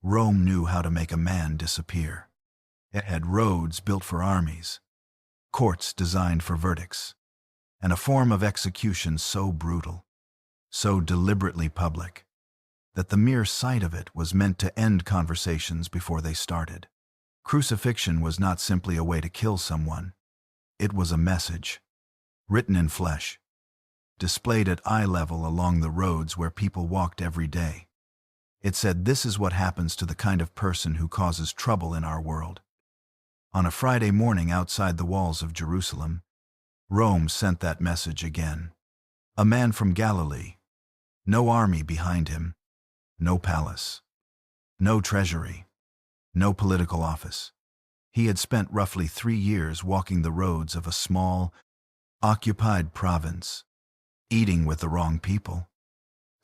Rome knew how to make a man disappear. It had roads built for armies, courts designed for verdicts, and a form of execution so brutal, so deliberately public, that the mere sight of it was meant to end conversations before they started. Crucifixion was not simply a way to kill someone. It was a message, written in flesh, displayed at eye level along the roads where people walked every day. It said, "This is what happens to the kind of person who causes trouble in our world." On a Friday morning outside the walls of Jerusalem, Rome sent that message again. A man from Galilee, no army behind him, no palace, no treasury, no political office. He had spent roughly 3 years walking the roads of a small, occupied province, eating with the wrong people,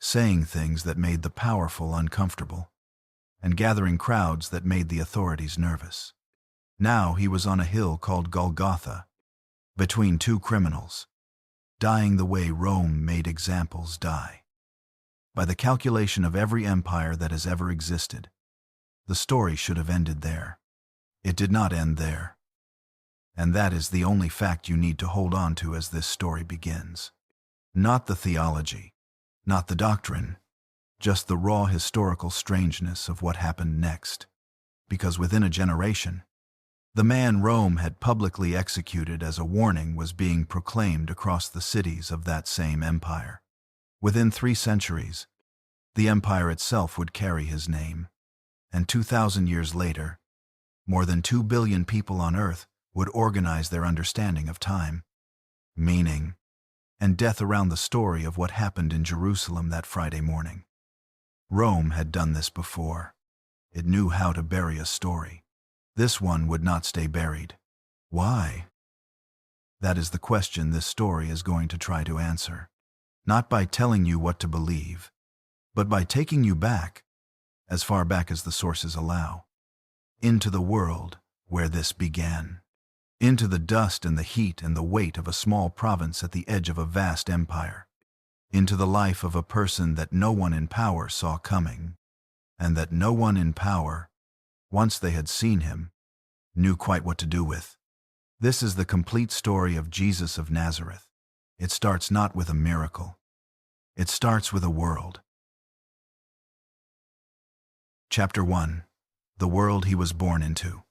saying things that made the powerful uncomfortable, and gathering crowds that made the authorities nervous. Now he was on a hill called Golgotha, between two criminals, dying the way Rome made examples die. By the calculation of every empire that has ever existed, the story should have ended there. It did not end there. And that is the only fact you need to hold on to as this story begins. Not the theology, not the doctrine, just the raw historical strangeness of what happened next. Because within a generation, the man Rome had publicly executed as a warning was being proclaimed across the cities of that same empire. Within 3 centuries, the empire itself would carry his name. And 2,000 years later, more than 2 billion people on Earth would organize their understanding of time, meaning, and death around the story of what happened in Jerusalem that Friday morning. Rome had done this before. It knew how to bury a story. This one would not stay buried. Why? That is the question this story is going to try to answer. Not by telling you what to believe, but by taking you back, as far back as the sources allow, into the world where this began. Into the dust and the heat and the weight of a small province at the edge of a vast empire. Into the life of a person that no one in power saw coming, and that no one in power, once they had seen him, knew quite what to do with. This is the complete story of Jesus of Nazareth. It starts not with a miracle. It starts with a world. Chapter 1. The world he was born into.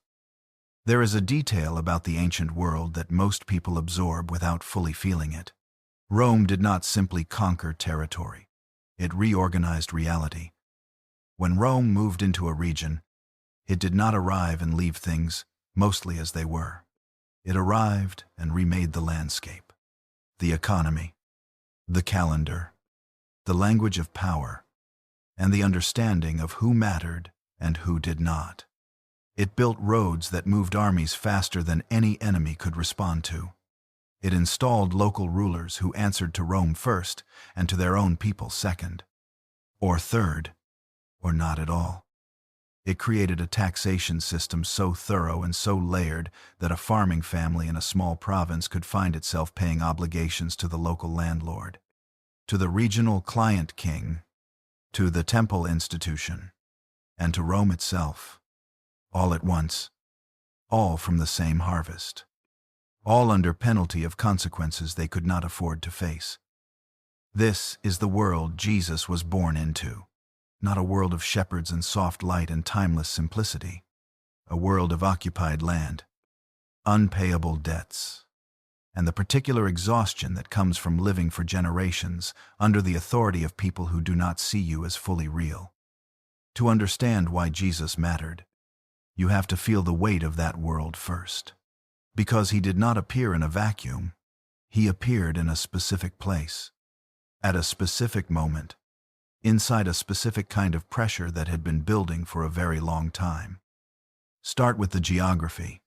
There is a detail about the ancient world that most people absorb without fully feeling it. Rome did not simply conquer territory. It reorganized reality. When Rome moved into a region, it did not arrive and leave things mostly as they were. It arrived and remade the landscape, the economy, the calendar, the language of power, and the understanding of who mattered and who did not. It built roads that moved armies faster than any enemy could respond to. It installed local rulers who answered to Rome first and to their own people second, or third, or not at all. It created a taxation system so thorough and so layered that a farming family in a small province could find itself paying obligations to the local landlord, to the regional client king, to the temple institution, and to Rome itself, all at once, all from the same harvest, all under penalty of consequences they could not afford to face. This is the world Jesus was born into. Not a world of shepherds and soft light and timeless simplicity. A world of occupied land, unpayable debts, and the particular exhaustion that comes from living for generations under the authority of people who do not see you as fully real. To understand why Jesus mattered, you have to feel the weight of that world first. Because he did not appear in a vacuum, he appeared in a specific place, at a specific moment, inside a specific kind of pressure that had been building for a very long time. Start with the geography.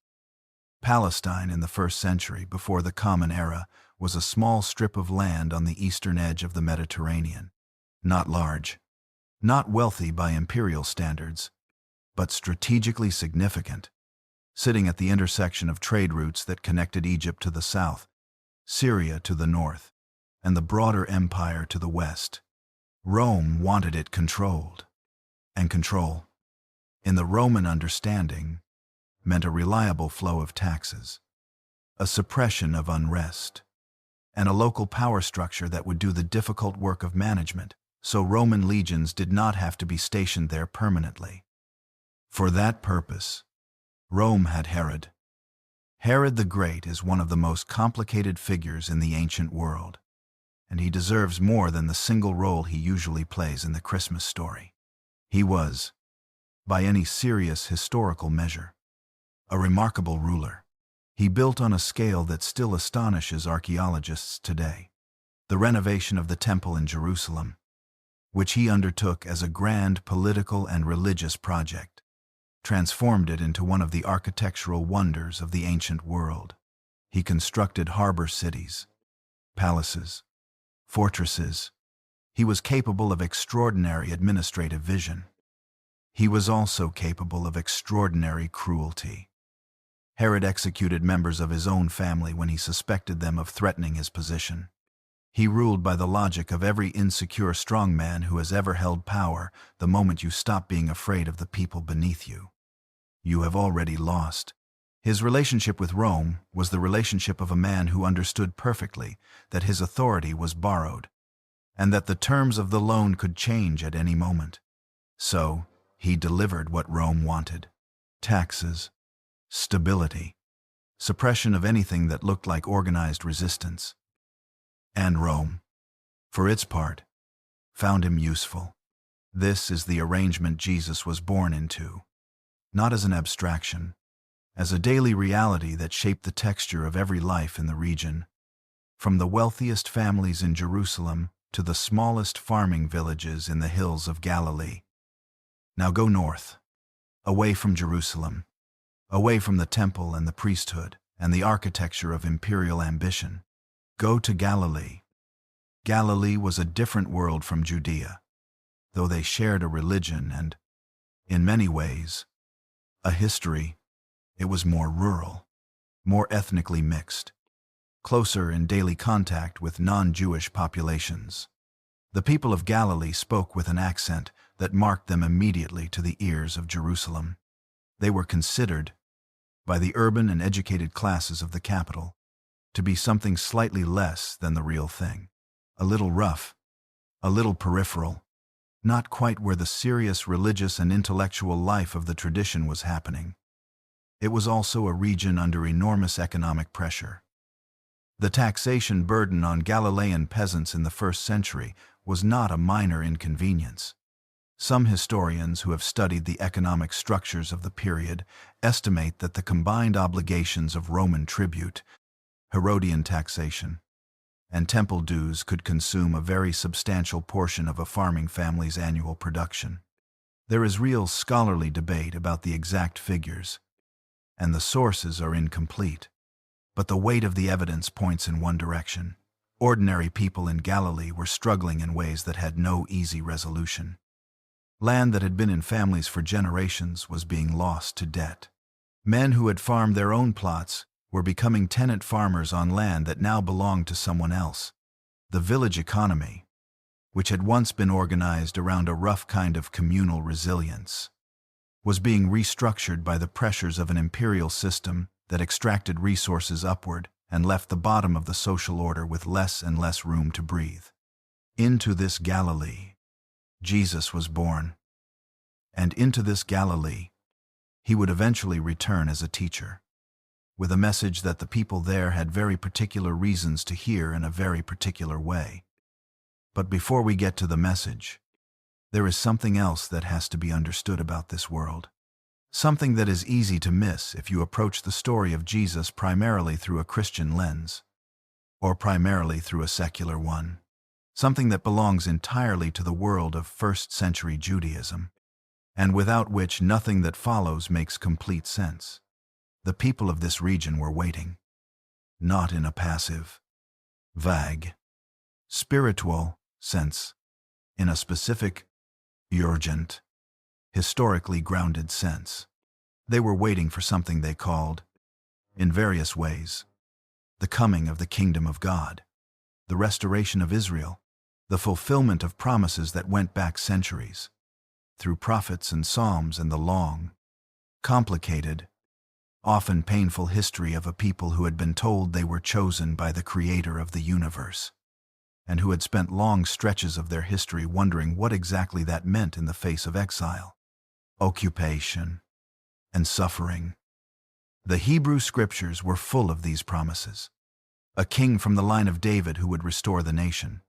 Palestine in the 1st century, before the Common Era, was a small strip of land on the eastern edge of the Mediterranean. Not large, not wealthy by imperial standards, but strategically significant, sitting at the intersection of trade routes that connected Egypt to the south, Syria to the north, and the broader empire to the west. Rome wanted it controlled. And control, in the Roman understanding, meant a reliable flow of taxes, a suppression of unrest, and a local power structure that would do the difficult work of management, so Roman legions did not have to be stationed there permanently. For that purpose, Rome had Herod. Herod the Great is one of the most complicated figures in the ancient world, and he deserves more than the single role he usually plays in the Christmas story. He was, by any serious historical measure, a remarkable ruler. He built on a scale that still astonishes archaeologists today. The renovation of the Temple in Jerusalem, which he undertook as a grand political and religious project, transformed it into one of the architectural wonders of the ancient world. He constructed harbor cities, palaces, fortresses. He was capable of extraordinary administrative vision. He was also capable of extraordinary cruelty. Herod executed members of his own family when he suspected them of threatening his position. He ruled by the logic of every insecure strongman who has ever held power. The moment you stop being afraid of the people beneath you, you have already lost. His relationship with Rome was the relationship of a man who understood perfectly that his authority was borrowed, and that the terms of the loan could change at any moment. So, he delivered what Rome wanted: taxes, stability, suppression of anything that looked like organized resistance. And Rome, for its part, found him useful. This is the arrangement Jesus was born into, not as an abstraction, as a daily reality that shaped the texture of every life in the region, from the wealthiest families in Jerusalem to the smallest farming villages in the hills of Galilee. Now go north, away from Jerusalem, away from the temple and the priesthood and the architecture of imperial ambition. Go to Galilee. Galilee was a different world from Judea, though they shared a religion and, in many ways, a history. It was more rural, more ethnically mixed, closer in daily contact with non-Jewish populations. The people of Galilee spoke with an accent that marked them immediately to the ears of Jerusalem. They were considered, by the urban and educated classes of the capital, to be something slightly less than the real thing. A little rough, a little peripheral, not quite where the serious religious and intellectual life of the tradition was happening. It was also a region under enormous economic pressure. The taxation burden on Galilean peasants in the first century was not a minor inconvenience. Some historians who have studied the economic structures of the period estimate that the combined obligations of Roman tribute, Herodian taxation, and temple dues could consume a very substantial portion of a farming family's annual production. There is real scholarly debate about the exact figures, and the sources are incomplete. But the weight of the evidence points in one direction. Ordinary people in Galilee were struggling in ways that had no easy resolution. Land that had been in families for generations was being lost to debt. Men who had farmed their own plots were becoming tenant farmers on land that now belonged to someone else. The village economy, which had once been organized around a rough kind of communal resilience, was being restructured by the pressures of an imperial system that extracted resources upward and left the bottom of the social order with less and less room to breathe. Into this Galilee, Jesus was born, and into this Galilee, he would eventually return as a teacher, with a message that the people there had very particular reasons to hear in a very particular way. But before we get to the message, there is something else that has to be understood about this world. Something that is easy to miss if you approach the story of Jesus primarily through a Christian lens, or primarily through a secular one. Something that belongs entirely to the world of first-century Judaism, and without which nothing that follows makes complete sense. The people of this region were waiting, not in a passive, vague, spiritual sense, in a specific, urgent, historically grounded sense. They were waiting for something they called, in various ways, the coming of the kingdom of God, the restoration of Israel, the fulfillment of promises that went back centuries. through prophets and psalms and the long, complicated, often painful history of a people who had been told they were chosen by the Creator of the universe, and who had spent long stretches of their history wondering what exactly that meant in the face of exile, occupation, and suffering. The Hebrew Scriptures were full of these promises. A king from the line of David who would restore the nation.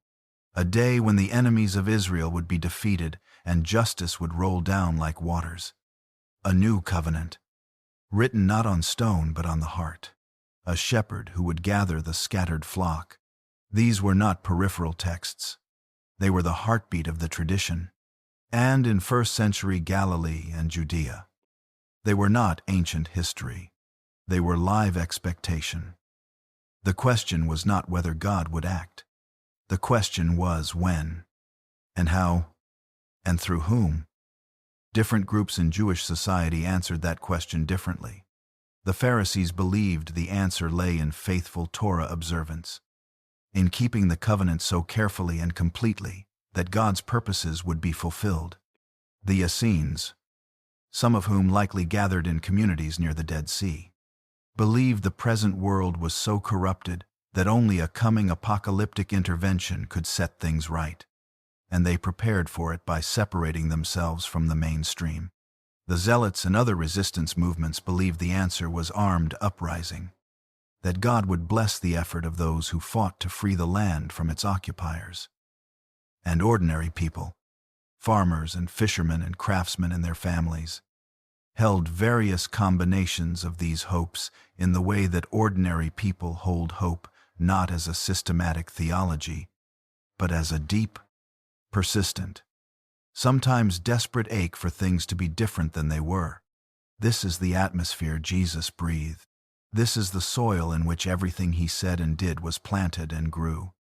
A day when the enemies of Israel would be defeated and justice would roll down like waters. A new covenant, written not on stone but on the heart. A shepherd who would gather the scattered flock. These were not peripheral texts. They were the heartbeat of the tradition. And in first-century Galilee and Judea. They were not ancient history. They were live expectation. The question was not whether God would act. The question was when, and how, and through whom. Different groups in Jewish society answered that question differently. The Pharisees believed the answer lay in faithful Torah observance, in keeping the covenant so carefully and completely that God's purposes would be fulfilled. The Essenes, some of whom likely gathered in communities near the Dead Sea, believed the present world was so corrupted that only a coming apocalyptic intervention could set things right, and they prepared for it by separating themselves from the mainstream. The Zealots and other resistance movements believed the answer was armed uprising, that God would bless the effort of those who fought to free the land from its occupiers. And ordinary people, farmers and fishermen and craftsmen and their families, held various combinations of these hopes in the way that ordinary people hold hope not as a systematic theology, but as a deep, persistent, sometimes desperate ache for things to be different than they were. This is the atmosphere Jesus breathed. This is the soil in which everything he said and did was planted and grew.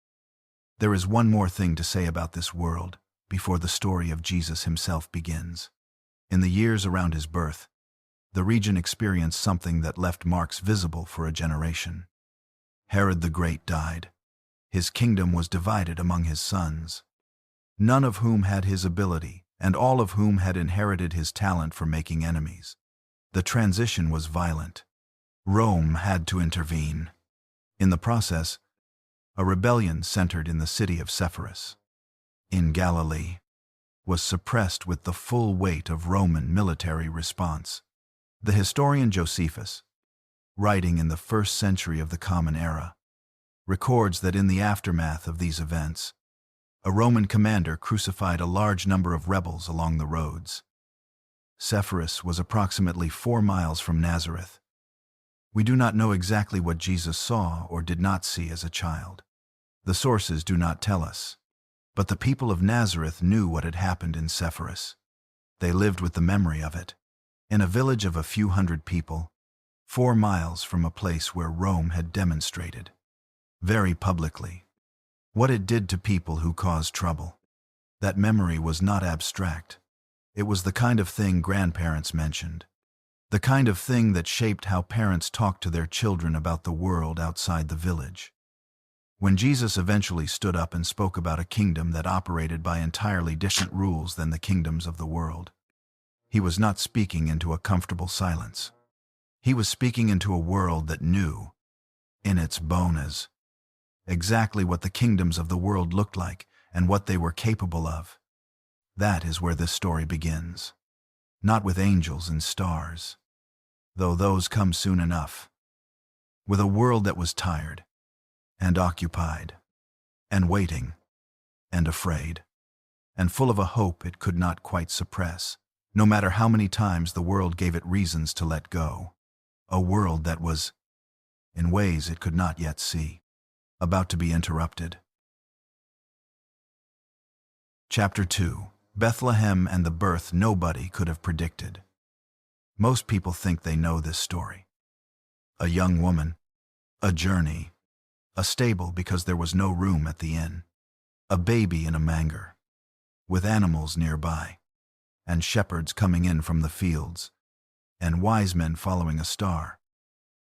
There is one more thing to say about this world before the story of Jesus himself begins. In the years around his birth, the region experienced something that left marks visible for a generation. Herod the Great died. His kingdom was divided among his sons, none of whom had his ability, and all of whom had inherited his talent for making enemies. The transition was violent. Rome had to intervene. In the process, a rebellion centered in the city of Sepphoris, in Galilee, was suppressed with the full weight of Roman military response. The historian Josephus, writing in the 1st century of the Common Era, records that in the aftermath of these events, a Roman commander crucified a large number of rebels along the roads. Sepphoris was approximately 4 miles from Nazareth. We do not know exactly what Jesus saw or did not see as a child. The sources do not tell us. But the people of Nazareth knew what had happened in Sepphoris. They lived with the memory of it, in a village of a few hundred people, 4 miles from a place where Rome had demonstrated, very publicly, what it did to people who caused trouble. That memory was not abstract. It was the kind of thing grandparents mentioned, the kind of thing that shaped how parents talked to their children about the world outside the village. When Jesus eventually stood up and spoke about a kingdom that operated by entirely different rules than the kingdoms of the world, he was not speaking into a comfortable silence. He was speaking into a world that knew, in its bones, exactly what the kingdoms of the world looked like and what they were capable of. That is where this story begins. Not with angels and stars, though those come soon enough. With a world that was tired, and occupied, and waiting, and afraid, and full of a hope it could not quite suppress, no matter how many times the world gave it reasons to let go. A world that was, in ways it could not yet see, about to be interrupted. Chapter 2. Bethlehem and the birth nobody could have predicted. Most people think they know this story. A young woman, a journey, a stable because there was no room at the inn, a baby in a manger, with animals nearby, and shepherds coming in from the fields, and wise men following a star,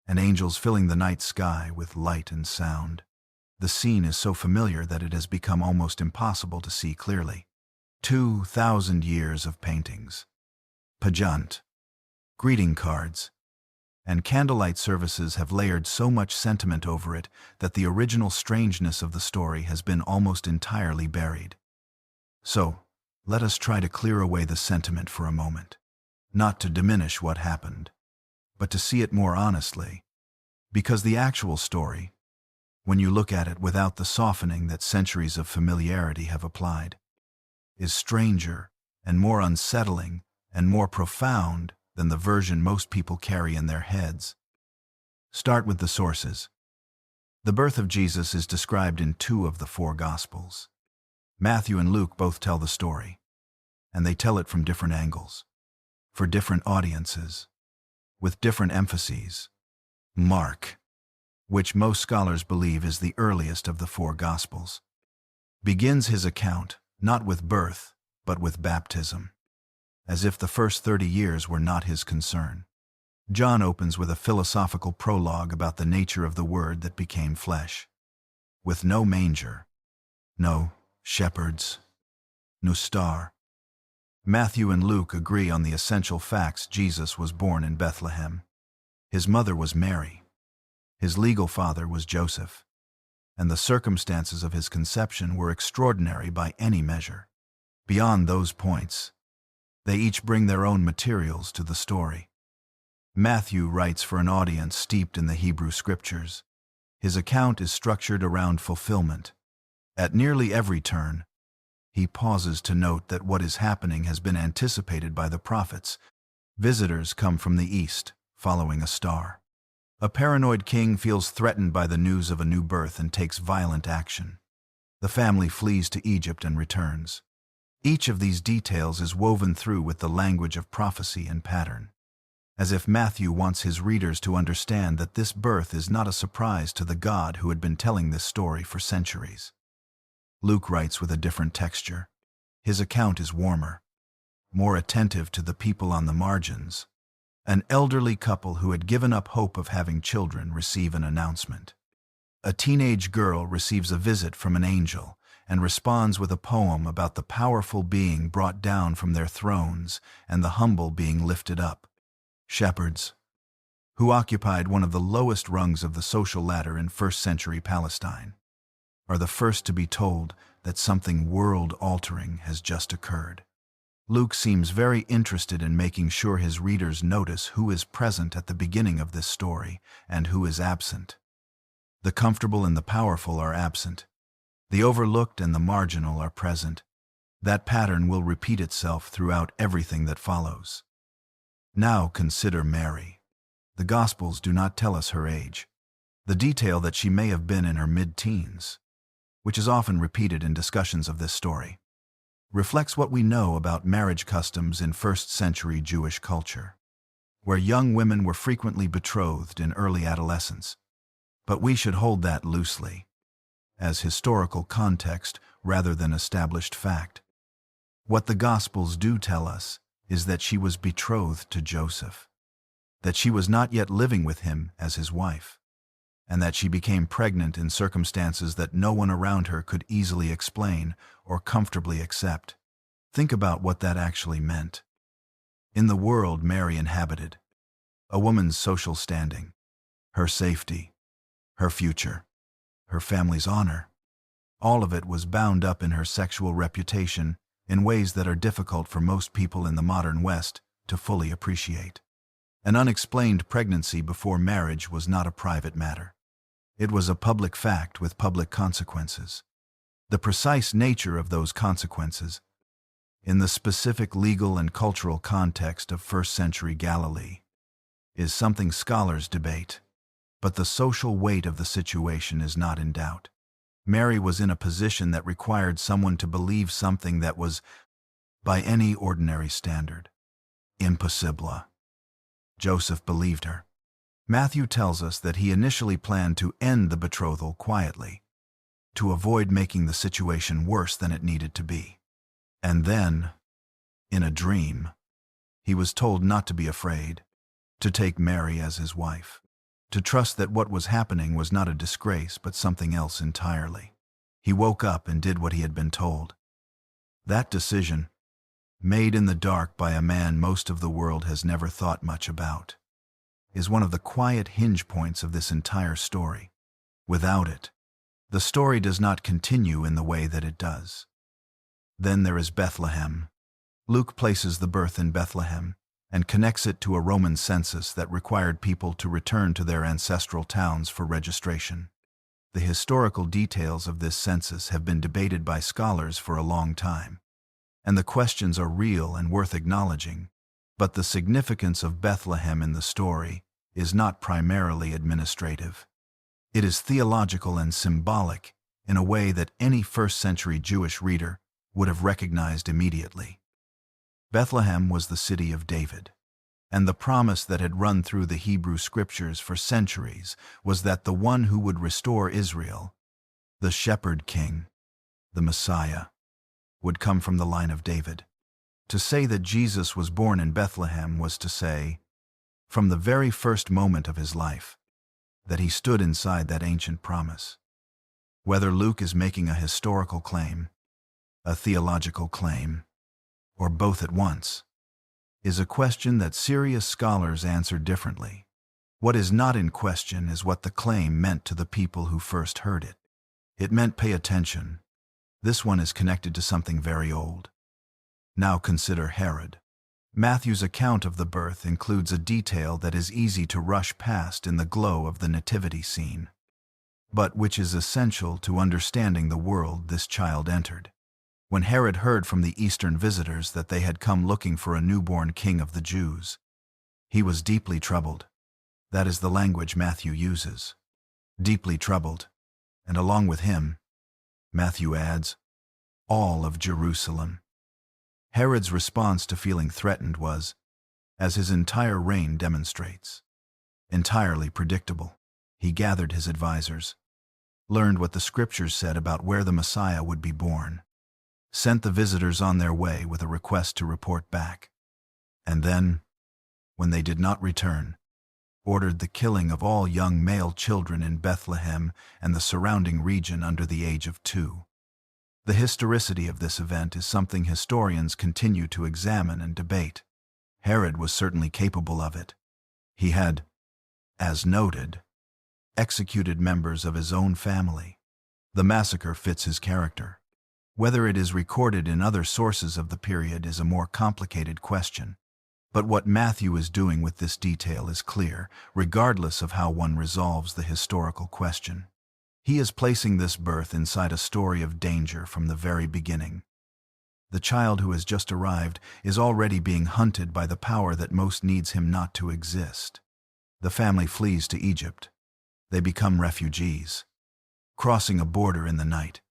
and angels filling the night sky with light and sound. The scene is so familiar that it has become almost impossible to see clearly. 2,000 years of paintings, pageant, greeting cards, and candlelight services have layered so much sentiment over it that the original strangeness of the story has been almost entirely buried. So, let us try to clear away the sentiment for a moment, not to diminish what happened, but to see it more honestly, because the actual story, when you look at it without the softening that centuries of familiarity have applied, is stranger and more unsettling and more profound than the version most people carry in their heads. Start with the sources. The birth of Jesus is described in 2 of the 4 Gospels. Matthew and Luke both tell the story, and they tell it from different angles, for different audiences, with different emphases. Mark, which most scholars believe is the earliest of the 4 Gospels, begins his account not with birth, but with baptism, as if the first 30 years were not his concern. John opens with a philosophical prologue about the nature of the Word that became flesh, with no manger, no shepherds, no star. Matthew and Luke agree on the essential facts. Jesus was born in Bethlehem. His mother was Mary. His legal father was Joseph, and the circumstances of his conception were extraordinary by any measure. Beyond those points, they each bring their own materials to the story. Matthew writes for an audience steeped in the Hebrew Scriptures. His account is structured around fulfillment. At nearly every turn, he pauses to note that what is happening has been anticipated by the prophets. Visitors come from the east, following a star. A paranoid king feels threatened by the news of a new birth and takes violent action. The family flees to Egypt and returns. Each of these details is woven through with the language of prophecy and pattern, as if Matthew wants his readers to understand that this birth is not a surprise to the God who had been telling this story for centuries. Luke writes with a different texture. His account is warmer, more attentive to the people on the margins. An elderly couple who had given up hope of having children receive an announcement. A teenage girl receives a visit from an angel and responds with a poem about the powerful being brought down from their thrones and the humble being lifted up. Shepherds, who occupied one of the lowest rungs of the social ladder in first-century Palestine, are the first to be told that something world-altering has just occurred. Luke seems very interested in making sure his readers notice who is present at the beginning of this story and who is absent. The comfortable and the powerful are absent. The overlooked and the marginal are present. That pattern will repeat itself throughout everything that follows. Now consider Mary. The Gospels do not tell us her age. The detail that she may have been in her mid-teens, which is often repeated in discussions of this story, reflects what we know about marriage customs in first-century Jewish culture, where young women were frequently betrothed in early adolescence. But we should hold that loosely, as historical context rather than established fact. What the Gospels do tell us is that she was betrothed to Joseph, that she was not yet living with him as his wife, and that she became pregnant in circumstances that no one around her could easily explain or comfortably accept. Think about what that actually meant. In the world Mary inhabited, a woman's social standing, her safety, her future, her family's honor, all of it was bound up in her sexual reputation in ways that are difficult for most people in the modern West to fully appreciate. An unexplained pregnancy before marriage was not a private matter. It was a public fact with public consequences. The precise nature of those consequences, in the specific legal and cultural context of first-century Galilee, is something scholars debate, but the social weight of the situation is not in doubt. Mary was in a position that required someone to believe something that was, by any ordinary standard, impossible. Joseph believed her. Matthew tells us that he initially planned to end the betrothal quietly, to avoid making the situation worse than it needed to be. And then, in a dream, he was told not to be afraid, to take Mary as his wife, to trust that what was happening was not a disgrace but something else entirely. He woke up and did what he had been told. That decision, made in the dark by a man most of the world has never thought much about, is one of the quiet hinge points of this entire story. Without it, the story does not continue in the way that it does. Then there is Bethlehem. Luke places the birth in Bethlehem and connects it to a Roman census that required people to return to their ancestral towns for registration. The historical details of this census have been debated by scholars for a long time, and the questions are real and worth acknowledging. But the significance of Bethlehem in the story is not primarily administrative. It is theological and symbolic in a way that any first-century Jewish reader would have recognized immediately. Bethlehem was the city of David, and the promise that had run through the Hebrew scriptures for centuries was that the one who would restore Israel, the shepherd king, the Messiah, would come from the line of David. To say that Jesus was born in Bethlehem was to say, from the very first moment of his life, that he stood inside that ancient promise. Whether Luke is making a historical claim, a theological claim, or both at once, is a question that serious scholars answer differently. What is not in question is what the claim meant to the people who first heard it. It meant pay attention. This one is connected to something very old. Now consider Herod. Matthew's account of the birth includes a detail that is easy to rush past in the glow of the nativity scene, but which is essential to understanding the world this child entered. When Herod heard from the Eastern visitors that they had come looking for a newborn king of the Jews, he was deeply troubled. That is the language Matthew uses. Deeply troubled, and along with him, Matthew adds, all of Jerusalem. Herod's response to feeling threatened was, as his entire reign demonstrates, entirely predictable. He gathered his advisors, learned what the scriptures said about where the Messiah would be born, sent the visitors on their way with a request to report back, and then, when they did not return, ordered the killing of all young male children in Bethlehem and the surrounding region under the age of 2. The historicity of this event is something historians continue to examine and debate. Herod was certainly capable of it. He had, as noted, executed members of his own family. The massacre fits his character. Whether it is recorded in other sources of the period is a more complicated question. But what Matthew is doing with this detail is clear, regardless of how one resolves the historical question. He is placing this birth inside a story of danger from the very beginning. The child who has just arrived is already being hunted by the power that most needs him not to exist. The family flees to Egypt. They become refugees, crossing a border in the night,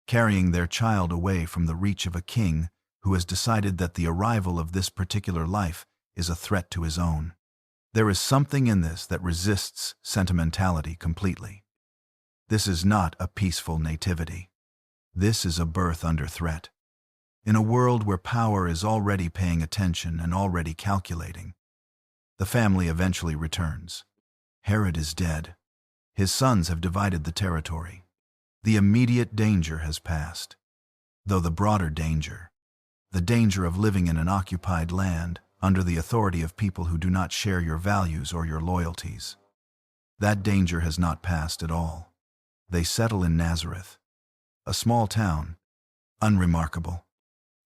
carrying their child away from the reach of a king who has decided that the arrival of this particular life is a threat to his own. There is something in this that resists sentimentality completely. This is not a peaceful nativity. This is a birth under threat. In a world where power is already paying attention and already calculating, the family eventually returns. Herod is dead. His sons have divided the territory. The immediate danger has passed, though the broader danger, the danger of living in an occupied land under the authority of people who do not share your values or your loyalties, that danger has not passed at all. They settle in Nazareth, a small town, unremarkable,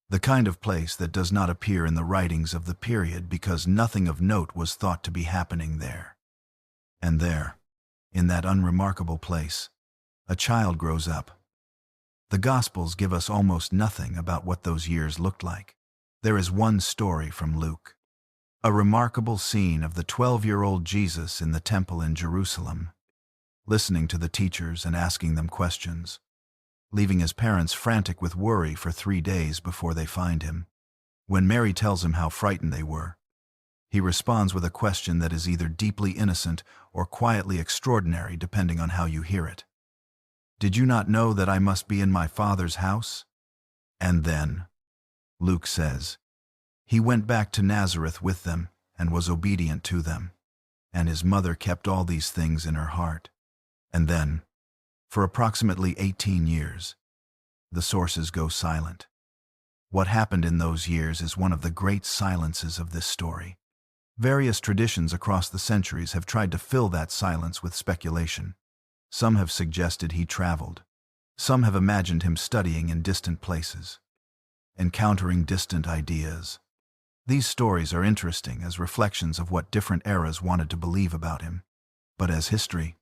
the kind of place that does not appear in the writings of the period because nothing of note was thought to be happening there. And there, in that unremarkable place, a child grows up. The Gospels give us almost nothing about what those years looked like. There is one story from Luke, a remarkable scene of the 12-year-old Jesus in the temple in Jerusalem, listening to the teachers and asking them questions, leaving his parents frantic with worry for 3 days before they find him. When Mary tells him how frightened they were, he responds with a question that is either deeply innocent or quietly extraordinary depending on how you hear it. Did you not know that I must be in my Father's house? And then, Luke says, he went back to Nazareth with them and was obedient to them, and his mother kept all these things in her heart. And then, for approximately 18 years, the sources go silent. What happened in those years is one of the great silences of this story. Various traditions across the centuries have tried to fill that silence with speculation. Some have suggested he traveled. Some have imagined him studying in distant places, encountering distant ideas. These stories are interesting as reflections of what different eras wanted to believe about him. But as history,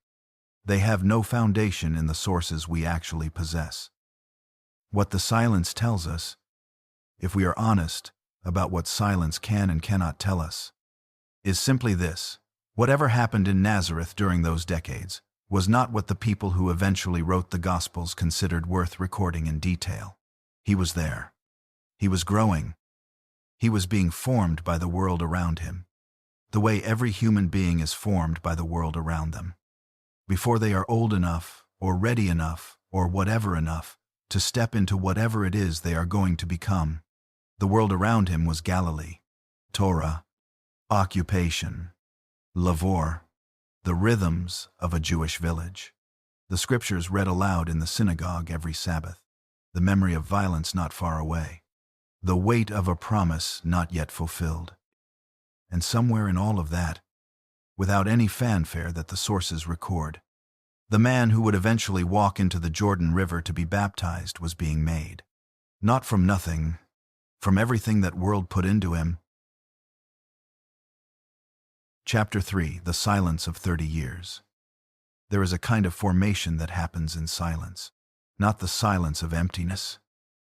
they have no foundation in the sources we actually possess. What the silence tells us, if we are honest about what silence can and cannot tell us, is simply this: whatever happened in Nazareth during those decades was not what the people who eventually wrote the Gospels considered worth recording in detail. He was there. He was growing. He was being formed by the world around him, the way every human being is formed by the world around them. Before they are old enough, or ready enough, or whatever enough, to step into whatever it is they are going to become, the world around him was Galilee, Torah, occupation, lavor, the rhythms of a Jewish village. The scriptures read aloud in the synagogue every Sabbath, the memory of violence not far away, the weight of a promise not yet fulfilled. And somewhere in all of that, without any fanfare that the sources record, the man who would eventually walk into the Jordan River to be baptized was being made. Not from nothing, from everything that world put into him. Chapter 3: The Silence of 30 Years. There is a kind of formation that happens in silence. Not the silence of emptiness,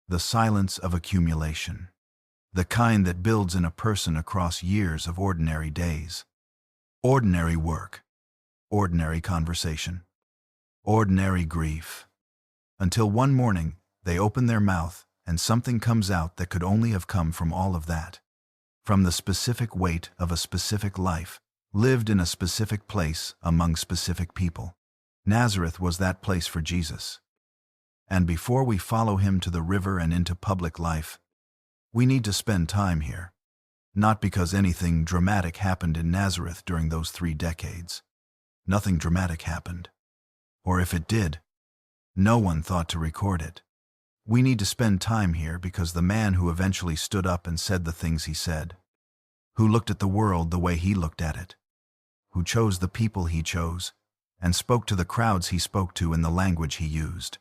the silence of accumulation. The kind that builds in a person across years of ordinary days. Ordinary work, ordinary conversation, ordinary grief. Until one morning, they open their mouth and something comes out that could only have come from all of that. From the specific weight of a specific life, lived in a specific place among specific people. Nazareth was that place for Jesus. And before we follow him to the river and into public life, we need to spend time here. Not because anything dramatic happened in Nazareth during those 3 decades. Nothing dramatic happened. Or if it did, no one thought to record it. We need to spend time here because the man who eventually stood up and said the things he said, who looked at the world the way he looked at it, who chose the people he chose, and spoke to the crowds he spoke to in the language he used.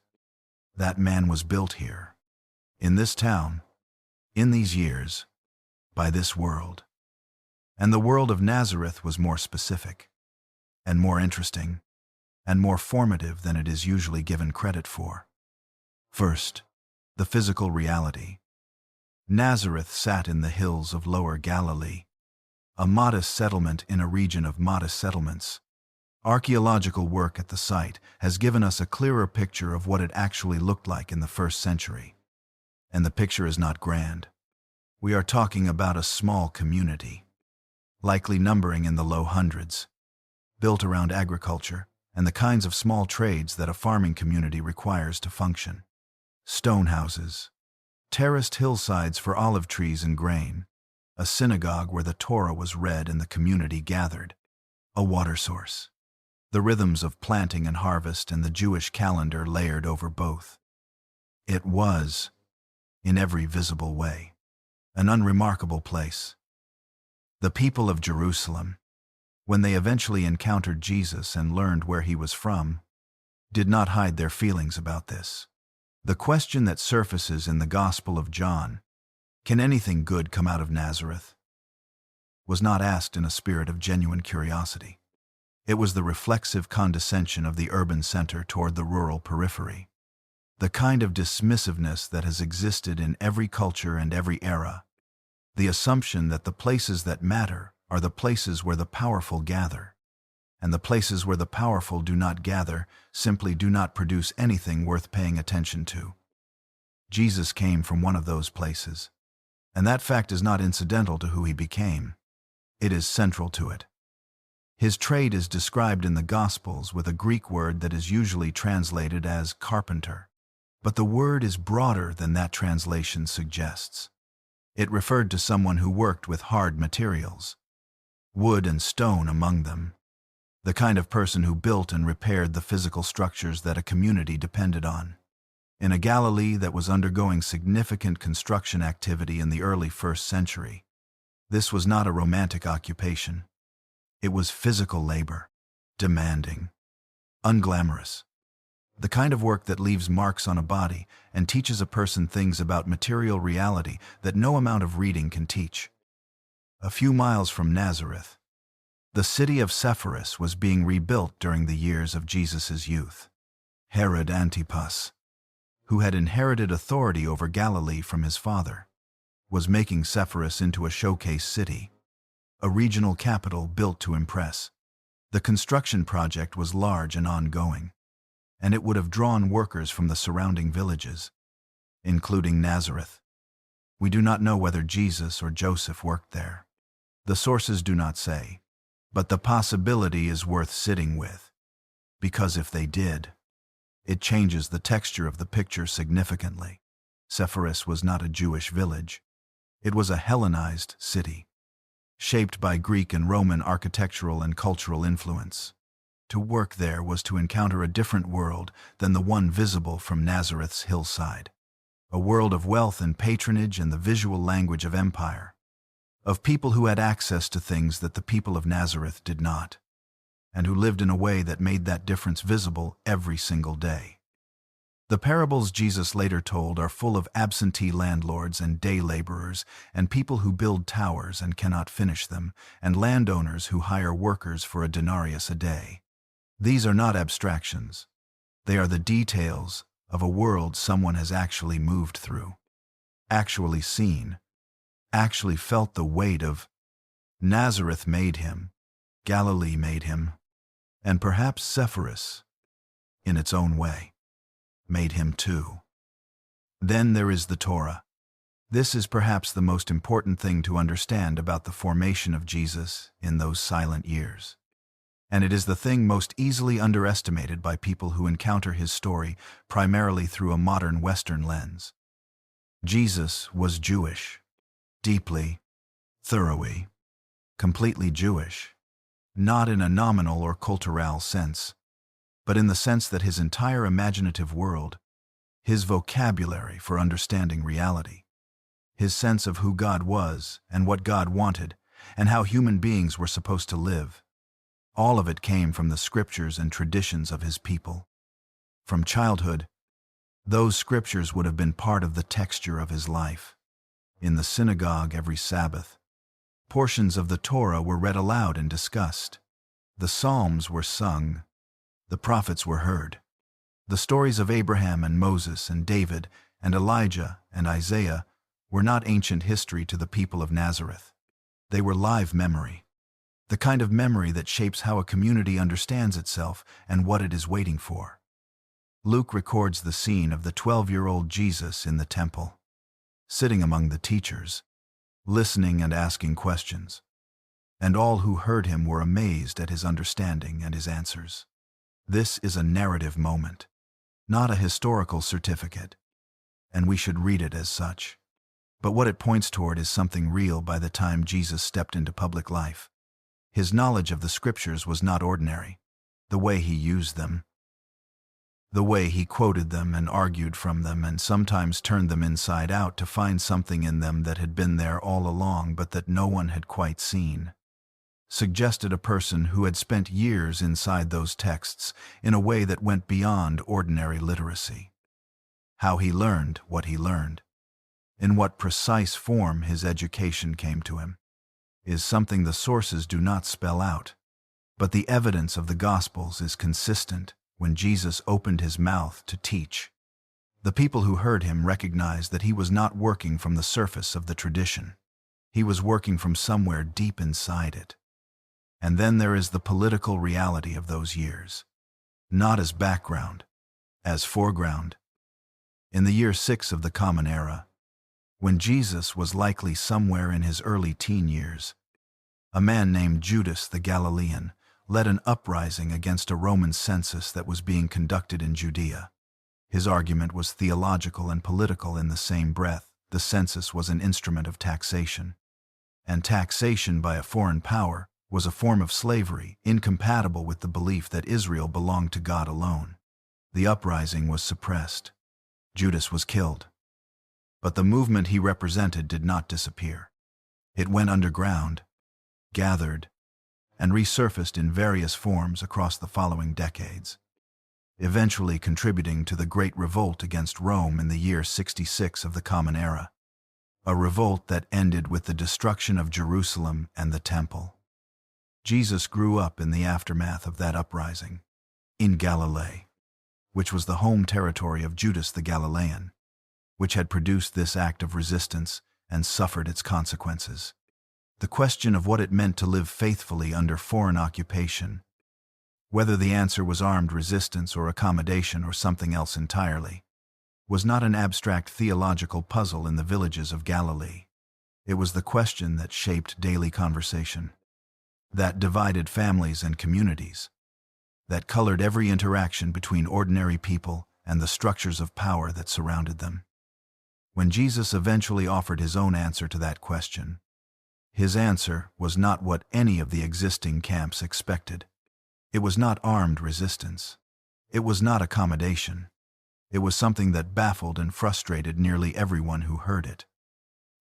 That man was built here, in this town, in these years, by this world. And the world of Nazareth was more specific, and more interesting, and more formative than it is usually given credit for. First, the physical reality. Nazareth sat in the hills of Lower Galilee, a modest settlement in a region of modest settlements. Archaeological work at the site has given us a clearer picture of what it actually looked like in the 1st century. And the picture is not grand. We are talking about a small community, likely numbering in the low hundreds, built around agriculture and the kinds of small trades that a farming community requires to function. Stone houses, terraced hillsides for olive trees and grain, a synagogue where the Torah was read and the community gathered, a water source, the rhythms of planting and harvest and the Jewish calendar layered over both. It was, in every visible way, an unremarkable place. The people of Jerusalem, when they eventually encountered Jesus and learned where he was from, did not hide their feelings about this. The question that surfaces in the Gospel of John, "Can anything good come out of Nazareth?" was not asked in a spirit of genuine curiosity. It was the reflexive condescension of the urban center toward the rural periphery. The kind of dismissiveness that has existed in every culture and every era. The assumption that the places that matter are the places where the powerful gather, and the places where the powerful do not gather simply do not produce anything worth paying attention to. Jesus came from one of those places, and that fact is not incidental to who he became. It is central to it. His trade is described in the Gospels with a Greek word that is usually translated as carpenter, but the word is broader than that translation suggests. It referred to someone who worked with hard materials, wood and stone among them, the kind of person who built and repaired the physical structures that a community depended on. In a Galilee that was undergoing significant construction activity in the early 1st century, this was not a romantic occupation. It was physical labor, demanding, unglamorous. The kind of work that leaves marks on a body and teaches a person things about material reality that no amount of reading can teach. A few miles from Nazareth, the city of Sepphoris was being rebuilt during the years of Jesus' youth. Herod Antipas, who had inherited authority over Galilee from his father, was making Sepphoris into a showcase city, a regional capital built to impress. The construction project was large and ongoing, and it would have drawn workers from the surrounding villages, including Nazareth. We do not know whether Jesus or Joseph worked there. The sources do not say, but the possibility is worth sitting with, because if they did, it changes the texture of the picture significantly. Sepphoris was not a Jewish village. It was a Hellenized city, shaped by Greek and Roman architectural and cultural influence. To work there was to encounter a different world than the one visible from Nazareth's hillside, a world of wealth and patronage and the visual language of empire, of people who had access to things that the people of Nazareth did not, and who lived in a way that made that difference visible every single day. The parables Jesus later told are full of absentee landlords and day laborers, and people who build towers and cannot finish them, and landowners who hire workers for a denarius a day. These are not abstractions. They are the details of a world someone has actually moved through, actually seen, actually felt the weight of. Nazareth made him, Galilee made him, and perhaps Sepphoris, in its own way, made him too. Then there is the Torah. This is perhaps the most important thing to understand about the formation of Jesus in those silent years. And it is the thing most easily underestimated by people who encounter his story primarily through a modern Western lens. Jesus was Jewish, deeply, thoroughly, completely Jewish, not in a nominal or cultural sense, but in the sense that his entire imaginative world, his vocabulary for understanding reality, his sense of who God was and what God wanted and how human beings were supposed to live, all of it came from the scriptures and traditions of his people. From childhood, those scriptures would have been part of the texture of his life. In the synagogue every Sabbath, portions of the Torah were read aloud and discussed. The Psalms were sung. The prophets were heard. The stories of Abraham and Moses and David and Elijah and Isaiah were not ancient history to the people of Nazareth. They were live memory, the kind of memory that shapes how a community understands itself and what it is waiting for. Luke records the scene of the 12-year-old Jesus in the temple, sitting among the teachers, listening and asking questions, and all who heard him were amazed at his understanding and his answers. This is a narrative moment, not a historical certificate, and we should read it as such. But what it points toward is something real by the time Jesus stepped into public life. His knowledge of the scriptures was not ordinary. The way he used them, the way he quoted them and argued from them and sometimes turned them inside out to find something in them that had been there all along but that no one had quite seen, suggested a person who had spent years inside those texts in a way that went beyond ordinary literacy. How he learned what he learned, in what precise form his education came to him, is something the sources do not spell out. But the evidence of the Gospels is consistent when Jesus opened his mouth to teach. The people who heard him recognized that he was not working from the surface of the tradition. He was working from somewhere deep inside it. And then there is the political reality of those years, not as background, as foreground. In the year 6 of the Common Era, when Jesus was likely somewhere in his early teen years, a man named Judas the Galilean led an uprising against a Roman census that was being conducted in Judea. His argument was theological and political in the same breath. The census was an instrument of taxation, and taxation by a foreign power was a form of slavery incompatible with the belief that Israel belonged to God alone. The uprising was suppressed, Judas was killed. But the movement he represented did not disappear. It went underground, gathered, and resurfaced in various forms across the following decades, eventually contributing to the Great Revolt against Rome in the year 66 of the Common Era, a revolt that ended with the destruction of Jerusalem and the Temple. Jesus grew up in the aftermath of that uprising, in Galilee, which was the home territory of Judas the Galilean, which had produced this act of resistance and suffered its consequences. The question of what it meant to live faithfully under foreign occupation, whether the answer was armed resistance or accommodation or something else entirely, was not an abstract theological puzzle in the villages of Galilee. It was the question that shaped daily conversation, that divided families and communities, that colored every interaction between ordinary people and the structures of power that surrounded them. When Jesus eventually offered his own answer to that question, his answer was not what any of the existing camps expected. It was not armed resistance. It was not accommodation. It was something that baffled and frustrated nearly everyone who heard it,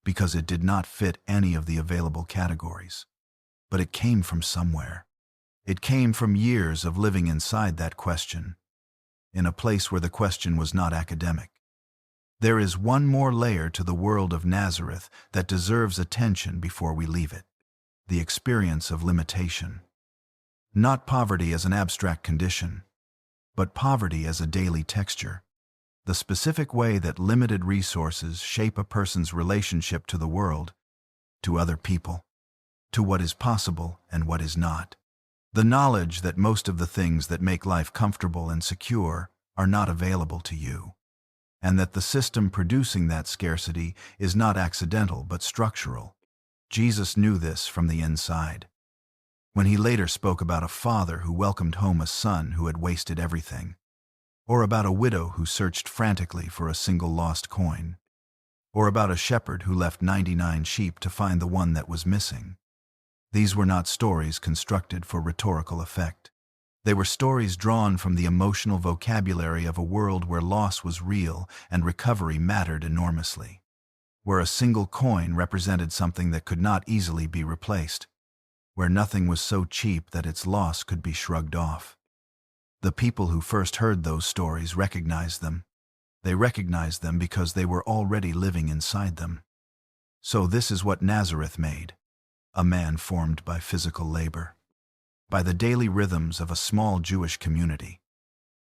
because it did not fit any of the available categories. But it came from somewhere. It came from years of living inside that question, in a place where the question was not academic. There is one more layer to the world of Nazareth that deserves attention before we leave it: the experience of limitation. Not poverty as an abstract condition, but poverty as a daily texture, the specific way that limited resources shape a person's relationship to the world, to other people, to what is possible and what is not. The knowledge that most of the things that make life comfortable and secure are not available to you, and that the system producing that scarcity is not accidental but structural. Jesus knew this from the inside. When he later spoke about a father who welcomed home a son who had wasted everything, or about a widow who searched frantically for a single lost coin, or about a shepherd who left 99 sheep to find the one that was missing, these were not stories constructed for rhetorical effect. They were stories drawn from the emotional vocabulary of a world where loss was real and recovery mattered enormously, where a single coin represented something that could not easily be replaced, where nothing was so cheap that its loss could be shrugged off. The people who first heard those stories recognized them. They recognized them because they were already living inside them. So this is what Nazareth made: a man formed by physical labor, by the daily rhythms of a small Jewish community,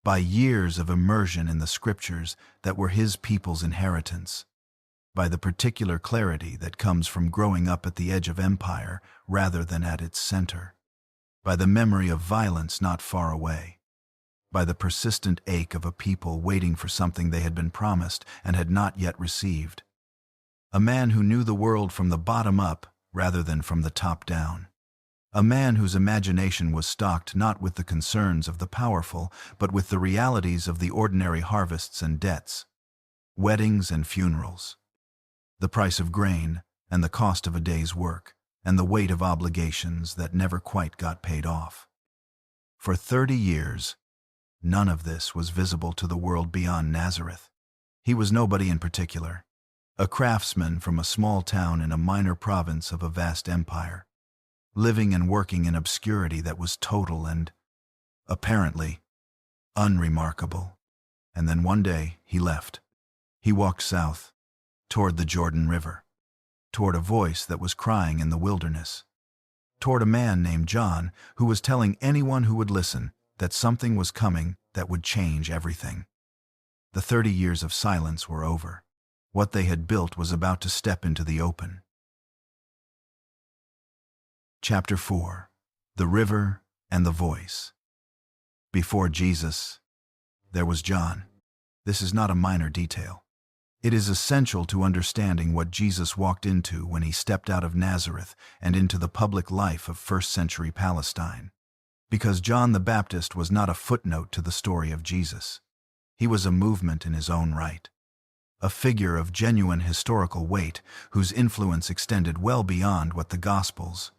by years of immersion in the scriptures that were his people's inheritance, by the particular clarity that comes from growing up at the edge of empire rather than at its center, by the memory of violence not far away, by the persistent ache of a people waiting for something they had been promised and had not yet received. A man who knew the world from the bottom up rather than from the top down. A man whose imagination was stocked not with the concerns of the powerful, but with the realities of the ordinary harvests and debts, weddings and funerals, the price of grain and the cost of a day's work, and the weight of obligations that never quite got paid off. For 30 years, none of this was visible to the world beyond Nazareth. He was nobody in particular, a craftsman from a small town in a minor province of a vast empire, living and working in obscurity that was total and, apparently, unremarkable. And then one day he left. He walked south, toward the Jordan River, toward a voice that was crying in the wilderness, toward a man named John who was telling anyone who would listen that something was coming that would change everything. The 30 years of silence were over. What they had built was about to step into the open. Chapter 4: The River and the Voice. Before Jesus, there was John. This is not a minor detail. It is essential to understanding what Jesus walked into when he stepped out of Nazareth and into the public life of first-century Palestine. Because John the Baptist was not a footnote to the story of Jesus. He was a movement in his own right. A figure of genuine historical weight whose influence extended well beyond what the Gospels,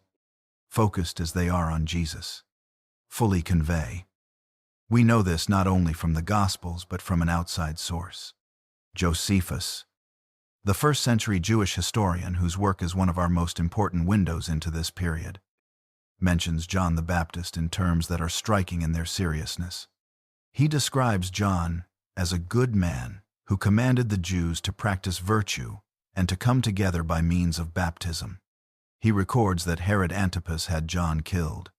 focused as they are on Jesus, fully convey. We know this not only from the Gospels but from an outside source. Josephus, the first-century Jewish historian whose work is one of our most important windows into this period, mentions John the Baptist in terms that are striking in their seriousness. He describes John as a good man who commanded the Jews to practice virtue and to come together by means of baptism. He records that Herod Antipas had John killed,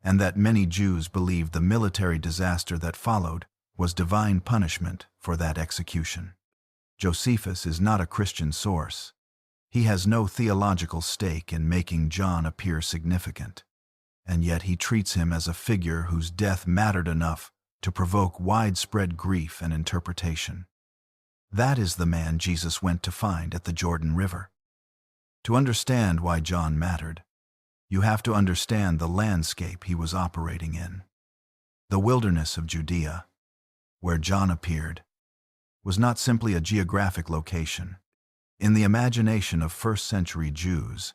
and that many Jews believed the military disaster that followed was divine punishment for that execution. Josephus is not a Christian source. He has no theological stake in making John appear significant, and yet he treats him as a figure whose death mattered enough to provoke widespread grief and interpretation. That is the man Jesus went to find at the Jordan River. To understand why John mattered, you have to understand the landscape he was operating in. The wilderness of Judea, where John appeared, was not simply a geographic location. In the imagination of first-century Jews,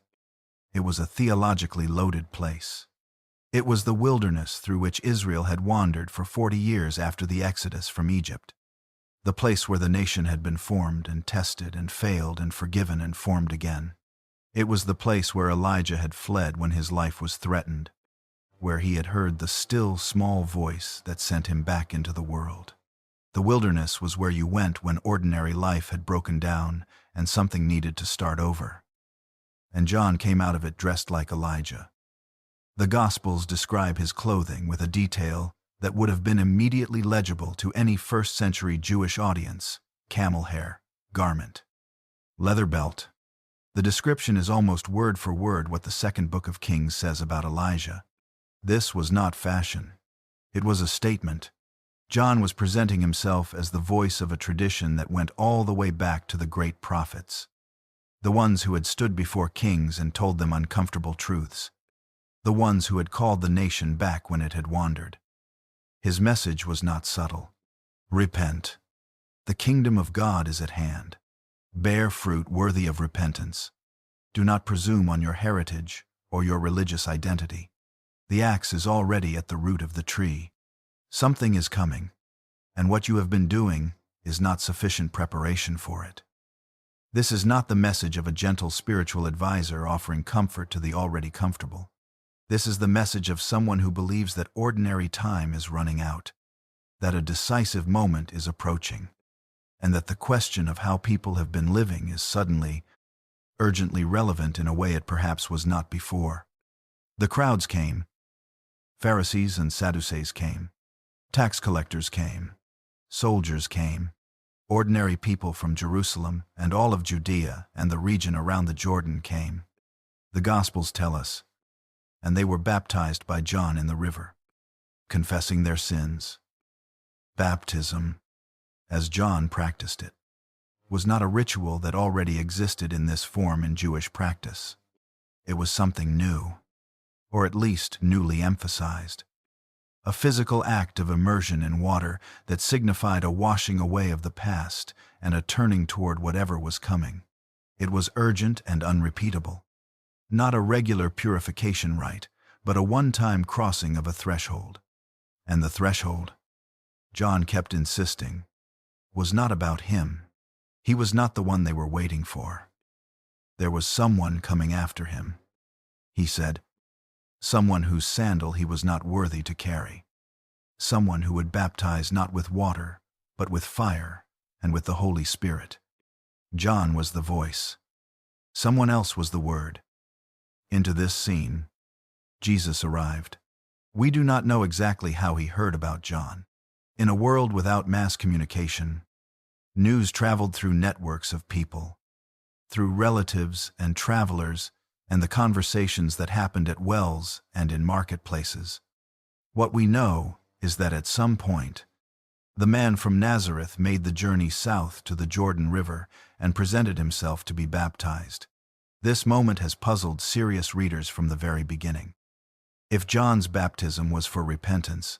it was a theologically loaded place. It was the wilderness through which Israel had wandered for 40 years after the Exodus from Egypt, the place where the nation had been formed and tested and failed and forgiven and formed again. It was the place where Elijah had fled when his life was threatened, where he had heard the still small voice that sent him back into the world. The wilderness was where you went when ordinary life had broken down and something needed to start over. And John came out of it dressed like Elijah. The Gospels describe his clothing with a detail that would have been immediately legible to any first-century Jewish audience: camel hair, garment, leather belt. The description is almost word for word what the second book of Kings says about Elijah. This was not fashion. It was a statement. John was presenting himself as the voice of a tradition that went all the way back to the great prophets, the ones who had stood before kings and told them uncomfortable truths, the ones who had called the nation back when it had wandered. His message was not subtle. Repent. The kingdom of God is at hand. Bear fruit worthy of repentance. Do not presume on your heritage or your religious identity. The axe is already at the root of the tree. Something is coming, and what you have been doing is not sufficient preparation for it. This is not the message of a gentle spiritual advisor offering comfort to the already comfortable. This is the message of someone who believes that ordinary time is running out, that a decisive moment is approaching, and that the question of how people have been living is suddenly, urgently relevant in a way it perhaps was not before. The crowds came. Pharisees and Sadducees came. Tax collectors came. Soldiers came. Ordinary people from Jerusalem and all of Judea and the region around the Jordan came. The Gospels tell us, and they were baptized by John in the river, confessing their sins. Baptism, as John practiced it, was not a ritual that already existed in this form in Jewish practice. It was something new, or at least newly emphasized. A physical act of immersion in water that signified a washing away of the past and a turning toward whatever was coming. It was urgent and unrepeatable. Not a regular purification rite, but a one-time crossing of a threshold. And the threshold, John kept insisting, was not about him. He was not the one they were waiting for. There was someone coming after him, he said. Someone whose sandal he was not worthy to carry. Someone who would baptize not with water, but with fire and with the Holy Spirit. John was the voice. Someone else was the word. Into this scene, Jesus arrived. We do not know exactly how he heard about John. In a world without mass communication, news traveled through networks of people, through relatives and travelers, and the conversations that happened at wells and in marketplaces. What we know is that at some point, the man from Nazareth made the journey south to the Jordan River and presented himself to be baptized. This moment has puzzled serious readers from the very beginning. If John's baptism was for repentance,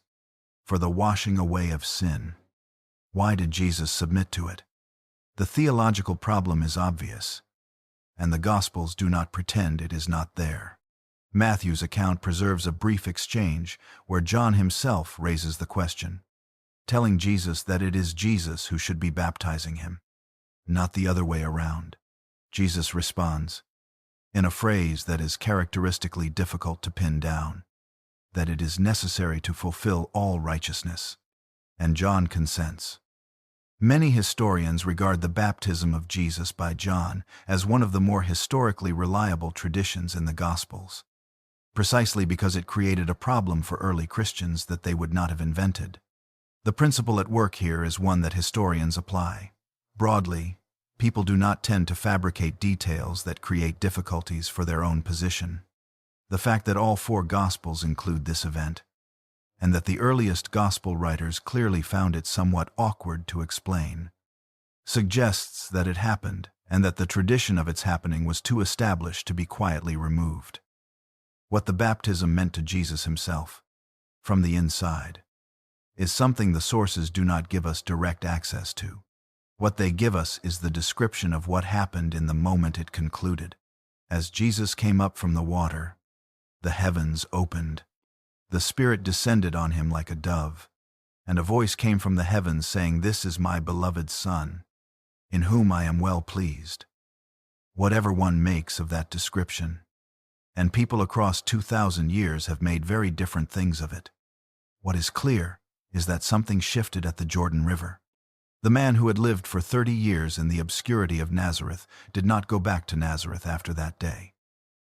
for the washing away of sin, why did Jesus submit to it? The theological problem is obvious, and the Gospels do not pretend it is not there. Matthew's account preserves a brief exchange where John himself raises the question, telling Jesus that it is Jesus who should be baptizing him, not the other way around. Jesus responds, in a phrase that is characteristically difficult to pin down, that it is necessary to fulfill all righteousness. And John consents. Many historians regard the baptism of Jesus by John as one of the more historically reliable traditions in the Gospels, precisely because it created a problem for early Christians that they would not have invented. The principle at work here is one that historians apply. Broadly, people do not tend to fabricate details that create difficulties for their own position. The fact that all 4 Gospels include this event, and that the earliest Gospel writers clearly found it somewhat awkward to explain, suggests that it happened and that the tradition of its happening was too established to be quietly removed. What the baptism meant to Jesus himself, from the inside, is something the sources do not give us direct access to. What they give us is the description of what happened in the moment it concluded. As Jesus came up from the water, the heavens opened. The Spirit descended on him like a dove, and a voice came from the heavens saying, "This is my beloved Son, in whom I am well pleased." Whatever one makes of that description, and people across 2,000 years have made very different things of it, what is clear is that something shifted at the Jordan River. The man who had lived for 30 years in the obscurity of Nazareth did not go back to Nazareth after that day.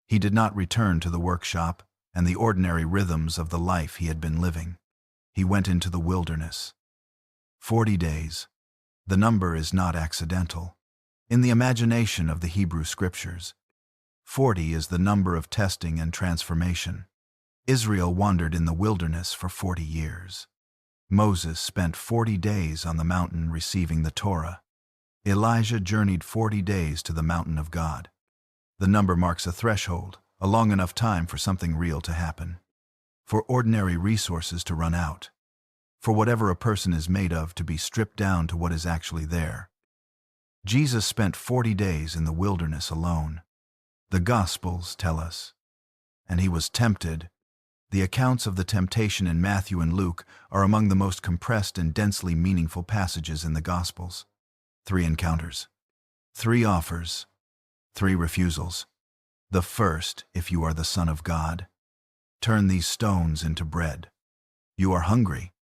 He did not return to the workshop and the ordinary rhythms of the life he had been living. He went into the wilderness. 40 days. The number is not accidental. In the imagination of the Hebrew Scriptures, 40 is the number of testing and transformation. Israel wandered in the wilderness for 40 years. Moses spent 40 days on the mountain receiving the Torah. Elijah journeyed 40 days to the mountain of God. The number marks a threshold, a long enough time for something real to happen, for ordinary resources to run out, for whatever a person is made of to be stripped down to what is actually there. Jesus spent 40 days in the wilderness alone. The Gospels tell us. And he was tempted. The accounts of the temptation in Matthew and Luke are among the most compressed and densely meaningful passages in the Gospels. 3 encounters, 3 offers, 3 refusals. The first, "If you are the Son of God, turn these stones into bread." You are hungry.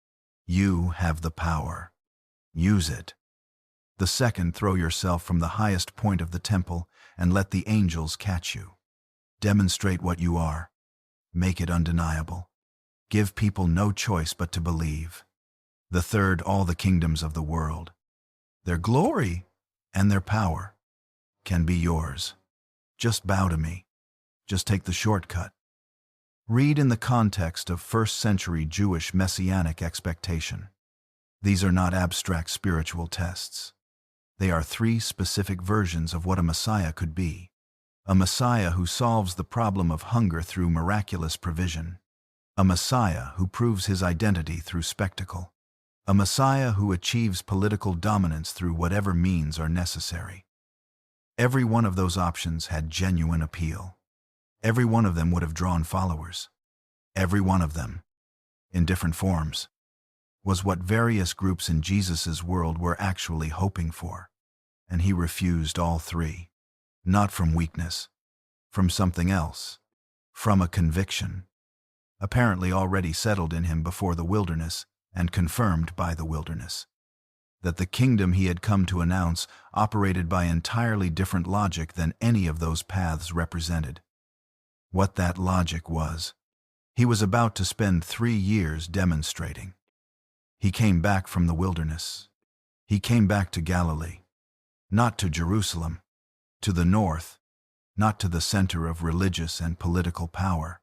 You have the power. Use it. The second, "Throw yourself from the highest point of the temple and let the angels catch you." Demonstrate what you are. Make it undeniable. Give people no choice but to believe. The third, "All the kingdoms of the world, their glory and their power, can be yours. Just bow to me. Just take the shortcut." Read in the context of first-century Jewish messianic expectation. These are not abstract spiritual tests. They are 3 specific versions of what a Messiah could be. A Messiah who solves the problem of hunger through miraculous provision. A Messiah who proves his identity through spectacle. A Messiah who achieves political dominance through whatever means are necessary. Every one of those options had genuine appeal. Every one of them would have drawn followers. Every one of them, in different forms, was what various groups in Jesus' world were actually hoping for. And he refused all 3. Not from weakness, from something else, from a conviction, apparently already settled in him before the wilderness and confirmed by the wilderness, that the kingdom he had come to announce operated by entirely different logic than any of those paths represented. What that logic was, he was about to spend 3 years demonstrating. He came back from the wilderness. He came back to Galilee, not to Jerusalem, to the north, not to the center of religious and political power,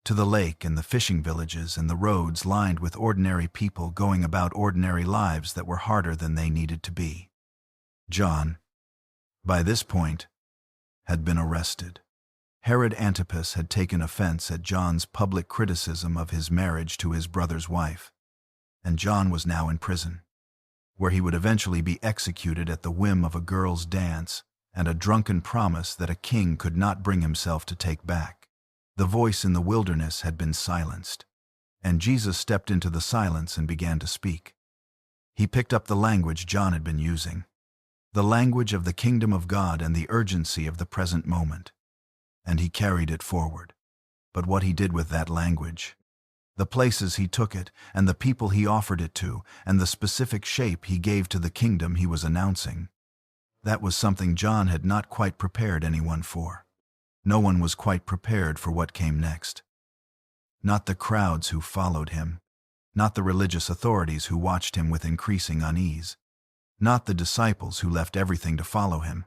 to the lake and the fishing villages and the roads lined with ordinary people going about ordinary lives that were harder than they needed to be. John, by this point, had been arrested. Herod Antipas had taken offense at John's public criticism of his marriage to his brother's wife, and John was now in prison, where he would eventually be executed at the whim of a girl's dance and a drunken promise that a king could not bring himself to take back. The voice in the wilderness had been silenced, and Jesus stepped into the silence and began to speak. He picked up the language John had been using, the language of the kingdom of God and the urgency of the present moment, and he carried it forward. But what he did with that language, the places he took it, and the people he offered it to, and the specific shape he gave to the kingdom he was announcing, that was something John had not quite prepared anyone for. No one was quite prepared for what came next. Not the crowds who followed him, not the religious authorities who watched him with increasing unease, not the disciples who left everything to follow him,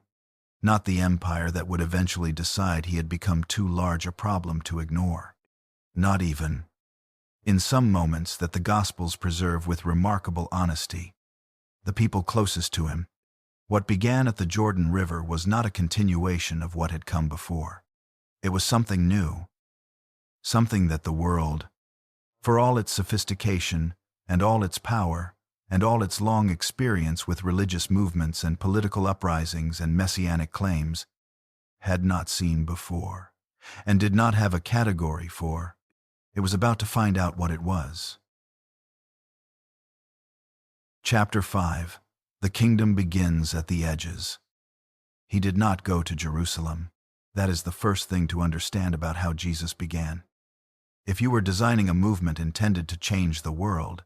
not the empire that would eventually decide he had become too large a problem to ignore, not even, in some moments that the Gospels preserve with remarkable honesty, the people closest to him. What began at the Jordan River was not a continuation of what had come before. It was something new, something that the world, for all its sophistication and all its power and all its long experience with religious movements and political uprisings and messianic claims, had not seen before, and did not have a category for. It was about to find out what it was. Chapter 5. The kingdom begins at the edges. He did not go to Jerusalem. That is the first thing to understand about how Jesus began. If you were designing a movement intended to change the world,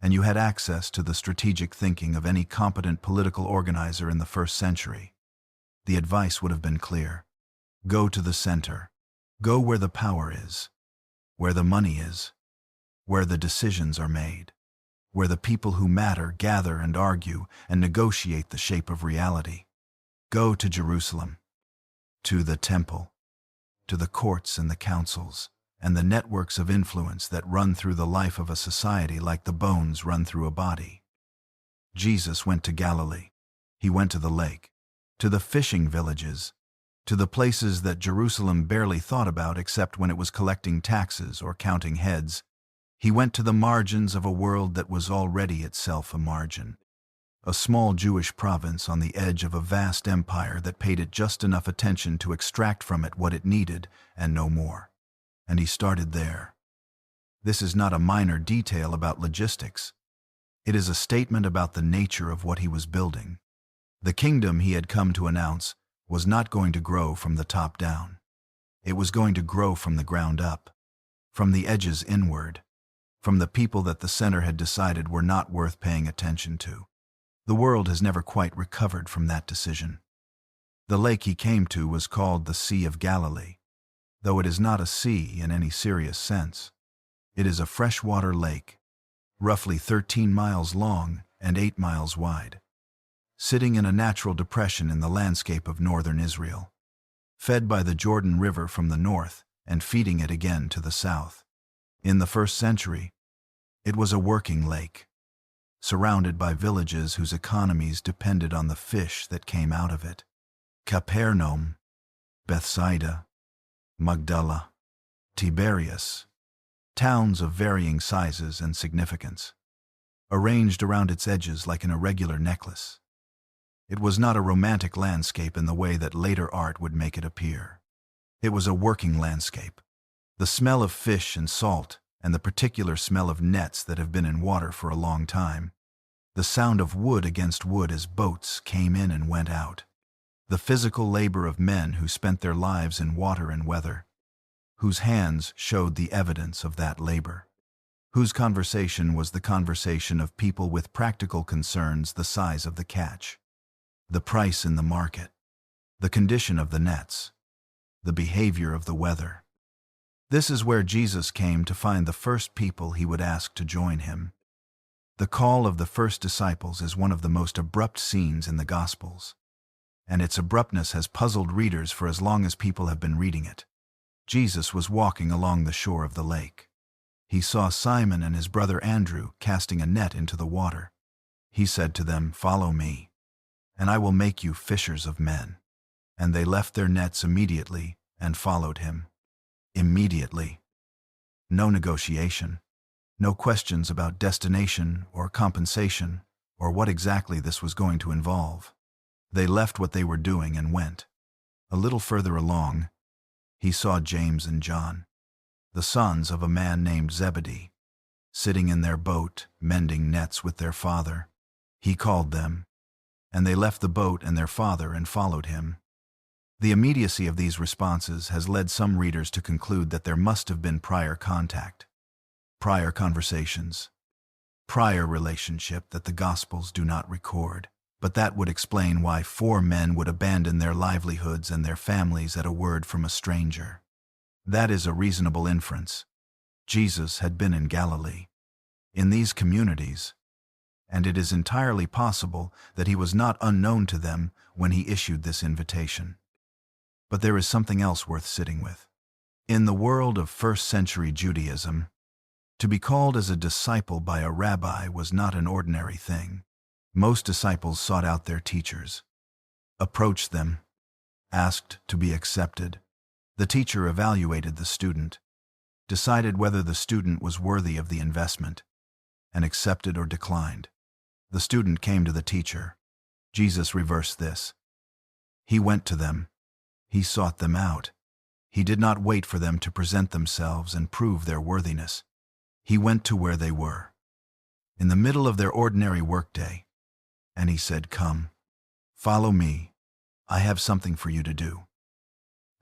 and you had access to the strategic thinking of any competent political organizer in the first century, the advice would have been clear. Go to the center. Go where the power is, where the money is, where the decisions are made, where the people who matter gather and argue and negotiate the shape of reality. Go to Jerusalem, to the temple, to the courts and the councils, and the networks of influence that run through the life of a society like the bones run through a body. Jesus went to Galilee. He went to the lake, to the fishing villages, to the places that Jerusalem barely thought about except when it was collecting taxes or counting heads. He went to the margins of a world that was already itself a margin, a small Jewish province on the edge of a vast empire that paid it just enough attention to extract from it what it needed and no more. And he started there. This is not a minor detail about logistics. It is a statement about the nature of what he was building. The kingdom he had come to announce was not going to grow from the top down. It was going to grow from the ground up, from the edges inward, from the people that the center had decided were not worth paying attention to. The world has never quite recovered from that decision. The lake he came to was called the Sea of Galilee, though it is not a sea in any serious sense. It is a freshwater lake, roughly 13 miles long and 8 miles wide, sitting in a natural depression in the landscape of northern Israel, fed by the Jordan River from the north and feeding it again to the south. In the first century, it was a working lake, surrounded by villages whose economies depended on the fish that came out of it. Capernaum, Bethsaida, Magdala, Tiberias, towns of varying sizes and significance, arranged around its edges like an irregular necklace. It was not a romantic landscape in the way that later art would make it appear. It was a working landscape. The smell of fish and salt, and the particular smell of nets that have been in water for a long time. The sound of wood against wood as boats came in and went out. The physical labor of men who spent their lives in water and weather, whose hands showed the evidence of that labor, whose conversation was the conversation of people with practical concerns the size of the catch, the price in the market, the condition of the nets, the behavior of the weather. This is where Jesus came to find the first people he would ask to join him. The call of the first disciples is one of the most abrupt scenes in the Gospels, and its abruptness has puzzled readers for as long as people have been reading it. Jesus was walking along the shore of the lake. He saw Simon and his brother Andrew casting a net into the water. He said to them, "Follow me, and I will make you fishers of men." And they left their nets immediately and followed him. Immediately. No negotiation. No questions about destination or compensation or what exactly this was going to involve. They left what they were doing and went. A little further along, he saw James and John, the sons of a man named Zebedee. sitting in their boat, mending nets with their father. He called them, and they left the boat and their father and followed him. The immediacy of these responses has led some readers to conclude that there must have been prior contact, prior conversations, prior relationship that the Gospels do not record. But that would explain why 4 men would abandon their livelihoods and their families at a word from a stranger. That is a reasonable inference. Jesus had been in Galilee, in these communities, and it is entirely possible that he was not unknown to them when he issued this invitation. But there is something else worth sitting with. In the world of first-century Judaism, to be called as a disciple by a rabbi was not an ordinary thing. Most disciples sought out their teachers, approached them, asked to be accepted. The teacher evaluated the student, decided whether the student was worthy of the investment, and accepted or declined. The student came to the teacher. Jesus reversed this. He went to them. He sought them out. He did not wait for them to present themselves and prove their worthiness. He went to where they were, in the middle of their ordinary workday, and he said, "Come, follow me. I have something for you to do."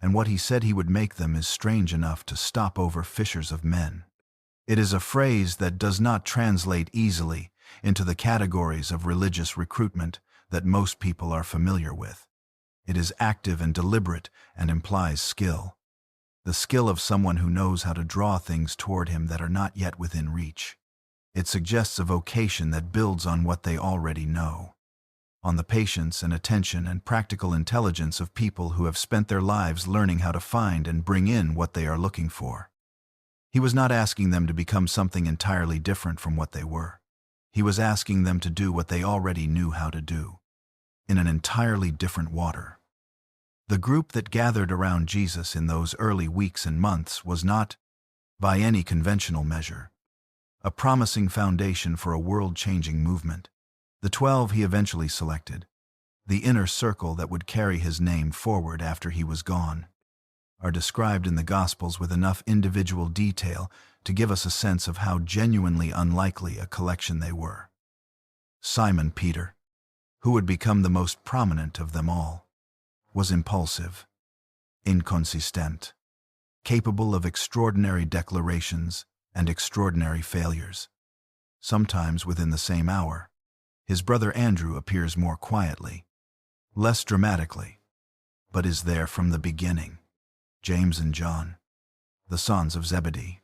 And what he said he would make them is strange enough to stop over fishers of men. It is a phrase that does not translate easily into the categories of religious recruitment that most people are familiar with. It is active and deliberate and implies skill. The skill of someone who knows how to draw things toward him that are not yet within reach. It suggests a vocation that builds on what they already know, on the patience and attention and practical intelligence of people who have spent their lives learning how to find and bring in what they are looking for. He was not asking them to become something entirely different from what they were. He was asking them to do what they already knew how to do, in an entirely different water. The group that gathered around Jesus in those early weeks and months was not, by any conventional measure, a promising foundation for a world-changing movement. The 12 he eventually selected, the inner circle that would carry his name forward after he was gone, are described in the Gospels with enough individual detail to give us a sense of how genuinely unlikely a collection they were. Simon Peter, who would become the most prominent of them all, was impulsive, inconsistent, capable of extraordinary declarations and extraordinary failures. Sometimes within the same hour, his brother Andrew appears more quietly, less dramatically, but is there from the beginning. James and John, the sons of Zebedee,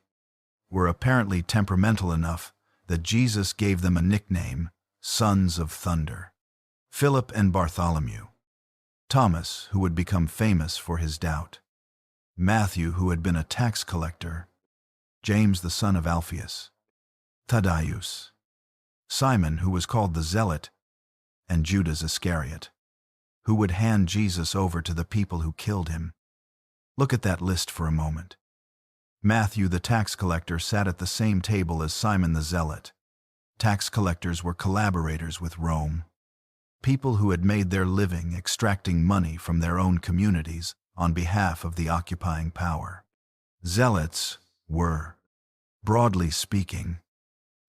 were apparently temperamental enough that Jesus gave them a nickname, Sons of Thunder. Philip and Bartholomew, Thomas, who would become famous for his doubt, Matthew, who had been a tax collector, James the son of Alphaeus, Thaddeus, Simon, who was called the Zealot, and Judas Iscariot, who would hand Jesus over to the people who killed him. Look at that list for a moment. Matthew the tax collector sat at the same table as Simon the Zealot. Tax collectors were collaborators with Rome, people who had made their living extracting money from their own communities on behalf of the occupying power. Zealots were, broadly speaking,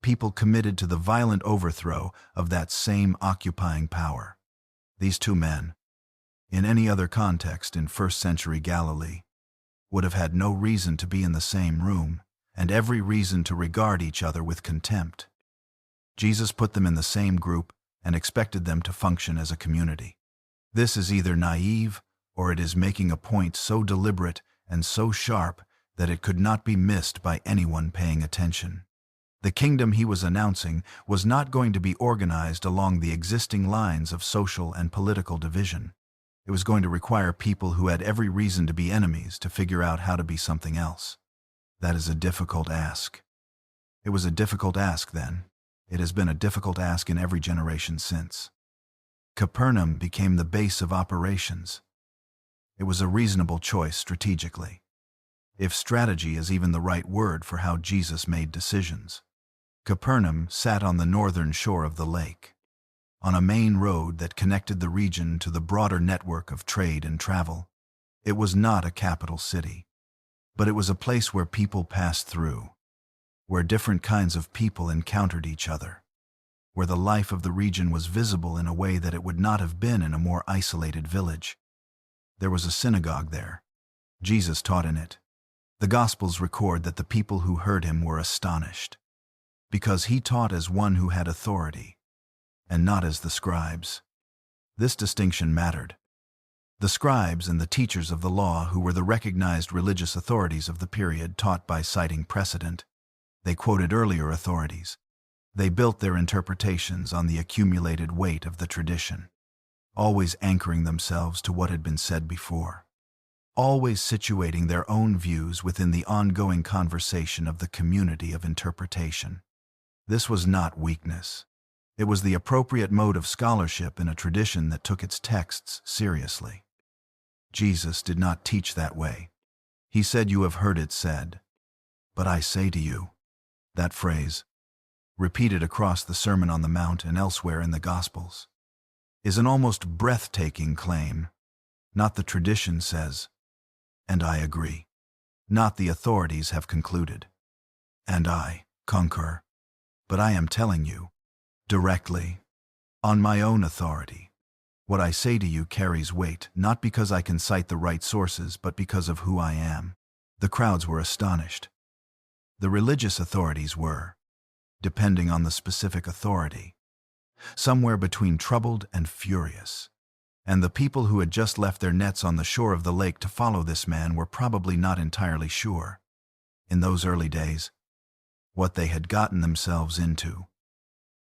people committed to the violent overthrow of that same occupying power. These 2 men, in any other context in first-century Galilee, would have had no reason to be in the same room and every reason to regard each other with contempt. Jesus put them in the same group and expected them to function as a community. This is either naive or it is making a point so deliberate and so sharp that it could not be missed by anyone paying attention. The kingdom he was announcing was not going to be organized along the existing lines of social and political division. It was going to require people who had every reason to be enemies to figure out how to be something else. That is a difficult ask. It was a difficult ask then. It has been a difficult ask in every generation since. Capernaum became the base of operations. It was a reasonable choice strategically, if strategy is even the right word for how Jesus made decisions. Capernaum sat on the northern shore of the lake, on a main road that connected the region to the broader network of trade and travel. It was not a capital city, but it was a place where people passed through, where different kinds of people encountered each other, where the life of the region was visible in a way that it would not have been in a more isolated village. There was a synagogue there. Jesus taught in it. The Gospels record that the people who heard him were astonished, because he taught as one who had authority, and not as the scribes. This distinction mattered. The scribes and the teachers of the law, who were the recognized religious authorities of the period, taught by citing precedent. They quoted earlier authorities. They built their interpretations on the accumulated weight of the tradition, always anchoring themselves to what had been said before, always situating their own views within the ongoing conversation of the community of interpretation. This was not weakness. It was the appropriate mode of scholarship in a tradition that took its texts seriously. Jesus did not teach that way. He said, "You have heard it said, but I say to you." That phrase, repeated across the Sermon on the Mount and elsewhere in the Gospels, is an almost breathtaking claim. Not the tradition says, and I agree. Not the authorities have concluded, and I concur. But I am telling you, directly, on my own authority, what I say to you carries weight, not because I can cite the right sources, but because of who I am. The crowds were astonished. The religious authorities were, depending on the specific authority, somewhere between troubled and furious. And the people who had just left their nets on the shore of the lake to follow this man were probably not entirely sure, in those early days, what they had gotten themselves into.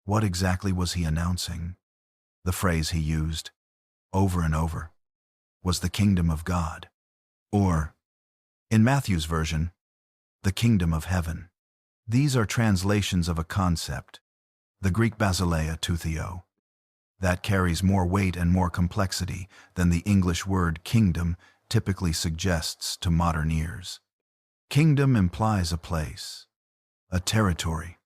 What exactly was he announcing? The phrase he used, over and over, was the kingdom of God, or, in Matthew's version, the kingdom of heaven. These are translations of a concept, the Greek basileia to theo, that carries more weight and more complexity than the English word kingdom typically suggests to modern ears. Kingdom implies a place, a territory,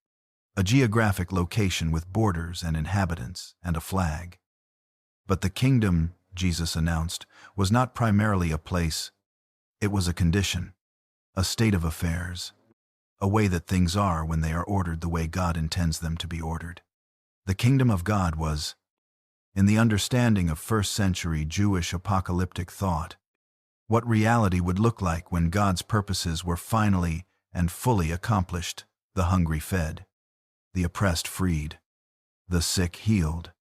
a geographic location with borders and inhabitants and a flag. But the kingdom, Jesus announced, was not primarily a place. It was a condition, a state of affairs, a way that things are when they are ordered the way God intends them to be ordered. The kingdom of God was, in the understanding of first-century Jewish apocalyptic thought, what reality would look like when God's purposes were finally and fully accomplished: the hungry fed, the oppressed freed, the sick healed,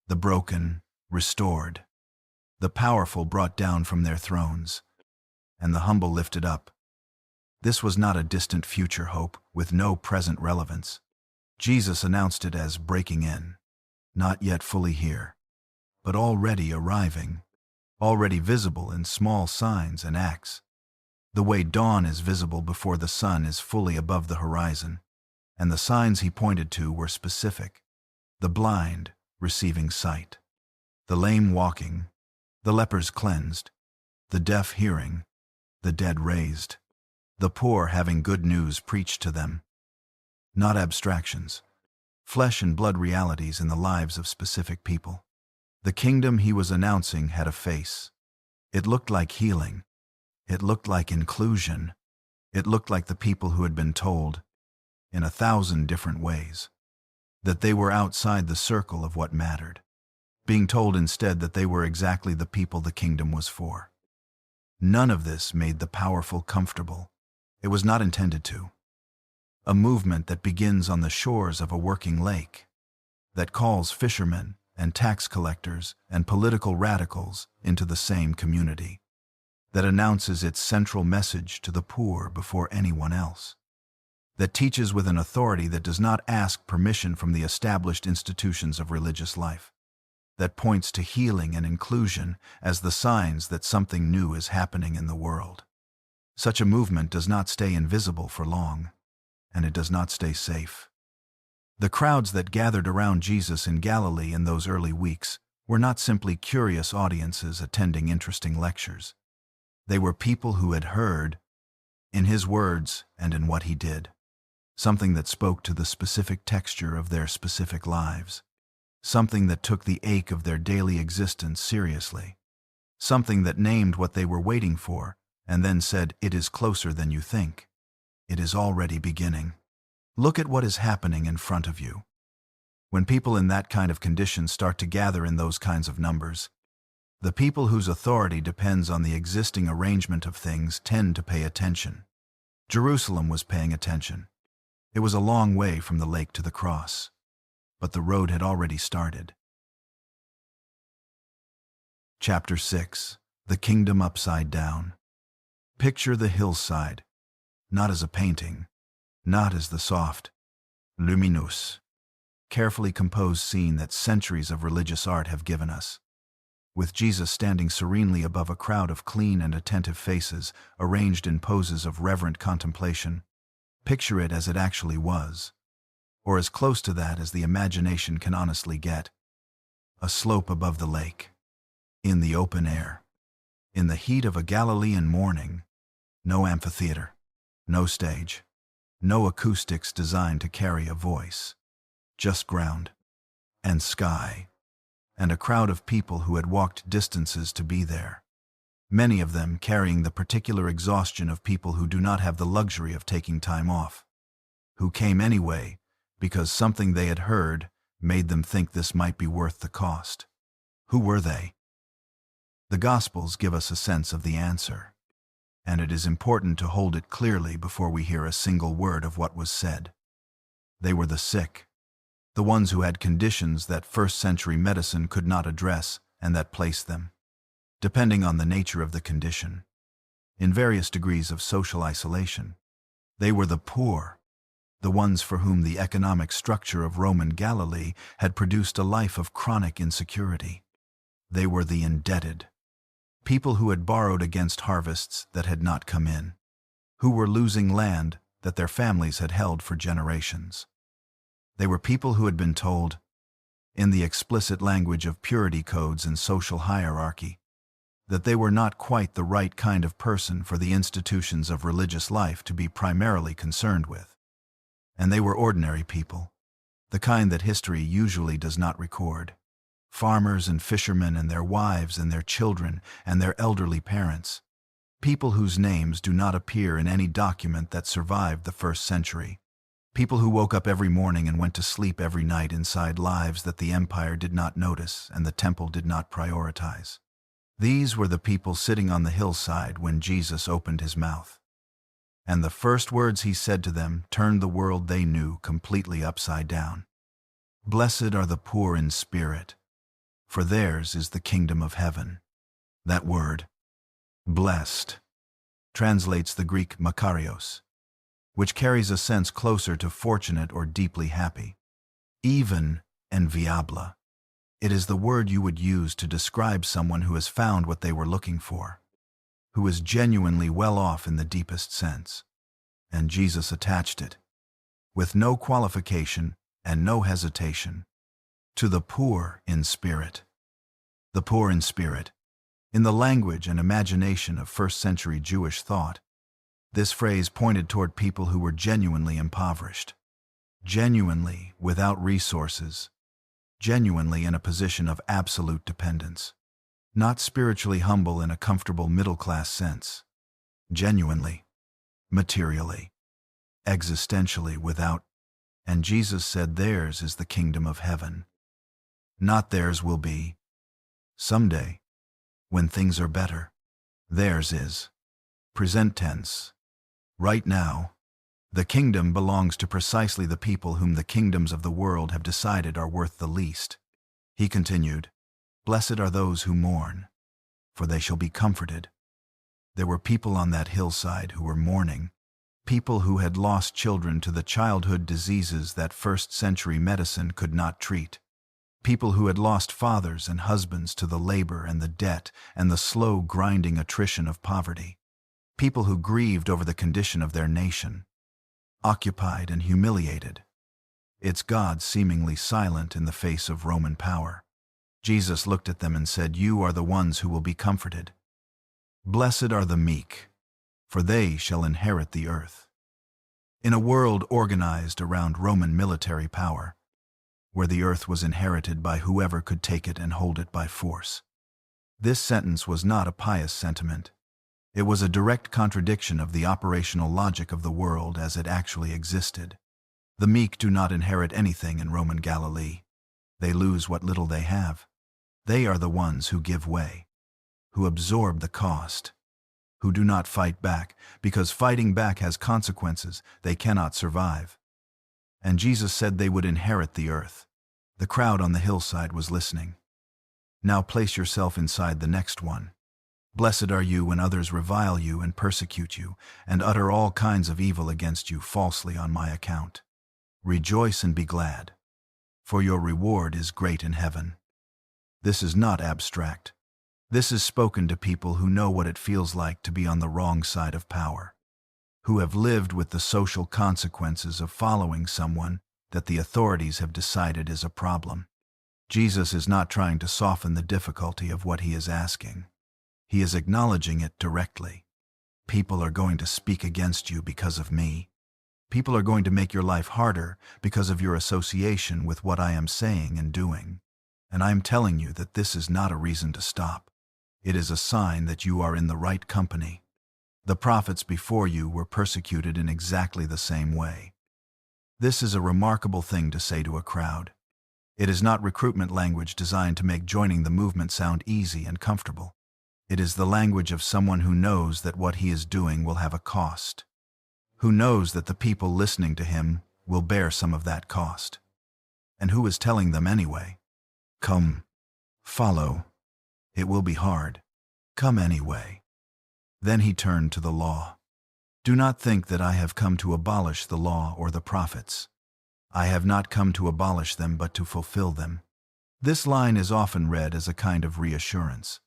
the broken restored, the powerful brought down from their thrones, and the humble lifted up. This was not a distant future hope with no present relevance. Jesus announced it as breaking in, not yet fully here, but already arriving, already visible in small signs and acts, the way dawn is visible before the sun is fully above the horizon. And the signs he pointed to were specific: the blind receiving sight, the lame walking, the lepers cleansed, the deaf hearing, the dead raised, the poor having good news preached to them. Not abstractions, flesh and blood realities in the lives of specific people. The kingdom he was announcing had a face. It looked like healing. It looked like inclusion. It looked like the people who had been told, in 1,000 different ways, that they were outside the circle of what mattered, being told instead that they were exactly the people the kingdom was for. None of this made the powerful comfortable. It was not intended to. A movement that begins on the shores of a working lake, that calls fishermen and tax collectors and political radicals into the same community, that announces its central message to the poor before anyone else, that teaches with an authority that does not ask permission from the established institutions of religious life, that points to healing and inclusion as the signs that something new is happening in the world. Such a movement does not stay invisible for long, and it does not stay safe. The crowds that gathered around Jesus in Galilee in those early weeks were not simply curious audiences attending interesting lectures. They were people who had heard, in his words and in what he did, something that spoke to the specific texture of their specific lives, something that took the ache of their daily existence seriously, something that named what they were waiting for and then said, "It is closer than you think. It is already beginning." Look at what is happening in front of you. When people in that kind of condition start to gather in those kinds of numbers, the people whose authority depends on the existing arrangement of things tend to pay attention. Jerusalem was paying attention. It was a long way from the lake to the cross, but the road had already started. Chapter 6. The Kingdom Upside Down. Picture the hillside, not as a painting, not as the soft, luminous, carefully composed scene that centuries of religious art have given us, with Jesus standing serenely above a crowd of clean and attentive faces arranged in poses of reverent contemplation. Picture it as it actually was, or as close to that as the imagination can honestly get. A slope above the lake, in the open air, in the heat of a Galilean morning. No amphitheater, no stage, no acoustics designed to carry a voice. Just ground and sky, and a crowd of people who had walked distances to be there, many of them carrying the particular exhaustion of people who do not have the luxury of taking time off, who came anyway because something they had heard made them think this might be worth the cost. Who were they? The Gospels give us a sense of the answer, and it is important to hold it clearly before we hear a single word of what was said. They were the sick, the ones who had conditions that first-century medicine could not address and that placed them, depending on the nature of the condition, in various degrees of social isolation. They were the poor, the ones for whom the economic structure of Roman Galilee had produced a life of chronic insecurity. They were the indebted, people who had borrowed against harvests that had not come in, who were losing land that their families had held for generations. They were people who had been told, in the explicit language of purity codes and social hierarchy, that they were not quite the right kind of person for the institutions of religious life to be primarily concerned with. And they were ordinary people, the kind that history usually does not record. Farmers and fishermen and their wives and their children and their elderly parents, people whose names do not appear in any document that survived the first century. People who woke up every morning and went to sleep every night inside lives that the empire did not notice and the temple did not prioritize. These were the people sitting on the hillside when Jesus opened his mouth. And the first words he said to them turned the world they knew completely upside down. Blessed are the poor in spirit, for theirs is the kingdom of heaven. That word, blessed, translates the Greek makarios, which carries a sense closer to fortunate or deeply happy. Even enviable. It is the word you would use to describe someone who has found what they were looking for, who is genuinely well off in the deepest sense. And Jesus attached it, with no qualification and no hesitation, to the poor in spirit. The poor in spirit, in the language and imagination of first-century Jewish thought, this phrase pointed toward people who were genuinely impoverished, genuinely without resources, genuinely in a position of absolute dependence, not spiritually humble in a comfortable middle-class sense, genuinely, materially, existentially without, and Jesus said theirs is the kingdom of heaven. Not theirs will be, someday, when things are better. Theirs is, present tense, right now. The kingdom belongs to precisely the people whom the kingdoms of the world have decided are worth the least. He continued, Blessed are those who mourn, for they shall be comforted. There were people on that hillside who were mourning, people who had lost children to the childhood diseases that first-century medicine could not treat, people who had lost fathers and husbands to the labor and the debt and the slow grinding attrition of poverty, people who grieved over the condition of their nation, occupied and humiliated, its God seemingly silent in the face of Roman power. Jesus looked at them and said, You are the ones who will be comforted. Blessed are the meek, for they shall inherit the earth. In a world organized around Roman military power, where the earth was inherited by whoever could take it and hold it by force, this sentence was not a pious sentiment. It was a direct contradiction of the operational logic of the world as it actually existed. The meek do not inherit anything in Roman Galilee. They lose what little they have. They are the ones who give way, who absorb the cost, who do not fight back, because fighting back has consequences they cannot survive. And Jesus said they would inherit the earth. The crowd on the hillside was listening. Now place yourself inside the next one. Blessed are you when others revile you and persecute you, and utter all kinds of evil against you falsely on my account. Rejoice and be glad, for your reward is great in heaven. This is not abstract. This is spoken to people who know what it feels like to be on the wrong side of power, who have lived with the social consequences of following someone that the authorities have decided is a problem. Jesus is not trying to soften the difficulty of what he is asking. He is acknowledging it directly. People are going to speak against you because of me. People are going to make your life harder because of your association with what I am saying and doing. And I am telling you that this is not a reason to stop. It is a sign that you are in the right company. The prophets before you were persecuted in exactly the same way. This is a remarkable thing to say to a crowd. It is not recruitment language designed to make joining the movement sound easy and comfortable. It is the language of someone who knows that what he is doing will have a cost, who knows that the people listening to him will bear some of that cost, and who is telling them anyway, "Come, follow. It will be hard. Come anyway." Then he turned to the law. Do not think that I have come to abolish the law or the prophets. I have not come to abolish them but to fulfill them. This line is often read as a kind of reassurance,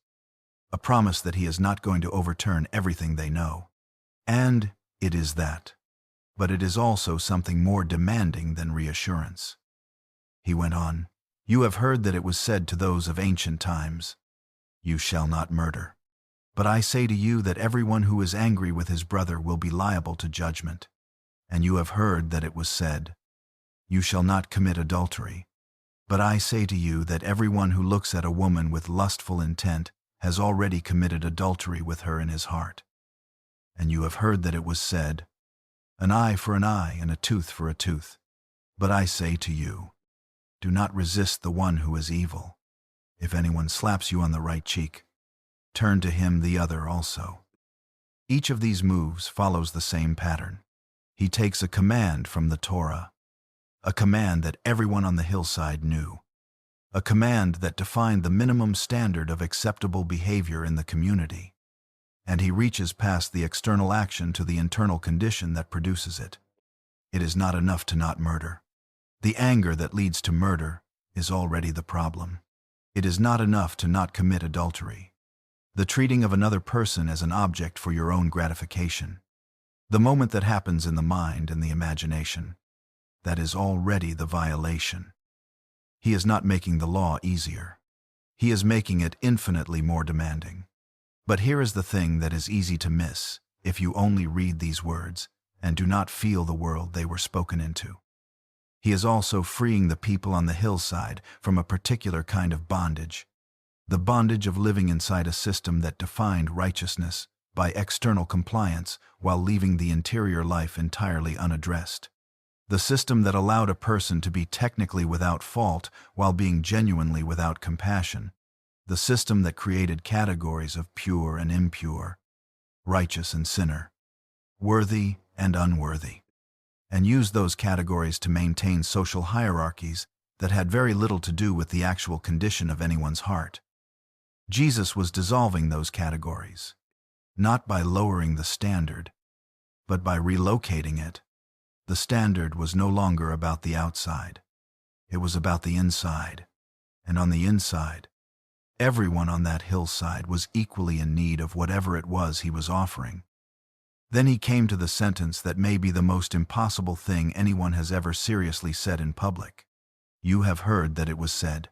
a promise that he is not going to overturn everything they know. And it is that. But it is also something more demanding than reassurance. He went on, "You have heard that it was said to those of ancient times, 'You shall not murder.' But I say to you that everyone who is angry with his brother will be liable to judgment. And you have heard that it was said, 'You shall not commit adultery.' But I say to you that everyone who looks at a woman with lustful intent has already committed adultery with her in his heart. And you have heard that it was said, 'An eye for an eye and a tooth for a tooth.' But I say to you, do not resist the one who is evil. If anyone slaps you on the right cheek, turn to him the other also." Each of these moves follows the same pattern. He takes a command from the Torah, a command that everyone on the hillside knew, a command that defined the minimum standard of acceptable behavior in the community, and he reaches past the external action to the internal condition that produces it. It is not enough to not murder. The anger that leads to murder is already the problem. It is not enough to not commit adultery. The treating of another person as an object for your own gratification, the moment that happens in the mind and the imagination, that is already the violation. He is not making the law easier. He is making it infinitely more demanding. But here is the thing that is easy to miss if you only read these words and do not feel the world they were spoken into. He is also freeing the people on the hillside from a particular kind of bondage, the bondage of living inside a system that defined righteousness by external compliance while leaving the interior life entirely unaddressed. The system that allowed a person to be technically without fault while being genuinely without compassion. The system that created categories of pure and impure, righteous and sinner, worthy and unworthy, and used those categories to maintain social hierarchies that had very little to do with the actual condition of anyone's heart. Jesus was dissolving those categories, not by lowering the standard, but by relocating it. The standard was no longer about the outside. It was about the inside. And on the inside, everyone on that hillside was equally in need of whatever it was he was offering. Then he came to the sentence that may be the most impossible thing anyone has ever seriously said in public. You have heard that it was said,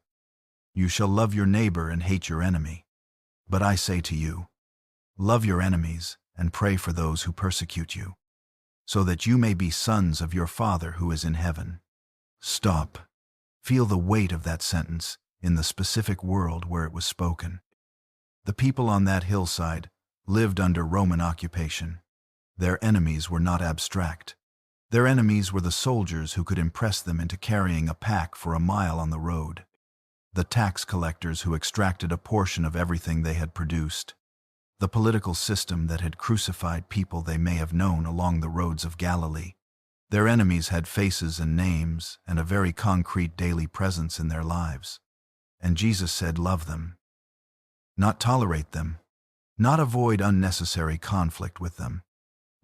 "You shall love your neighbor and hate your enemy." But I say to you, love your enemies and pray for those who persecute you, so that you may be sons of your Father who is in heaven. Stop. Feel the weight of that sentence in the specific world where it was spoken. The people on that hillside lived under Roman occupation. Their enemies were not abstract. Their enemies were the soldiers who could impress them into carrying a pack for a mile on the road, the tax collectors who extracted a portion of everything they had produced, the political system that had crucified people they may have known along the roads of Galilee. Their enemies had faces and names and a very concrete daily presence in their lives. And Jesus said, love them, not tolerate them, not avoid unnecessary conflict with them,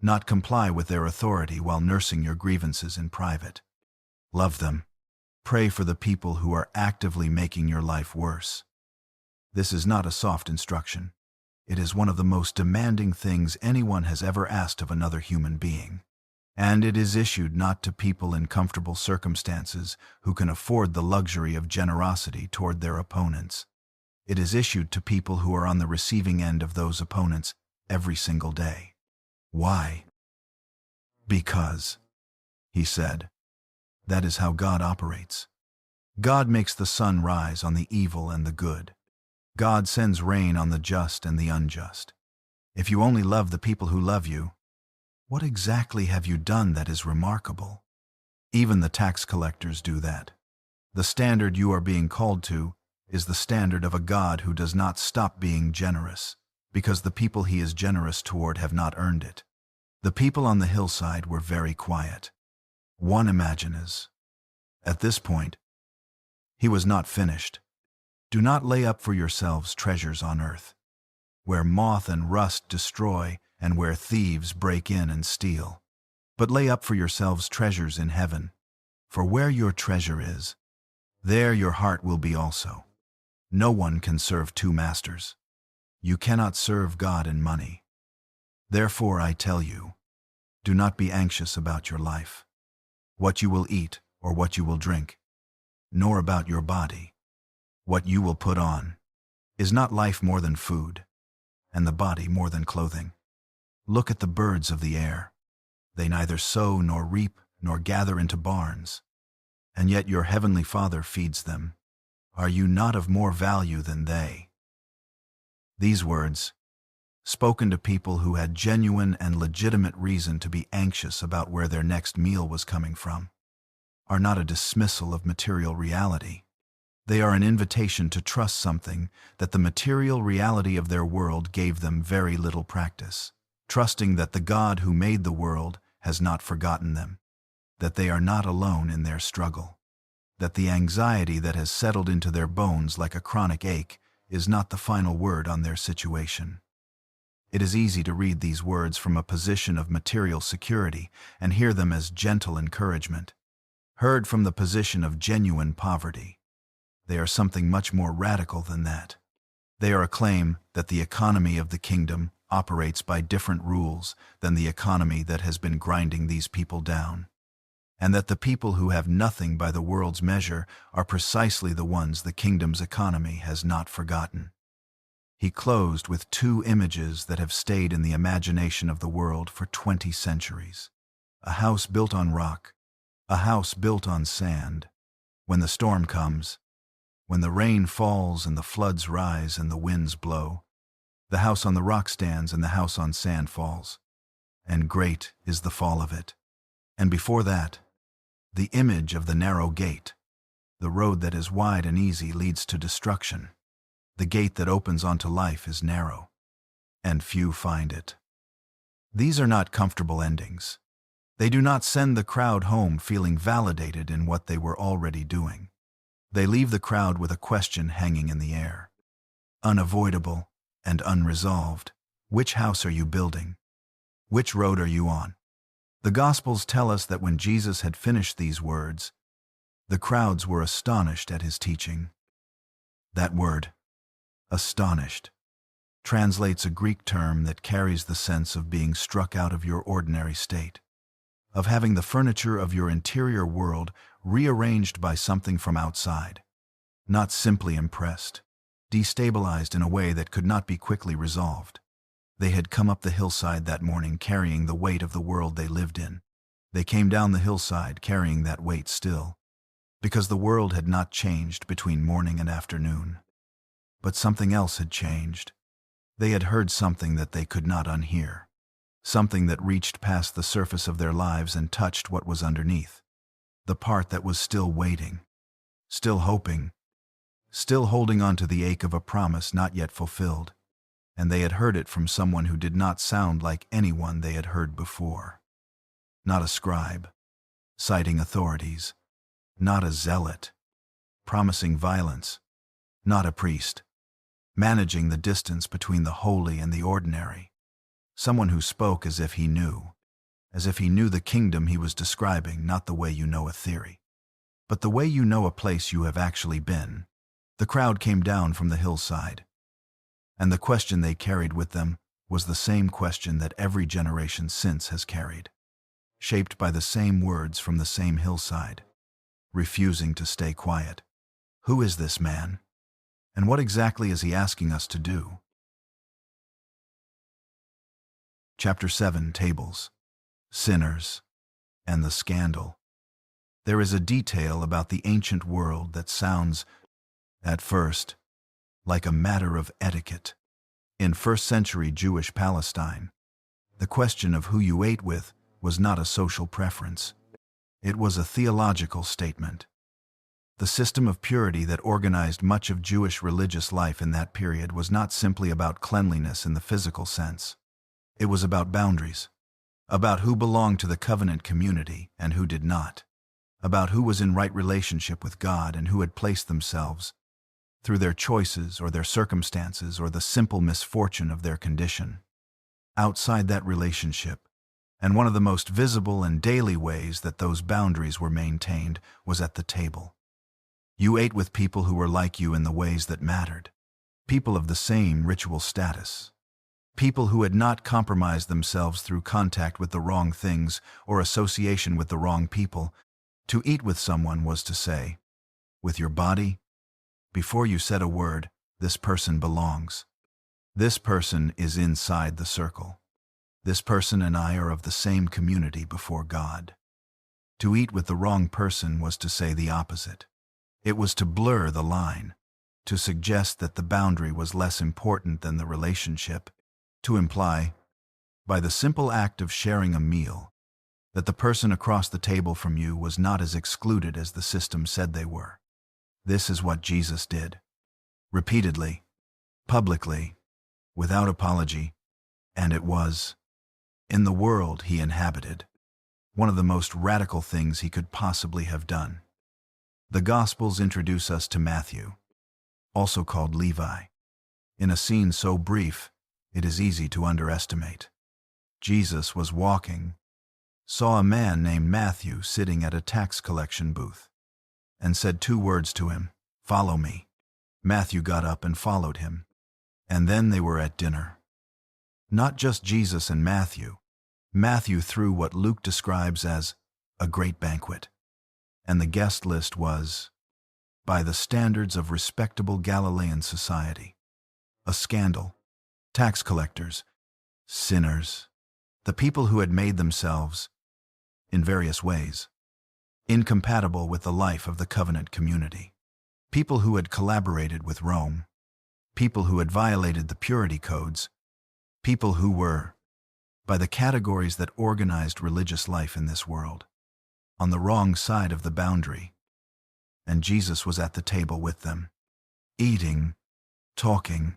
not comply with their authority while nursing your grievances in private. Love them. Pray for the people who are actively making your life worse. This is not a soft instruction. It is one of the most demanding things anyone has ever asked of another human being. And it is issued not to people in comfortable circumstances who can afford the luxury of generosity toward their opponents. It is issued to people who are on the receiving end of those opponents every single day. Why? Because, he said, that is how God operates. God makes the sun rise on the evil and the good. God sends rain on the just and the unjust. If you only love the people who love you, what exactly have you done that is remarkable? Even the tax collectors do that. The standard you are being called to is the standard of a God who does not stop being generous, because the people he is generous toward have not earned it. The people on the hillside were very quiet. One imagines. At this point, he was not finished. Do not lay up for yourselves treasures on earth, where moth and rust destroy and where thieves break in and steal. But lay up for yourselves treasures in heaven, for where your treasure is, there your heart will be also. No one can serve two masters. You cannot serve God and money. Therefore I tell you, do not be anxious about your life, what you will eat or what you will drink, nor about your body, what you will put on. Is not life more than food, and the body more than clothing? Look at the birds of the air. They neither sow nor reap nor gather into barns, and yet your heavenly Father feeds them. Are you not of more value than they? These words, spoken to people who had genuine and legitimate reason to be anxious about where their next meal was coming from, are not a dismissal of material reality. They are an invitation to trust something that the material reality of their world gave them very little practice, trusting that the God who made the world has not forgotten them, that they are not alone in their struggle, that the anxiety that has settled into their bones like a chronic ache is not the final word on their situation. It is easy to read these words from a position of material security and hear them as gentle encouragement. Heard from the position of genuine poverty, they are something much more radical than that. They are a claim that the economy of the kingdom operates by different rules than the economy that has been grinding these people down, and that the people who have nothing by the world's measure are precisely the ones the kingdom's economy has not forgotten. He closed with two images that have stayed in the imagination of the world for 20 centuries. A house built on rock, a house built on sand. When the storm comes, when the rain falls and the floods rise and the winds blow, the house on the rock stands and the house on sand falls, and great is the fall of it. And before that, the image of the narrow gate. The road that is wide and easy leads to destruction. The gate that opens onto life is narrow, and few find it. These are not comfortable endings. They do not send the crowd home feeling validated in what they were already doing. They leave the crowd with a question hanging in the air, unavoidable and unresolved. Which house are you building? Which road are you on? The Gospels tell us that when Jesus had finished these words, the crowds were astonished at his teaching. That word, astonished, translates a Greek term that carries the sense of being struck out of your ordinary state, of having the furniture of your interior world rearranged by something from outside, not simply impressed, destabilized in a way that could not be quickly resolved. They had come up the hillside that morning carrying the weight of the world they lived in. They came down the hillside carrying that weight still, because the world had not changed between morning and afternoon. But something else had changed. They had heard something that they could not unhear. something that reached past the surface of their lives and touched what was underneath. The part that was still waiting, still hoping, still holding on to the ache of a promise not yet fulfilled. And they had heard it from someone who did not sound like anyone they had heard before. Not a scribe, citing authorities. Not a zealot, promising violence. Not a priest, managing the distance between the holy and the ordinary. Someone who spoke as if he knew the kingdom he was describing, not the way you know a theory, but the way you know a place you have actually been. The crowd came down from the hillside, and the question they carried with them was the same question that every generation since has carried, shaped by the same words from the same hillside, refusing to stay quiet. Who is this man? And what exactly is he asking us to do? Chapter 7, Tables, Sinners, and the Scandal. There is a detail about the ancient world that sounds, at first, like a matter of etiquette. In first-century Jewish Palestine, the question of who you ate with was not a social preference. It was a theological statement. The system of purity that organized much of Jewish religious life in that period was not simply about cleanliness in the physical sense. It was about boundaries, about who belonged to the covenant community and who did not, about who was in right relationship with God and who had placed themselves, through their choices or their circumstances or the simple misfortune of their condition, outside that relationship. And one of the most visible and daily ways that those boundaries were maintained was at the table. You ate with people who were like you in the ways that mattered, people of the same ritual status, people who had not compromised themselves through contact with the wrong things or association with the wrong people. To eat with someone was to say, with your body, before you said a word, this person belongs. This person is inside the circle. This person and I are of the same community before God. To eat with the wrong person was to say the opposite. It was to blur the line, to suggest that the boundary was less important than the relationship, to imply, by the simple act of sharing a meal, that the person across the table from you was not as excluded as the system said they were. This is what Jesus did. Repeatedly, publicly, without apology, and it was, in the world he inhabited, one of the most radical things he could possibly have done. The Gospels introduce us to Matthew, also called Levi, in a scene so brief it is easy to underestimate. Jesus was walking, saw a man named Matthew sitting at a tax collection booth, and said 2 words to him, "Follow me." Matthew got up and followed him, and then they were at dinner. Not just Jesus and Matthew. Matthew threw what Luke describes as a great banquet, and the guest list was, by the standards of respectable Galilean society, a scandal. Tax collectors, sinners, the people who had made themselves, in various ways, incompatible with the life of the covenant community. People who had collaborated with Rome, people who had violated the purity codes, people who were, by the categories that organized religious life in this world, on the wrong side of the boundary. And Jesus was at the table with them, eating, talking,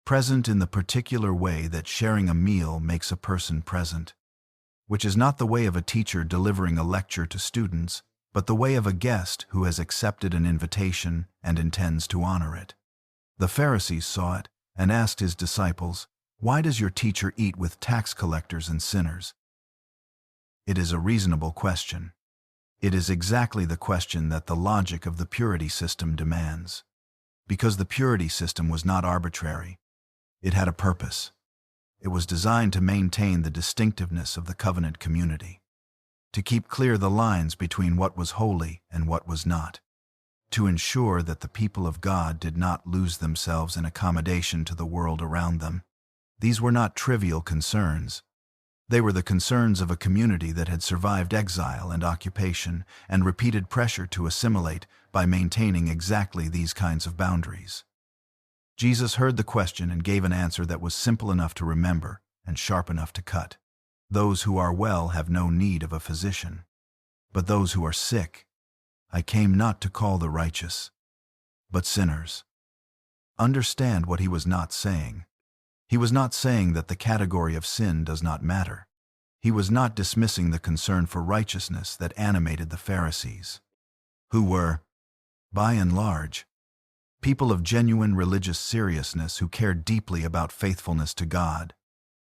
present in the particular way that sharing a meal makes a person present, which is not the way of a teacher delivering a lecture to students, but the way of a guest who has accepted an invitation and intends to honor it. The Pharisees saw it and asked his disciples, "Why does your teacher eat with tax collectors and sinners?" It is a reasonable question. It is exactly the question that the logic of the purity system demands. Because the purity system was not arbitrary. It had a purpose. It was designed to maintain the distinctiveness of the covenant community, to keep clear the lines between what was holy and what was not, to ensure that the people of God did not lose themselves in accommodation to the world around them. These were not trivial concerns. They were the concerns of a community that had survived exile and occupation and repeated pressure to assimilate by maintaining exactly these kinds of boundaries. Jesus heard the question and gave an answer that was simple enough to remember and sharp enough to cut. Those who are well have no need of a physician, but those who are sick. I came not to call the righteous, but sinners." Understand what he was not saying. He was not saying that the category of sin does not matter. He was not dismissing the concern for righteousness that animated the Pharisees, who were, by and large, people of genuine religious seriousness who cared deeply about faithfulness to God.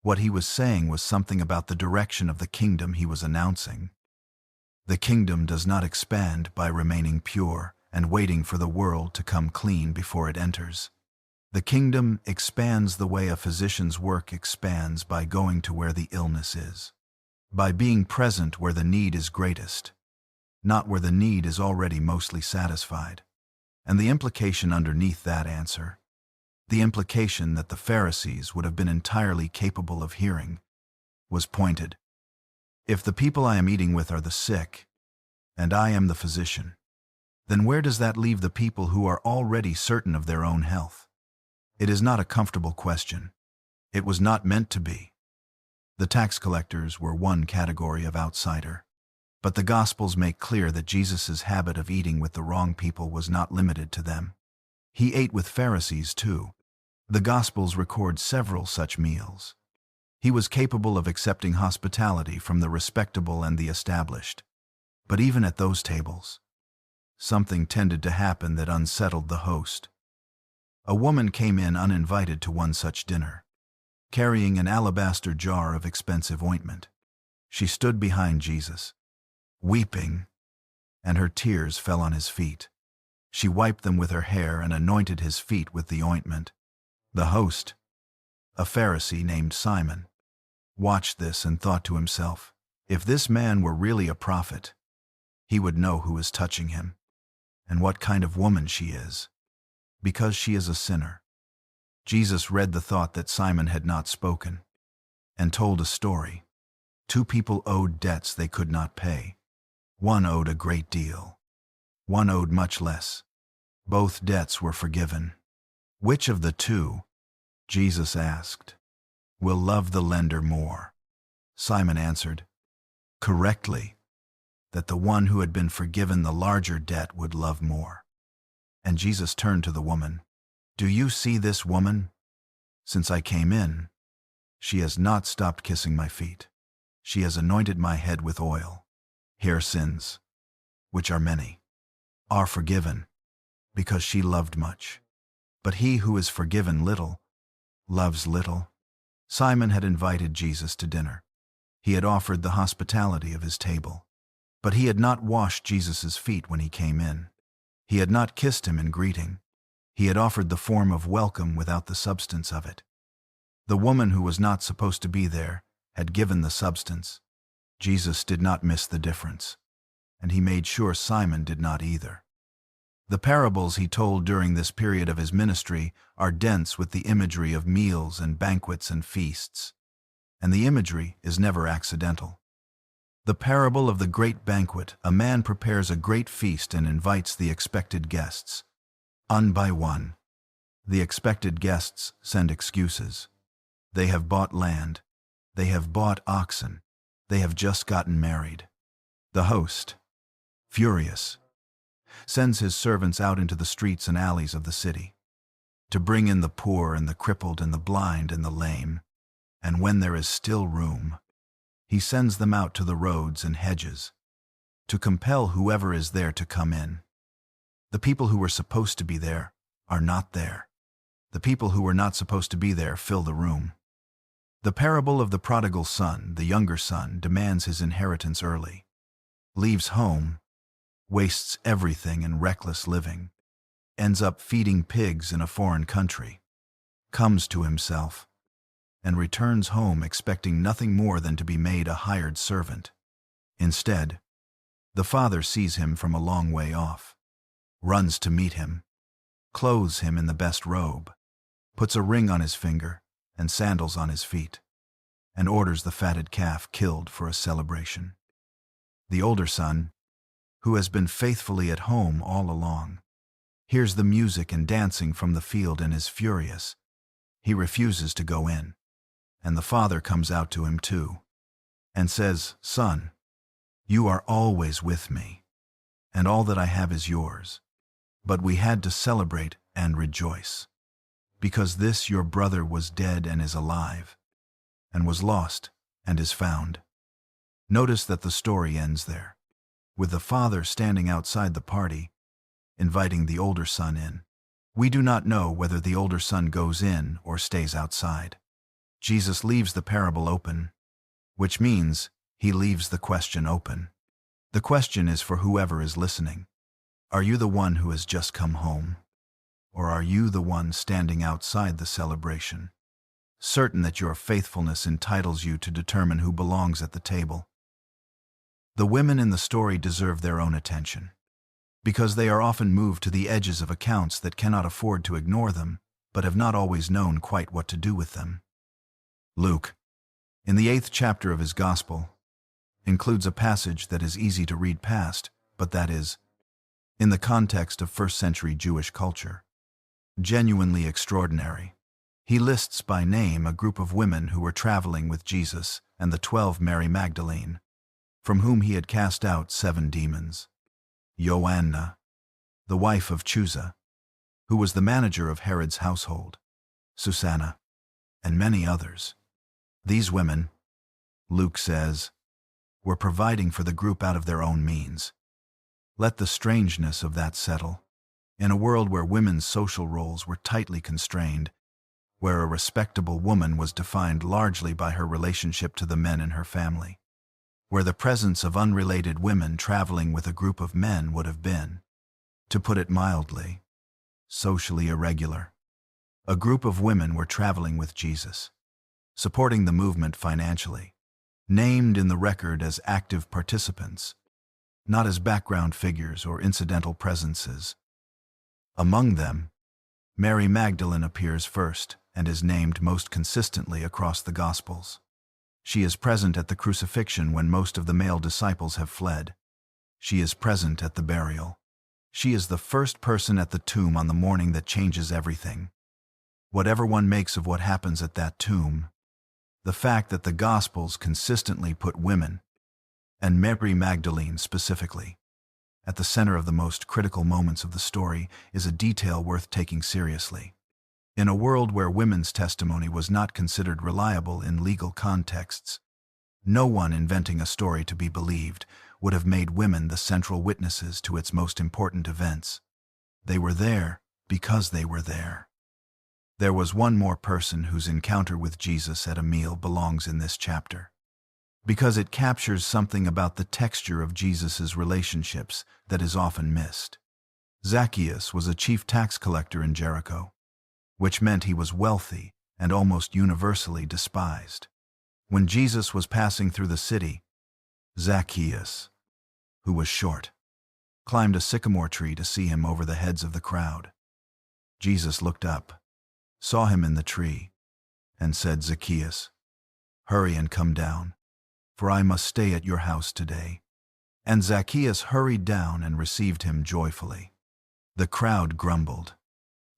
What he was saying was something about the direction of the kingdom he was announcing. The kingdom does not expand by remaining pure and waiting for the world to come clean before it enters. The kingdom expands the way a physician's work expands by going to where the illness is, by being present where the need is greatest, not where the need is already mostly satisfied. And the implication underneath that answer, the implication that the Pharisees would have been entirely capable of hearing, was pointed. If the people I am eating with are the sick, and I am the physician, then where does that leave the people who are already certain of their own health? It is not a comfortable question. It was not meant to be. The tax collectors were one category of outsider, but the Gospels make clear that Jesus' habit of eating with the wrong people was not limited to them. He ate with Pharisees too. The Gospels record several such meals. He was capable of accepting hospitality from the respectable and the established. But even at those tables, something tended to happen that unsettled the host. A woman came in uninvited to one such dinner, carrying an alabaster jar of expensive ointment. She stood behind Jesus, weeping, and her tears fell on his feet. She wiped them with her hair and anointed his feet with the ointment. The host, a Pharisee named Simon, watched this and thought to himself, if this man were really a prophet, he would know who is touching him, and what kind of woman she is, because she is a sinner. Jesus read the thought that Simon had not spoken, and told a story. Two people owed debts they could not pay. One owed a great deal. One owed much less. Both debts were forgiven. Which of the two, Jesus asked, will love the lender more? Simon answered, correctly, that the one who had been forgiven the larger debt would love more. And Jesus turned to the woman. Do you see this woman? Since I came in, she has not stopped kissing my feet. She has anointed my head with oil. Her sins, which are many, are forgiven, because she loved much. But he who is forgiven little, loves little. Simon had invited Jesus to dinner. He had offered the hospitality of his table. But he had not washed Jesus' feet when he came in. He had not kissed him in greeting. He had offered the form of welcome without the substance of it. The woman who was not supposed to be there had given the substance. Jesus did not miss the difference, and he made sure Simon did not either. The parables he told during this period of his ministry are dense with the imagery of meals and banquets and feasts, and the imagery is never accidental. The parable of the great banquet, a man prepares a great feast and invites the expected guests. One by one, the expected guests send excuses. They have bought land. They have bought oxen. They have just gotten married. The host, furious, sends his servants out into the streets and alleys of the city to bring in the poor and the crippled and the blind and the lame, and when there is still room, he sends them out to the roads and hedges to compel whoever is there to come in. The people who were supposed to be there are not there. The people who were not supposed to be there fill the room. The parable of the prodigal son, the younger son, demands his inheritance early, leaves home, wastes everything in reckless living, ends up feeding pigs in a foreign country, comes to himself, and returns home expecting nothing more than to be made a hired servant. Instead, the father sees him from a long way off, runs to meet him, clothes him in the best robe, puts a ring on his finger and sandals on his feet, and orders the fatted calf killed for a celebration. The older son, who has been faithfully at home all along, hears the music and dancing from the field and is furious. He refuses to go in, and the father comes out to him too. and says, "Son, you are always with me, and all that I have is yours." But we had to celebrate and rejoice, because this your brother was dead and is alive, and was lost and is found. Notice that the story ends there, with the father standing outside the party, inviting the older son in. We do not know whether the older son goes in or stays outside. Jesus leaves the parable open, which means he leaves the question open. The question is for whoever is listening. Are you the one who has just come home? Or are you the one standing outside the celebration, certain that your faithfulness entitles you to determine who belongs at the table? The women in the story deserve their own attention, because they are often moved to the edges of accounts that cannot afford to ignore them, but have not always known quite what to do with them. Luke, in the 8th chapter of his Gospel, includes a passage that is easy to read past, but that is, in the context of first-century Jewish culture, genuinely extraordinary. He lists by name a group of women who were traveling with Jesus and the 12 Mary Magdalene, from whom he had cast out 7 demons. Joanna, the wife of Chuza, who was the manager of Herod's household, Susanna, and many others. These women, Luke says, were providing for the group out of their own means. Let the strangeness of that settle. In a world where women's social roles were tightly constrained, where a respectable woman was defined largely by her relationship to the men in her family, where the presence of unrelated women traveling with a group of men would have been, to put it mildly, socially irregular. A group of women were traveling with Jesus, supporting the movement financially, named in the record as active participants, not as background figures or incidental presences. Among them, Mary Magdalene appears first and is named most consistently across the Gospels. She is present at the crucifixion when most of the male disciples have fled. She is present at the burial. She is the first person at the tomb on the morning that changes everything. Whatever one makes of what happens at that tomb, the fact that the Gospels consistently put women, and Mary Magdalene specifically, at the center of the most critical moments of the story is a detail worth taking seriously. In a world where women's testimony was not considered reliable in legal contexts, no one inventing a story to be believed would have made women the central witnesses to its most important events. They were there because they were there. There was one more person whose encounter with Jesus at a meal belongs in this chapter, because it captures something about the texture of Jesus' relationships that is often missed. Zacchaeus was a chief tax collector in Jericho, which meant he was wealthy and almost universally despised. When Jesus was passing through the city, Zacchaeus, who was short, climbed a sycamore tree to see him over the heads of the crowd. Jesus looked up, saw him in the tree, and said, "Zacchaeus, hurry and come down, for I must stay at your house today." And Zacchaeus hurried down and received him joyfully. The crowd grumbled,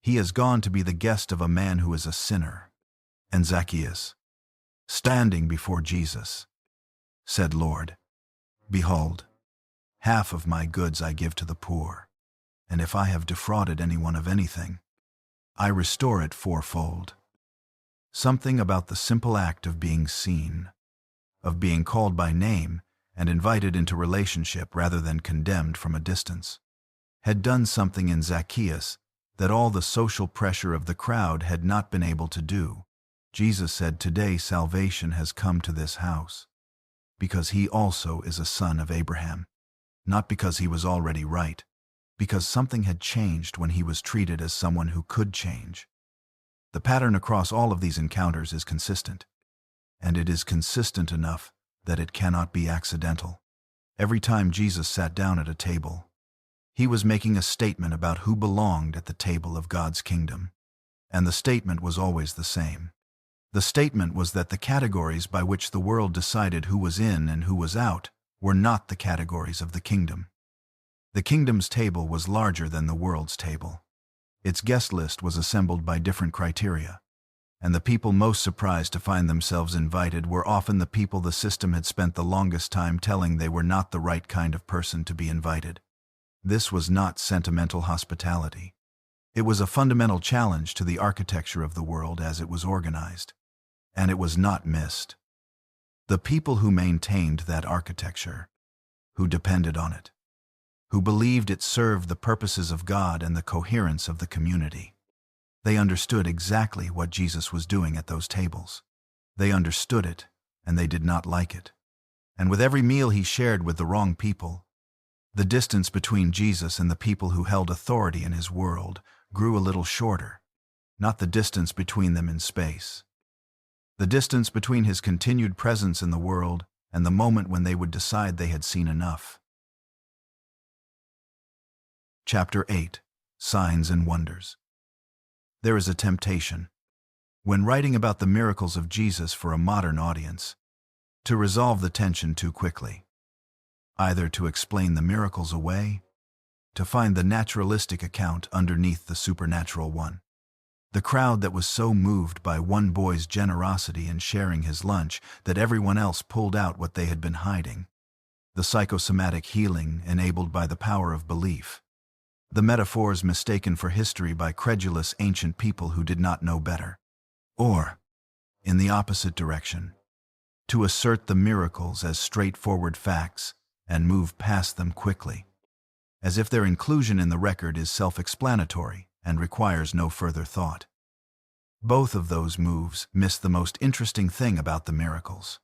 "He has gone to be the guest of a man who is a sinner." And Zacchaeus, standing before Jesus, said, "Lord, behold, half of my goods I give to the poor, and if I have defrauded anyone of anything, I restore it fourfold." Something about the simple act of being seen, of being called by name and invited into relationship rather than condemned from a distance, had done something in Zacchaeus that all the social pressure of the crowd had not been able to do. Jesus said, "Today salvation has come to this house, because he also is a son of Abraham." Not because he was already right, because something had changed when he was treated as someone who could change. The pattern across all of these encounters is consistent, and it is consistent enough that it cannot be accidental. Every time Jesus sat down at a table, he was making a statement about who belonged at the table of God's kingdom, and the statement was always the same. The statement was that the categories by which the world decided who was in and who was out were not the categories of the kingdom. The kingdom's table was larger than the world's table. Its guest list was assembled by different criteria. And the people most surprised to find themselves invited were often the people the system had spent the longest time telling they were not the right kind of person to be invited. This was not sentimental hospitality. It was a fundamental challenge to the architecture of the world as it was organized. And it was not missed. The people who maintained that architecture, who depended on it, who believed it served the purposes of God and the coherence of the community. They understood exactly what Jesus was doing at those tables. They understood it, and they did not like it. And with every meal he shared with the wrong people, the distance between Jesus and the people who held authority in his world grew a little shorter, not the distance between them in space. The distance between his continued presence in the world and the moment when they would decide they had seen enough. Chapter 8. Signs and Wonders. There is a temptation, when writing about the miracles of Jesus for a modern audience, to resolve the tension too quickly. Either to explain the miracles away, to find the naturalistic account underneath the supernatural one. The crowd that was so moved by one boy's generosity in sharing his lunch that everyone else pulled out what they had been hiding. The psychosomatic healing enabled by the power of belief. The metaphors mistaken for history by credulous ancient people who did not know better. Or, in the opposite direction, to assert the miracles as straightforward facts and move past them quickly, as if their inclusion in the record is self-explanatory and requires no further thought. Both of those moves miss the most interesting thing about the miracles.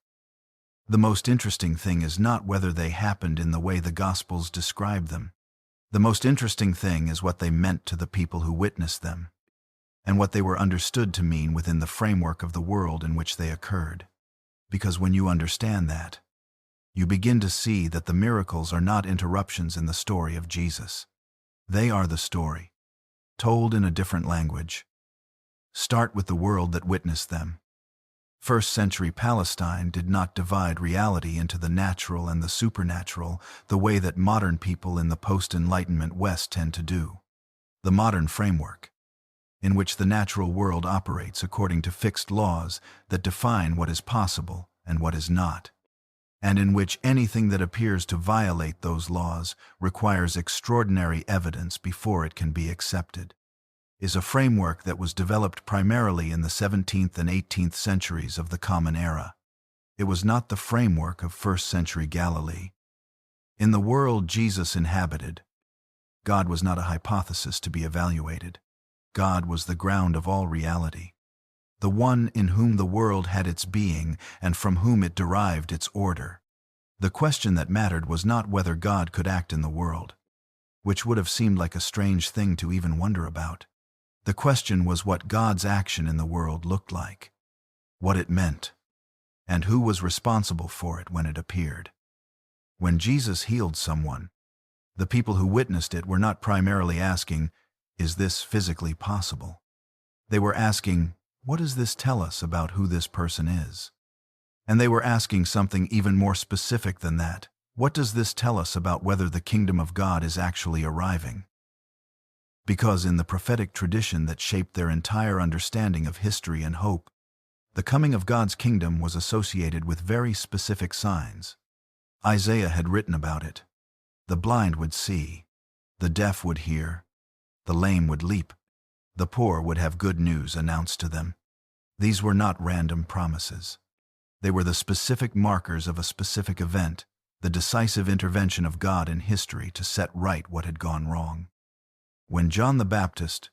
The most interesting thing is not whether they happened in the way the Gospels describe them. The most interesting thing is what they meant to the people who witnessed them, and what they were understood to mean within the framework of the world in which they occurred. Because when you understand that, you begin to see that the miracles are not interruptions in the story of Jesus. They are the story, told in a different language. Start with the world that witnessed them. First-century Palestine did not divide reality into the natural and the supernatural the way that modern people in the post-Enlightenment West tend to do. The modern framework, in which the natural world operates according to fixed laws that define what is possible and what is not, and in which anything that appears to violate those laws requires extraordinary evidence before it can be accepted, is a framework that was developed primarily in the 17th and 18th centuries of the Common Era. It was not the framework of first-century Galilee. In the world Jesus inhabited, God was not a hypothesis to be evaluated. God was the ground of all reality, the one in whom the world had its being and from whom it derived its order. The question that mattered was not whether God could act in the world, which would have seemed like a strange thing to even wonder about. The question was what God's action in the world looked like, what it meant, and who was responsible for it when it appeared. When Jesus healed someone, the people who witnessed it were not primarily asking, "Is this physically possible?" They were asking, "What does this tell us about who this person is?" And they were asking something even more specific than that. What does this tell us about whether the kingdom of God is actually arriving? Because in the prophetic tradition that shaped their entire understanding of history and hope, the coming of God's kingdom was associated with very specific signs. Isaiah had written about it. The blind would see, the deaf would hear, the lame would leap, the poor would have good news announced to them. These were not random promises. They were the specific markers of a specific event, the decisive intervention of God in history to set right what had gone wrong. When John the Baptist,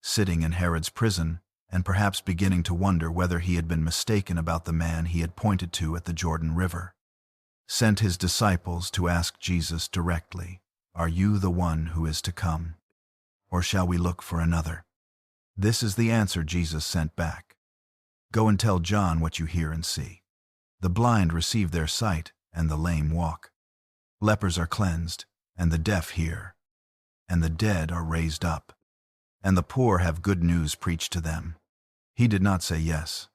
sitting in Herod's prison and perhaps beginning to wonder whether he had been mistaken about the man he had pointed to at the Jordan River, sent his disciples to ask Jesus directly, "Are you the one who is to come, or shall we look for another?" This is the answer Jesus sent back. "Go and tell John what you hear and see. The blind receive their sight, and the lame walk. Lepers are cleansed, and the deaf hear. And the dead are raised up, and the poor have good news preached to them." He did not say yes.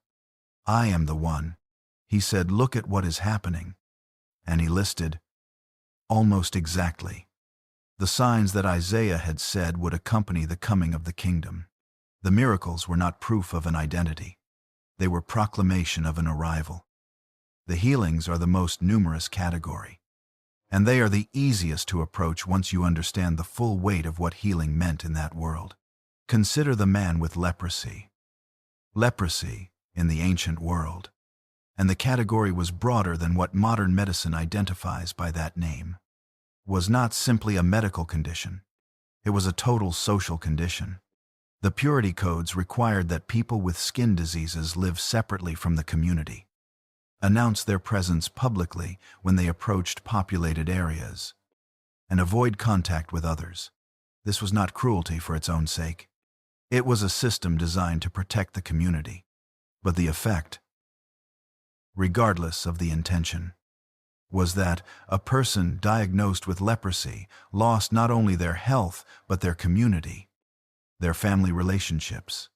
"I am the one." He said, "Look at what is happening." And he listed, almost exactly, the signs that Isaiah had said would accompany the coming of the kingdom. The miracles were not proof of an identity. They were proclamation of an arrival. The healings are the most numerous category, and they are the easiest to approach once you understand the full weight of what healing meant in that world. Consider the man with leprosy. Leprosy, in the ancient world, and the category was broader than what modern medicine identifies by that name, was not simply a medical condition. It was a total social condition. The purity codes required that people with skin diseases live separately from the community, announce their presence publicly when they approached populated areas, and avoid contact with others. This was not cruelty for its own sake. It was a system designed to protect the community. But the effect, regardless of the intention, was that a person diagnosed with leprosy lost not only their health but their community, their family relationships,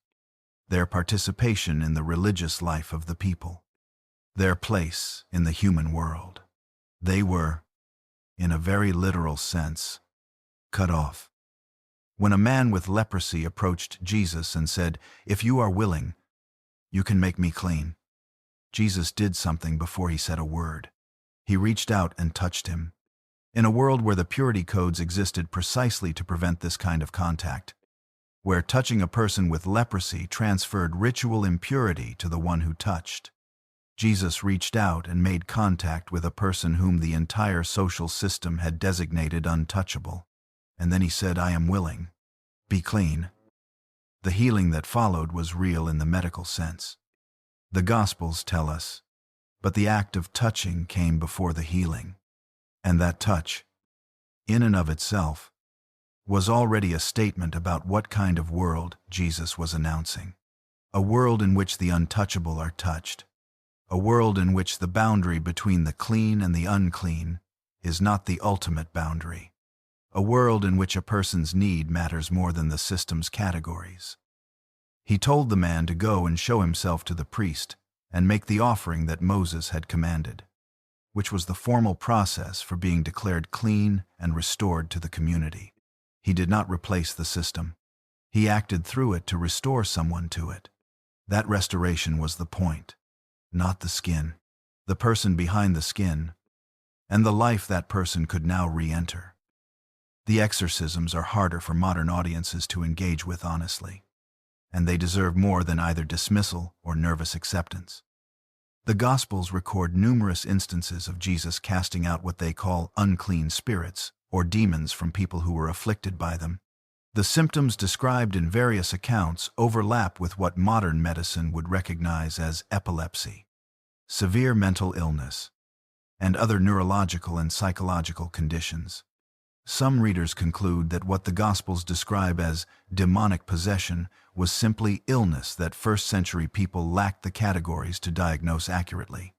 their participation in the religious life of the people, their place in the human world. They were, in a very literal sense, cut off. When a man with leprosy approached Jesus and said, "If you are willing, you can make me clean," Jesus did something before he said a word. He reached out and touched him. In a world where the purity codes existed precisely to prevent this kind of contact, where touching a person with leprosy transferred ritual impurity to the one who touched, Jesus reached out and made contact with a person whom the entire social system had designated untouchable. And then he said, "I am willing. Be clean." The healing that followed was real in the medical sense. The Gospels tell us, but the act of touching came before the healing. And that touch, in and of itself, was already a statement about what kind of world Jesus was announcing. A world in which the untouchable are touched. A world in which the boundary between the clean and the unclean is not the ultimate boundary. A world in which a person's need matters more than the system's categories. He told the man to go and show himself to the priest and make the offering that Moses had commanded, which was the formal process for being declared clean and restored to the community. He did not replace the system. He acted through it to restore someone to it. That restoration was the point, not the skin, the person behind the skin, and the life that person could now re-enter. The exorcisms are harder for modern audiences to engage with honestly, and they deserve more than either dismissal or nervous acceptance. The Gospels record numerous instances of Jesus casting out what they call unclean spirits, or demons, from people who were afflicted by them. The symptoms described in various accounts overlap with what modern medicine would recognize as epilepsy, severe mental illness, and other neurological and psychological conditions. Some readers conclude that what the Gospels describe as demonic possession was simply illness that first-century people lacked the categories to diagnose accurately.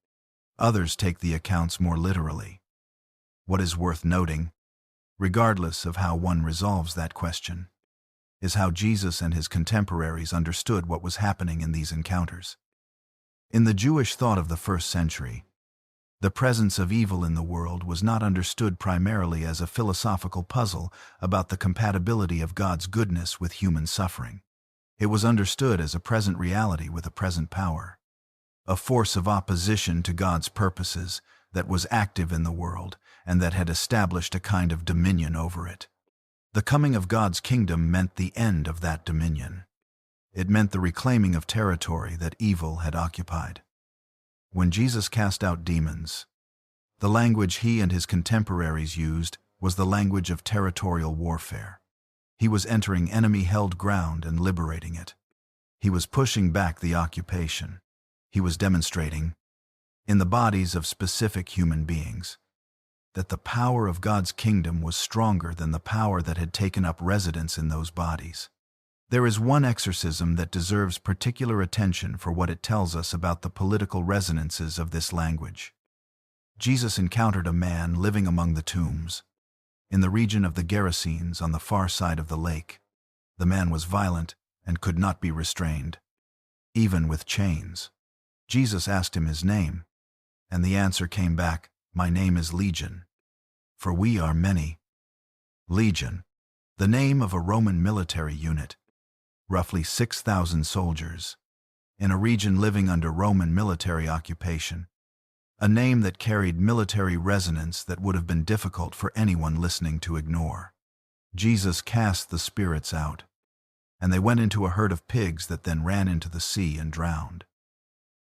Others take the accounts more literally. What is worth noting, regardless of how one resolves that question, is how Jesus and his contemporaries understood what was happening in these encounters. In the Jewish thought of the first century, the presence of evil in the world was not understood primarily as a philosophical puzzle about the compatibility of God's goodness with human suffering. It was understood as a present reality with a present power, a force of opposition to God's purposes that was active in the world and that had established a kind of dominion over it. The coming of God's kingdom meant the end of that dominion. It meant the reclaiming of territory that evil had occupied. When Jesus cast out demons, the language he and his contemporaries used was the language of territorial warfare. He was entering enemy-held ground and liberating it. He was pushing back the occupation. He was demonstrating, in the bodies of specific human beings, that the power of God's kingdom was stronger than the power that had taken up residence in those bodies. There is one exorcism that deserves particular attention for what it tells us about the political resonances of this language. Jesus encountered a man living among the tombs, in the region of the Gerasenes on the far side of the lake. The man was violent and could not be restrained, even with chains. Jesus asked him his name, and the answer came back, "My name is Legion, for we are many." Legion, the name of a Roman military unit, roughly 6,000 soldiers, in a region living under Roman military occupation, a name that carried military resonance that would have been difficult for anyone listening to ignore. Jesus cast the spirits out, and they went into a herd of pigs that then ran into the sea and drowned.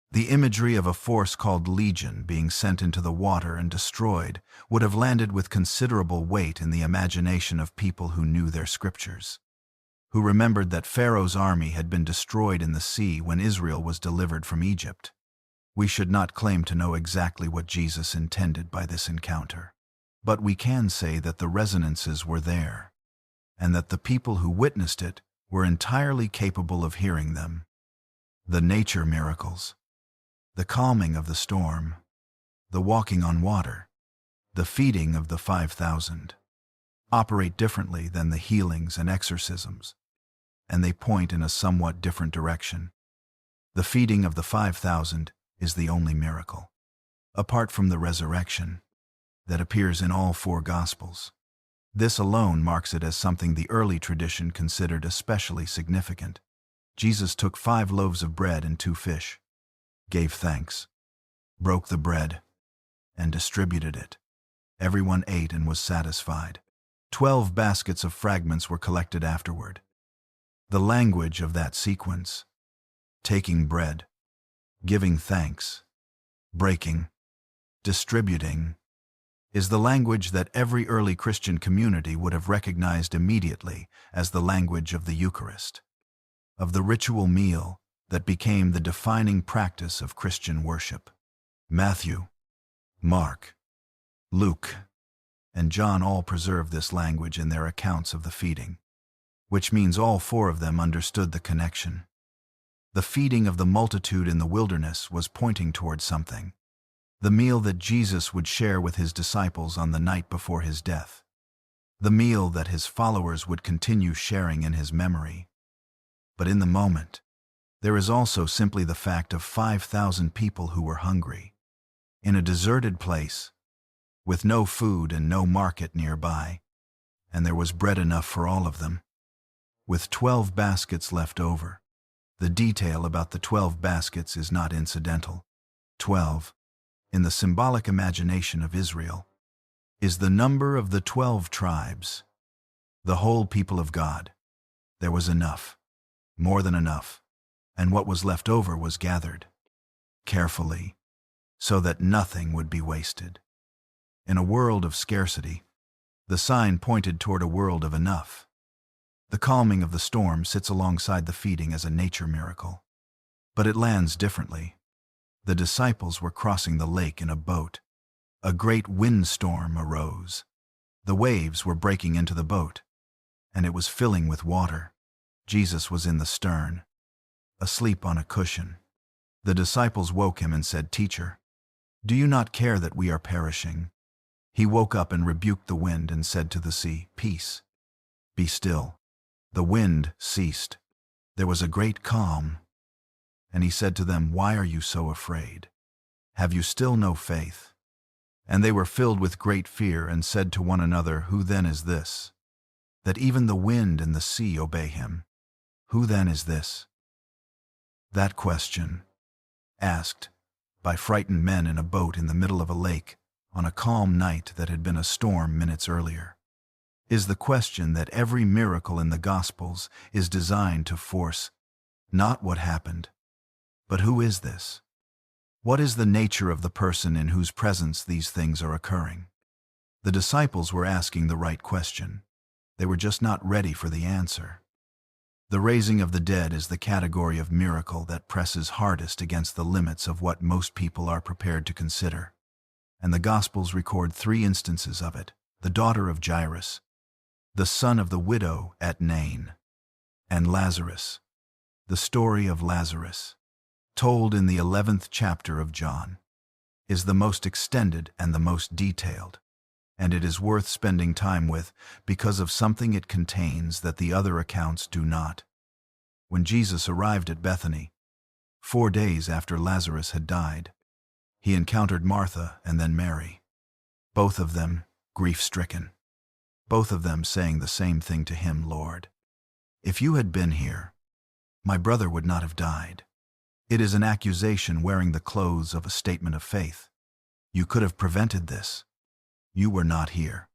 The imagery of a force called legion being sent into the water and destroyed would have landed with considerable weight in the imagination of people who knew their scriptures, who remembered that Pharaoh's army had been destroyed in the sea when Israel was delivered from Egypt. We should not claim to know exactly what Jesus intended by this encounter, but we can say that the resonances were there, and that the people who witnessed it were entirely capable of hearing them. The nature miracles, the calming of the storm, the walking on water, the feeding of the 5,000, operate differently than the healings and exorcisms, and they point in a somewhat different direction. The feeding of the 5,000 is the only miracle, apart from the resurrection, that appears in all four Gospels. This alone marks it as something the early tradition considered especially significant. Jesus took 5 loaves of bread and 2 fish, gave thanks, broke the bread, and distributed it. Everyone ate and was satisfied. 12 baskets of fragments were collected afterward. The language of that sequence, taking bread, giving thanks, breaking, distributing, is the language that every early Christian community would have recognized immediately as the language of the Eucharist, of the ritual meal that became the defining practice of Christian worship. Matthew, Mark, Luke, and John all preserve this language in their accounts of the feeding, which means all 4 of them understood the connection. The feeding of the multitude in the wilderness was pointing toward something, the meal that Jesus would share with his disciples on the night before his death, the meal that his followers would continue sharing in his memory. But in the moment, there is also simply the fact of 5,000 people who were hungry, in a deserted place, with no food and no market nearby, and there was bread enough for all of them, with 12 baskets left over. The detail about the 12 baskets is not incidental. 12, in the symbolic imagination of Israel, is the number of the 12 tribes, the whole people of God. There was enough, more than enough, and what was left over was gathered carefully, so that nothing would be wasted. In a world of scarcity, the sign pointed toward a world of enough. The calming of the storm sits alongside the feeding as a nature miracle, but it lands differently. The disciples were crossing the lake in a boat. A great windstorm arose. The waves were breaking into the boat, and it was filling with water. Jesus was in the stern, asleep on a cushion. The disciples woke him and said, "Teacher, do you not care that we are perishing?" He woke up and rebuked the wind and said to the sea, "Peace, be still." The wind ceased. There was a great calm. And he said to them, "Why are you so afraid? Have you still no faith?" And they were filled with great fear and said to one another, "Who then is this, that even the wind and the sea obey him? Who then is this?" That question, asked by frightened men in a boat in the middle of a lake on a calm night that had been a storm minutes earlier, is the question that every miracle in the Gospels is designed to force. Not what happened, but who is this? What is the nature of the person in whose presence these things are occurring? The disciples were asking the right question. They were just not ready for the answer. The raising of the dead is the category of miracle that presses hardest against the limits of what most people are prepared to consider. And the Gospels record 3 instances of it: the daughter of Jairus, the son of the widow at Nain, and Lazarus. The story of Lazarus, told in the 11th chapter of John, is the most extended and the most detailed, and it is worth spending time with because of something it contains that the other accounts do not. When Jesus arrived at Bethany, 4 days after Lazarus had died, he encountered Martha and then Mary, both of them grief-stricken, both of them saying the same thing to him, "Lord, if you had been here, My brother would not have died. It is an accusation wearing the clothes of a statement of faith. You could have prevented this. You were not here.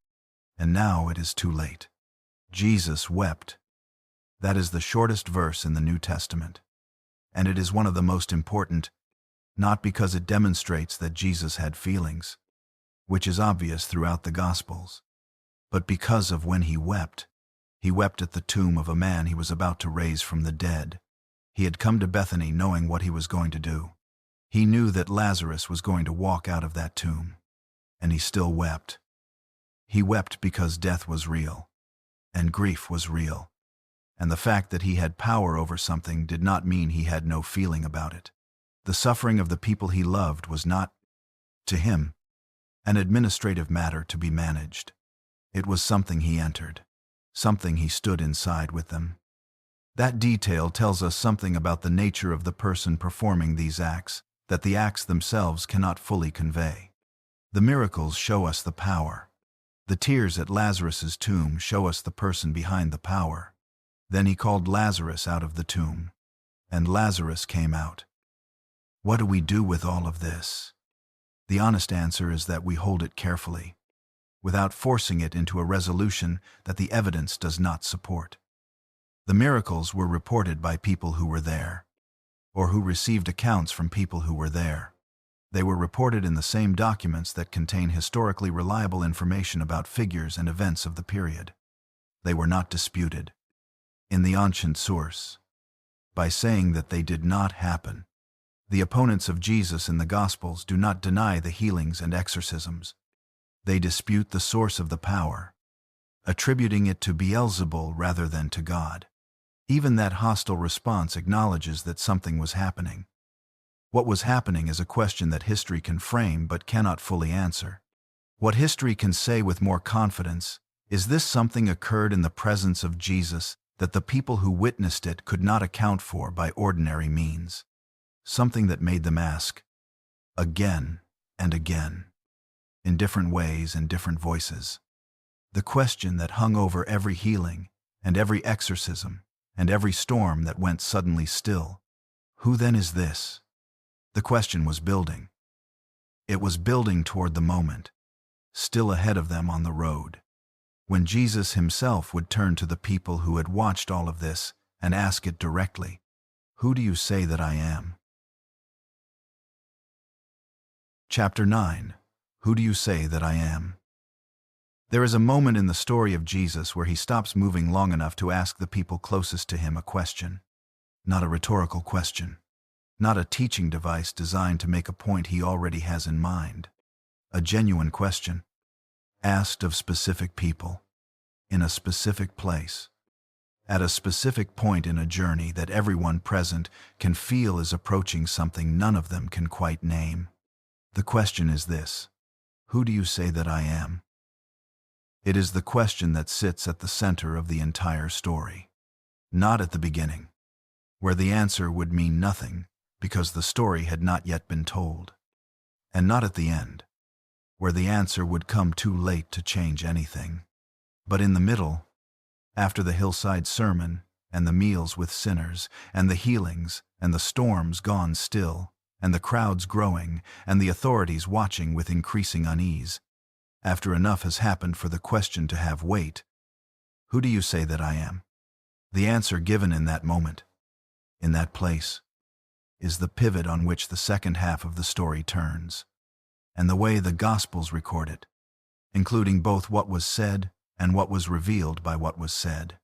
And now it is too late. Jesus wept. That is the shortest verse in the New Testament. And it is one of the most important, not because it demonstrates that Jesus had feelings, which is obvious throughout the Gospels, but because of when he wept. He wept at the tomb of a man he was about to raise from the dead. He had come to Bethany knowing what he was going to do. He knew that Lazarus was going to walk out of that tomb, and he still wept. He wept because death was real, and grief was real, and the fact that he had power over something did not mean he had no feeling about it. The suffering of the people he loved was not, to him, an administrative matter to be managed. It was something he entered, something he stood inside with them. That detail tells us something about the nature of the person performing these acts that the acts themselves cannot fully convey. The miracles show us the power. The tears at Lazarus's tomb show us the person behind the power. Then he called Lazarus out of the tomb, and Lazarus came out. What do we do with all of this? The honest answer is that we hold it carefully, without forcing it into a resolution that the evidence does not support. The miracles were reported by people who were there, or who received accounts from people who were there. They were reported in the same documents that contain historically reliable information about figures and events of the period. They were not disputed in the ancient source by saying that they did not happen. The opponents of Jesus in the Gospels do not deny the healings and exorcisms. They dispute the source of the power, attributing it to Beelzebul rather than to God. Even that hostile response acknowledges that something was happening. What was happening is a question that history can frame but cannot fully answer. What history can say with more confidence is this: something occurred in the presence of Jesus that the people who witnessed it could not account for by ordinary means. Something that made them ask, again and again, in different ways and different voices, the question that hung over every healing and every exorcism and every storm that went suddenly still. Who then is this? The question was building. It was building toward the moment, still ahead of them on the road, when Jesus himself would turn to the people who had watched all of this and ask it directly, "Who do you say that I am?" Chapter 9. Who do you say that I am? There is a moment in the story of Jesus where he stops moving long enough to ask the people closest to him a question. Not a rhetorical question. Not a teaching device designed to make a point he already has in mind. A genuine question, asked of specific people, in a specific place, at a specific point in a journey that everyone present can feel is approaching something none of them can quite name. The question is this: who do you say that I am? It is the question that sits at the center of the entire story. Not at the beginning, where the answer would mean nothing because the story had not yet been told. And not at the end, where the answer would come too late to change anything. But in the middle, after the hillside sermon, and the meals with sinners, and the healings, and the storms gone still, and the crowds growing, and the authorities watching with increasing unease, after enough has happened for the question to have weight, who do you say that I am? The answer given in that moment, in that place, is the pivot on which the second half of the story turns. And the way the Gospels record it, including both what was said and what was revealed by what was said,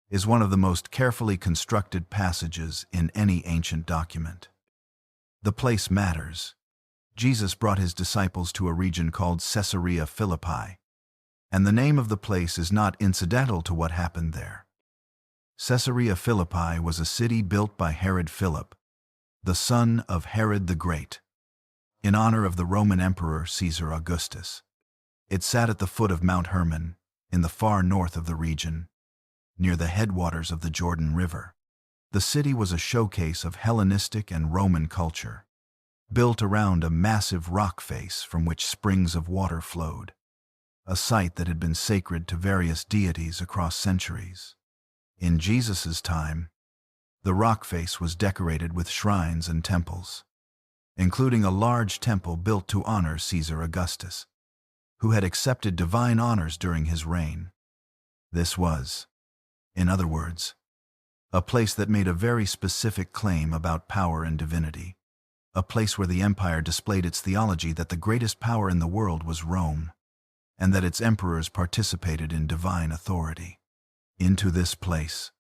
is one of the most carefully constructed passages in any ancient document. The place matters. Jesus brought his disciples to a region called Caesarea Philippi, and the name of the place is not incidental to what happened there. Caesarea Philippi was a city built by Herod Philip, the son of Herod the Great, in honor of the Roman Emperor Caesar Augustus. It sat at the foot of Mount Hermon, in the far north of the region, near the headwaters of the Jordan River. The city was a showcase of Hellenistic and Roman culture, built around a massive rock face from which springs of water flowed, a site that had been sacred to various deities across centuries. In Jesus' time, The rock face was decorated with shrines and temples, including a large temple built to honor Caesar Augustus, who had accepted divine honors during his reign. This was, in other words, a place that made a very specific claim about power and divinity, a place where the empire displayed its theology that the greatest power in the world was Rome, and that its emperors participated in divine authority. Into this place,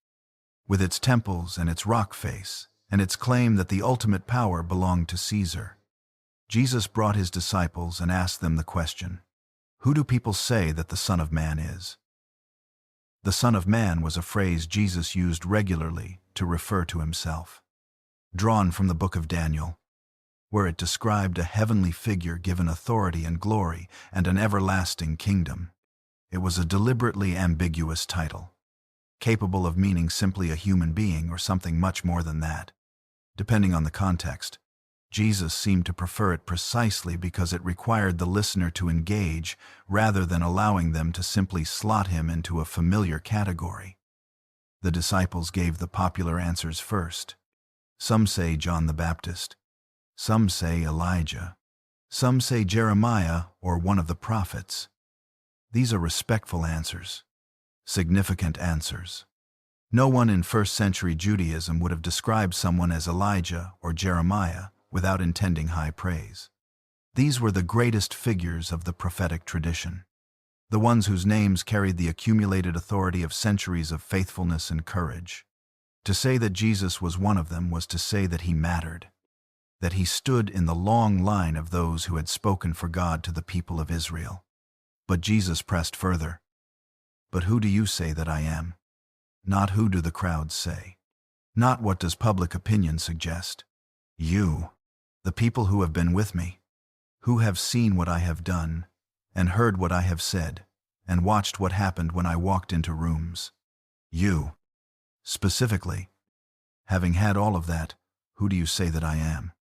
with its temples and its rock face, and its claim that the ultimate power belonged to Caesar, Jesus brought his disciples and asked them the question, "Who do people say that the Son of Man is?" The Son of Man was a phrase Jesus used regularly to refer to himself, drawn from the book of Daniel, where it described a heavenly figure given authority and glory and an everlasting kingdom. It was a deliberately ambiguous title, capable of meaning simply a human being or something much more than that. Depending on the context, Jesus seemed to prefer it precisely because it required the listener to engage rather than allowing them to simply slot him into a familiar category. The disciples gave the popular answers first. Some say John the Baptist. Some say Elijah. Some say Jeremiah or one of the prophets. These are respectful answers, significant answers. No one in first-century Judaism would have described someone as Elijah or Jeremiah without intending high praise. These were the greatest figures of the prophetic tradition, the ones whose names carried the accumulated authority of centuries of faithfulness and courage. To say that Jesus was one of them was to say that he mattered, that he stood in the long line of those who had spoken for God to the people of Israel. But Jesus pressed further. "But who do you say that I am?" Not who do the crowds say. Not what does public opinion suggest. You, the people who have been with me, who have seen what I have done, and heard what I have said, and watched what happened when I walked into rooms. You, specifically, having had all of that, who do you say that I am?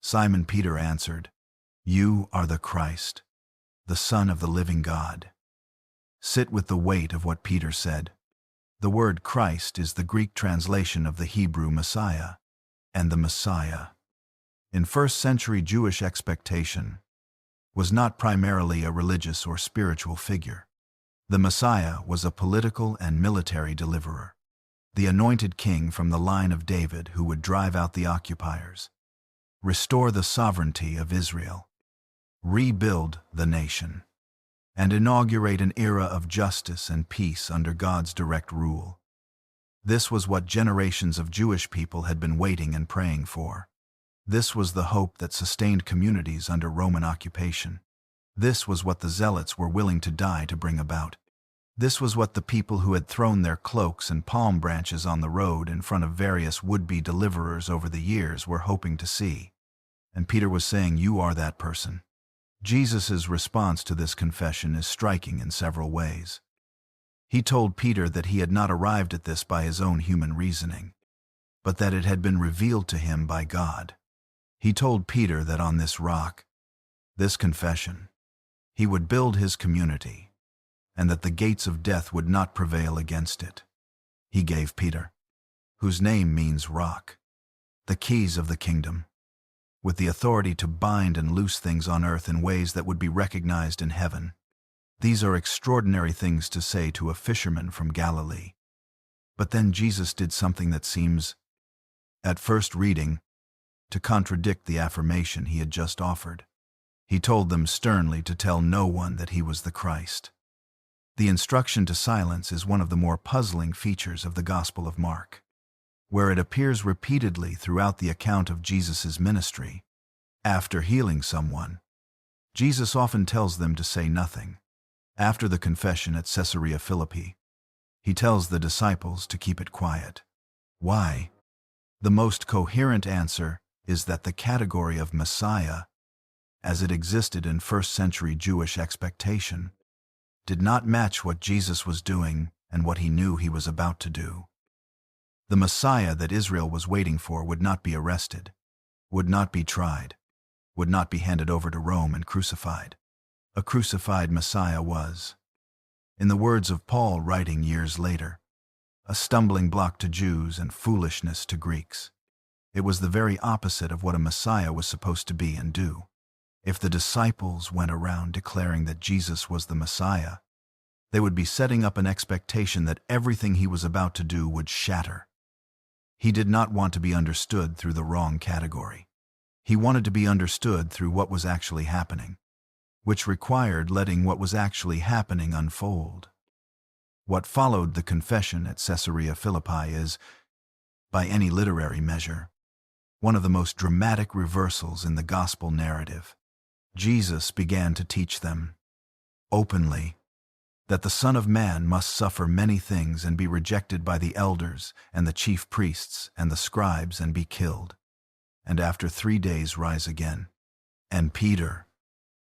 Simon Peter answered, "You are the Christ, the Son of the living God." Sit with the weight of what Peter said. The word Christ is the Greek translation of the Hebrew Messiah, and the Messiah, in first-century Jewish expectation, was not primarily a religious or spiritual figure. The Messiah was a political and military deliverer, the anointed king from the line of David who would drive out the occupiers, restore the sovereignty of Israel, rebuild the nation, and inaugurate an era of justice and peace under God's direct rule. This was what generations of Jewish people had been waiting and praying for. This was the hope that sustained communities under Roman occupation. This was what the zealots were willing to die to bring about. This was what the people who had thrown their cloaks and palm branches on the road in front of various would-be deliverers over the years were hoping to see. And Peter was saying, "You are that person." Jesus' response to this confession is striking in several ways. He told Peter that he had not arrived at this by his own human reasoning, but that it had been revealed to him by God. He told Peter that on this rock, this confession, he would build his community, and that the gates of death would not prevail against it. He gave Peter, whose name means rock, the keys of the kingdom, with the authority to bind and loose things on earth in ways that would be recognized in heaven. These are extraordinary things to say to a fisherman from Galilee. But then Jesus did something that seems, at first reading, to contradict the affirmation he had just offered. He told them sternly to tell no one that he was the Christ. The instruction to silence is one of the more puzzling features of the Gospel of Mark, where it appears repeatedly throughout the account of Jesus' ministry. After healing someone, Jesus often tells them to say nothing. After the confession at Caesarea Philippi, he tells the disciples to keep it quiet. Why? The most coherent answer is that the category of Messiah, as it existed in first-century Jewish expectation, did not match what Jesus was doing and what he knew he was about to do. The Messiah that Israel was waiting for would not be arrested, would not be tried, would not be handed over to Rome and crucified. A crucified Messiah was, in the words of Paul writing years later, a stumbling block to Jews and foolishness to Greeks. It was the very opposite of what a Messiah was supposed to be and do. If the disciples went around declaring that Jesus was the Messiah, they would be setting up an expectation that everything he was about to do would shatter. He did not want to be understood through the wrong category. He wanted to be understood through what was actually happening, which required letting what was actually happening unfold. What followed the confession at Caesarea Philippi is, by any literary measure, one of the most dramatic reversals in the gospel narrative. Jesus began to teach them, openly, that the Son of Man must suffer many things and be rejected by the elders and the chief priests and the scribes and be killed, and after 3 days rise again. And Peter,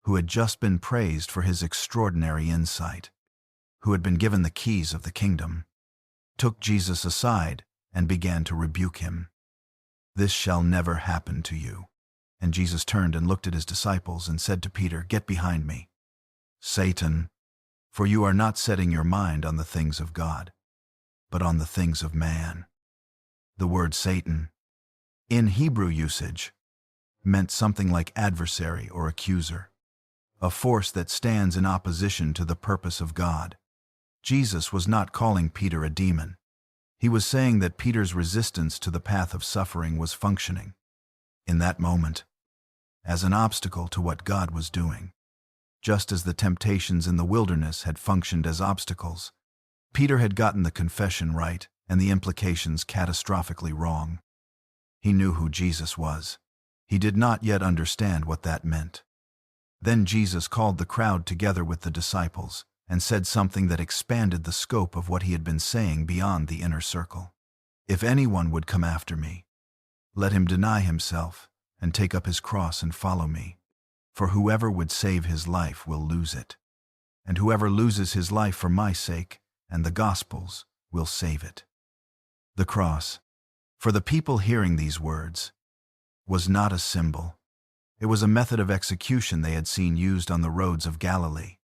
who had just been praised for his extraordinary insight, who had been given the keys of the kingdom, took Jesus aside and began to rebuke him. "This shall never happen to you." And Jesus turned and looked at his disciples and said to Peter, "Get behind me, Satan, for you are not setting your mind on the things of God, but on the things of man." The word Satan, in Hebrew usage, meant something like adversary or accuser, a force that stands in opposition to the purpose of God. Jesus was not calling Peter a demon. He was saying that Peter's resistance to the path of suffering was functioning, in that moment, as an obstacle to what God was doing. Just as the temptations in the wilderness had functioned as obstacles, Peter had gotten the confession right and the implications catastrophically wrong. He knew who Jesus was. He did not yet understand what that meant. Then Jesus called the crowd together with the disciples and said something that expanded the scope of what he had been saying beyond the inner circle. "If anyone would come after me, let him deny himself and take up his cross and follow me. For whoever would save his life will lose it, and whoever loses his life for my sake and the gospel's will save it." The cross, for the people hearing these words, was not a symbol. It was a method of execution they had seen used on the roads of Galilee,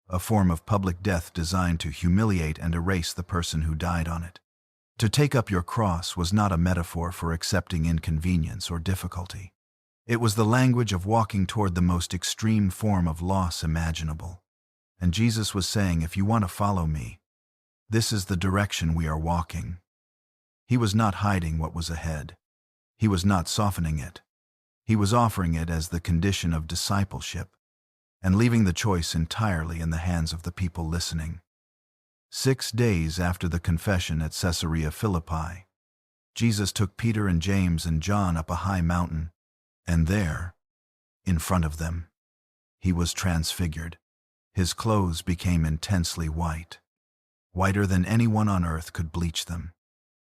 a form of public death designed to humiliate and erase the person who died on it. To take up your cross was not a metaphor for accepting inconvenience or difficulty. It was the language of walking toward the most extreme form of loss imaginable. And Jesus was saying, if you want to follow me, this is the direction we are walking. He was not hiding what was ahead. He was not softening it. He was offering it as the condition of discipleship, and leaving the choice entirely in the hands of the people listening. 6 days after the confession at Caesarea Philippi, Jesus took Peter and James and John up a high mountain, and there, in front of them, he was transfigured. His clothes became intensely white, whiter than anyone on earth could bleach them,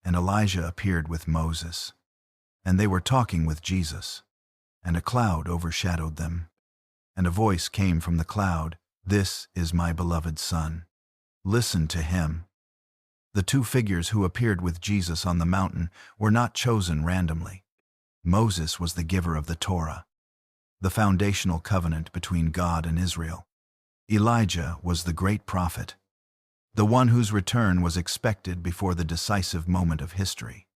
and Elijah appeared with Moses, and they were talking with Jesus, and a cloud overshadowed them. And a voice came from the cloud, "This is my beloved Son. Listen to him." The 2 figures who appeared with Jesus on the mountain were not chosen randomly. Moses was the giver of the Torah, the foundational covenant between God and Israel. Elijah was the great prophet, the one whose return was expected before the decisive moment of history.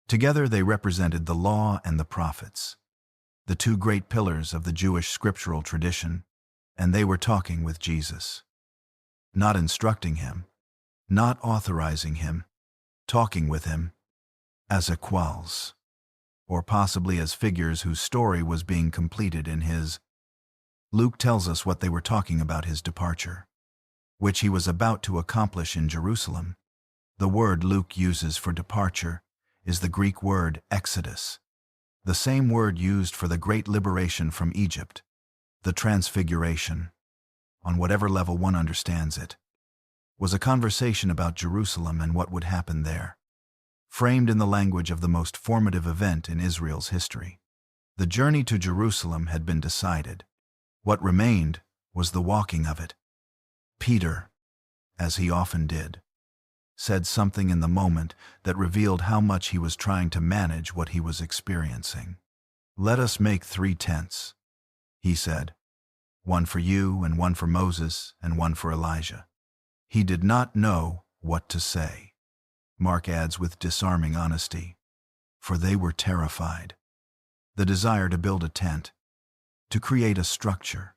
Together they represented the law and the prophets, the 2 great pillars of the Jewish scriptural tradition, and they were talking with Jesus. Not instructing him, not authorizing him, talking with him as equals, or possibly as figures whose story was being completed in his. Luke tells us what they were talking about: his departure, which he was about to accomplish in Jerusalem. The word Luke uses for departure is the Greek word exodus, the same word used for the great liberation from Egypt, the transfiguration, on whatever level one understands it, was a conversation about Jerusalem and what would happen there, framed in the language of the most formative event in Israel's history. The journey to Jerusalem had been decided. What remained was the walking of it. Peter, as he often did, said something in the moment that revealed how much he was trying to manage what he was experiencing. "Let us make 3 tents," he said, "one for you and one for Moses and one for Elijah." He did not know what to say. Mark adds with disarming honesty, for they were terrified. The desire to build a tent, to create a structure,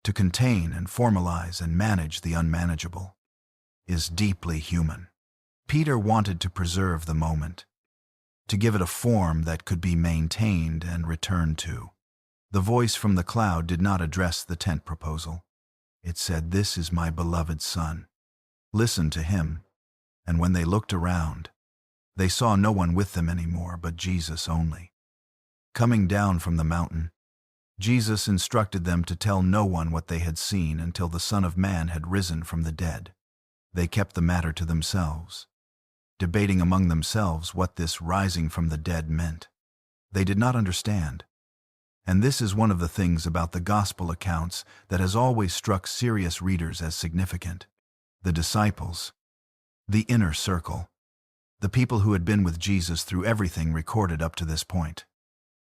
to contain and formalize and manage the unmanageable, is deeply human. Peter wanted to preserve the moment, to give it a form that could be maintained and returned to. The voice from the cloud did not address the tent proposal. It said, "This is my beloved Son. Listen to him." And when they looked around, they saw no one with them anymore but Jesus only. Coming down from the mountain, Jesus instructed them to tell no one what they had seen until the Son of Man had risen from the dead. They kept the matter to themselves, debating among themselves what this rising from the dead meant. They did not understand. And this is one of the things about the Gospel accounts that has always struck serious readers as significant. The disciples, the inner circle, the people who had been with Jesus through everything recorded up to this point,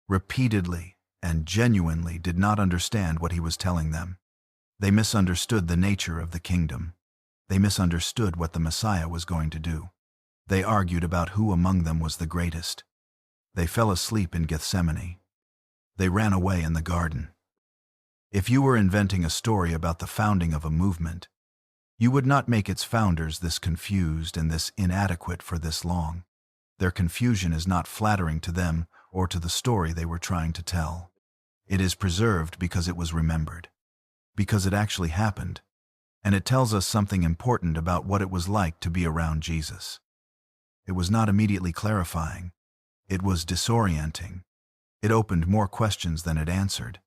repeatedly and genuinely did not understand what he was telling them. They misunderstood the nature of the kingdom. They misunderstood what the Messiah was going to do. They argued about who among them was the greatest. They fell asleep in Gethsemane. They ran away in the garden. If you were inventing a story about the founding of a movement, you would not make its founders this confused and this inadequate for this long. Their confusion is not flattering to them or to the story they were trying to tell. It is preserved because it was remembered, because it actually happened, and it tells us something important about what it was like to be around Jesus. It was not immediately clarifying. It was disorienting. It opened more questions than it answered.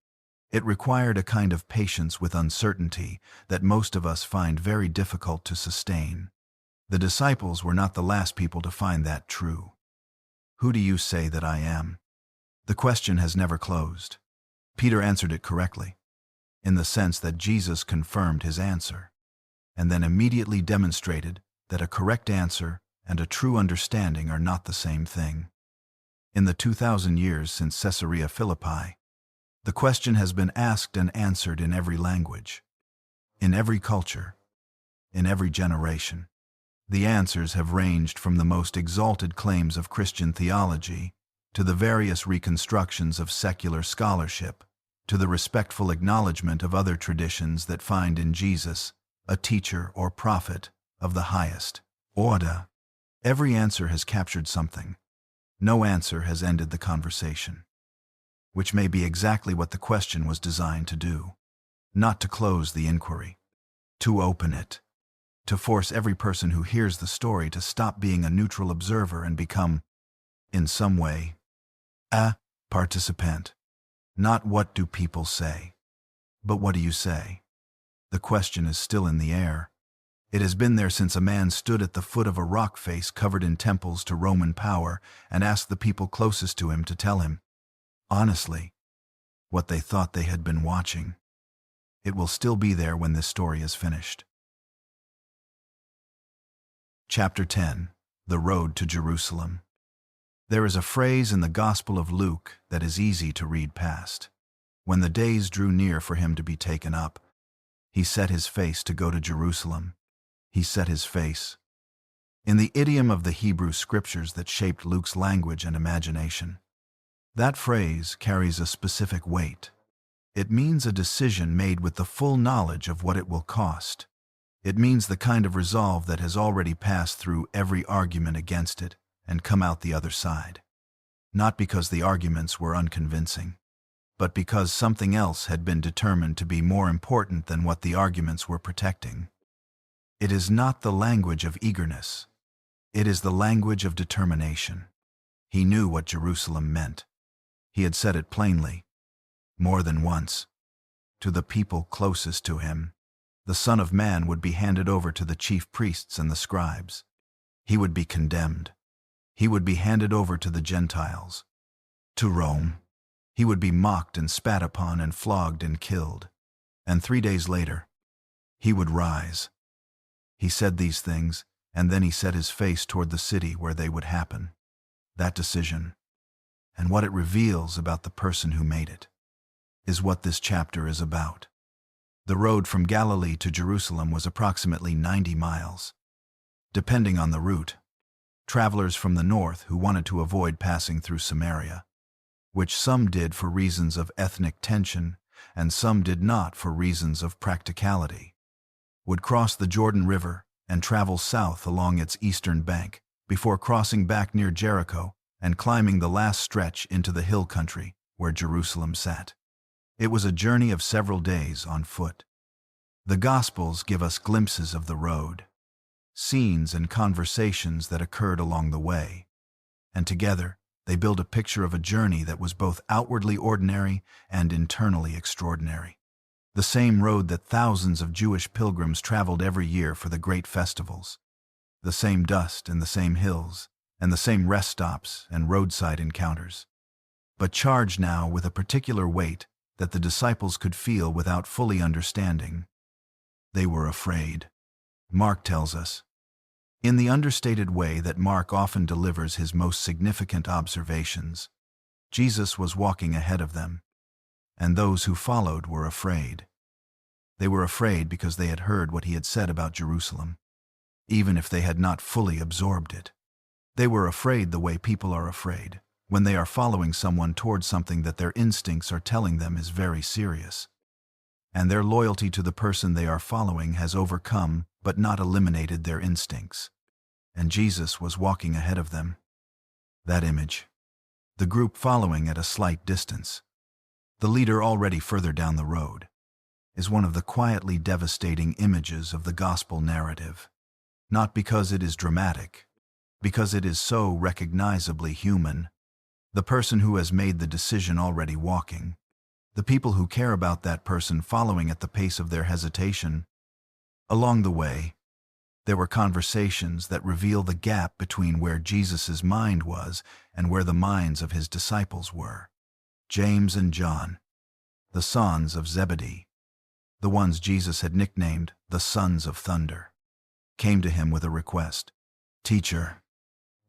It required a kind of patience with uncertainty that most of us find very difficult to sustain. The disciples were not the last people to find that true. Who do you say that I am? The question has never closed. Peter answered it correctly, in the sense that Jesus confirmed his answer, and then immediately demonstrated that a correct answer and a true understanding are not the same thing. In the 2,000 years since Caesarea Philippi, the question has been asked and answered in every language, in every culture, in every generation. The answers have ranged from the most exalted claims of Christian theology to the various reconstructions of secular scholarship, to the respectful acknowledgement of other traditions that find in Jesus a teacher or prophet of the highest order. Every answer has captured something. No answer has ended the conversation, which may be exactly what the question was designed to do. Not to close the inquiry, to open it, to force every person who hears the story to stop being a neutral observer and become, in some way, a participant. Not what do people say, but what do you say? The question is still in the air. It has been there since a man stood at the foot of a rock face covered in temples to Roman power and asked the people closest to him to tell him, honestly, what they thought they had been watching. It will still be there when this story is finished. Chapter 10. The Road to Jerusalem. There is a phrase in the Gospel of Luke that is easy to read past. When the days drew near for him to be taken up, he set his face to go to Jerusalem. He set his face. In the idiom of the Hebrew scriptures that shaped Luke's language and imagination, that phrase carries a specific weight. It means a decision made with the full knowledge of what it will cost. It means the kind of resolve that has already passed through every argument against it and come out the other side. Not because the arguments were unconvincing, but because something else had been determined to be more important than what the arguments were protecting. It is not the language of eagerness. It is the language of determination. He knew what Jerusalem meant. He had said it plainly, more than once, to the people closest to him. The Son of Man would be handed over to the chief priests and the scribes. He would be condemned. He would be handed over to the Gentiles, to Rome. He would be mocked and spat upon and flogged and killed. And 3 days later, he would rise. He said these things, and then he set his face toward the city where they would happen. That decision, and what it reveals about the person who made it, is what this chapter is about. The road from Galilee to Jerusalem was approximately 90 miles. Depending on the route, travelers from the north who wanted to avoid passing through Samaria, which some did for reasons of ethnic tension and some did not for reasons of practicality, would cross the Jordan River and travel south along its eastern bank before crossing back near Jericho and climbing the last stretch into the hill country where Jerusalem sat. It was a journey of several days on foot. The Gospels give us glimpses of the road, scenes and conversations that occurred along the way, and together they build a picture of a journey that was both outwardly ordinary and internally extraordinary. The same road that thousands of Jewish pilgrims traveled every year for the great festivals. The same dust and the same hills, and the same rest stops and roadside encounters. But charged now with a particular weight that the disciples could feel without fully understanding. They were afraid. Mark tells us, in the understated way that Mark often delivers his most significant observations, Jesus was walking ahead of them, and those who followed were afraid. They were afraid because they had heard what he had said about Jerusalem, even if they had not fully absorbed it. They were afraid the way people are afraid when they are following someone towards something that their instincts are telling them is very serious. And their loyalty to the person they are following has overcome but not eliminated their instincts. And Jesus was walking ahead of them. That image. The group following at a slight distance, the leader already further down the road, is one of the quietly devastating images of the gospel narrative. Not because it is dramatic, because it is so recognizably human. The person who has made the decision already walking, the people who care about that person following at the pace of their hesitation. Along the way, there were conversations that reveal the gap between where Jesus' mind was and where the minds of his disciples were. James and John, the sons of Zebedee, the ones Jesus had nicknamed the Sons of Thunder, came to him with a request. Teacher,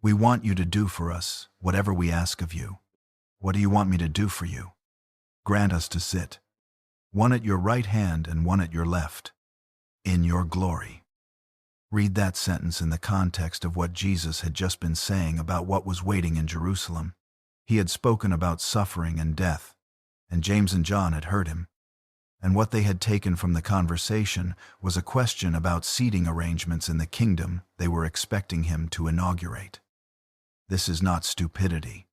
we want you to do for us whatever we ask of you. What do you want me to do for you? Grant us to sit, one at your right hand and one at your left, in your glory. Read that sentence in the context of what Jesus had just been saying about what was waiting in Jerusalem. He had spoken about suffering and death, and James and John had heard him. And what they had taken from the conversation was a question about seating arrangements in the kingdom they were expecting him to inaugurate. This is not stupidity.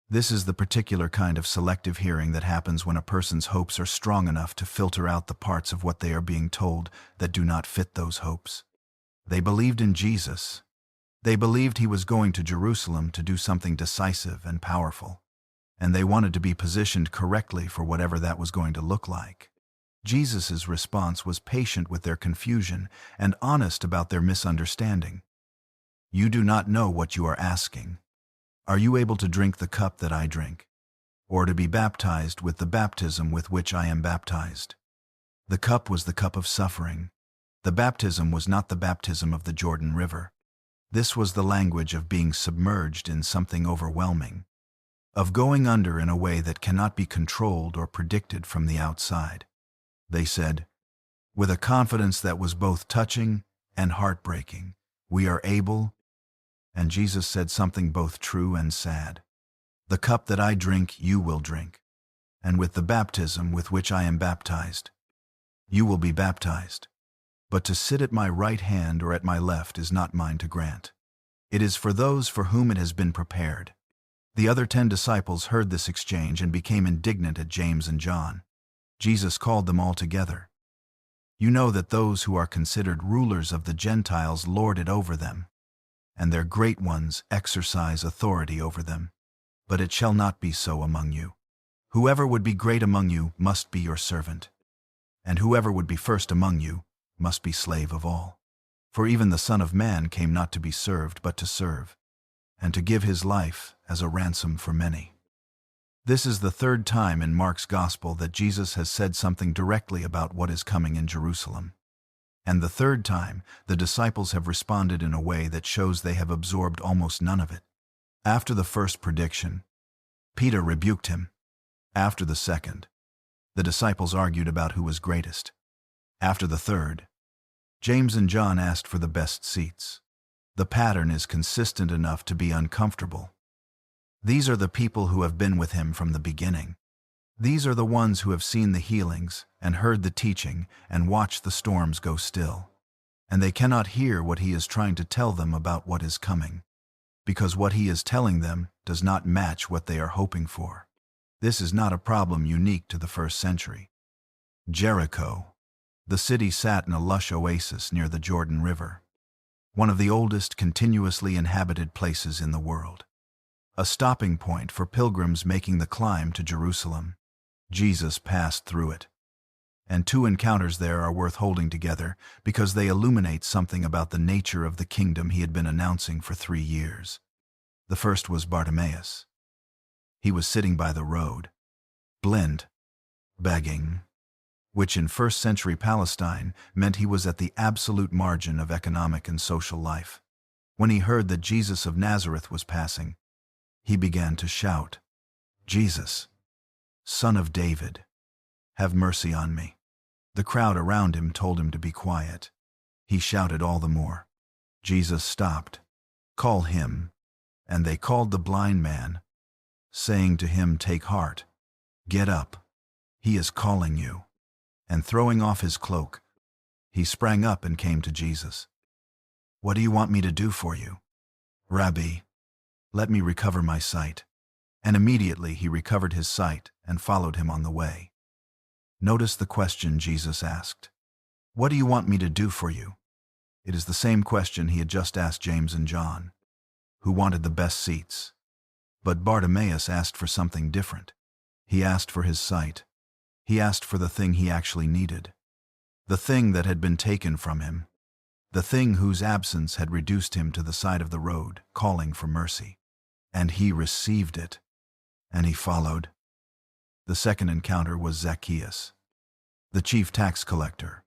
This is the particular kind of selective hearing that happens when a person's hopes are strong enough to filter out the parts of what they are being told that do not fit those hopes. They believed in Jesus. They believed he was going to Jerusalem to do something decisive and powerful, and they wanted to be positioned correctly for whatever that was going to look like. Jesus' response was patient with their confusion and honest about their misunderstanding. You do not know what you are asking. Are you able to drink the cup that I drink, or to be baptized with the baptism with which I am baptized? The cup was the cup of suffering. The baptism was not the baptism of the Jordan River. This was the language of being submerged in something overwhelming, of going under in a way that cannot be controlled or predicted from the outside. They said, with a confidence that was both touching and heartbreaking, we are able. And Jesus said something both true and sad. The cup that I drink, you will drink, and with the baptism with which I am baptized, you will be baptized. But to sit at my right hand or at my left is not mine to grant. It is for those for whom it has been prepared. The other 10 disciples heard this exchange and became indignant at James and John. Jesus called them all together. You know that those who are considered rulers of the Gentiles lord it over them, and their great ones exercise authority over them. But it shall not be so among you. Whoever would be great among you must be your servant, and whoever would be first among you must be slave of all. For even the Son of Man came not to be served, but to serve, and to give his life as a ransom for many. This is the 3rd time in Mark's Gospel that Jesus has said something directly about what is coming in Jerusalem. And the 3rd time, the disciples have responded in a way that shows they have absorbed almost none of it. After the first prediction, Peter rebuked him. After the second, the disciples argued about who was greatest. After the third, James and John asked for the best seats. The pattern is consistent enough to be uncomfortable. These are the people who have been with him from the beginning. These are the ones who have seen the healings and heard the teaching and watched the storms go still. And they cannot hear what he is trying to tell them about what is coming, because what he is telling them does not match what they are hoping for. This is not a problem unique to the first century. Jericho. The city sat in a lush oasis near the Jordan River, one of the oldest continuously inhabited places in the world. A stopping point for pilgrims making the climb to Jerusalem. Jesus passed through it. And two encounters there are worth holding together because they illuminate something about the nature of the kingdom he had been announcing for 3 years. The first was Bartimaeus. He was sitting by the road, blind, begging, which in first-century Palestine meant he was at the absolute margin of economic and social life. When he heard that Jesus of Nazareth was passing, he began to shout, "Jesus, Son of David, have mercy on me." The crowd around him told him to be quiet. He shouted all the more. Jesus stopped. "Call him." And they called the blind man, saying to him, "Take heart, get up, he is calling you." And throwing off his cloak, he sprang up and came to Jesus. "What do you want me to do for you?" "Rabbi, let me recover my sight." And immediately he recovered his sight and followed him on the way. Notice the question Jesus asked. "What do you want me to do for you?" It is the same question he had just asked James and John, who wanted the best seats. But Bartimaeus asked for something different. He asked for his sight. He asked for the thing he actually needed, the thing that had been taken from him, the thing whose absence had reduced him to the side of the road, calling for mercy. And he received it, and he followed. The second encounter was Zacchaeus, the chief tax collector,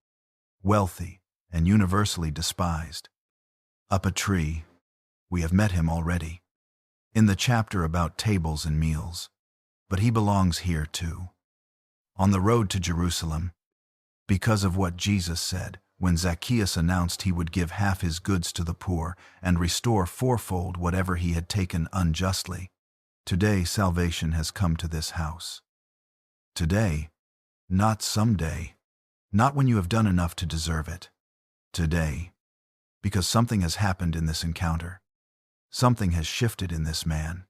wealthy and universally despised. Up a tree. We have met him already, in the chapter about tables and meals, but he belongs here too. On the road to Jerusalem, because of what Jesus said when Zacchaeus announced he would give half his goods to the poor and restore fourfold whatever he had taken unjustly. Today salvation has come to this house. Today, not someday, not when you have done enough to deserve it. Today, because something has happened in this encounter. Something has shifted in this man.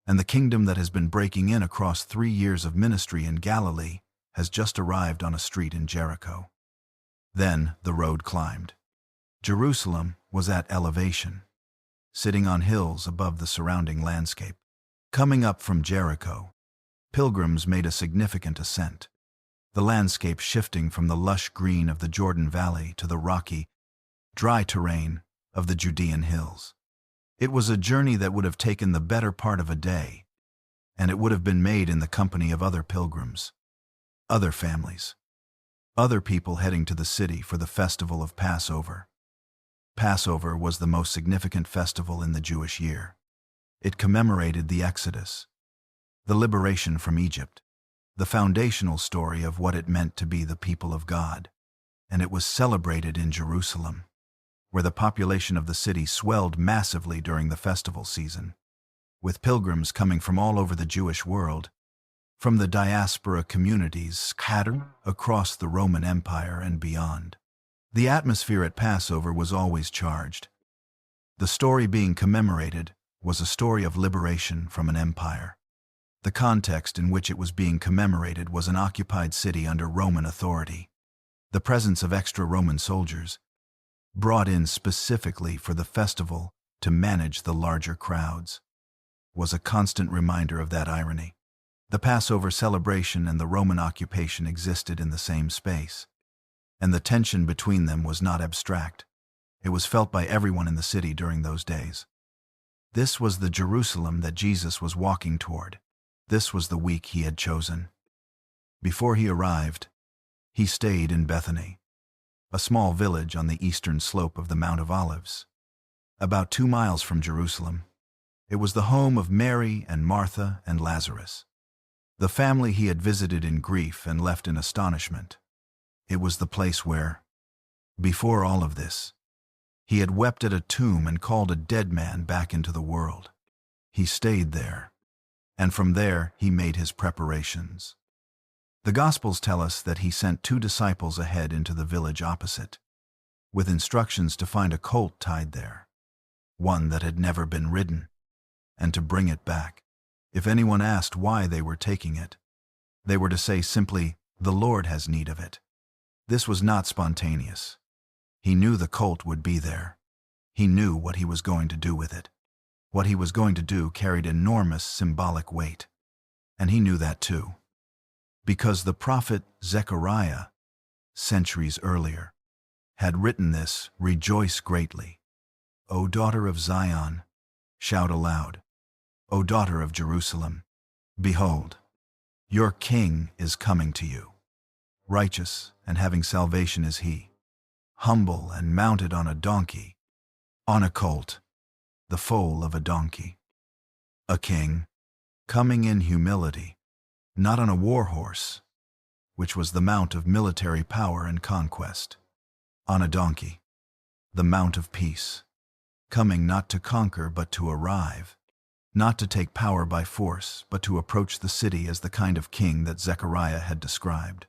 And the kingdom that has been breaking in across 3 years of ministry in Galilee has just arrived on a street in Jericho. Then the road climbed. Jerusalem was at elevation, sitting on hills above the surrounding landscape. Coming up from Jericho, pilgrims made a significant ascent, the landscape shifting from the lush green of the Jordan Valley to the rocky, dry terrain of the Judean hills. It was a journey that would have taken the better part of a day, and it would have been made in the company of other pilgrims, other families, other people heading to the city for the festival of Passover. Passover was the most significant festival in the Jewish year. It commemorated the Exodus, the liberation from Egypt, the foundational story of what it meant to be the people of God, and it was celebrated in Jerusalem, where the population of the city swelled massively during the festival season, with pilgrims coming from all over the Jewish world, from the diaspora communities scattered across the Roman Empire and beyond. The atmosphere at Passover was always charged. The story being commemorated was a story of liberation from an empire. The context in which it was being commemorated was an occupied city under Roman authority. The presence of extra Roman soldiers, brought in specifically for the festival to manage the larger crowds, was a constant reminder of that irony. The Passover celebration and the Roman occupation existed in the same space, and the tension between them was not abstract. It was felt by everyone in the city during those days. This was the Jerusalem that Jesus was walking toward. This was the week he had chosen. Before he arrived, he stayed in Bethany, a small village on the eastern slope of the Mount of Olives, about 2 miles from Jerusalem. It was the home of Mary and Martha and Lazarus, the family he had visited in grief and left in astonishment. It was the place where, before all of this, He had wept at a tomb and called a dead man back into the world. He stayed there, and from there he made his preparations. The Gospels tell us that he sent 2 disciples ahead into the village opposite, with instructions to find a colt tied there, one that had never been ridden, and to bring it back. If anyone asked why they were taking it, they were to say simply, "The Lord has need of it." This was not spontaneous. He knew the colt would be there. He knew what he was going to do with it. What he was going to do carried enormous symbolic weight, and he knew that too. Because the prophet Zechariah, centuries earlier, had written this, "Rejoice greatly, O daughter of Zion, shout aloud, O daughter of Jerusalem, behold, your king is coming to you. Righteous and having salvation is he, humble and mounted on a donkey, on a colt, the foal of a donkey." A king, coming in humility, not on a war horse, which was the mount of military power and conquest, on a donkey, the mount of peace, coming not to conquer but to arrive, not to take power by force, but to approach the city as the kind of king that Zechariah had described,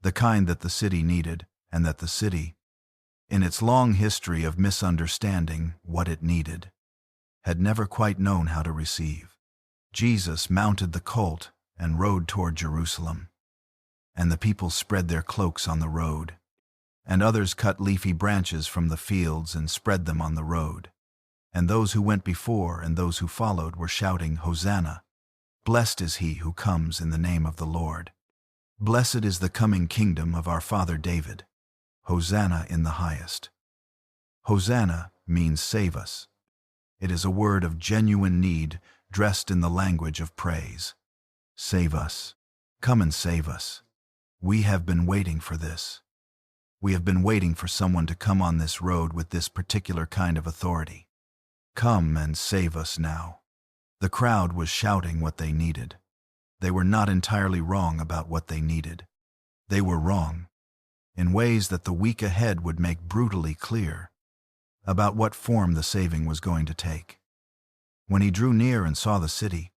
the kind that the city needed, and that the city, in its long history of misunderstanding what it needed, had never quite known how to receive. Jesus mounted the colt and rode toward Jerusalem, and the people spread their cloaks on the road, and others cut leafy branches from the fields and spread them on the road. And those who went before and those who followed were shouting, "Hosanna! Blessed is he who comes in the name of the Lord. Blessed is the coming kingdom of our father David. Hosanna in the highest." Hosanna means save us. It is a word of genuine need dressed in the language of praise. Save us. Come and save us. We have been waiting for this. We have been waiting for someone to come on this road with this particular kind of authority. Come and save us now. The crowd was shouting what they needed. They were not entirely wrong about what they needed. They were wrong, in ways that the week ahead would make brutally clear, about what form the saving was going to take. When he drew near and saw the city,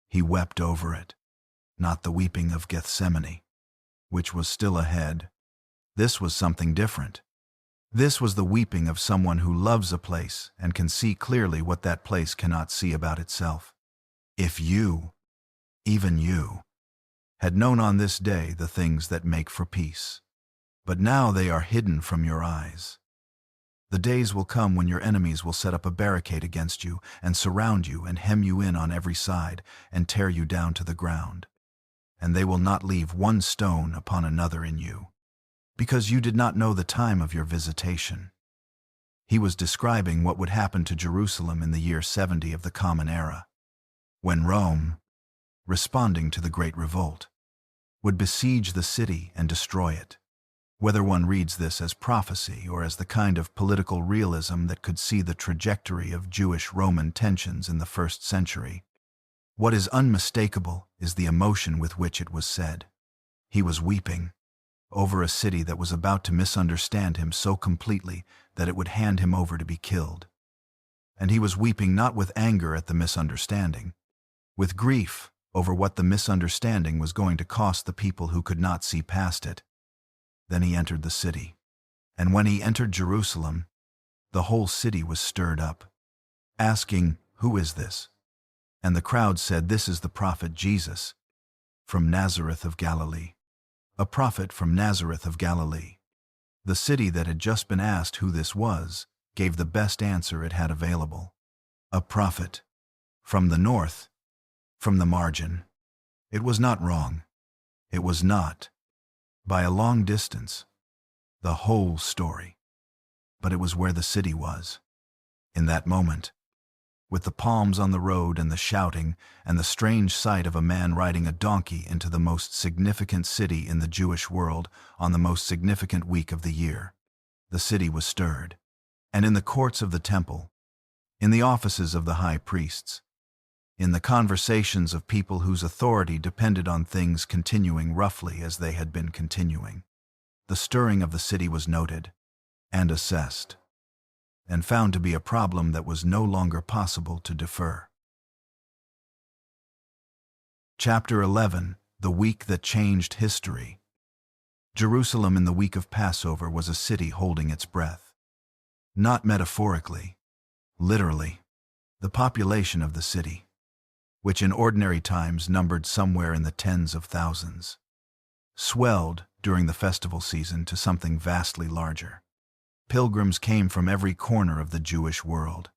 he wept over it, not the weeping of Gethsemane, which was still ahead. This was something different. This was the weeping of someone who loves a place and can see clearly what that place cannot see about itself. If you, even you, had known on this day the things that make for peace, but now they are hidden from your eyes. The days will come when your enemies will set up a barricade against you and surround you and hem you in on every side and tear you down to the ground. And they will not leave one stone upon another in you, because you did not know the time of your visitation. He was describing what would happen to Jerusalem in the year 70 of the Common Era, when Rome, responding to the Great Revolt, would besiege the city and destroy it. Whether one reads this as prophecy or as the kind of political realism that could see the trajectory of Jewish-Roman tensions in the 1st century, what is unmistakable is the emotion with which it was said. He was weeping over a city that was about to misunderstand him so completely that it would hand him over to be killed. And he was weeping not with anger at the misunderstanding, with grief over what the misunderstanding was going to cost the people who could not see past it. Then he entered the city, and when he entered Jerusalem, the whole city was stirred up, asking, "Who is this?" And the crowd said, "This is the prophet Jesus, from Nazareth of Galilee." A prophet from Nazareth of Galilee. The city that had just been asked who this was gave the best answer it had available. A prophet. From the north. From the margin. It was not wrong. It was not, by a long distance, the whole story. But it was where the city was. In that moment, with the palms on the road and the shouting and the strange sight of a man riding a donkey into the most significant city in the Jewish world on the most significant week of the year. The city was stirred, and in the courts of the temple, in the offices of the high priests, in the conversations of people whose authority depended on things continuing roughly as they had been continuing, the stirring of the city was noted and assessed. and found to be a problem that was no longer possible to defer. Chapter 11: The Week That Changed History. Jerusalem in the week of Passover was a city holding its breath. Not metaphorically, literally. The population of the city, which in ordinary times numbered somewhere in the tens of thousands, swelled during the festival season to something vastly larger. Pilgrims came from every corner of the Jewish world,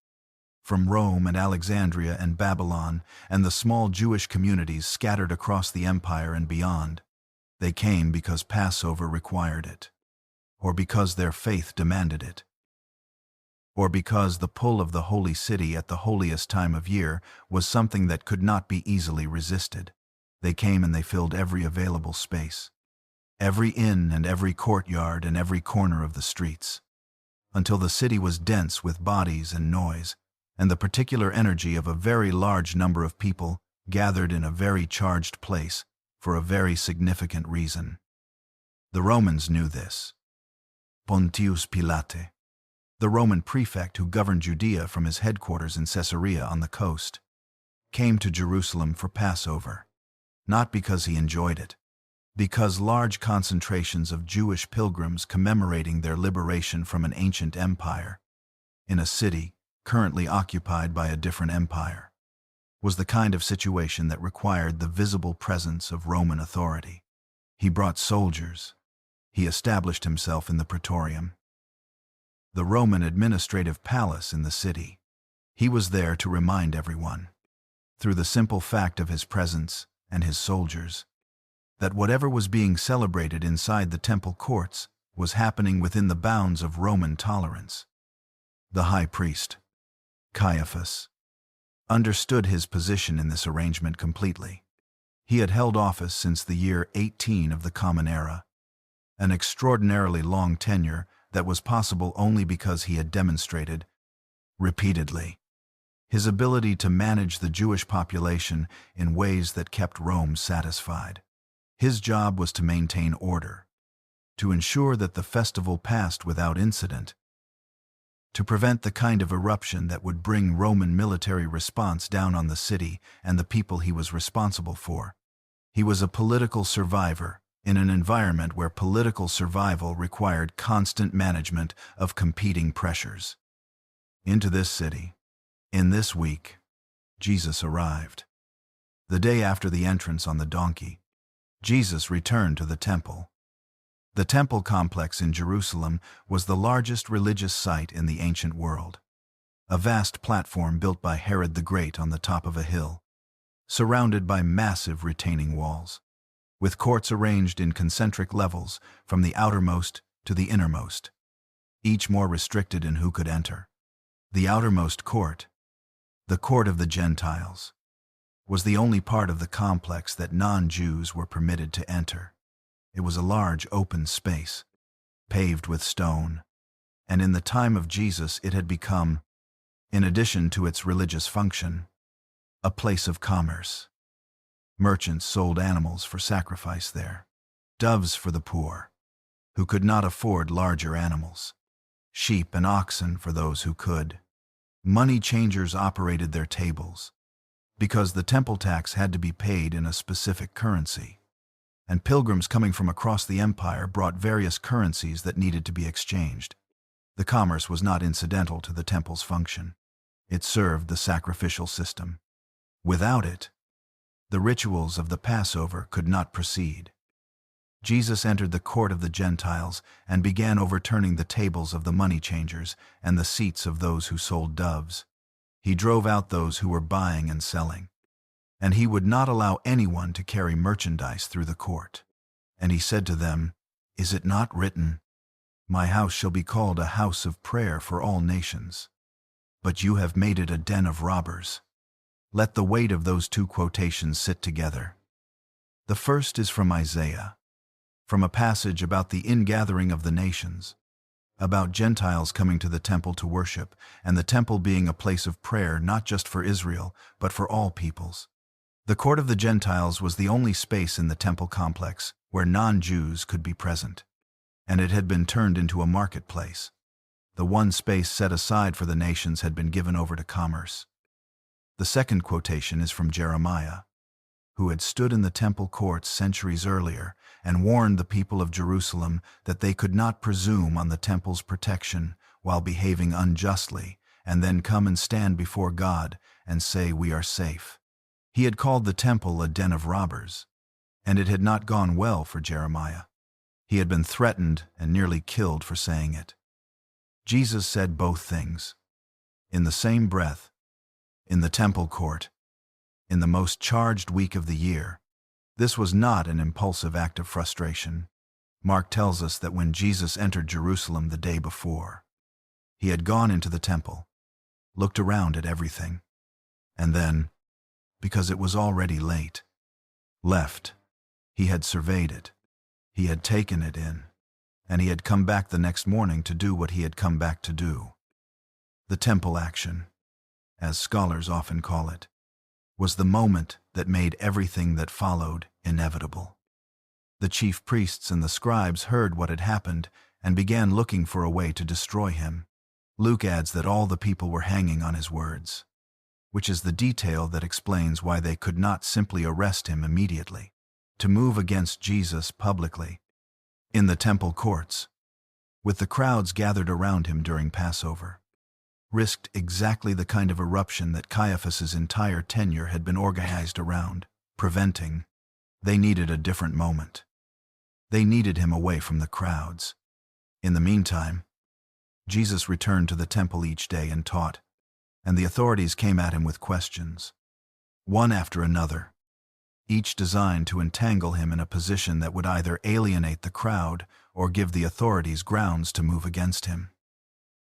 from Rome and Alexandria and Babylon and the small Jewish communities scattered across the empire and beyond. They came because Passover required it, or because their faith demanded it, or because the pull of the holy city at the holiest time of year was something that could not be easily resisted. They came and they filled every available space, every inn and every courtyard and every corner of the streets, until the city was dense with bodies and noise, and the particular energy of a very large number of people gathered in a very charged place for a very significant reason. The Romans knew this. Pontius Pilate, the Roman prefect who governed Judea from his headquarters in Caesarea on the coast, came to Jerusalem for Passover, not because he enjoyed it, because large concentrations of Jewish pilgrims commemorating their liberation from an ancient empire, in a city currently occupied by a different empire, was the kind of situation that required the visible presence of Roman authority. He brought soldiers. He established himself in the Praetorium, the Roman administrative palace in the city. He was there to remind everyone, through the simple fact of his presence and his soldiers, that whatever was being celebrated inside the temple courts was happening within the bounds of Roman tolerance. The high priest, Caiaphas, understood his position in this arrangement completely. He had held office since the year 18 of the Common Era, an extraordinarily long tenure that was possible only because he had demonstrated, repeatedly, his ability to manage the Jewish population in ways that kept Rome satisfied. His job was to maintain order, to ensure that the festival passed without incident, to prevent the kind of eruption that would bring Roman military response down on the city and the people he was responsible for. He was a political survivor in an environment where political survival required constant management of competing pressures. Into this city, in this week, Jesus arrived. The day after the entrance on the donkey, Jesus returned to the temple. The temple complex in Jerusalem was the largest religious site in the ancient world, a vast platform built by Herod the Great on the top of a hill, surrounded by massive retaining walls, with courts arranged in concentric levels from the outermost to the innermost, each more restricted in who could enter. The outermost court, the court of the Gentiles, was the only part of the complex that non-Jews were permitted to enter. It was a large open space, paved with stone, and in the time of Jesus it had become, in addition to its religious function, a place of commerce. Merchants sold animals for sacrifice there, doves for the poor, who could not afford larger animals, sheep and oxen for those who could. Money changers operated their tables, because the temple tax had to be paid in a specific currency, and pilgrims coming from across the empire brought various currencies that needed to be exchanged. The commerce was not incidental to the temple's function. It served the sacrificial system. Without it, the rituals of the Passover could not proceed. Jesus entered the court of the Gentiles and began overturning the tables of the money changers and the seats of those who sold doves. He drove out those who were buying and selling, and he would not allow anyone to carry merchandise through the court. And he said to them, "Is it not written, 'My house shall be called a house of prayer for all nations'? But you have made it a den of robbers." Let the weight of those two quotations sit together. The first is from Isaiah, from a passage about the ingathering of the nations, about Gentiles coming to the temple to worship, and the temple being a place of prayer not just for Israel, but for all peoples. The court of the Gentiles was the only space in the temple complex where non-Jews could be present, and it had been turned into a marketplace. The one space set aside for the nations had been given over to commerce. The second quotation is from Jeremiah, who had stood in the temple courts centuries earlier and warned the people of Jerusalem that they could not presume on the temple's protection while behaving unjustly, and then come and stand before God and say, "We are safe." He had called the temple a den of robbers, and it had not gone well for Jeremiah. He had been threatened and nearly killed for saying it. Jesus said both things, in the same breath, in the temple court, in the most charged week of the year. This was not an impulsive act of frustration. Mark tells us that when Jesus entered Jerusalem the day before, he had gone into the temple, looked around at everything, and then, because it was already late, left. He had surveyed it. He had taken it in, and he had come back the next morning to do what he had come back to do. The temple action, as scholars often call it, was the moment that made everything that followed inevitable. The chief priests and the scribes heard what had happened and began looking for a way to destroy him. Luke adds that all the people were hanging on his words, which is the detail that explains why they could not simply arrest him immediately. To move against Jesus publicly, in the temple courts, with the crowds gathered around him during Passover, risked exactly the kind of eruption that Caiaphas's entire tenure had been organized around, preventing. They needed a different moment. They needed him away from the crowds. In the meantime, Jesus returned to the temple each day and taught, and the authorities came at him with questions, one after another, each designed to entangle him in a position that would either alienate the crowd or give the authorities grounds to move against him.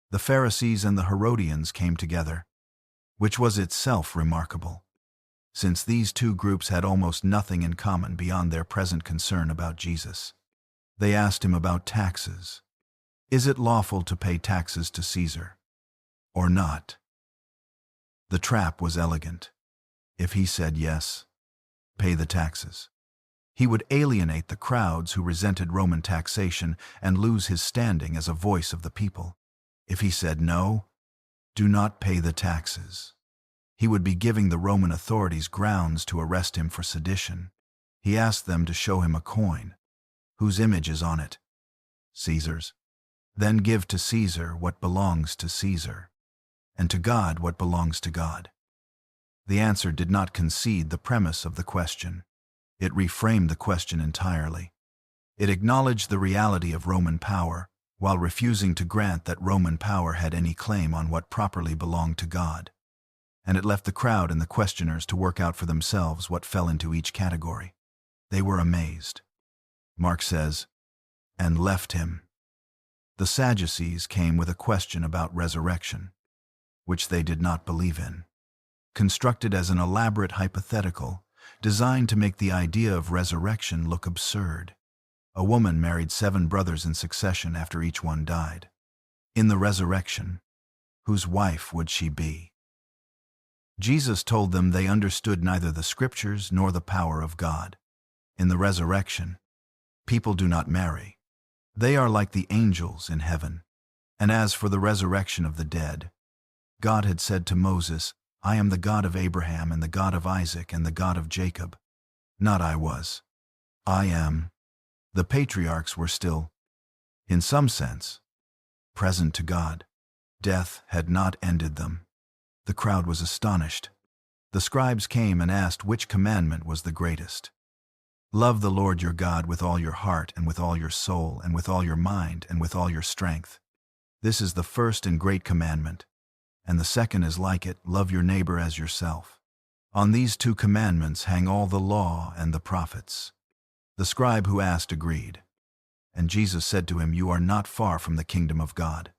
The Pharisees and the Herodians came together, which was itself remarkable, since these two groups had almost nothing in common beyond their present concern about Jesus. They asked him about taxes. Is it lawful to pay taxes to Caesar, or not? The trap was elegant. If he said yes, pay the taxes, he would alienate the crowds who resented Roman taxation and lose his standing as a voice of the people. If he said no, do not pay the taxes, he would be giving the Roman authorities grounds to arrest him for sedition. He asked them to show him a coin. Whose image is on it? Caesar's. Then give to Caesar what belongs to Caesar, and to God what belongs to God. The answer did not concede the premise of the question. It reframed the question entirely. It acknowledged the reality of Roman power, while refusing to grant that Roman power had any claim on what properly belonged to God. And it left the crowd and the questioners to work out for themselves what fell into each category. They were amazed. Mark says, and left him. The Sadducees came with a question about resurrection, which they did not believe in, constructed as an elaborate hypothetical designed to make the idea of resurrection look absurd. A woman married 7 brothers in succession after each one died. In the resurrection, whose wife would she be? Jesus told them they understood neither the scriptures nor the power of God. In the resurrection, people do not marry. They are like the angels in heaven. And as for the resurrection of the dead, God had said to Moses, I am the God of Abraham and the God of Isaac and the God of Jacob. Not I was. I am. The patriarchs were still, in some sense, present to God. Death had not ended them. The crowd was astonished. The scribes came and asked which commandment was the greatest. Love the Lord your God with all your heart and with all your soul and with all your mind and with all your strength. This is the first and great commandment. And the second is like it, love your neighbor as yourself. On these 2 commandments hang all the law and the prophets. The scribe who asked agreed. And Jesus said to him, you are not far from the kingdom of God.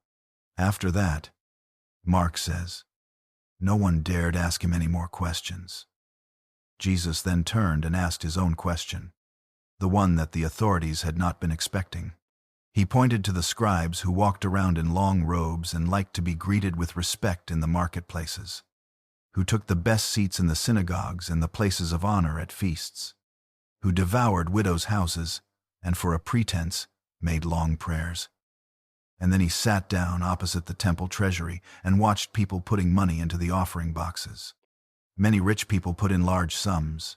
After that, Mark says, no one dared ask him any more questions. Jesus then turned and asked his own question, the one that the authorities had not been expecting. He pointed to the scribes who walked around in long robes and liked to be greeted with respect in the marketplaces, who took the best seats in the synagogues and the places of honor at feasts, who devoured widows' houses and for a pretense made long prayers. And then he sat down opposite the temple treasury and watched people putting money into the offering boxes. Many rich people put in large sums,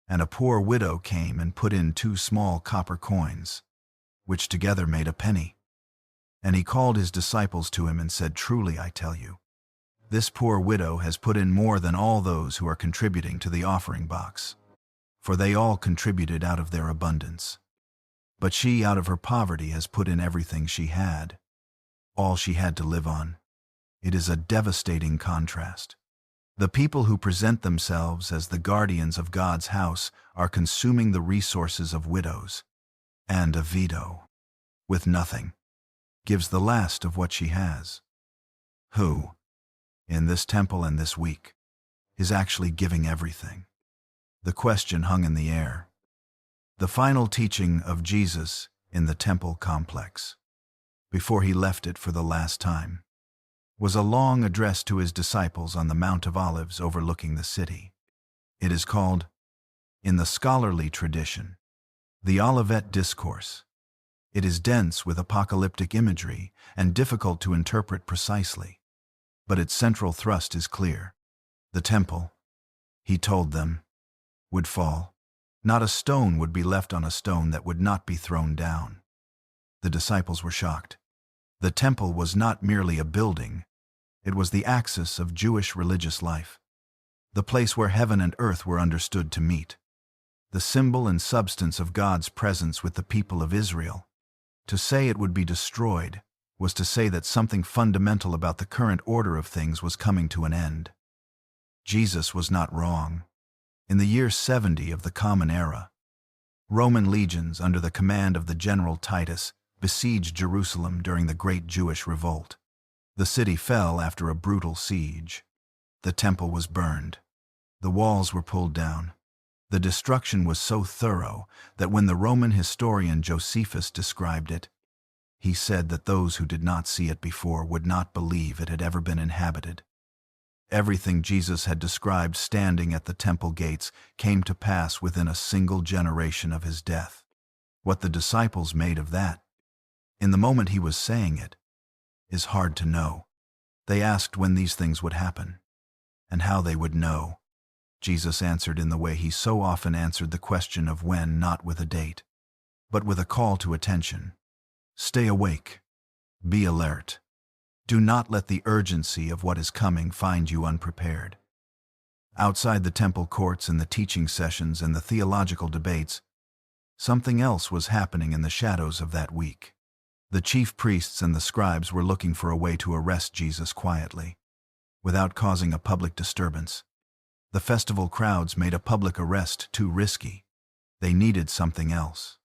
and a poor widow came and put in 2 small copper coins, which together made a penny. And he called his disciples to him and said, "Truly I tell you, this poor widow has put in more than all those who are contributing to the offering box, for they all contributed out of their abundance. But she, out of her poverty, has put in everything she had, all she had to live on." It is a devastating contrast. The people who present themselves as the guardians of God's house are consuming the resources of widows, and a widow, with nothing, gives the last of what she has. Who, in this temple and this week, is actually giving everything? The question hung in the air. The final teaching of Jesus in the temple complex, before he left it for the last time, was a long address to his disciples on the Mount of Olives overlooking the city. It is called, in the scholarly tradition, the Olivet Discourse. It is dense with apocalyptic imagery and difficult to interpret precisely, but its central thrust is clear. The temple, he told them, would fall. Not a stone would be left on a stone that would not be thrown down. The disciples were shocked. The temple was not merely a building, it was the axis of Jewish religious life, the place where heaven and earth were understood to meet, the symbol and substance of God's presence with the people of Israel. To say it would be destroyed was to say that something fundamental about the current order of things was coming to an end. Jesus was not wrong. In the year 70 of the Common Era, Roman legions under the command of the general Titus besieged Jerusalem during the Great Jewish Revolt. The city fell after a brutal siege. The temple was burned. The walls were pulled down. The destruction was so thorough that when the Roman historian Josephus described it, he said that those who did not see it before would not believe it had ever been inhabited. Everything Jesus had described standing at the temple gates came to pass within a single generation of his death. What the disciples made of that, in the moment he was saying it, is hard to know. They asked when these things would happen, and how they would know. Jesus answered in the way he so often answered the question of when, not with a date, but with a call to attention. Stay awake. Be alert. Do not let the urgency of what is coming find you unprepared. Outside the temple courts and the teaching sessions and the theological debates, something else was happening in the shadows of that week. The chief priests and the scribes were looking for a way to arrest Jesus quietly, without causing a public disturbance. The festival crowds made a public arrest too risky. They needed something else.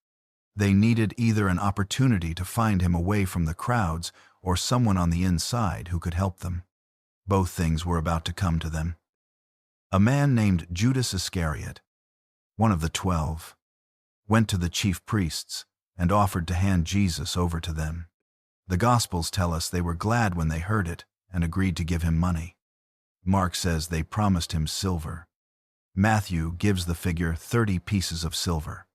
They needed either an opportunity to find him away from the crowds or someone on the inside who could help them. Both things were about to come to them. A man named Judas Iscariot, one of the 12, went to the chief priests and offered to hand Jesus over to them. The Gospels tell us they were glad when they heard it and agreed to give him money. Mark says they promised him silver. Matthew gives the figure 30 pieces of silver.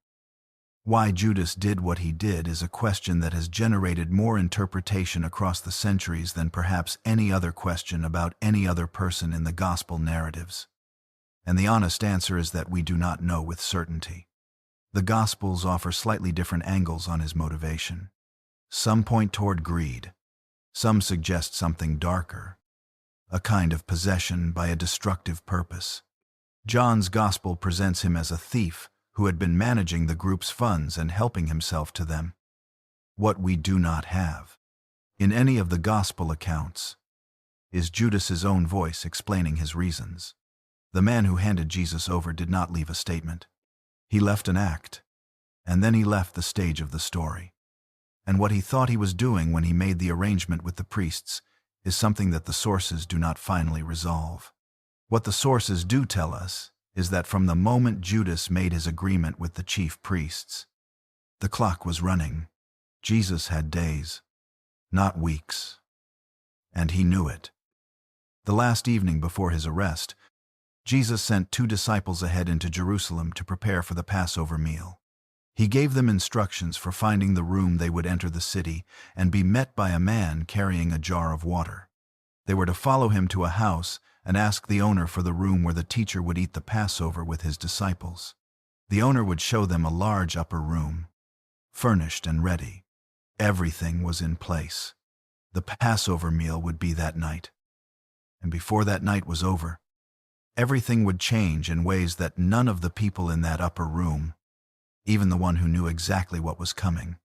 Why Judas did what he did is a question that has generated more interpretation across the centuries than perhaps any other question about any other person in the gospel narratives. And the honest answer is that we do not know with certainty. The Gospels offer slightly different angles on his motivation. Some point toward greed. Some suggest something darker, a kind of possession by a destructive purpose. John's Gospel presents him as a thief who had been managing the group's funds and helping himself to them. What we do not have, in any of the Gospel accounts, is Judas's own voice explaining his reasons. The man who handed Jesus over did not leave a statement. He left an act, and then he left the stage of the story. And what he thought he was doing when he made the arrangement with the priests is something that the sources do not finally resolve. What the sources do tell us is that from the moment Judas made his agreement with the chief priests, the clock was running. Jesus had days, not weeks, and he knew it. The last evening before his arrest, Jesus sent 2 disciples ahead into Jerusalem to prepare for the Passover meal. He gave them instructions for finding the room they would enter the city and be met by a man carrying a jar of water. They were to follow him to a house and ask the owner for the room where the teacher would eat the Passover with his disciples. The owner would show them a large upper room, furnished and ready. Everything was in place. The Passover meal would be that night. And before that night was over, everything would change in ways that none of the people in that upper room, even the one who knew exactly what was coming,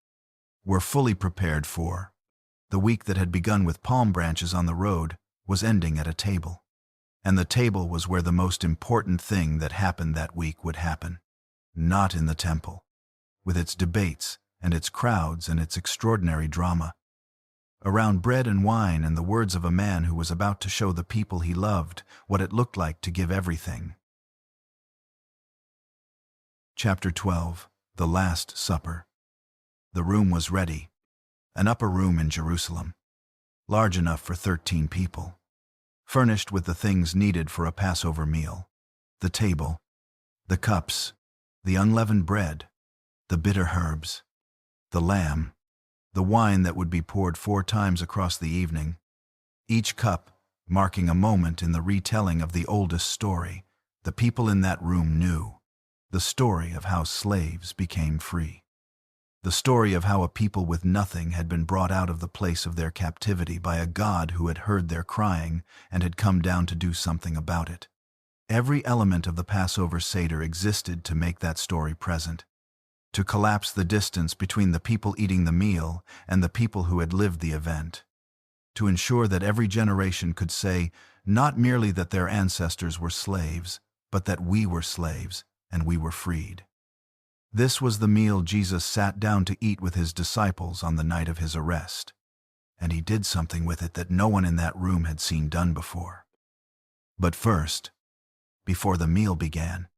were fully prepared for. The week that had begun with palm branches on the road was ending at a table. And the table was where the most important thing that happened that week would happen. Not in the temple, with its debates and its crowds and its extraordinary drama. Around bread and wine and the words of a man who was about to show the people he loved what it looked like to give everything. Chapter 12. The Last Supper. The room was ready. An upper room in Jerusalem, large enough for 13 people, furnished with the things needed for a Passover meal: the table, the cups, the unleavened bread, the bitter herbs, the lamb, the wine that would be poured 4 times across the evening, each cup marking a moment in the retelling of the oldest story the people in that room knew, the story of how slaves became free. The story of how a people with nothing had been brought out of the place of their captivity by a God who had heard their crying and had come down to do something about it. Every element of the Passover Seder existed to make that story present, to collapse the distance between the people eating the meal and the people who had lived the event, to ensure that every generation could say not merely that their ancestors were slaves, but that we were slaves and we were freed. This was the meal Jesus sat down to eat with his disciples on the night of his arrest, and he did something with it that no one in that room had seen done before. But first, before the meal began,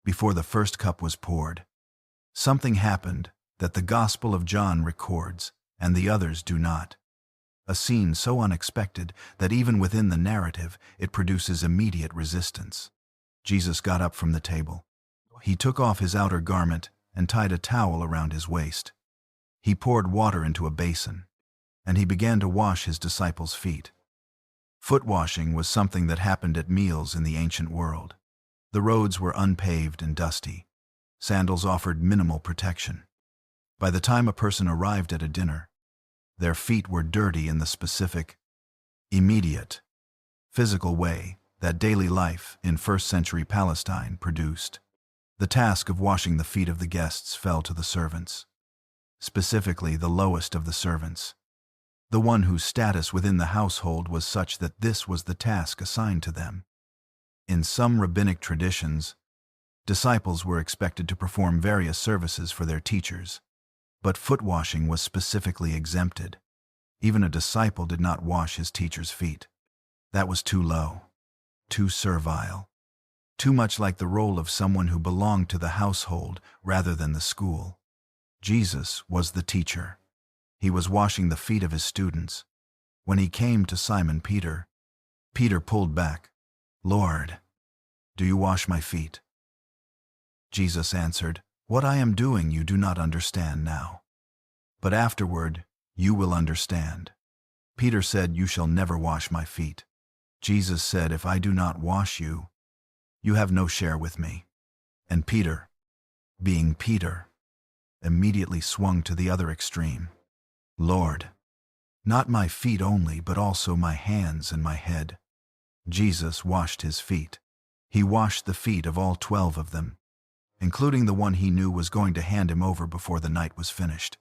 before the first cup was poured, something happened that the Gospel of John records and the others do not. A scene so unexpected that even within the narrative it produces immediate resistance. Jesus got up from the table. He took off his outer garment and tied a towel around his waist. He poured water into a basin, and he began to wash his disciples' feet. Foot washing was something that happened at meals in the ancient world. The roads were unpaved and dusty. Sandals offered minimal protection. By the time a person arrived at a dinner, their feet were dirty in the specific, immediate, physical way that daily life in first-century Palestine produced. The task of washing the feet of the guests fell to the servants, specifically the lowest of the servants, the one whose status within the household was such that this was the task assigned to them. In some rabbinic traditions, disciples were expected to perform various services for their teachers, but foot washing was specifically exempted. Even a disciple did not wash his teacher's feet. That was too low, too servile. Too much like the role of someone who belonged to the household rather than the school. Jesus was the teacher. He was washing the feet of his students. When he came to Simon Peter, Peter pulled back. "Lord, do you wash my feet?" Jesus answered, "What I am doing you do not understand now, but afterward you will understand." Peter said, "You shall never wash my feet." Jesus said, "If I do not wash you, you have no share with me." And Peter, being Peter, immediately swung to the other extreme. "Lord, not my feet only, but also my hands and my head." Jesus washed his feet. He washed the feet of all 12 of them, including the one he knew was going to hand him over before the night was finished.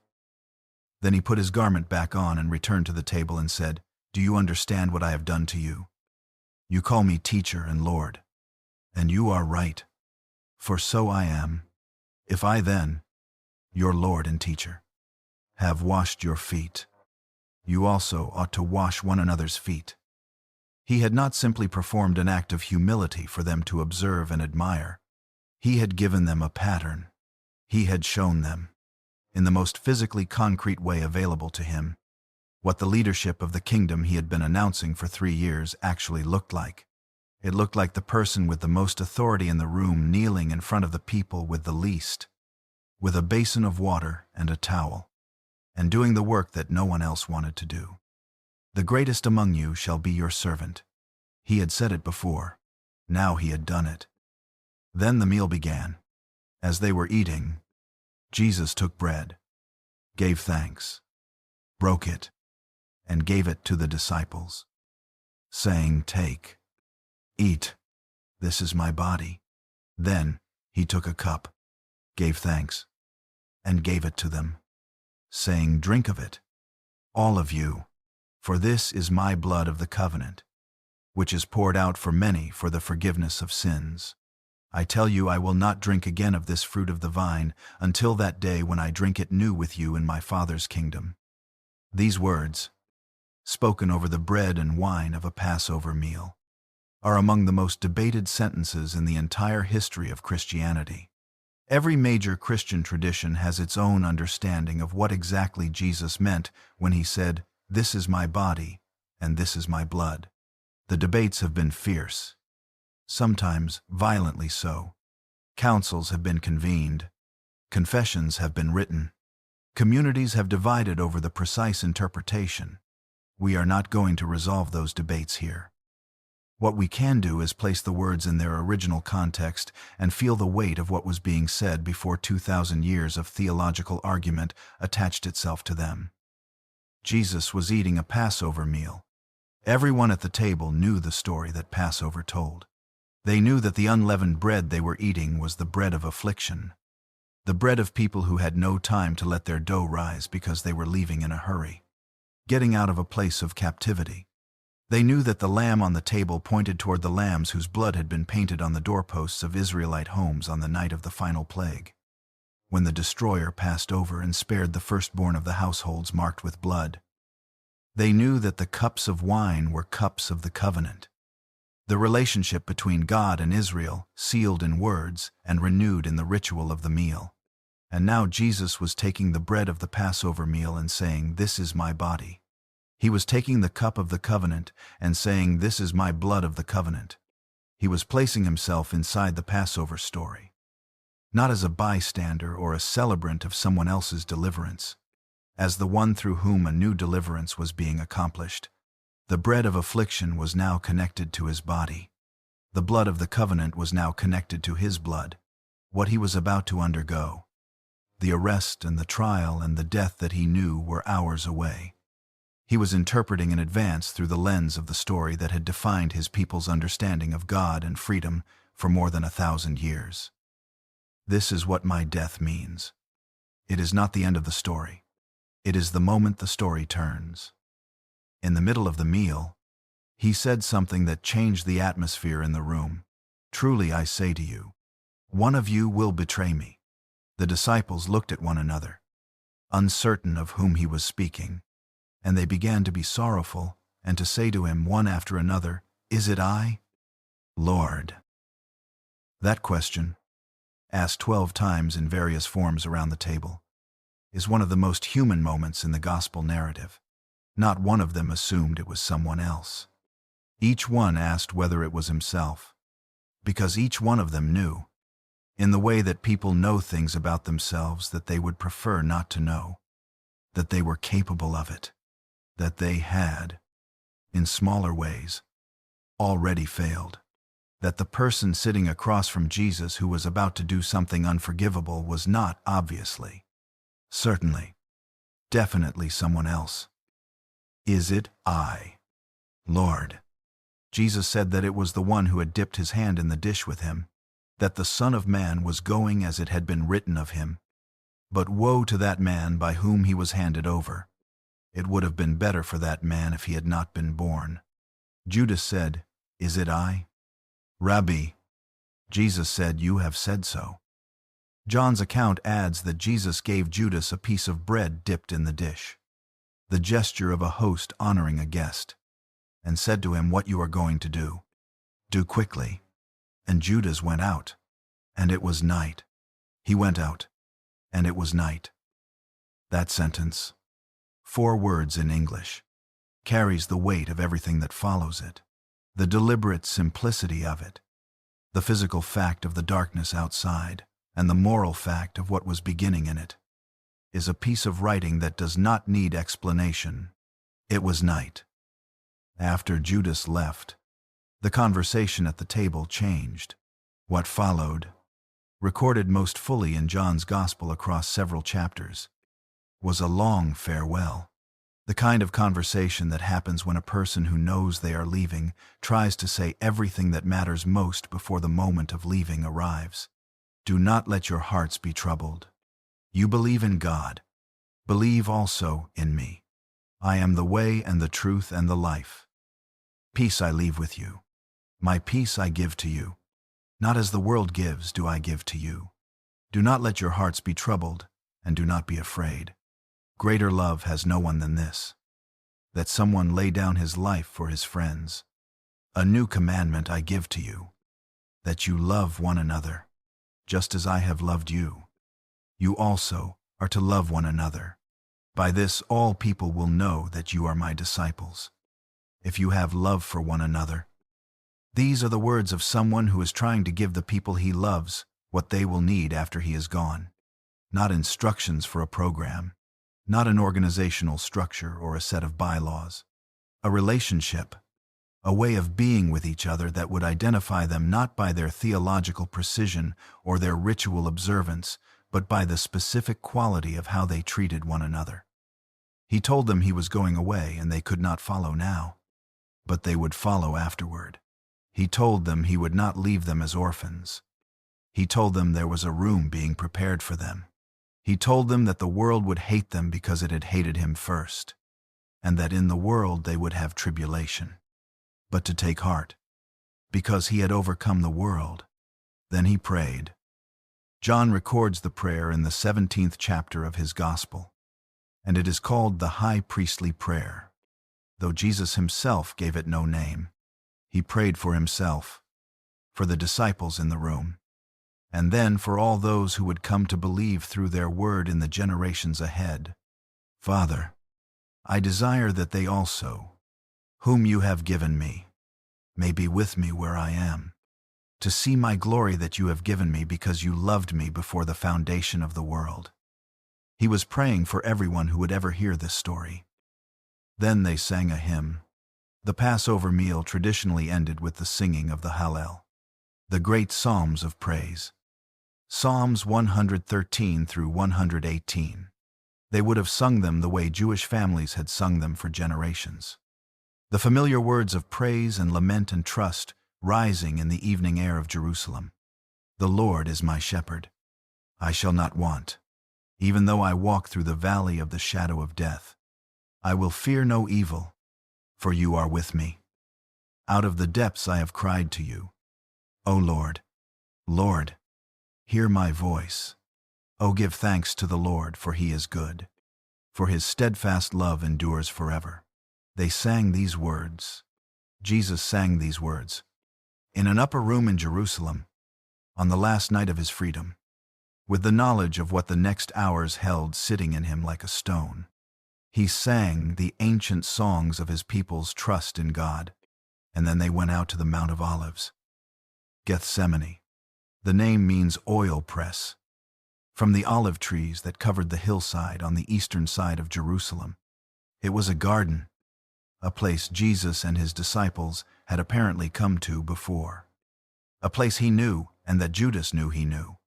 Then he put his garment back on and returned to the table and said, "Do you understand what I have done to you? You call me teacher and Lord, and you are right, for so I am. If I then, your Lord and teacher, have washed your feet, you also ought to wash one another's feet." He had not simply performed an act of humility for them to observe and admire. He had given them a pattern. He had shown them, in the most physically concrete way available to him, what the leadership of the kingdom he had been announcing for 3 years actually looked like. It looked like the person with the most authority in the room kneeling in front of the people with the least. with a basin of water and a towel, and doing the work that no one else wanted to do. The greatest among you shall be your servant. He had said it before. Now he had done it. Then the meal began. As they were eating, Jesus took bread, gave thanks, broke it, and gave it to the disciples, saying, "Take, eat, this is my body." Then he took a cup, gave thanks, and gave it to them, saying, "Drink of it, all of you, for this is my blood of the covenant, which is poured out for many for the forgiveness of sins. I tell you, I will not drink again of this fruit of the vine until that day when I drink it new with you in my Father's kingdom." These words, spoken over the bread and wine of a Passover meal, are among the most debated sentences in the entire history of Christianity. Every major Christian tradition has its own understanding of what exactly Jesus meant when he said, "This is my body, and this is my blood." The debates have been fierce, sometimes violently so. Councils have been convened, confessions have been written, communities have divided over the precise interpretation. We are not going to resolve those debates here. What we can do is place the words in their original context and feel the weight of what was being said before 2,000 years of theological argument attached itself to them. Jesus was eating a Passover meal. Everyone at the table knew the story that Passover told. They knew that the unleavened bread they were eating was the bread of affliction, the bread of people who had no time to let their dough rise because they were leaving in a hurry, getting out of a place of captivity. They knew that the lamb on the table pointed toward the lambs whose blood had been painted on the doorposts of Israelite homes on the night of the final plague, when the destroyer passed over and spared the firstborn of the households marked with blood. They knew that the cups of wine were cups of the covenant, the relationship between God and Israel, sealed in words and renewed in the ritual of the meal. And now Jesus was taking the bread of the Passover meal and saying, "This is my body." He was taking the cup of the covenant and saying, "This is my blood of the covenant." He was placing himself inside the Passover story, not as a bystander or a celebrant of someone else's deliverance, as the one through whom a new deliverance was being accomplished. The bread of affliction was now connected to his body. The blood of the covenant was now connected to his blood. What he was about to undergo, the arrest and the trial and the death that he knew were hours away. He was interpreting in advance through the lens of the story that had defined his people's understanding of God and freedom for more than 1,000 years. This is what my death means. It is not the end of the story. It is the moment the story turns. In the middle of the meal, he said something that changed the atmosphere in the room. "Truly I say to you, one of you will betray me." The disciples looked at one another, uncertain of whom he was speaking, and they began to be sorrowful and to say to him one after another, "Is it I, Lord?" That question, asked 12 times in various forms around the table, is one of the most human moments in the gospel narrative. Not one of them assumed it was someone else. Each one asked whether it was himself, because each one of them knew, in the way that people know things about themselves that they would prefer not to know, that they were capable of it, that they had, in smaller ways, already failed, that the person sitting across from Jesus who was about to do something unforgivable was not obviously, certainly, definitely someone else. "Is it I, Lord?" Jesus said that it was the one who had dipped his hand in the dish with him, that the Son of Man was going as it had been written of him. But woe to that man by whom he was handed over. It would have been better for that man if he had not been born. Judas said, "Is it I, Rabbi?" Jesus said, "You have said so." John's account adds that Jesus gave Judas a piece of bread dipped in the dish, the gesture of a host honoring a guest, and said to him, "What you are going to do, do quickly." And Judas went out, and it was night. He went out, and it was night. That sentence, 4 words in English, carries the weight of everything that follows it. The deliberate simplicity of it, the physical fact of the darkness outside, and the moral fact of what was beginning in it is a piece of writing that does not need explanation. It was night. After Judas left, the conversation at the table changed. What followed, recorded most fully in John's Gospel across several chapters, was a long farewell. The kind of conversation that happens when a person who knows they are leaving tries to say everything that matters most before the moment of leaving arrives. Do not let your hearts be troubled. You believe in God. Believe also in me. I am the way and the truth and the life. Peace I leave with you. My peace I give to you. Not as the world gives do I give to you. Do not let your hearts be troubled, and do not be afraid. Greater love has no one than this, that someone lay down his life for his friends. A new commandment I give to you, that you love one another, just as I have loved you. You also are to love one another. By this all people will know that you are my disciples, if you have love for one another. These are the words of someone who is trying to give the people he loves what they will need after he is gone. Not instructions for a program, not an organizational structure or a set of bylaws. A relationship, a way of being with each other that would identify them not by their theological precision or their ritual observance, but by the specific quality of how they treated one another. He told them he was going away and they could not follow now, but they would follow afterward. He told them he would not leave them as orphans. He told them there was a room being prepared for them. He told them that the world would hate them because it had hated him first, and that in the world they would have tribulation, but to take heart, because he had overcome the world. Then he prayed. John records the prayer in the 17th chapter of his Gospel, and it is called the high priestly prayer, though Jesus himself gave it no name. He prayed for himself, for the disciples in the room, and then for all those who would come to believe through their word in the generations ahead. Father, I desire that they also, whom you have given me, may be with me where I am, to see my glory that you have given me because you loved me before the foundation of the world. He was praying for everyone who would ever hear this story. Then they sang a hymn. The Passover meal traditionally ended with the singing of the Hallel, the great psalms of praise. Psalms 113 through 118. They would have sung them the way Jewish families had sung them for generations. The familiar words of praise and lament and trust rising in the evening air of Jerusalem. The Lord is my shepherd. I shall not want. Even though I walk through the valley of the shadow of death, I will fear no evil, for you are with me. Out of the depths I have cried to you. O Lord, Lord, hear my voice. O give thanks to the Lord, for he is good, for his steadfast love endures forever. They sang these words. Jesus sang these words in an upper room in Jerusalem, on the last night of his freedom, with the knowledge of what the next hours held sitting in him like a stone. He sang the ancient songs of his people's trust in God, and then they went out to the Mount of Olives. Gethsemane. The name means oil press, from the olive trees that covered the hillside on the eastern side of Jerusalem. It was a garden, a place Jesus and his disciples had apparently come to before. A place he knew and that Judas knew he knew,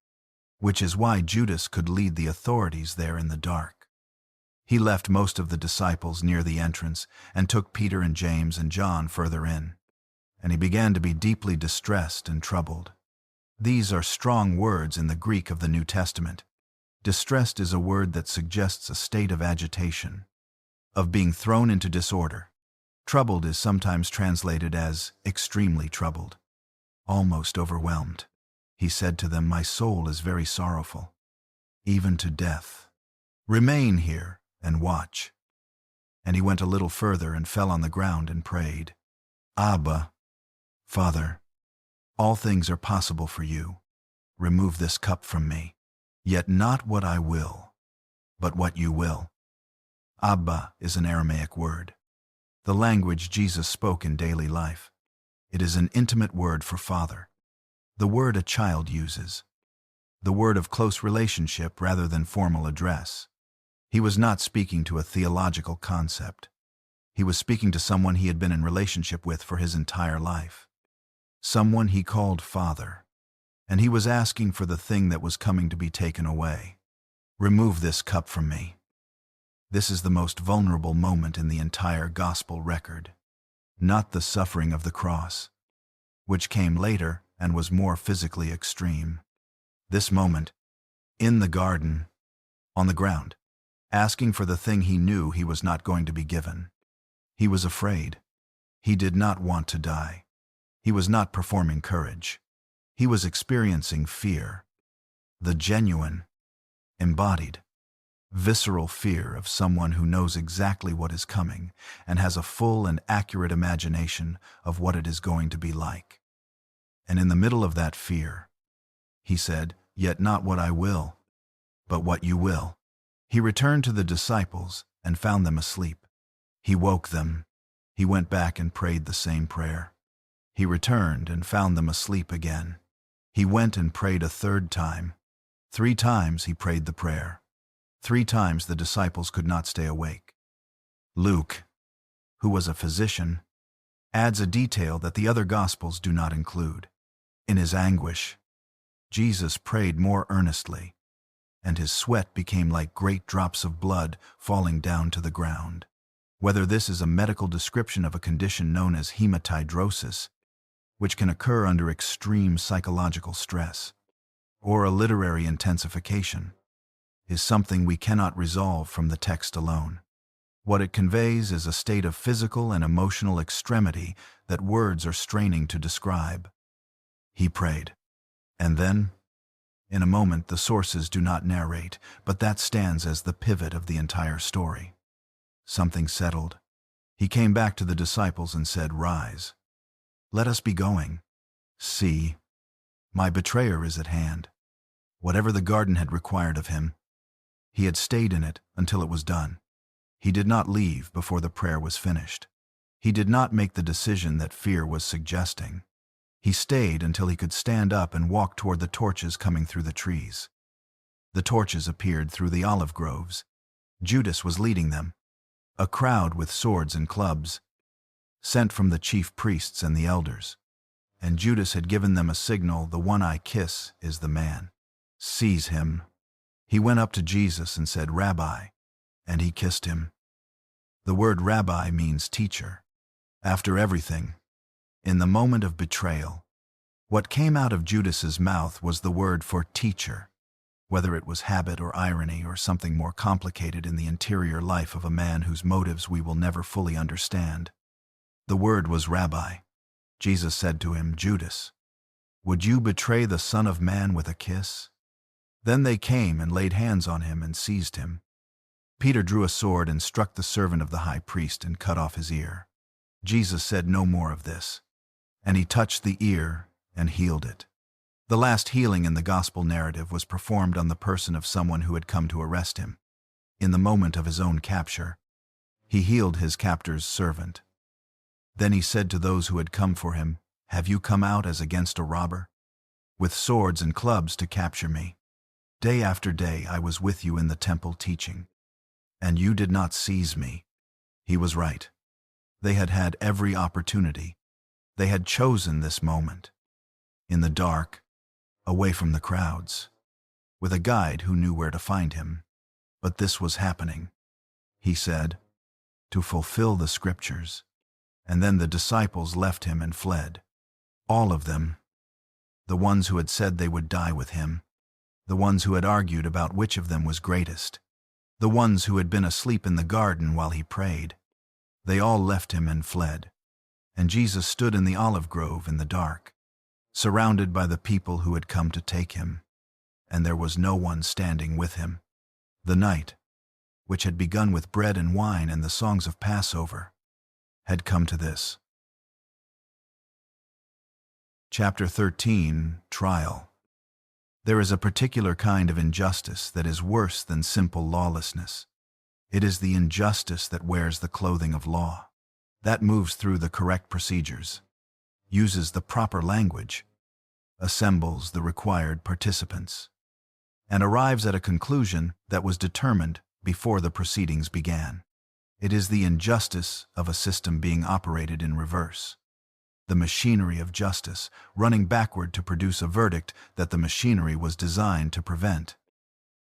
which is why Judas could lead the authorities there in the dark. He left most of the disciples near the entrance and took Peter and James and John further in, and he began to be deeply distressed and troubled. These are strong words in the Greek of the New Testament. Distressed is a word that suggests a state of agitation, of being thrown into disorder. Troubled is sometimes translated as extremely troubled, almost overwhelmed. He said to them, "My soul is very sorrowful, even to death. Remain here and watch." And he went a little further and fell on the ground and prayed, "Abba, Father, all things are possible for you. Remove this cup from me. Yet not what I will, but what you will." Abba is an Aramaic word, the language Jesus spoke in daily life. It is an intimate word for father, the word a child uses. the word of close relationship rather than formal address. He was not speaking to a theological concept. He was speaking to someone he had been in relationship with for his entire life. Someone he called Father. And he was asking for the thing that was coming to be taken away. Remove this cup from me. This is the most vulnerable moment in the entire gospel record. Not the suffering of the cross, which came later and was more physically extreme. This moment, in the garden, on the ground, asking for the thing he knew he was not going to be given. He was afraid. He did not want to die. He was not performing courage. He was experiencing fear. The genuine, embodied, visceral fear of someone who knows exactly what is coming and has a full and accurate imagination of what it is going to be like. And in the middle of that fear, he said, "Yet not what I will, but what you will." He returned to the disciples and found them asleep. He woke them. He went back and prayed the same prayer. He returned and found them asleep again. He went and prayed a third time. 3 times he prayed the prayer. 3 times the disciples could not stay awake. Luke, who was a physician, adds a detail that the other Gospels do not include. In his anguish, Jesus prayed more earnestly, and his sweat became like great drops of blood falling down to the ground. Whether this is a medical description of a condition known as hematidrosis, which can occur under extreme psychological stress, or a literary intensification, is something we cannot resolve from the text alone. What it conveys is a state of physical and emotional extremity that words are straining to describe. He prayed. And then, in a moment the sources do not narrate, but that stands as the pivot of the entire story. Something settled. He came back to the disciples and said, "Rise. Let us be going. See, my betrayer is at hand." Whatever the garden had required of him, he had stayed in it until it was done. He did not leave before the prayer was finished. He did not make the decision that fear was suggesting. He stayed until he could stand up and walk toward the torches coming through the trees. The torches appeared through the olive groves. Judas was leading them, a crowd with swords and clubs, sent from the chief priests and the elders. And Judas had given them a signal, "The one I kiss is the man. Seize him." He went up to Jesus and said, "Rabbi," and he kissed him. The word rabbi means teacher. After everything, in the moment of betrayal, what came out of Judas's mouth was the word for teacher, whether it was habit or irony or something more complicated in the interior life of a man whose motives we will never fully understand. The word was rabbi. Jesus said to him, "Judas, would you betray the Son of Man with a kiss?" Then they came and laid hands on him and seized him. Peter drew a sword and struck the servant of the high priest and cut off his ear. Jesus said no more of this, and he touched the ear and healed it. The last healing in the gospel narrative was performed on the person of someone who had come to arrest him. In the moment of his own capture, he healed his captor's servant. Then he said to those who had come for him, "Have you come out as against a robber, with swords and clubs to capture me? Day after day I was with you in the temple teaching, and you did not seize me." He was right. They had had every opportunity. They had chosen this moment. In the dark, away from the crowds, with a guide who knew where to find him. But this was happening, he said, to fulfill the scriptures. And then the disciples left him and fled. All of them. The ones who had said they would die with him. The ones who had argued about which of them was greatest. The ones who had been asleep in the garden while he prayed. They all left him and fled. And Jesus stood in the olive grove in the dark, surrounded by the people who had come to take him. And there was no one standing with him. The night, which had begun with bread and wine and the songs of Passover, had come to this. Chapter 13, Trial. There is a particular kind of injustice that is worse than simple lawlessness. It is the injustice that wears the clothing of law, that moves through the correct procedures, uses the proper language, assembles the required participants, and arrives at a conclusion that was determined before the proceedings began. It is the injustice of a system being operated in reverse. The machinery of justice running backward to produce a verdict that the machinery was designed to prevent.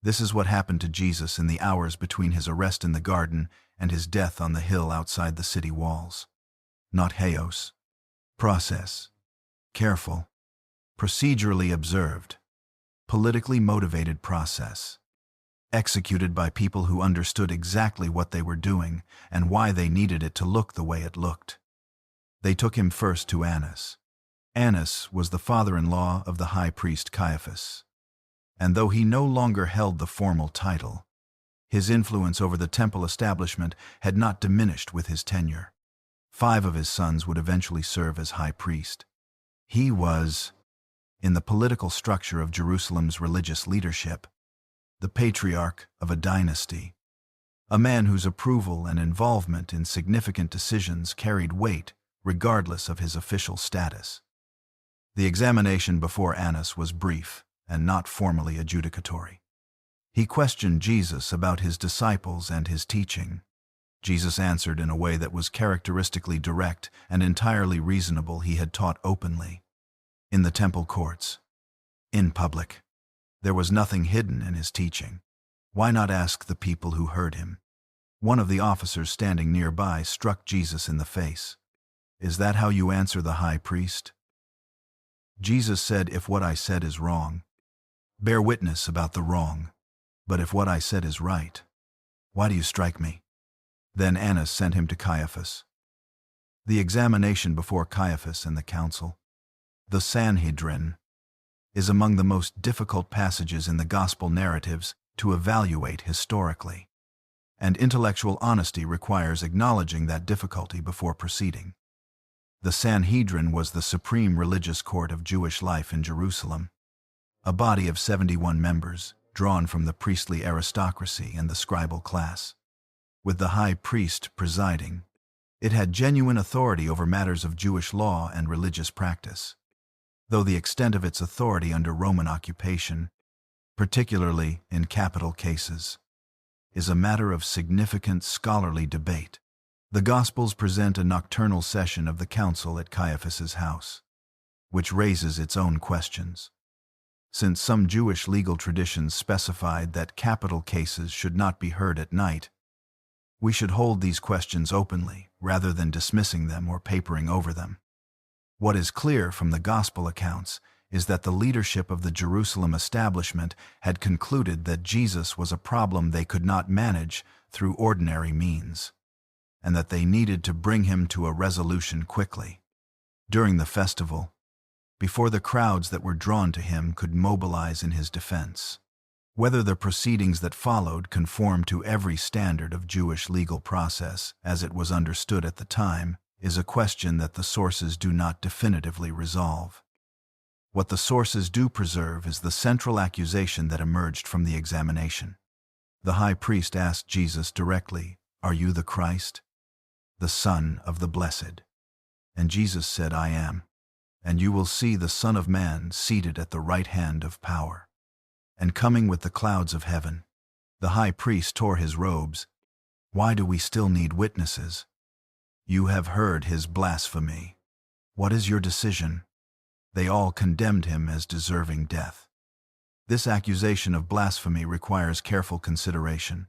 This is what happened to Jesus in the hours between his arrest in the garden and his death on the hill outside the city walls. Not chaos. Process. Careful. Procedurally observed. Politically motivated process. Executed by people who understood exactly what they were doing and why they needed it to look the way it looked. They took him first to Annas. Annas was the father-in-law of the high priest Caiaphas. And though he no longer held the formal title, his influence over the temple establishment had not diminished with his tenure. 5 of his sons would eventually serve as high priest. He was, in the political structure of Jerusalem's religious leadership, the patriarch of a dynasty, a man whose approval and involvement in significant decisions carried weight regardless of his official status. The examination before Annas was brief and not formally adjudicatory. He questioned Jesus about his disciples and his teaching. Jesus answered in a way that was characteristically direct and entirely reasonable. He had taught openly, in the temple courts, in public. There was nothing hidden in his teaching. Why not ask the people who heard him? One of the officers standing nearby struck Jesus in the face. "Is that how you answer the high priest?" Jesus said, "If what I said is wrong, bear witness about the wrong. But if what I said is right, why do you strike me?" Then Annas sent him to Caiaphas. The examination before Caiaphas and the council, the Sanhedrin, is among the most difficult passages in the gospel narratives to evaluate historically. And intellectual honesty requires acknowledging that difficulty before proceeding. The Sanhedrin was the supreme religious court of Jewish life in Jerusalem, a body of 71 members drawn from the priestly aristocracy and the scribal class. With the high priest presiding, it had genuine authority over matters of Jewish law and religious practice, though the extent of its authority under Roman occupation, particularly in capital cases, is a matter of significant scholarly debate. The Gospels present a nocturnal session of the council at Caiaphas's house, which raises its own questions. Since some Jewish legal traditions specified that capital cases should not be heard at night, we should hold these questions openly rather than dismissing them or papering over them. What is clear from the Gospel accounts is that the leadership of the Jerusalem establishment had concluded that Jesus was a problem they could not manage through ordinary means, and that they needed to bring him to a resolution quickly. During the festival, before the crowds that were drawn to him could mobilize in his defense. Whether the proceedings that followed conform to every standard of Jewish legal process, as it was understood at the time, is a question that the sources do not definitively resolve. What the sources do preserve is the central accusation that emerged from the examination. The high priest asked Jesus directly, "Are you the Christ, the Son of the Blessed?" And Jesus said, "I am. And you will see the Son of Man seated at the right hand of power, and coming with the clouds of heaven." The high priest tore his robes. "Why do we still need witnesses? You have heard his blasphemy. What is your decision?" They all condemned him as deserving death. This accusation of blasphemy requires careful consideration,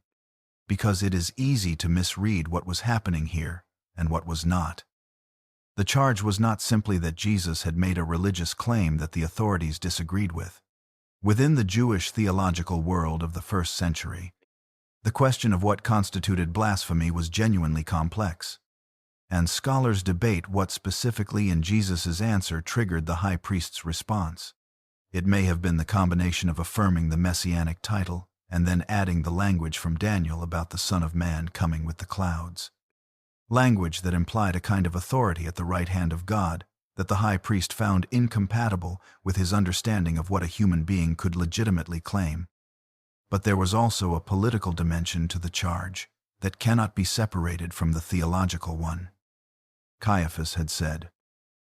because it is easy to misread what was happening here and what was not. The charge was not simply that Jesus had made a religious claim that the authorities disagreed with. Within the Jewish theological world of the first century, the question of what constituted blasphemy was genuinely complex, and scholars debate what specifically in Jesus' answer triggered the high priest's response. It may have been the combination of affirming the messianic title and then adding the language from Daniel about the Son of Man coming with the clouds. Language that implied a kind of authority at the right hand of God that the high priest found incompatible with his understanding of what a human being could legitimately claim. But there was also a political dimension to the charge that cannot be separated from the theological one. Caiaphas had said,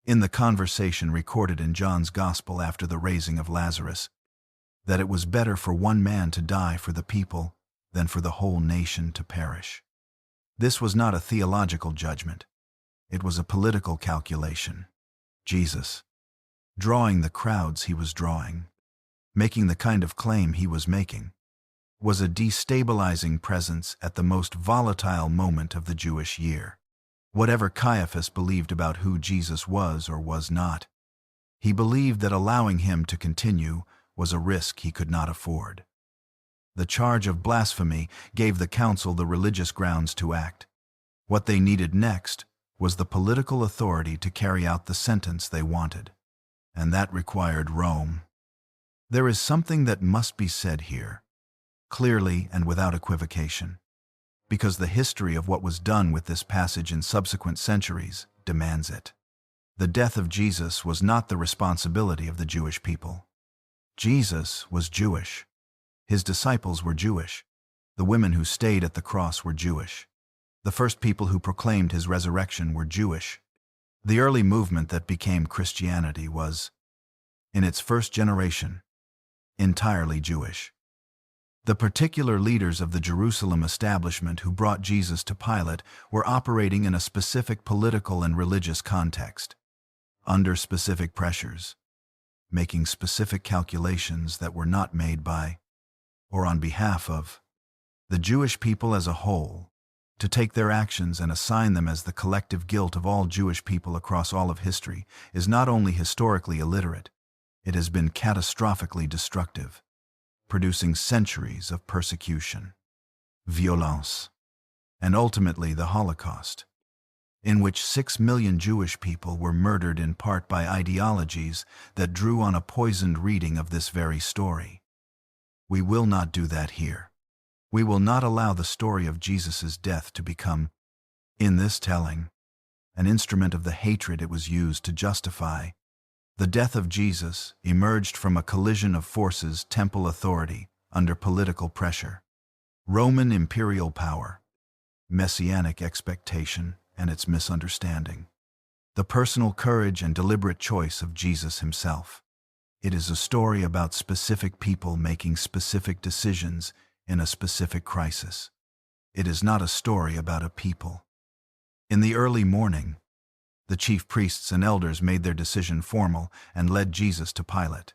in the conversation recorded in John's Gospel after the raising of Lazarus, that it was better for one man to die for the people than for the whole nation to perish. This was not a theological judgment. It was a political calculation. Jesus, drawing the crowds he was drawing, making the kind of claim he was making, was a destabilizing presence at the most volatile moment of the Jewish year. Whatever Caiaphas believed about who Jesus was or was not, he believed that allowing him to continue was a risk he could not afford. The charge of blasphemy gave the council the religious grounds to act. What they needed next was the political authority to carry out the sentence they wanted, and that required Rome. There is something that must be said here, clearly and without equivocation, because the history of what was done with this passage in subsequent centuries demands it. The death of Jesus was not the responsibility of the Jewish people. Jesus was Jewish. His disciples were Jewish. The women who stayed at the cross were Jewish. The first people who proclaimed his resurrection were Jewish. The early movement that became Christianity was, in its first generation, entirely Jewish. The particular leaders of the Jerusalem establishment who brought Jesus to Pilate were operating in a specific political and religious context, under specific pressures, making specific calculations that were not made by, or on behalf of, the Jewish people as a whole. To take their actions and assign them as the collective guilt of all Jewish people across all of history is not only historically illiterate, it has been catastrophically destructive, producing centuries of persecution, violence, and ultimately the Holocaust, in which 6 million Jewish people were murdered in part by ideologies that drew on a poisoned reading of this very story. We will not do that here. We will not allow the story of Jesus' death to become, in this telling, an instrument of the hatred it was used to justify. The death of Jesus emerged from a collision of forces: temple authority under political pressure, Roman imperial power, messianic expectation and its misunderstanding, the personal courage and deliberate choice of Jesus himself. It is a story about specific people making specific decisions in a specific crisis. It is not a story about a people. In the early morning, the chief priests and elders made their decision formal and led Jesus to Pilate.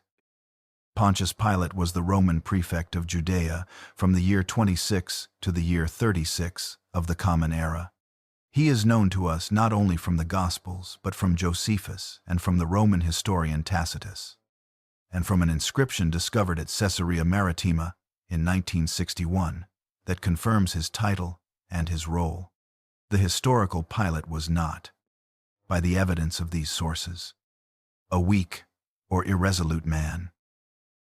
Pontius Pilate was the Roman prefect of Judea from the year 26 to the year 36 of the Common Era. He is known to us not only from the Gospels, but from Josephus and from the Roman historian Tacitus, and from an inscription discovered at Caesarea Maritima in 1961 that confirms his title and his role. The historical Pilate was not, by the evidence of these sources, a weak or irresolute man.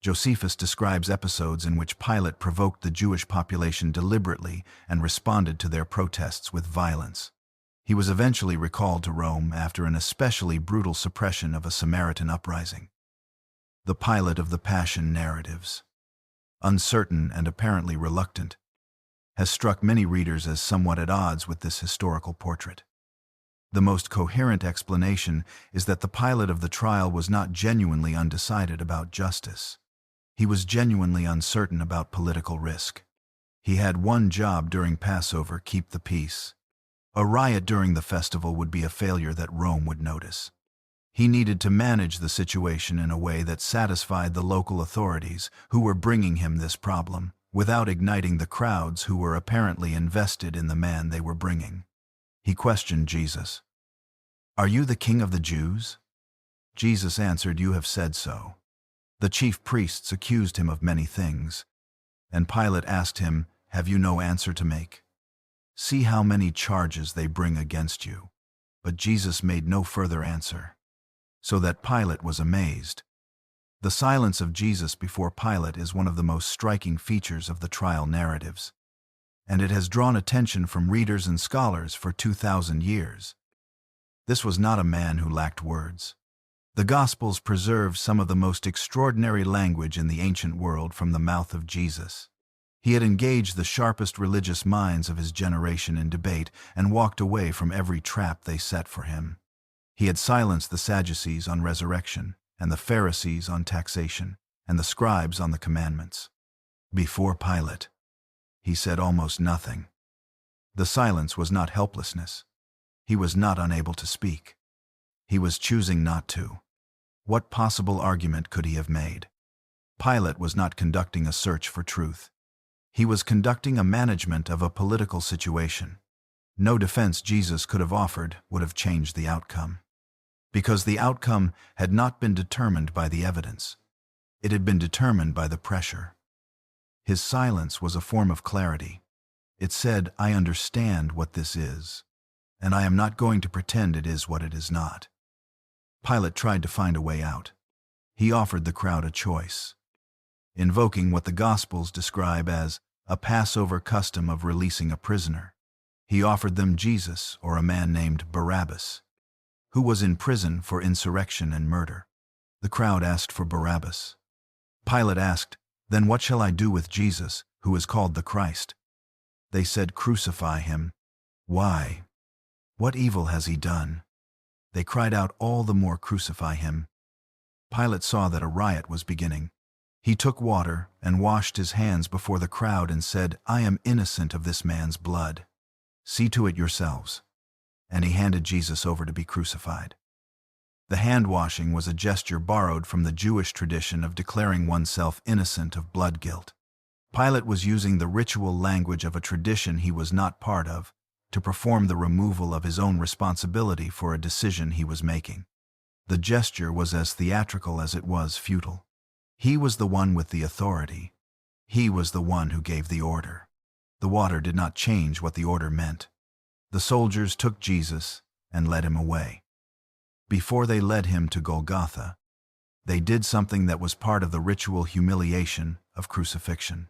Josephus describes episodes in which Pilate provoked the Jewish population deliberately and responded to their protests with violence. He was eventually recalled to Rome after an especially brutal suppression of a Samaritan uprising. The Pilate of the Passion narratives, uncertain and apparently reluctant, has struck many readers as somewhat at odds with this historical portrait. The most coherent explanation is that the Pilate of the trial was not genuinely undecided about justice. He was genuinely uncertain about political risk. He had one job during Passover: keep the peace. A riot during the festival would be a failure that Rome would notice. He needed to manage the situation in a way that satisfied the local authorities who were bringing him this problem, without igniting the crowds who were apparently invested in the man they were bringing. He questioned Jesus. "Are you the king of the Jews?" Jesus answered, "You have said so." The chief priests accused him of many things, and Pilate asked him, "Have you no answer to make? See how many charges they bring against you." But Jesus made no further answer, so that Pilate was amazed. The silence of Jesus before Pilate is one of the most striking features of the trial narratives, and it has drawn attention from readers and scholars for 2,000 years. This was not a man who lacked words. The Gospels preserve some of the most extraordinary language in the ancient world from the mouth of Jesus. He had engaged the sharpest religious minds of his generation in debate and walked away from every trap they set for him. He had silenced the Sadducees on resurrection and the Pharisees on taxation. and the scribes on the commandments. Before Pilate, he said almost nothing. The silence was not helplessness. He was not unable to speak. He was choosing not to. What possible argument could he have made? Pilate was not conducting a search for truth. He was conducting a management of a political situation. No defense Jesus could have offered would have changed the outcome, because the outcome had not been determined by the evidence. It had been determined by the pressure. His silence was a form of clarity. It said, I understand what this is, and I am not going to pretend it is what it is not. Pilate tried to find a way out. He offered the crowd a choice, invoking what the Gospels describe as a Passover custom of releasing a prisoner. He offered them Jesus or a man named Barabbas, who was in prison for insurrection and murder. The crowd asked for Barabbas. Pilate asked, Then what shall I do with Jesus, who is called the Christ? They said, Crucify him. Why? What evil has he done? They cried out all the more, Crucify him. Pilate saw that a riot was beginning. He took water and washed his hands before the crowd and said, I am innocent of this man's blood. See to it yourselves. And he handed Jesus over to be crucified. The hand-washing was a gesture borrowed from the Jewish tradition of declaring oneself innocent of blood guilt. Pilate was using the ritual language of a tradition he was not part of to perform the removal of his own responsibility for a decision he was making. The gesture was as theatrical as it was futile. He was the one with the authority. He was the one who gave the order. The water did not change what the order meant. The soldiers took Jesus and led him away. Before they led him to Golgotha, they did something that was part of the ritual humiliation of crucifixion.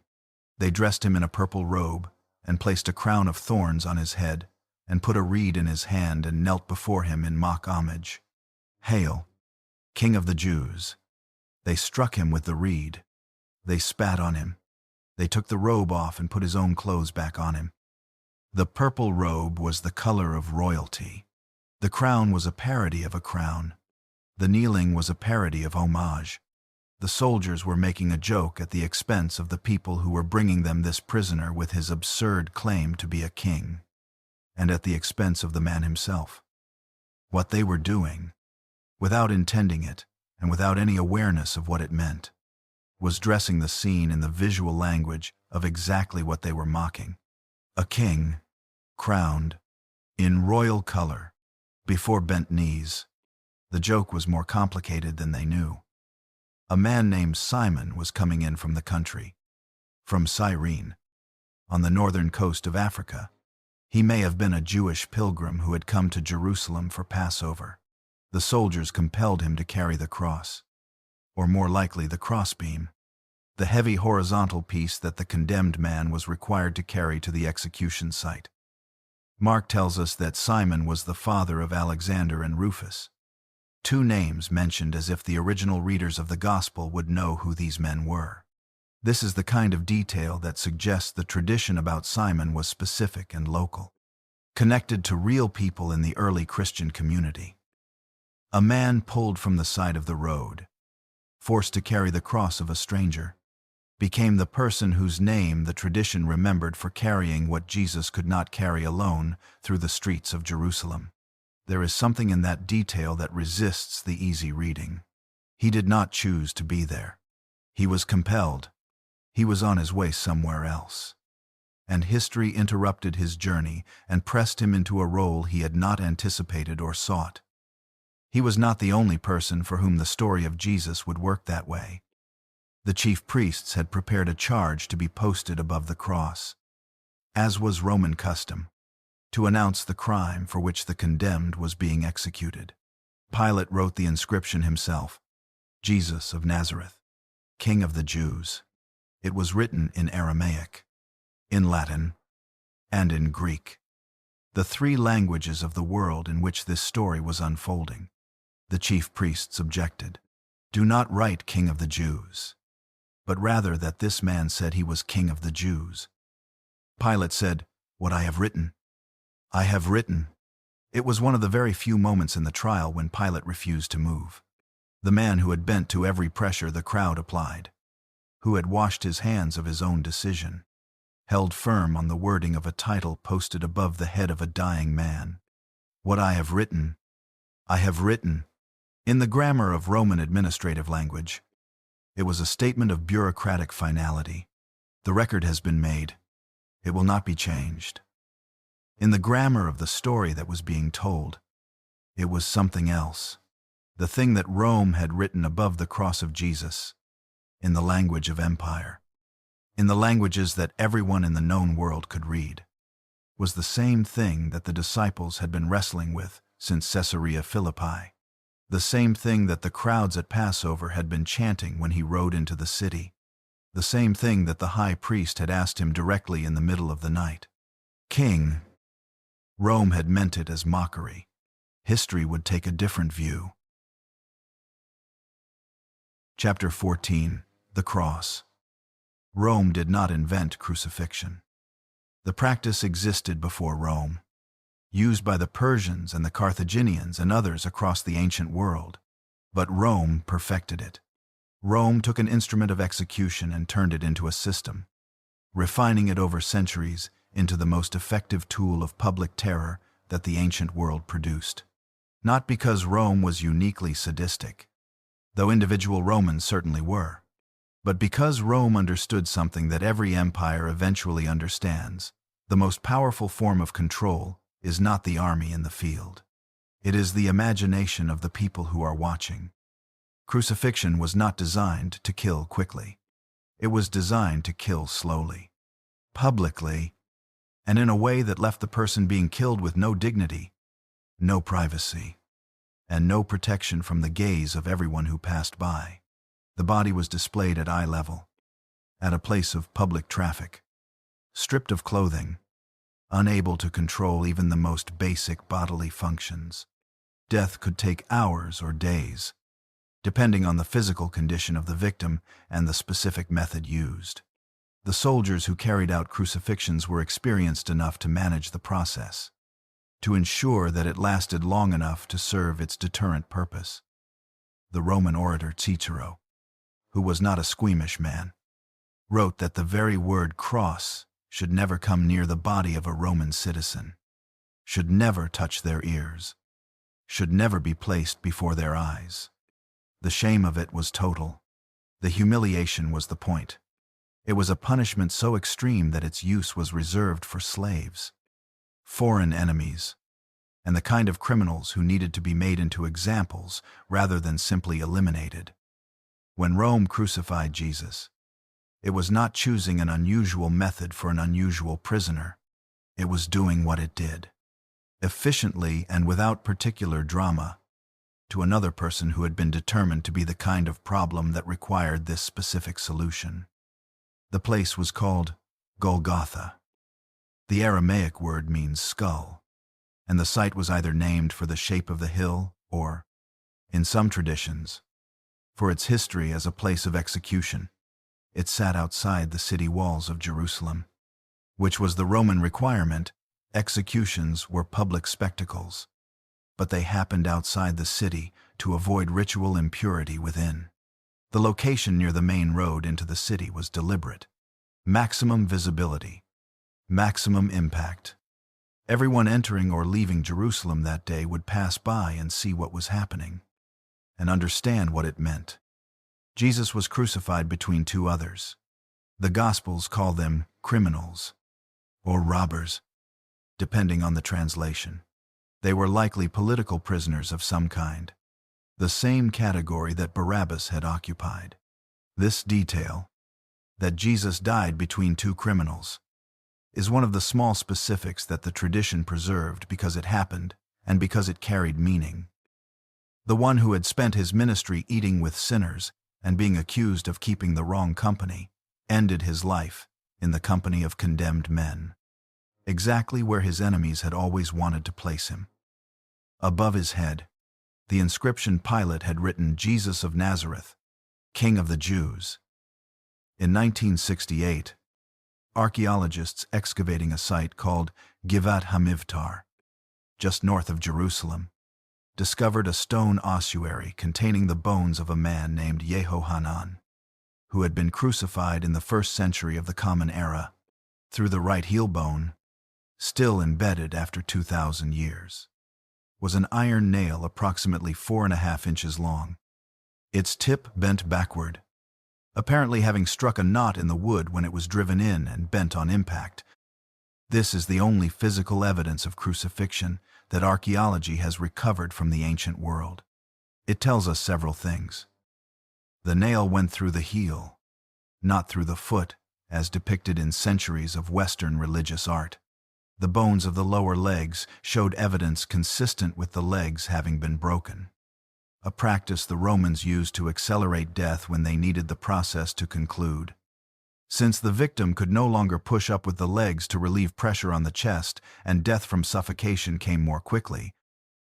They dressed him in a purple robe and placed a crown of thorns on his head and put a reed in his hand and knelt before him in mock homage. Hail, King of the Jews! They struck him with the reed. They spat on him. They took the robe off and put his own clothes back on him. The purple robe was the color of royalty. The crown was a parody of a crown. The kneeling was a parody of homage. The soldiers were making a joke at the expense of the people who were bringing them this prisoner with his absurd claim to be a king, and at the expense of the man himself. What they were doing, without intending it and without any awareness of what it meant, was dressing the scene in the visual language of exactly what they were mocking. A king, crowned, in royal color, before bent knees. The joke was more complicated than they knew. A man named Simon was coming in from the country, from Cyrene, on the northern coast of Africa. He may have been a Jewish pilgrim who had come to Jerusalem for Passover. The soldiers compelled him to carry the cross, or more likely the crossbeam, the heavy horizontal piece that the condemned man was required to carry to the execution site. Mark tells us that Simon was the father of Alexander and Rufus, two names mentioned as if the original readers of the Gospel would know who these men were. This is the kind of detail that suggests the tradition about Simon was specific and local, connected to real people in the early Christian community. A man pulled from the side of the road, forced to carry the cross of a stranger, became the person whose name the tradition remembered for carrying what Jesus could not carry alone through the streets of Jerusalem. There is something in that detail that resists the easy reading. He did not choose to be there. He was compelled. He was on his way somewhere else. And history interrupted his journey and pressed him into a role he had not anticipated or sought. He was not the only person for whom the story of Jesus would work that way. The chief priests had prepared a charge to be posted above the cross, as was Roman custom, to announce the crime for which the condemned was being executed. Pilate wrote the inscription himself, Jesus of Nazareth, King of the Jews. It was written in Aramaic, in Latin, and in Greek, the three languages of the world in which this story was unfolding. The chief priests objected. Do not write King of the Jews, but rather that this man said he was King of the Jews. Pilate said, What I have written, I have written. It was one of the very few moments in the trial when Pilate refused to move. The man who had bent to every pressure the crowd applied, who had washed his hands of his own decision, held firm on the wording of a title posted above the head of a dying man. What I have written, I have written. In the grammar of Roman administrative language, it was a statement of bureaucratic finality. The record has been made. It will not be changed. In the grammar of the story that was being told, it was something else. The thing that Rome had written above the cross of Jesus, in the language of empire, in the languages that everyone in the known world could read, was the same thing that the disciples had been wrestling with since Caesarea Philippi, the same thing that the crowds at Passover had been chanting when he rode into the city, the same thing that the high priest had asked him directly in the middle of the night. King. Rome had meant it as mockery. History would take a different view. Chapter 14. The Cross. Rome did not invent crucifixion. The practice existed before Rome, used by the Persians and the Carthaginians and others across the ancient world. But Rome perfected it. Rome took an instrument of execution and turned it into a system, refining it over centuries into the most effective tool of public terror that the ancient world produced. Not because Rome was uniquely sadistic, though individual Romans certainly were, but because Rome understood something that every empire eventually understands. The most powerful form of control is not the army in the field. It is the imagination of the people who are watching. Crucifixion was not designed to kill quickly. It was designed to kill slowly, publicly, and in a way that left the person being killed with no dignity, no privacy, and no protection from the gaze of everyone who passed by. The body was displayed at eye level, at a place of public traffic, stripped of clothing, unable to control even the most basic bodily functions. Death could take hours or days, depending on the physical condition of the victim and the specific method used. The soldiers who carried out crucifixions were experienced enough to manage the process, to ensure that it lasted long enough to serve its deterrent purpose. The Roman orator Cicero, who was not a squeamish man, wrote that the very word cross should never come near the body of a Roman citizen, should never touch their ears, should never be placed before their eyes. The shame of it was total. The humiliation was the point. It was a punishment so extreme that its use was reserved for slaves, foreign enemies, and the kind of criminals who needed to be made into examples rather than simply eliminated. When Rome crucified Jesus, it was not choosing an unusual method for an unusual prisoner. It was doing what it did, efficiently and without particular drama, to another person who had been determined to be the kind of problem that required this specific solution. The place was called Golgotha. The Aramaic word means skull, and the site was either named for the shape of the hill or, in some traditions, for its history as a place of execution. It sat outside the city walls of Jerusalem, which was the Roman requirement. Executions were public spectacles, but they happened outside the city to avoid ritual impurity within. The location near the main road into the city was deliberate. Maximum visibility, maximum impact. Everyone entering or leaving Jerusalem that day would pass by and see what was happening, and understand what it meant. Jesus was crucified between two others. The Gospels call them criminals or robbers, depending on the translation. They were likely political prisoners of some kind, the same category that Barabbas had occupied. This detail, that Jesus died between two criminals, is one of the small specifics that the tradition preserved because it happened and because it carried meaning. The one who had spent his ministry eating with sinners and being accused of keeping the wrong company ended his life in the company of condemned men, exactly where his enemies had always wanted to place him. Above his head, the inscription Pilate had written, Jesus of Nazareth, King of the Jews. In 1968, archaeologists excavating a site called Givat HaMivtar, just north of Jerusalem, discovered a stone ossuary containing the bones of a man named Yehohanan, who had been crucified in the 1st century of the Common Era. Through the right heel bone, still embedded after 2,000 years, was an iron nail approximately 4.5 inches long. Its tip bent backward, apparently having struck a knot in the wood when it was driven in and bent on impact. This is the only physical evidence of crucifixion that archaeology has recovered from the ancient world. It tells us several things. The nail went through the heel, not through the foot, as depicted in centuries of Western religious art. The bones of the lower legs showed evidence consistent with the legs having been broken, a practice the Romans used to accelerate death when they needed the process to conclude. Since the victim could no longer push up with the legs to relieve pressure on the chest, and death from suffocation came more quickly,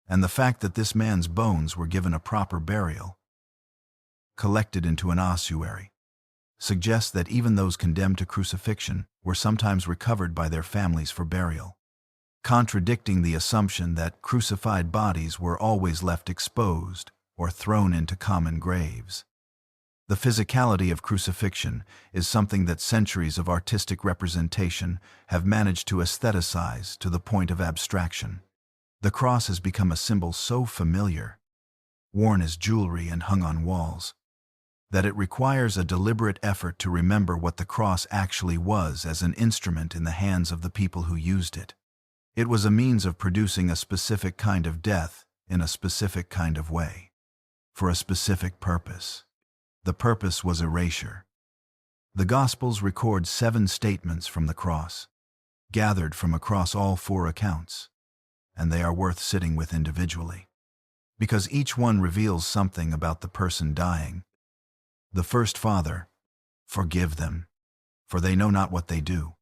and the fact that this man's bones were given a proper burial, collected into an ossuary, suggests that even those condemned to crucifixion were sometimes recovered by their families for burial, contradicting the assumption that crucified bodies were always left exposed or thrown into common graves. The physicality of crucifixion is something that centuries of artistic representation have managed to aestheticize to the point of abstraction. The cross has become a symbol so familiar, worn as jewelry and hung on walls, that it requires a deliberate effort to remember what the cross actually was as an instrument in the hands of the people who used it. It was a means of producing a specific kind of death in a specific kind of way, for a specific purpose. The purpose was erasure. The Gospels record 7 statements from the cross, gathered from across all 4 accounts, and they are worth sitting with individually, because each one reveals something about the person dying. The first, Father, forgive them, for they know not what they do.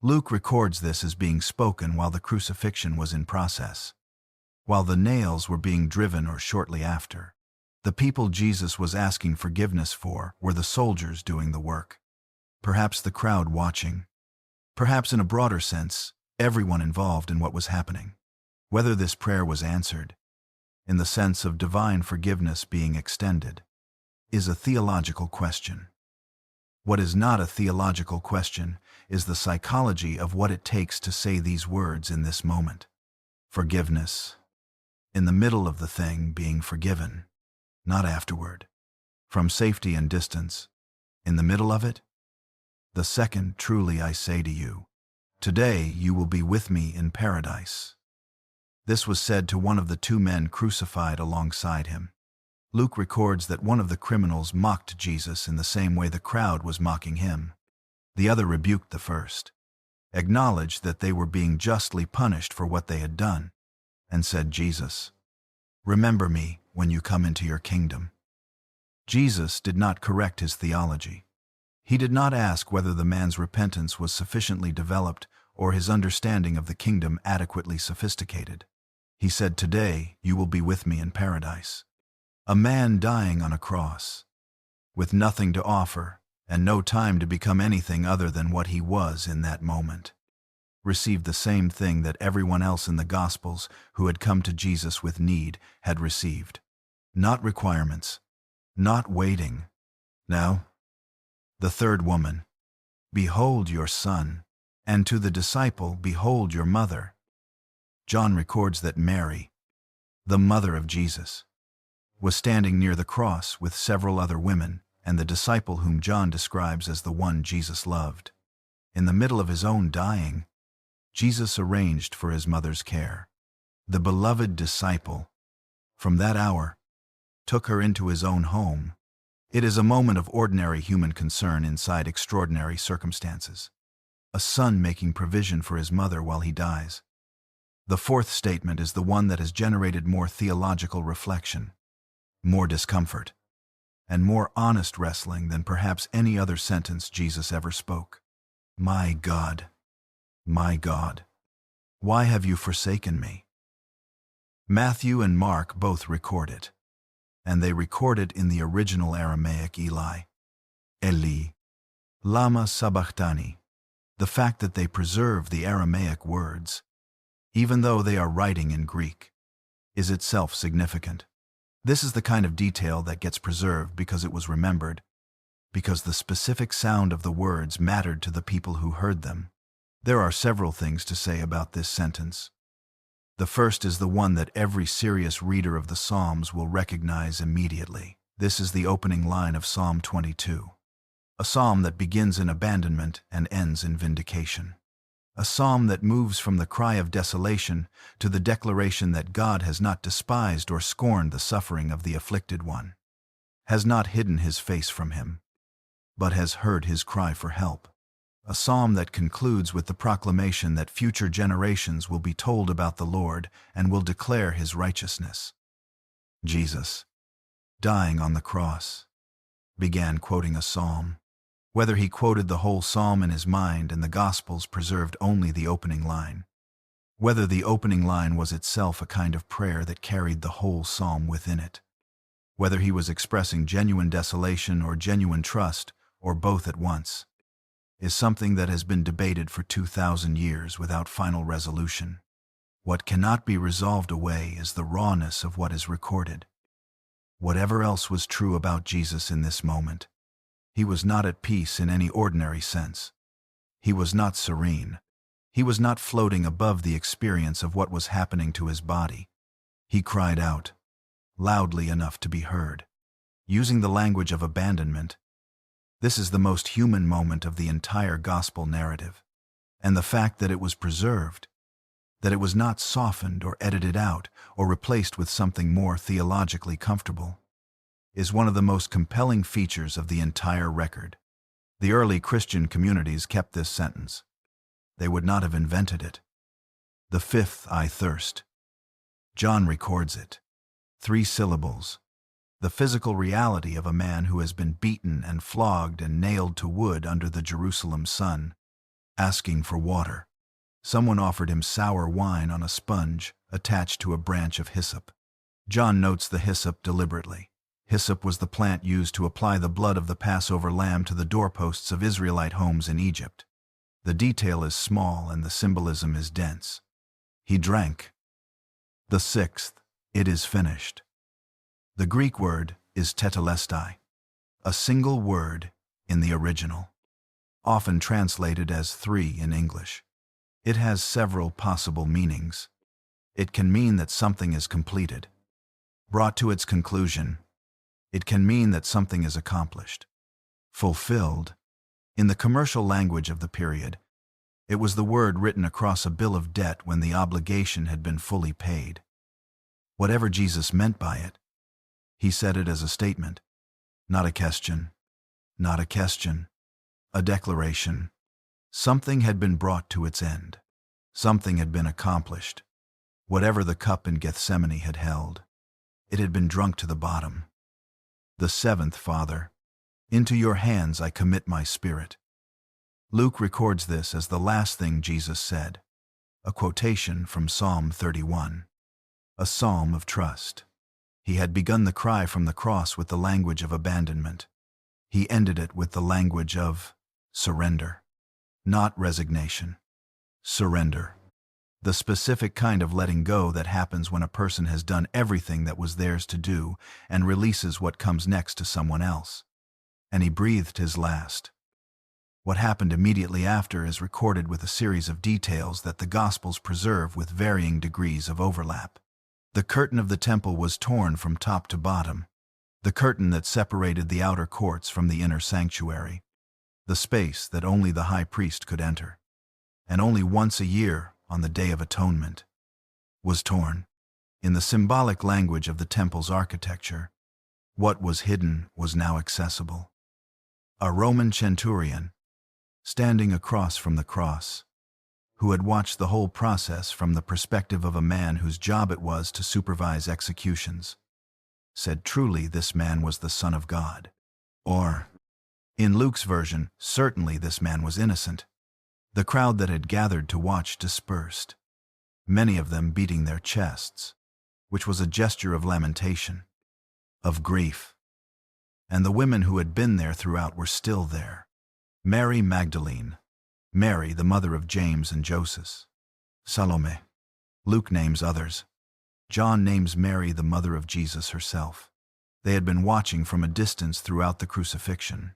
Luke records this as being spoken while the crucifixion was in process, while the nails were being driven or shortly after. The people Jesus was asking forgiveness for were the soldiers doing the work, perhaps the crowd watching, perhaps in a broader sense, everyone involved in what was happening. Whether this prayer was answered, in the sense of divine forgiveness being extended, is a theological question. What is not a theological question is the psychology of what it takes to say these words in this moment. Forgiveness, in the middle of the thing being forgiven, not afterward. From safety and distance, in the middle of it. The second, truly I say to you, today you will be with me in paradise. This was said to one of the 2 men crucified alongside him. Luke records that one of the criminals mocked Jesus in the same way the crowd was mocking him. The other rebuked the first, acknowledged that they were being justly punished for what they had done, and said, Jesus, remember me when you come into your kingdom. Jesus did not correct his theology. He did not ask whether the man's repentance was sufficiently developed or his understanding of the kingdom adequately sophisticated. He said, today you will be with me in paradise. A man dying on a cross, with nothing to offer and no time to become anything other than what he was in that moment, received the same thing that everyone else in the Gospels who had come to Jesus with need had received. Not requirements, not waiting. Now, the third woman, behold your son, and to the disciple, behold your mother. John records that Mary, the mother of Jesus, was standing near the cross with several other women and the disciple whom John describes as the one Jesus loved. In the middle of his own dying, Jesus arranged for his mother's care. The beloved disciple, from that hour, took her into his own home. It is a moment of ordinary human concern inside extraordinary circumstances. A son making provision for his mother while he dies. The fourth statement is the one that has generated more theological reflection, more discomfort, and more honest wrestling than perhaps any other sentence Jesus ever spoke. My God, why have you forsaken me? Matthew and Mark both record it, and they record it in the original Aramaic Eli, lama sabachthani. The fact that they preserve the Aramaic words, even though they are writing in Greek, is itself significant. This is the kind of detail that gets preserved because it was remembered, because the specific sound of the words mattered to the people who heard them. There are several things to say about this sentence. The first is the one that every serious reader of the Psalms will recognize immediately. This is the opening line of Psalm 22, a psalm that begins in abandonment and ends in vindication. A psalm that moves from the cry of desolation to the declaration that God has not despised or scorned the suffering of the afflicted one, has not hidden his face from him, but has heard his cry for help. A psalm that concludes with the proclamation that future generations will be told about the Lord and will declare his righteousness. Jesus, dying on the cross, began quoting a psalm. Whether he quoted the whole psalm in his mind and the Gospels preserved only the opening line, whether the opening line was itself a kind of prayer that carried the whole psalm within it, whether he was expressing genuine desolation or genuine trust, or both at once, is something that has been debated for 2,000 years without final resolution. What cannot be resolved away is the rawness of what is recorded. Whatever else was true about Jesus in this moment, he was not at peace in any ordinary sense. He was not serene. He was not floating above the experience of what was happening to his body. He cried out, loudly enough to be heard, using the language of abandonment. This is the most human moment of the entire gospel narrative. And the fact that it was preserved, that it was not softened or edited out or replaced with something more theologically comfortable, is one of the most compelling features of the entire record. The early Christian communities kept this sentence. They would not have invented it. The fifth, I thirst. John records it. 3 syllables. The physical reality of a man who has been beaten and flogged and nailed to wood under the Jerusalem sun, asking for water. Someone offered him sour wine on a sponge attached to a branch of hyssop. John notes the hyssop deliberately. Hyssop was the plant used to apply the blood of the Passover lamb to the doorposts of Israelite homes in Egypt. The detail is small and the symbolism is dense. He drank. The sixth, it is finished. The Greek word is tetelestai, a single word in the original, often translated as 3 in English. It has several possible meanings. It can mean that something is completed, brought to its conclusion. It can mean that something is accomplished, fulfilled. In the commercial language of the period, it was the word written across a bill of debt when the obligation had been fully paid. Whatever Jesus meant by it, he said it as a statement, not a question, not a question, a declaration. Something had been brought to its end. Something had been accomplished. Whatever the cup in Gethsemane had held, it had been drunk to the bottom. The seventh, Father, into your hands I commit my spirit. Luke records this as the last thing Jesus said, a quotation from Psalm 31, a psalm of trust. He had begun the cry from the cross with the language of abandonment. He ended it with the language of surrender, not resignation. Surrender. The specific kind of letting go that happens when a person has done everything that was theirs to do and releases what comes next to someone else. And he breathed his last. What happened immediately after is recorded with a series of details that the Gospels preserve with varying degrees of overlap. The curtain of the temple was torn from top to bottom, the curtain that separated the outer courts from the inner sanctuary, the space that only the high priest could enter, and only once a year, on the Day of Atonement, was torn. In the symbolic language of the temple's architecture, what was hidden was now accessible. A Roman centurion, standing across from the cross, who had watched the whole process from the perspective of a man whose job it was to supervise executions, said, "Truly this man was the Son of God." Or, in Luke's version, certainly this man was innocent. The crowd that had gathered to watch dispersed, many of them beating their chests, which was a gesture of lamentation, of grief. And the women who had been there throughout were still there. Mary Magdalene, Mary, the mother of James and Joseph, Salome. Luke names others. John names Mary the mother of Jesus herself. They had been watching from a distance throughout the crucifixion.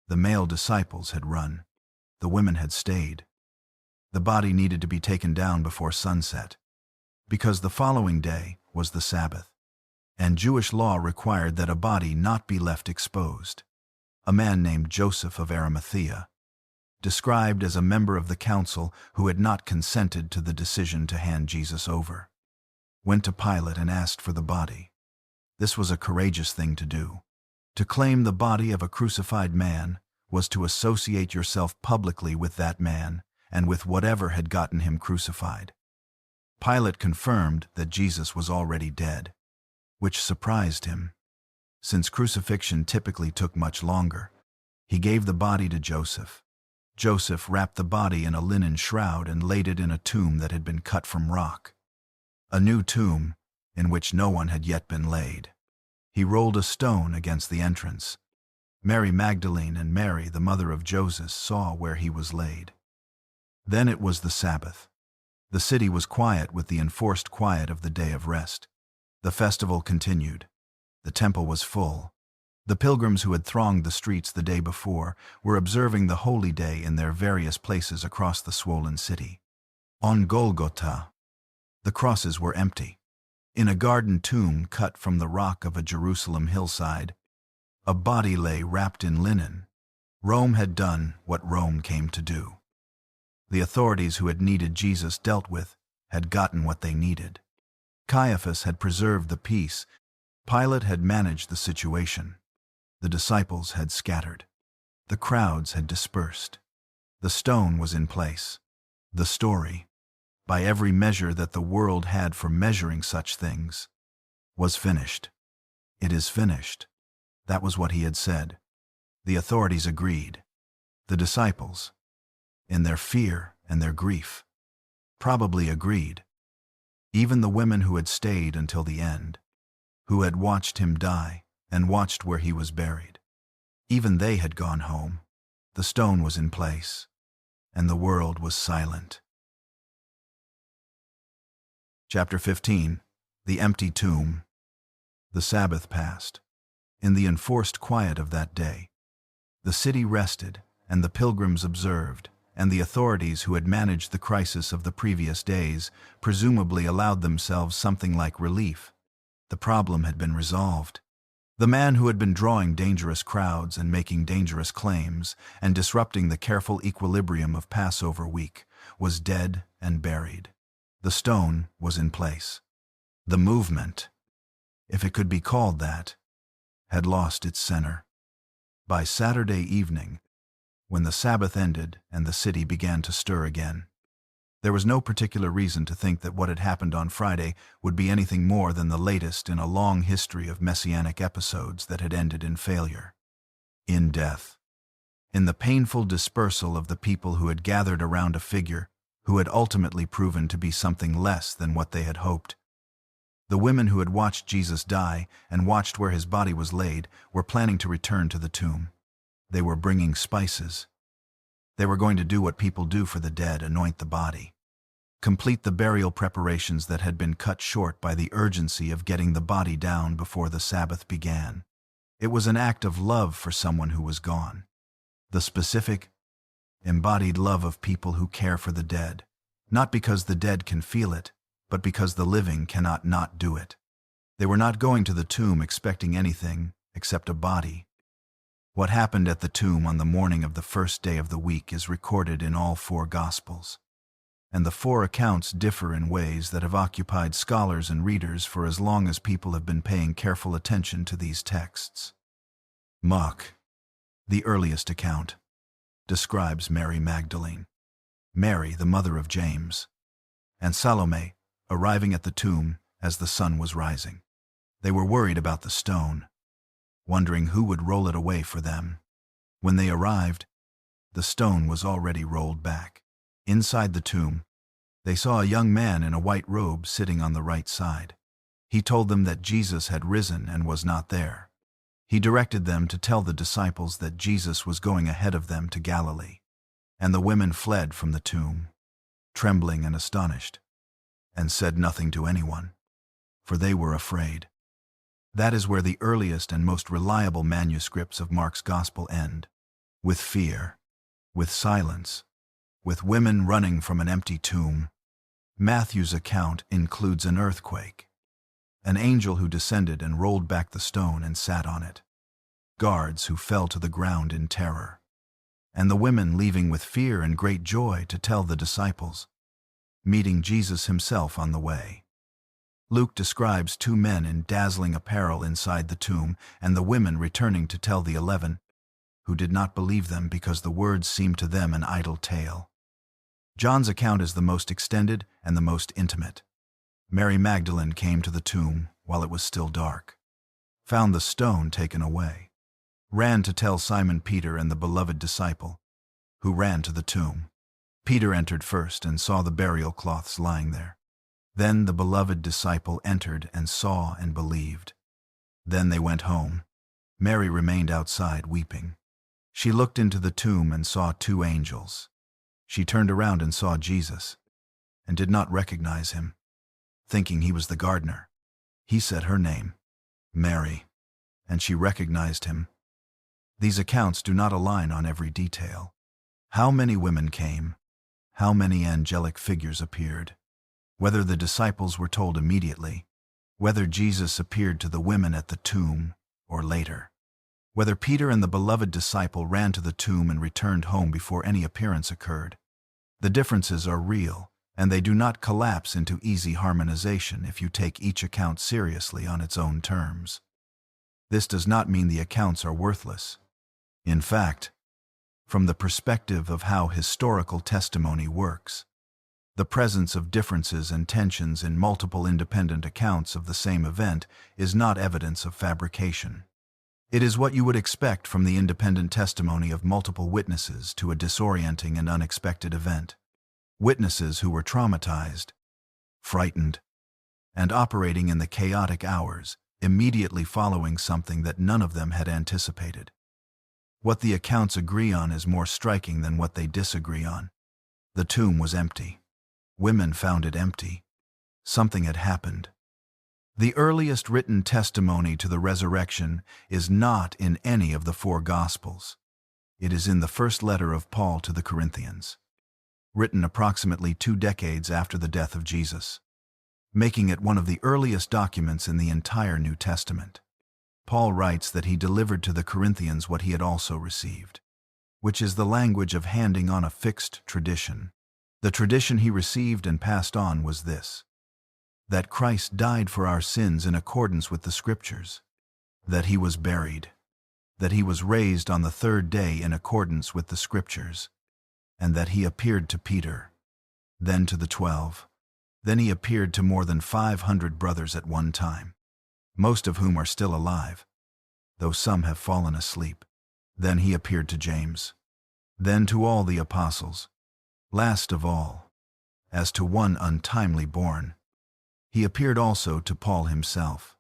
The male disciples had run. The women had stayed. The body needed to be taken down before sunset, because the following day was the Sabbath, and Jewish law required that a body not be left exposed. A man named Joseph of Arimathea, described as a member of the council who had not consented to the decision to hand Jesus over, went to Pilate and asked for the body. This was a courageous thing to do. To claim the body of a crucified man was to associate yourself publicly with that man and with whatever had gotten him crucified. Pilate confirmed that Jesus was already dead, which surprised him, since crucifixion typically took much longer. He gave the body to Joseph. Joseph wrapped the body in a linen shroud and laid it in a tomb that had been cut from rock, a new tomb in which no one had yet been laid. He rolled a stone against the entrance. Mary Magdalene and Mary, the mother of Joseph, saw where he was laid. Then it was the Sabbath. The city was quiet with the enforced quiet of the day of rest. The festival continued. The temple was full. The pilgrims who had thronged the streets the day before were observing the holy day in their various places across the swollen city. On Golgotha, the crosses were empty. In a garden tomb cut from the rock of a Jerusalem hillside, a body lay wrapped in linen. Rome had done what Rome came to do. The authorities who had needed Jesus dealt with had gotten what they needed. Caiaphas had preserved the peace. Pilate had managed the situation. The disciples had scattered. The crowds had dispersed. The stone was in place. The story, by every measure that the world had for measuring such things, was finished. It is finished. That was what he had said. The authorities agreed. The disciples, in their fear and their grief, probably agreed. Even the women who had stayed until the end, who had watched him die and watched where he was buried, even they had gone home. The stone was in place, and the world was silent. Chapter 15. The Empty Tomb. The Sabbath passed. In the enforced quiet of that day, the city rested, and the pilgrims observed, and the authorities who had managed the crisis of the previous days presumably allowed themselves something like relief. The problem had been resolved. The man who had been drawing dangerous crowds and making dangerous claims and disrupting the careful equilibrium of Passover week was dead and buried. The stone was in place. The movement, if it could be called that, had lost its center. By Saturday evening, when the Sabbath ended and the city began to stir again, there was no particular reason to think that what had happened on Friday would be anything more than the latest in a long history of messianic episodes that had ended in failure, in death, in the painful dispersal of the people who had gathered around a figure who had ultimately proven to be something less than what they had hoped. The women who had watched Jesus die and watched where his body was laid were planning to return to the tomb. They were bringing spices. They were going to do what people do for the dead, anoint the body, complete the burial preparations that had been cut short by the urgency of getting the body down before the Sabbath began. It was an act of love for someone who was gone. The specific, embodied love of people who care for the dead, not because the dead can feel it, but because the living cannot not do it. They were not going to the tomb expecting anything except a body. What happened at the tomb on the morning of the first day of the week is recorded in all four Gospels, and the four accounts differ in ways that have occupied scholars and readers for as long as people have been paying careful attention to these texts. Mark, the earliest account, describes Mary Magdalene, Mary, the mother of James, and Salome arriving at the tomb as the sun was rising. They were worried about the stone, wondering who would roll it away for them. When they arrived, the stone was already rolled back. Inside the tomb, they saw a young man in a white robe sitting on the right side. He told them that Jesus had risen and was not there. He directed them to tell the disciples that Jesus was going ahead of them to Galilee. And the women fled from the tomb, trembling and astonished, and said nothing to anyone, for they were afraid. That is where the earliest and most reliable manuscripts of Mark's Gospel end. With fear, with silence, with women running from an empty tomb. Matthew's account includes an earthquake, an angel who descended and rolled back the stone and sat on it, guards who fell to the ground in terror, and the women leaving with fear and great joy to tell the disciples, meeting Jesus himself on the way. Luke describes 2 men in dazzling apparel inside the tomb, and the women returning to tell the 11, who did not believe them because the words seemed to them an idle tale. John's account is the most extended and the most intimate. Mary Magdalene came to the tomb while it was still dark, found the stone taken away, ran to tell Simon Peter and the beloved disciple, who ran to the tomb. Peter entered first and saw the burial cloths lying there. Then the beloved disciple entered and saw and believed. Then they went home. Mary remained outside weeping. She looked into the tomb and saw 2 angels. She turned around and saw Jesus, and did not recognize him, thinking he was the gardener. He said her name, Mary, and she recognized him. These accounts do not align on every detail. How many women came? How many angelic figures appeared? Whether the disciples were told immediately, whether Jesus appeared to the women at the tomb or later, whether Peter and the beloved disciple ran to the tomb and returned home before any appearance occurred. The differences are real, and they do not collapse into easy harmonization if you take each account seriously on its own terms. This does not mean the accounts are worthless. In fact, from the perspective of how historical testimony works, the presence of differences and tensions in multiple independent accounts of the same event is not evidence of fabrication. It is what you would expect from the independent testimony of multiple witnesses to a disorienting and unexpected event. Witnesses who were traumatized, frightened, and operating in the chaotic hours immediately following something that none of them had anticipated. What the accounts agree on is more striking than what they disagree on. The tomb was empty. Women found it empty. Something had happened. The earliest written testimony to the resurrection is not in any of the 4 Gospels. It is in the first letter of Paul to the Corinthians, written approximately 2 decades after the death of Jesus, making it one of the earliest documents in the entire New Testament. Paul writes that he delivered to the Corinthians what he had also received, which is the language of handing on a fixed tradition. The tradition he received and passed on was this: that Christ died for our sins in accordance with the Scriptures, that he was buried, that he was raised on the 3rd day in accordance with the Scriptures, and that he appeared to Peter, then to the 12. Then he appeared to more than 500 brothers at one time, most of whom are still alive, though some have fallen asleep. Then he appeared to James, then to all the apostles. Last of all, as to one untimely born, he appeared also to Paul himself.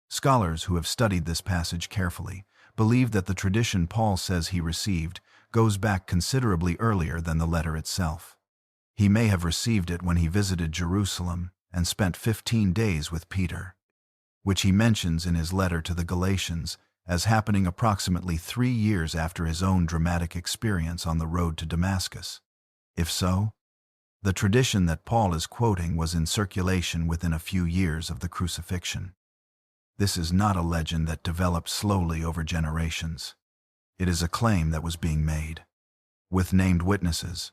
Scholars who have studied this passage carefully believe that the tradition Paul says he received goes back considerably earlier than the letter itself. He may have received it when he visited Jerusalem and spent 15 days with Peter, which he mentions in his letter to the Galatians as happening approximately 3 years after his own dramatic experience on the road to Damascus. If so, the tradition that Paul is quoting was in circulation within a few years of the crucifixion. This is not a legend that developed slowly over generations. It is a claim that was being made, with named witnesses,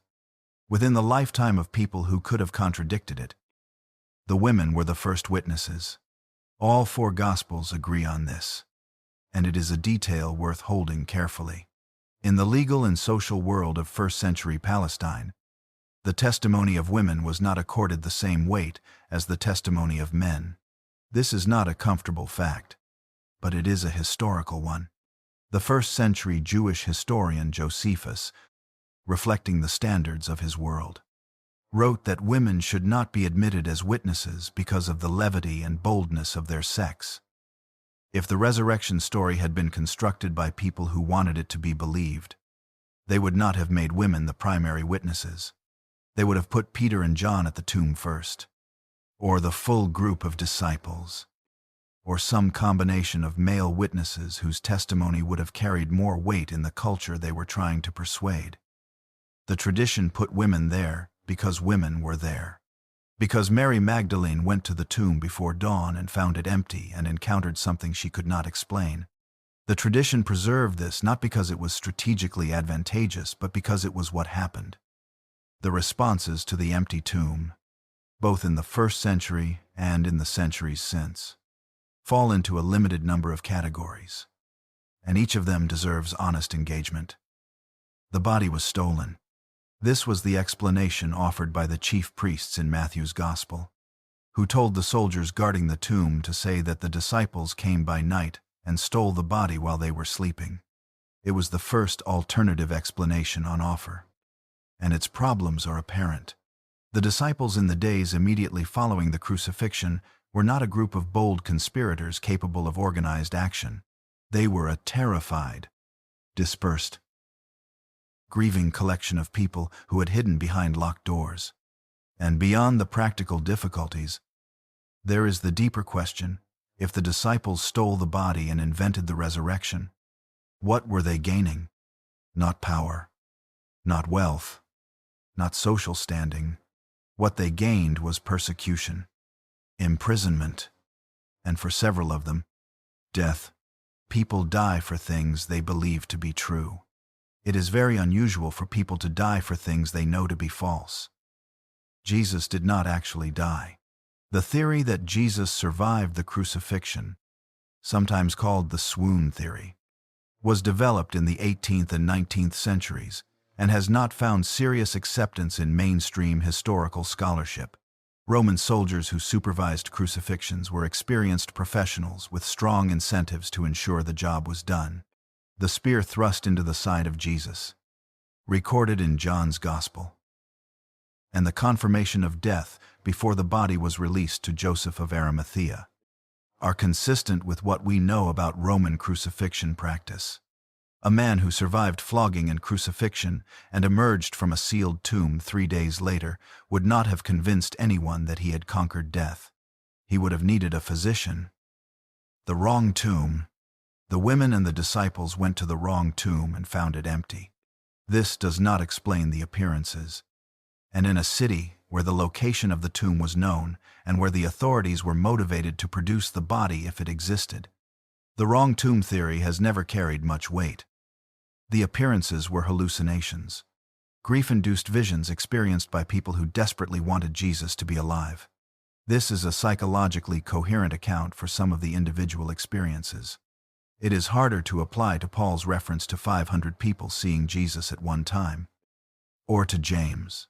within the lifetime of people who could have contradicted it. The women were the first witnesses. All 4 Gospels agree on this, and it is a detail worth holding carefully. In the legal and social world of first-century Palestine, the testimony of women was not accorded the same weight as the testimony of men. This is not a comfortable fact, but it is a historical one. The first-century Jewish historian Josephus, reflecting the standards of his world, wrote that women should not be admitted as witnesses because of the levity and boldness of their sex. If the resurrection story had been constructed by people who wanted it to be believed, they would not have made women the primary witnesses. They would have put Peter and John at the tomb first, or the full group of disciples, or some combination of male witnesses whose testimony would have carried more weight in the culture they were trying to persuade. The tradition put women there because women were there. Because Mary Magdalene went to the tomb before dawn and found it empty and encountered something she could not explain. The tradition preserved this not because it was strategically advantageous, but because it was what happened. The responses to the empty tomb, both in the first century and in the centuries since, fall into a limited number of categories, and each of them deserves honest engagement. The body was stolen. This was the explanation offered by the chief priests in Matthew's Gospel, who told the soldiers guarding the tomb to say that the disciples came by night and stole the body while they were sleeping. It was the first alternative explanation on offer, and its problems are apparent. The disciples in the days immediately following the crucifixion were not a group of bold conspirators capable of organized action. They were a terrified, dispersed, grieving collection of people who had hidden behind locked doors. And beyond the practical difficulties, there is the deeper question: if the disciples stole the body and invented the resurrection, what were they gaining? Not power, not wealth, not social standing. What they gained was persecution, imprisonment, and for several of them, death. People die for things they believe to be true. It is very unusual for people to die for things they know to be false. Jesus did not actually die. The theory that Jesus survived the crucifixion, sometimes called the swoon theory, was developed in the 18th and 19th centuries and has not found serious acceptance in mainstream historical scholarship. Roman soldiers who supervised crucifixions were experienced professionals with strong incentives to ensure the job was done. The spear thrust into the side of Jesus, recorded in John's Gospel, and the confirmation of death before the body was released to Joseph of Arimathea, are consistent with what we know about Roman crucifixion practice. A man who survived flogging and crucifixion and emerged from a sealed tomb 3 days later would not have convinced anyone that he had conquered death. He would have needed a physician. The wrong tomb. The women and the disciples went to the wrong tomb and found it empty. This does not explain the appearances. And in a city where the location of the tomb was known and where the authorities were motivated to produce the body if it existed, the wrong tomb theory has never carried much weight. The appearances were hallucinations, grief-induced visions experienced by people who desperately wanted Jesus to be alive. This is a psychologically coherent account for some of the individual experiences. It is harder to apply to Paul's reference to 500 people seeing Jesus at one time, or to James,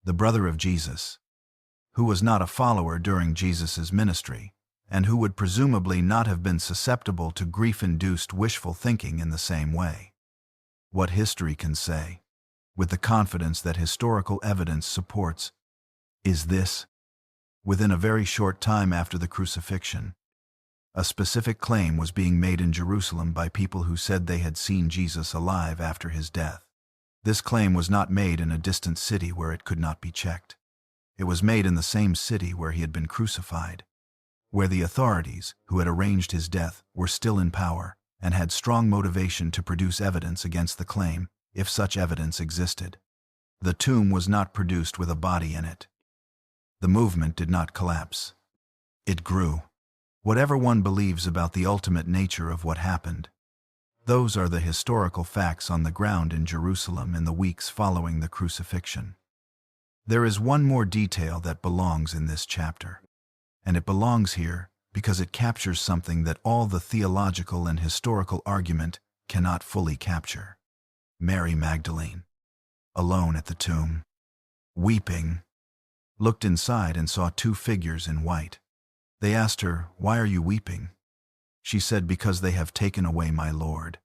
the brother of Jesus, who was not a follower during Jesus' ministry, and who would presumably not have been susceptible to grief-induced wishful thinking in the same way. What history can say, with the confidence that historical evidence supports, is this: within a very short time after the crucifixion, a specific claim was being made in Jerusalem by people who said they had seen Jesus alive after his death. This claim was not made in a distant city where it could not be checked. It was made in the same city where he had been crucified, where the authorities who had arranged his death were still in power and had strong motivation to produce evidence against the claim, if such evidence existed. The tomb was not produced with a body in it. The movement did not collapse. It grew. Whatever one believes about the ultimate nature of what happened, those are the historical facts on the ground in Jerusalem in the weeks following the crucifixion. There is one more detail that belongs in this chapter, and it belongs here because it captures something that all the theological and historical argument cannot fully capture. Mary Magdalene, alone at the tomb, weeping, looked inside and saw 2 figures in white. They asked her, "Why are you weeping?" She said, "Because they have taken away my Lord,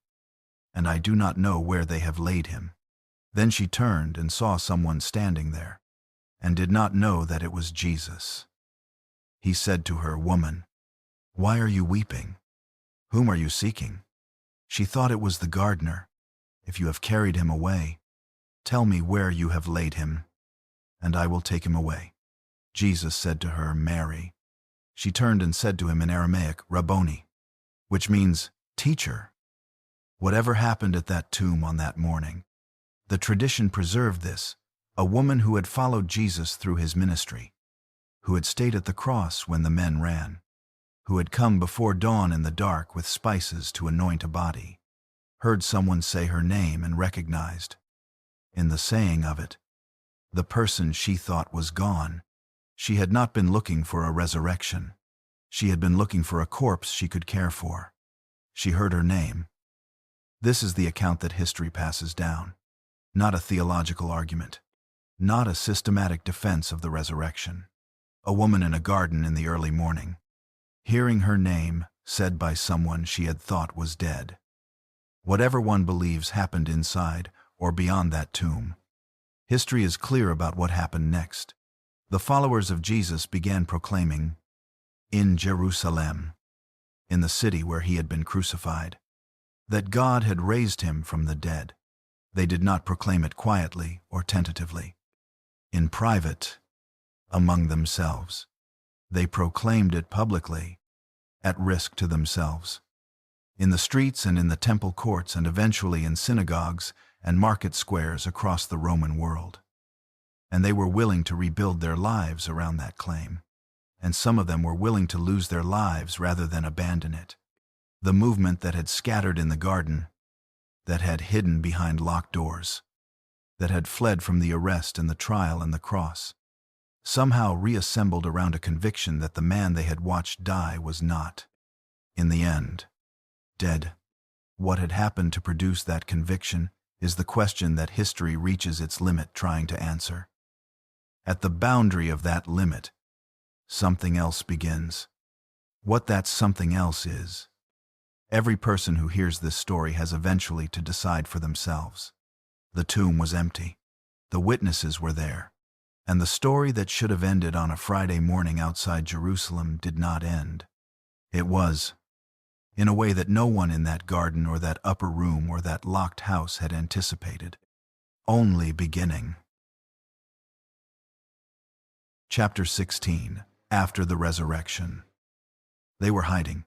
and I do not know where they have laid him." Then she turned and saw someone standing there, and did not know that it was Jesus. He said to her, "Woman, why are you weeping? Whom are you seeking?" She thought it was the gardener. "If you have carried him away, tell me where you have laid him, and I will take him away." Jesus said to her, "Mary." She turned and said to him in Aramaic, "Rabboni," which means teacher. Whatever happened at that tomb on that morning, the tradition preserved this: a woman who had followed Jesus through his ministry, who had stayed at the cross when the men ran, who had come before dawn in the dark with spices to anoint a body, heard someone say her name and recognized, in the saying of it, the person she thought was gone. She had not been looking for a resurrection. She had been looking for a corpse she could care for. She heard her name. This is the account that history passes down, not a theological argument, not a systematic defense of the resurrection. A woman in a garden in the early morning, hearing her name said by someone she had thought was dead. Whatever one believes happened inside or beyond that tomb, history is clear about what happened next. The followers of Jesus began proclaiming, in Jerusalem, in the city where he had been crucified, that God had raised him from the dead. They did not proclaim it quietly or tentatively. In private, among themselves, they proclaimed it publicly, at risk to themselves, in the streets and in the temple courts and eventually in synagogues and market squares across the Roman world. And they were willing to rebuild their lives around that claim, and some of them were willing to lose their lives rather than abandon it. The movement that had scattered in the garden, that had hidden behind locked doors, that had fled from the arrest and the trial and the cross, somehow reassembled around a conviction that the man they had watched die was not, in the end, dead. What had happened to produce that conviction is the question that history reaches its limit trying to answer. At the boundary of that limit, something else begins. What that something else is, every person who hears this story has eventually to decide for themselves. The tomb was empty. The witnesses were there. And the story that should have ended on a Friday morning outside Jerusalem did not end. It was, in a way that no one in that garden or that upper room or that locked house had anticipated, only beginning. Chapter 16. After the resurrection. They were hiding.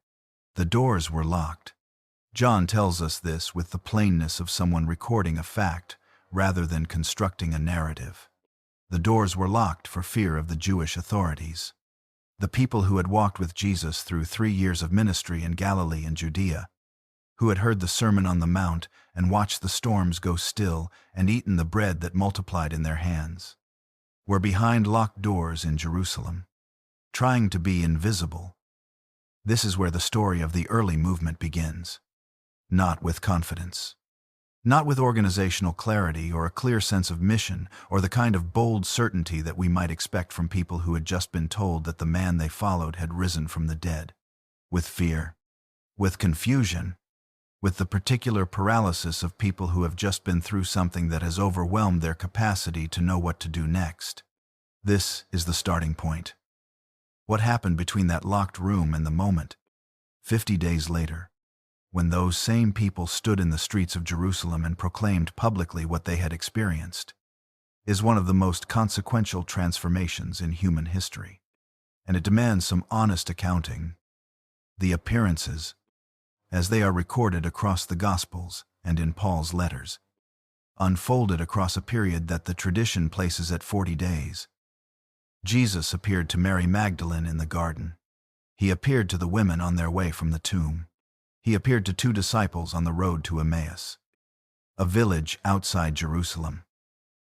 The doors were locked. John tells us this with the plainness of someone recording a fact rather than constructing a narrative. The doors were locked for fear of the Jewish authorities. The people who had walked with Jesus through 3 years of ministry in Galilee and Judea, who had heard the Sermon on the Mount and watched the storms go still and eaten the bread that multiplied in their hands, were behind locked doors in Jerusalem, trying to be invisible. This is where the story of the early movement begins. Not with confidence. Not with organizational clarity or a clear sense of mission or the kind of bold certainty that we might expect from people who had just been told that the man they followed had risen from the dead. With fear. With confusion. With the particular paralysis of people who have just been through something that has overwhelmed their capacity to know what to do next. This is the starting point. What happened between that locked room and the moment, 50 days later, when those same people stood in the streets of Jerusalem and proclaimed publicly what they had experienced, is one of the most consequential transformations in human history, and it demands some honest accounting. The appearances, as they are recorded across the Gospels and in Paul's letters, unfolded across a period that the tradition places at 40 days. Jesus appeared to Mary Magdalene in the garden. He appeared to the women on their way from the tomb. He appeared to 2 disciples on the road to Emmaus, a village outside Jerusalem.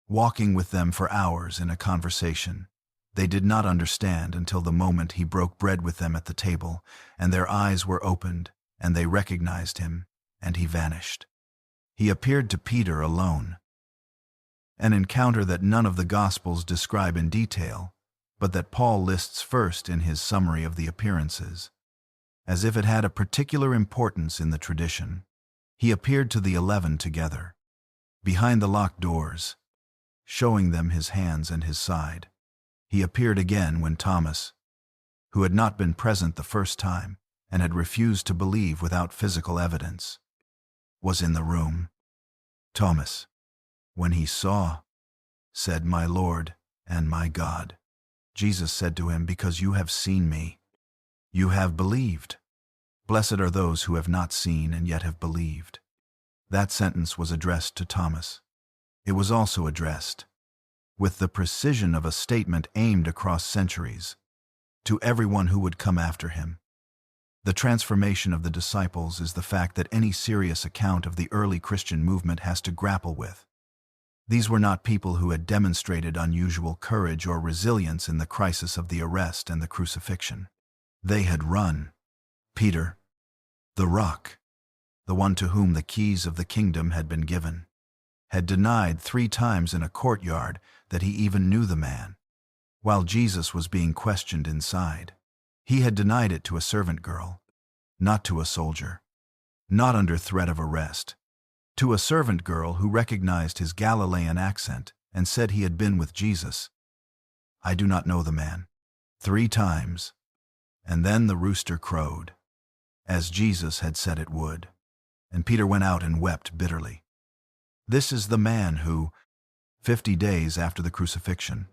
Walking with them for hours in a conversation they did not understand until the moment he broke bread with them at the table, and their eyes were opened, and they recognized him, and he vanished. He appeared to Peter alone. An encounter that none of the Gospels describe in detail, but that Paul lists first in his summary of the appearances, as if it had a particular importance in the tradition. He appeared to the 11 together, behind the locked doors, showing them his hands and his side. He appeared again when Thomas, who had not been present the first time and had refused to believe without physical evidence, was in the room. Thomas, when he saw, said, "My Lord and my God." Jesus said to him, "Because you have seen me, you have believed. Blessed are those who have not seen and yet have believed." That sentence was addressed to Thomas. It was also addressed, with the precision of a statement aimed across centuries, to everyone who would come after him. The transformation of the disciples is the fact that any serious account of the early Christian movement has to grapple with. These were not people who had demonstrated unusual courage or resilience in the crisis of the arrest and the crucifixion. They had run. Peter, the rock, the one to whom the keys of the kingdom had been given, had denied 3 times in a courtyard that he even knew the man. While Jesus was being questioned inside, he had denied it to a servant girl, not to a soldier, not under threat of arrest, to a servant girl who recognized his Galilean accent and said he had been with Jesus. "I do not know the man." 3 times. And then the rooster crowed, as Jesus had said it would, and Peter went out and wept bitterly. This is the man who, 50 days after the crucifixion,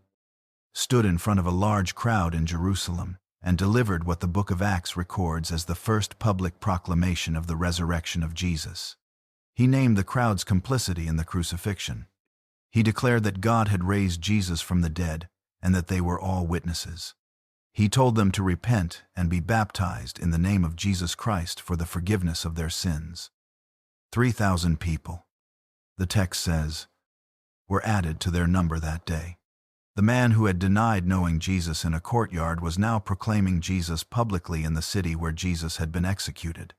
stood in front of a large crowd in Jerusalem and delivered what the book of Acts records as the first public proclamation of the resurrection of Jesus. He named the crowd's complicity in the crucifixion. He declared that God had raised Jesus from the dead and that they were all witnesses. He told them to repent and be baptized in the name of Jesus Christ for the forgiveness of their sins. 3,000 people, the text says, were added to their number that day. The man who had denied knowing Jesus in a courtyard was now proclaiming Jesus publicly in the city where Jesus had been executed,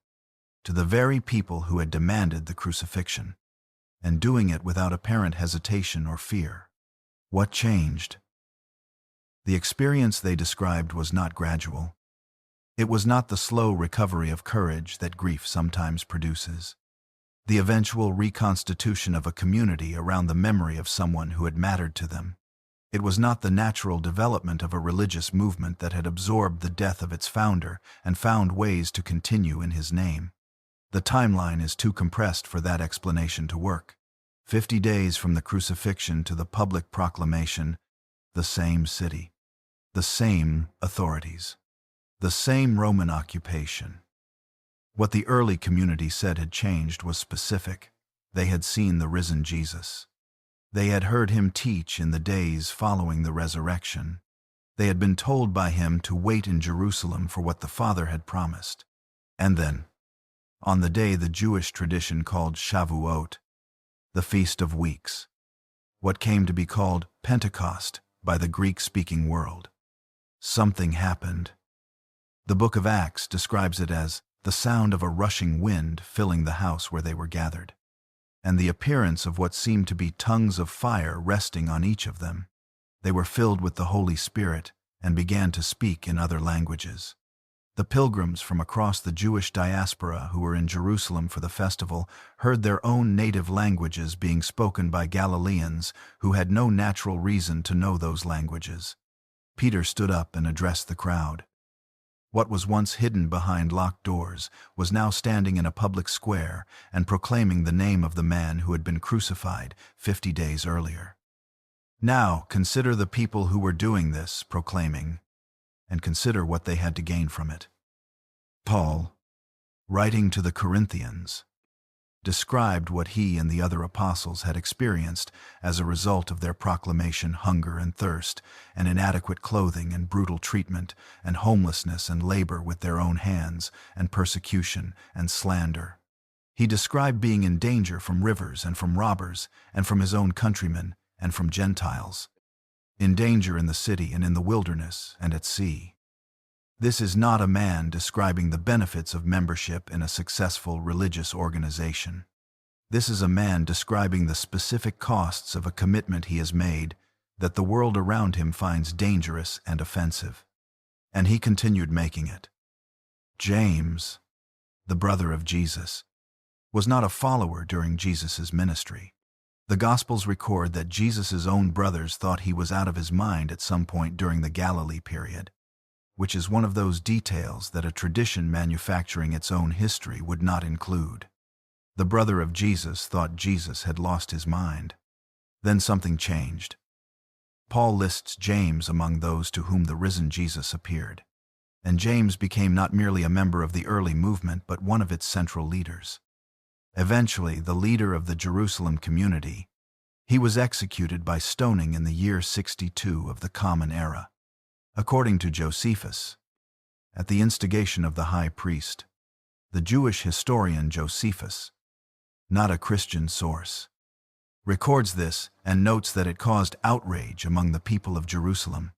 to the very people who had demanded the crucifixion, and doing it without apparent hesitation or fear. What changed? The experience they described was not gradual. It was not the slow recovery of courage that grief sometimes produces. The eventual reconstitution of a community around the memory of someone who had mattered to them. It was not the natural development of a religious movement that had absorbed the death of its founder and found ways to continue in his name. The timeline is too compressed for that explanation to work. 50 days from the crucifixion to the public proclamation, the same city, the same authorities, the same Roman occupation. What the early community said had changed was specific. They had seen the risen Jesus. They had heard him teach in the days following the resurrection. They had been told by him to wait in Jerusalem for what the Father had promised. And then, on the day the Jewish tradition called Shavuot, the Feast of Weeks, what came to be called Pentecost by the Greek-speaking world, something happened. The book of Acts describes it as the sound of a rushing wind filling the house where they were gathered, and the appearance of what seemed to be tongues of fire resting on each of them. They were filled with the Holy Spirit and began to speak in other languages. The pilgrims from across the Jewish diaspora who were in Jerusalem for the festival heard their own native languages being spoken by Galileans who had no natural reason to know those languages. Peter stood up and addressed the crowd. What was once hidden behind locked doors was now standing in a public square and proclaiming the name of the man who had been crucified 50 days earlier. Now consider the people who were doing this proclaiming, and consider what they had to gain from it. Paul, writing to the Corinthians, described what he and the other apostles had experienced as a result of their proclamation: hunger and thirst, and inadequate clothing and brutal treatment, and homelessness and labor with their own hands, and persecution and slander. He described being in danger from rivers and from robbers, and from his own countrymen, and from Gentiles. In danger in the city and in the wilderness and at sea. This is not a man describing the benefits of membership in a successful religious organization. This is a man describing the specific costs of a commitment he has made that the world around him finds dangerous and offensive. And he continued making it. James, the brother of Jesus, was not a follower during Jesus' ministry. The Gospels record that Jesus' own brothers thought he was out of his mind at some point during the Galilee period, which is one of those details that a tradition manufacturing its own history would not include. The brother of Jesus thought Jesus had lost his mind. Then something changed. Paul lists James among those to whom the risen Jesus appeared. And James became not merely a member of the early movement, but one of its central leaders. Eventually, the leader of the Jerusalem community, he was executed by stoning in the year 62 of the Common Era. According to Josephus, at the instigation of the high priest, the Jewish historian Josephus, not a Christian source, records this and notes that it caused outrage among the people of Jerusalem.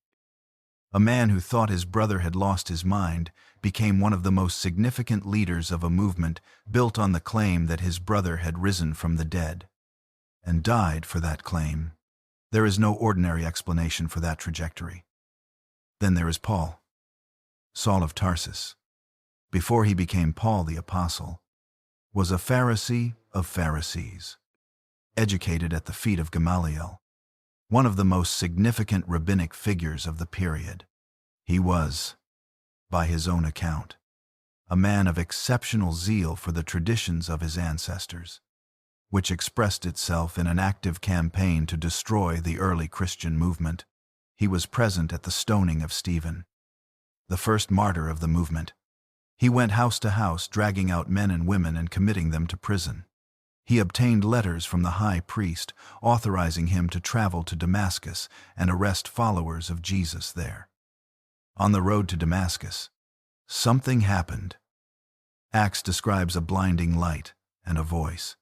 A man who thought his brother had lost his mind became one of the most significant leaders of a movement built on the claim that his brother had risen from the dead, and died for that claim. There is no ordinary explanation for that trajectory. Then there is Paul, Saul of Tarsus. Before he became Paul the Apostle, was a Pharisee of Pharisees, educated at the feet of Gamaliel, one of the most significant rabbinic figures of the period. He was, by his own account, a man of exceptional zeal for the traditions of his ancestors, which expressed itself in an active campaign to destroy the early Christian movement. He was present at the stoning of Stephen, the first martyr of the movement. He went house to house, dragging out men and women and committing them to prison. He obtained letters from the high priest authorizing him to travel to Damascus and arrest followers of Jesus there. On the road to Damascus, something happened. Acts describes a blinding light and a voice.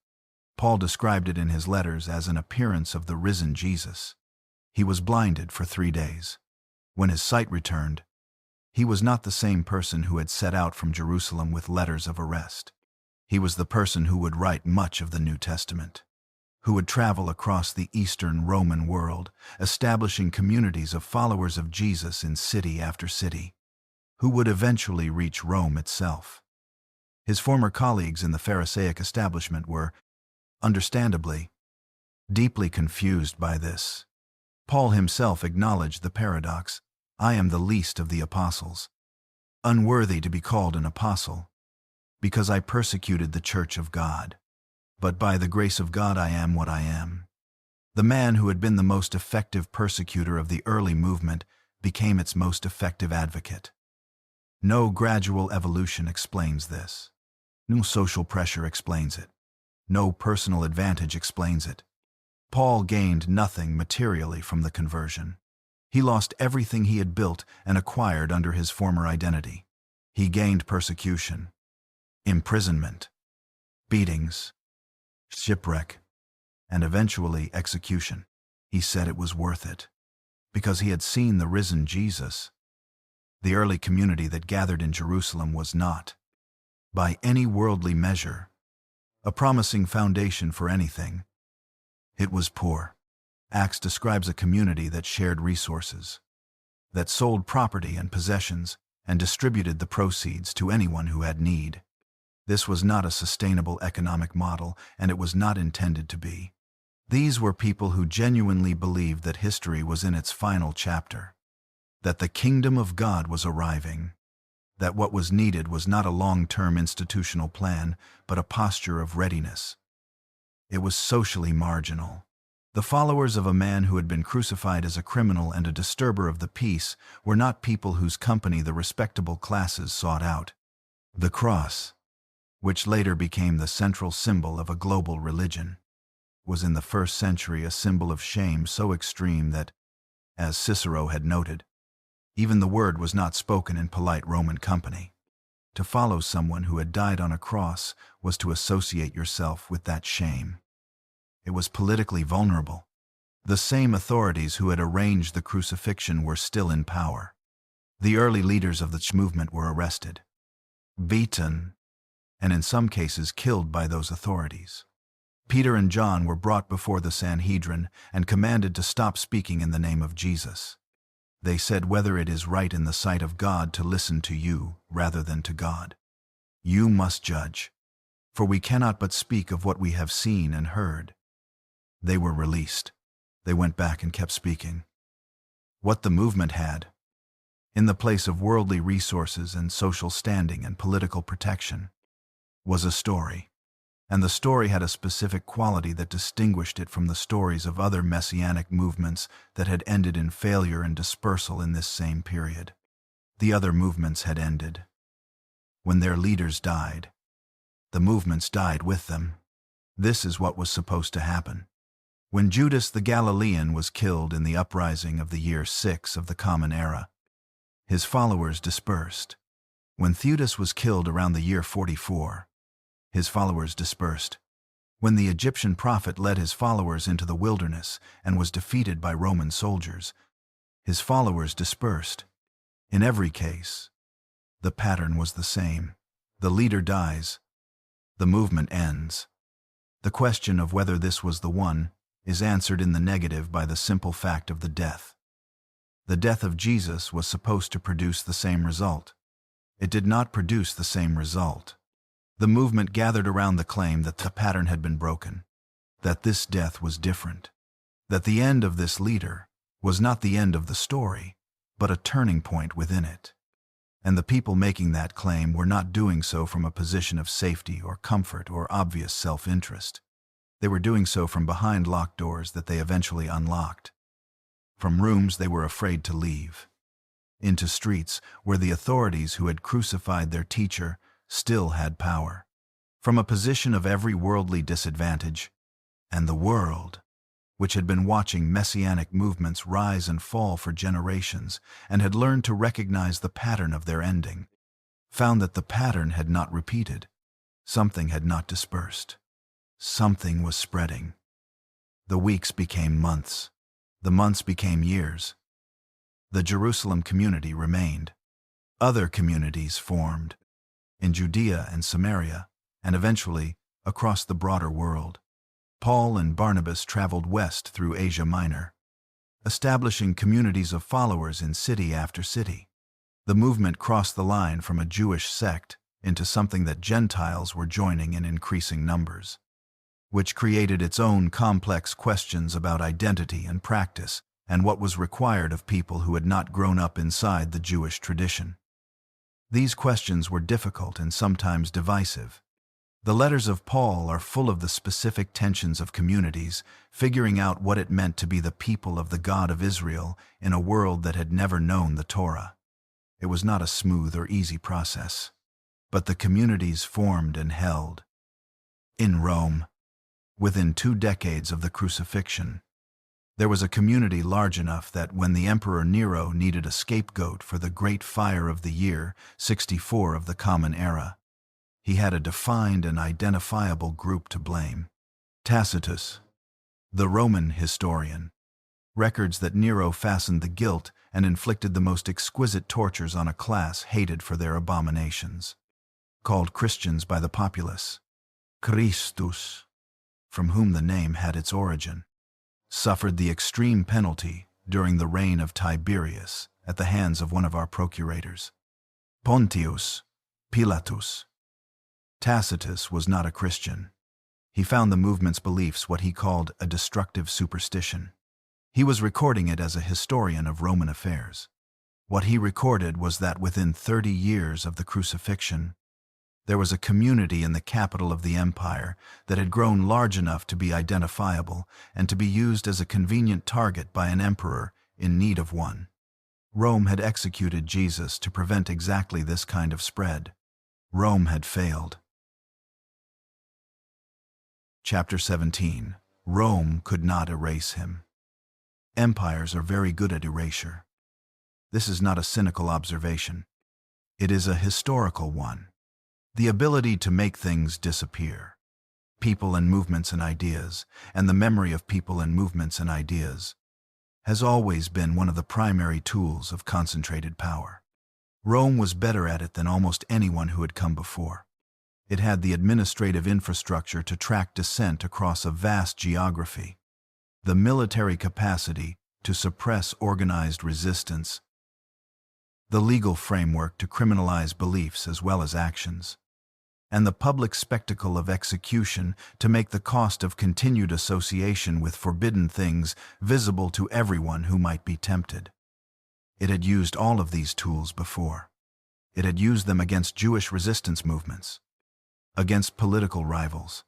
Paul described it in his letters as an appearance of the risen Jesus. He was blinded for 3 days. When his sight returned, he was not the same person who had set out from Jerusalem with letters of arrest. He was the person who would write much of the New Testament, who would travel across the Eastern Roman world, establishing communities of followers of Jesus in city after city, who would eventually reach Rome itself. His former colleagues in the Pharisaic establishment were, understandably, deeply confused by this. Paul himself acknowledged the paradox: I am the least of the apostles, unworthy to be called an apostle, because I persecuted the church of God. But by the grace of God I am what I am. The man who had been the most effective persecutor of the early movement became its most effective advocate. No gradual evolution explains this. No social pressure explains it. No personal advantage explains it. Paul gained nothing materially from the conversion. He lost everything he had built and acquired under his former identity. He gained persecution, imprisonment, beatings, shipwreck, and eventually execution. He said it was worth it, because he had seen the risen Jesus. The early community that gathered in Jerusalem was not, by any worldly measure, a promising foundation for anything. It was poor. Acts describes a community that shared resources, that sold property and possessions, and distributed the proceeds to anyone who had need. This was not a sustainable economic model, and it was not intended to be. These were people who genuinely believed that history was in its final chapter, that the kingdom of God was arriving, that what was needed was not a long-term institutional plan, but a posture of readiness. It was socially marginal. The followers of a man who had been crucified as a criminal and a disturber of the peace were not people whose company the respectable classes sought out. The cross, which later became the central symbol of a global religion, was in the first century a symbol of shame so extreme that, as Cicero had noted, even the word was not spoken in polite Roman company. To follow someone who had died on a cross was to associate yourself with that shame. It was politically vulnerable. The same authorities who had arranged the crucifixion were still in power. The early leaders of the movement were arrested, beaten, and in some cases killed by those authorities. Peter and John were brought before the Sanhedrin and commanded to stop speaking in the name of Jesus. They said whether it is right in the sight of God to listen to you rather than to God. You must judge, for we cannot but speak of what we have seen and heard. They were released. They went back and kept speaking. What the movement had, in the place of worldly resources and social standing and political protection, was a story. And the story had a specific quality that distinguished it from the stories of other messianic movements that had ended in failure and dispersal in this same period. The other movements had ended. When their leaders died, the movements died with them. This is what was supposed to happen. When Judas the Galilean was killed in the uprising of the year 6 of the Common Era, his followers dispersed. When Theudas was killed around the year 44, his followers dispersed. When the Egyptian prophet led his followers into the wilderness and was defeated by Roman soldiers, his followers dispersed. In every case, the pattern was the same. The leader dies. The movement ends. The question of whether this was the one is answered in the negative by the simple fact of the death. The death of Jesus was supposed to produce the same result. It did not produce the same result. The movement gathered around the claim that the pattern had been broken, that this death was different, that the end of this leader was not the end of the story, but a turning point within it. And the people making that claim were not doing so from a position of safety or comfort or obvious self-interest. They were doing so from behind locked doors that they eventually unlocked, from rooms they were afraid to leave, into streets where the authorities who had crucified their teacher still had power, from a position of every worldly disadvantage, and the world, which had been watching messianic movements rise and fall for generations and had learned to recognize the pattern of their ending, found that the pattern had not repeated. Something had not dispersed. Something was spreading. The weeks became months. The months became years. The Jerusalem community remained. Other communities formed, in Judea and Samaria, and eventually across the broader world. Paul and Barnabas traveled west through Asia Minor, establishing communities of followers in city after city. The movement crossed the line from a Jewish sect into something that Gentiles were joining in increasing numbers, which created its own complex questions about identity and practice and what was required of people who had not grown up inside the Jewish tradition. These questions were difficult and sometimes divisive. The letters of Paul are full of the specific tensions of communities, figuring out what it meant to be the people of the God of Israel in a world that had never known the Torah. It was not a smooth or easy process, but the communities formed and held. In Rome, within 2 decades of the crucifixion, there was a community large enough that when the Emperor Nero needed a scapegoat for the Great Fire of the year 64 of the Common Era, he had a defined and identifiable group to blame. Tacitus, the Roman historian, records that Nero fastened the guilt and inflicted the most exquisite tortures on a class hated for their abominations. Called Christians by the populace, Christus, from whom the name had its origin, suffered the extreme penalty during the reign of Tiberius at the hands of one of our procurators, Pontius Pilatus. Tacitus was not a Christian. He found the movement's beliefs what he called a destructive superstition. He was recording it as a historian of Roman affairs. What he recorded was that within 30 years of the crucifixion, there was a community in the capital of the empire that had grown large enough to be identifiable and to be used as a convenient target by an emperor in need of one. Rome had executed Jesus to prevent exactly this kind of spread. Rome had failed. Chapter 17. Rome could not erase him. Empires are very good at erasure. This is not a cynical observation. It is a historical one. The ability to make things disappear. People and movements and ideas, and the memory of people and movements and ideas, has always been one of the primary tools of concentrated power. Rome was better at it than almost anyone who had come before. It had the administrative infrastructure to track dissent across a vast geography, the military capacity to suppress organized resistance, the legal framework to criminalize beliefs as well as actions, and the public spectacle of execution to make the cost of continued association with forbidden things visible to everyone who might be tempted. It had used all of these tools before. It had used them against Jewish resistance movements, against political rivals,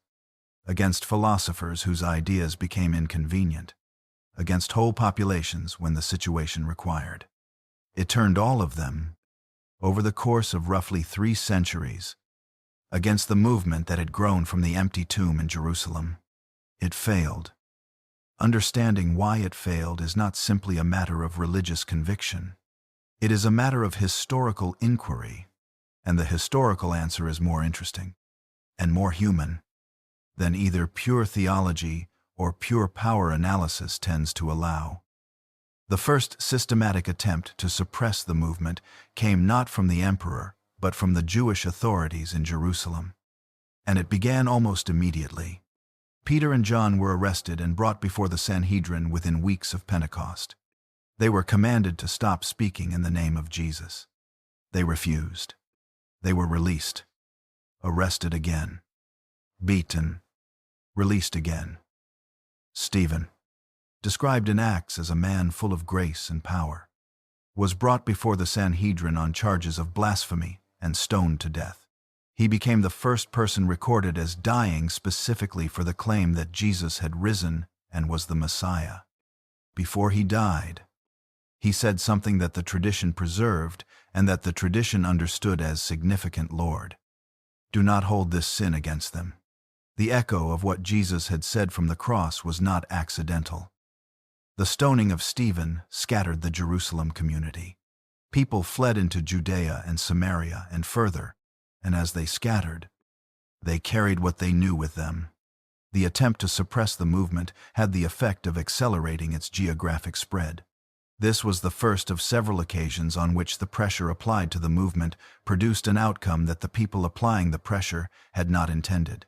against philosophers whose ideas became inconvenient, against whole populations when the situation required. It turned all of them, over the course of roughly 3 centuries, against the movement that had grown from the empty tomb in Jerusalem. It failed. Understanding why it failed is not simply a matter of religious conviction. It is a matter of historical inquiry, and the historical answer is more interesting and more human than either pure theology or pure power analysis tends to allow. The first systematic attempt to suppress the movement came not from the emperor, but from the Jewish authorities in Jerusalem. And it began almost immediately. Peter and John were arrested and brought before the Sanhedrin within weeks of Pentecost. They were commanded to stop speaking in the name of Jesus. They refused. They were released, arrested again, beaten, released again. Stephen, described in Acts as a man full of grace and power, was brought before the Sanhedrin on charges of blasphemy and stoned to death. He became the first person recorded as dying specifically for the claim that Jesus had risen and was the Messiah. Before he died, he said something that the tradition preserved and that the tradition understood as significant: Lord, do not hold this sin against them. The echo of what Jesus had said from the cross was not accidental. The stoning of Stephen scattered the Jerusalem community. People fled into Judea and Samaria and further, and as they scattered, they carried what they knew with them. The attempt to suppress the movement had the effect of accelerating its geographic spread. This was the first of several occasions on which the pressure applied to the movement produced an outcome that the people applying the pressure had not intended.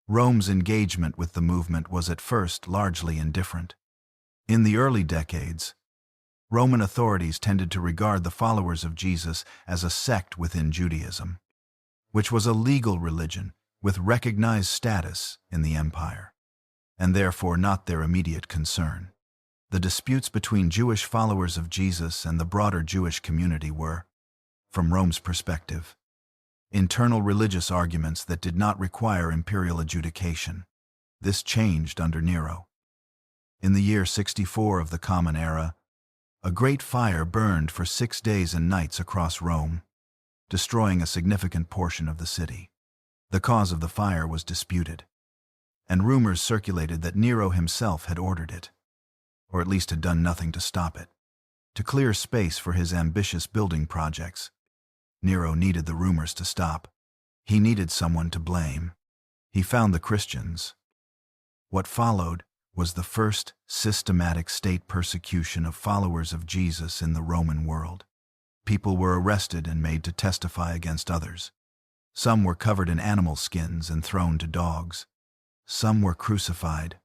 Rome's engagement with the movement was at first largely indifferent. In the early decades, Roman authorities tended to regard the followers of Jesus as a sect within Judaism, which was a legal religion with recognized status in the empire, and therefore not their immediate concern. The disputes between Jewish followers of Jesus and the broader Jewish community were, from Rome's perspective, internal religious arguments that did not require imperial adjudication. This changed under Nero. In the year 64 of the Common Era, a great fire burned for 6 days and nights across Rome, destroying a significant portion of the city. The cause of the fire was disputed, and rumors circulated that Nero himself had ordered it, or at least had done nothing to stop it. To clear space for his ambitious building projects, Nero needed the rumors to stop. He needed someone to blame. He found the Christians. What followed was the first systematic state persecution of followers of Jesus in the Roman world. People were arrested and made to testify against others. Some were covered in animal skins and thrown to dogs. Some were crucified.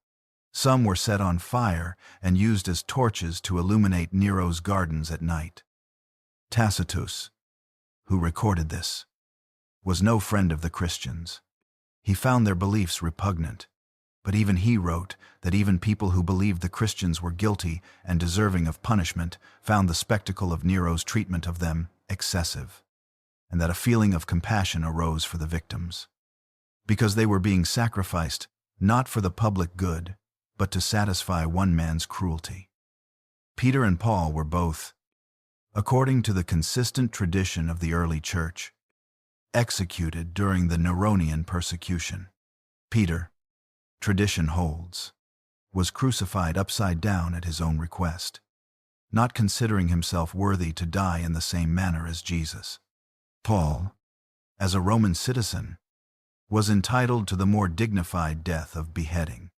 Some were set on fire and used as torches to illuminate Nero's gardens at night. Tacitus, who recorded this, was no friend of the Christians. He found their beliefs repugnant, but even he wrote that even people who believed the Christians were guilty and deserving of punishment found the spectacle of Nero's treatment of them excessive, and that a feeling of compassion arose for the victims, because they were being sacrificed not for the public good, but to satisfy one man's cruelty. Peter and Paul were both, according to the consistent tradition of the early church, executed during the Neronian persecution. Peter, tradition holds, was crucified upside down at his own request, not considering himself worthy to die in the same manner as Jesus. Paul, as a Roman citizen, was entitled to the more dignified death of beheading.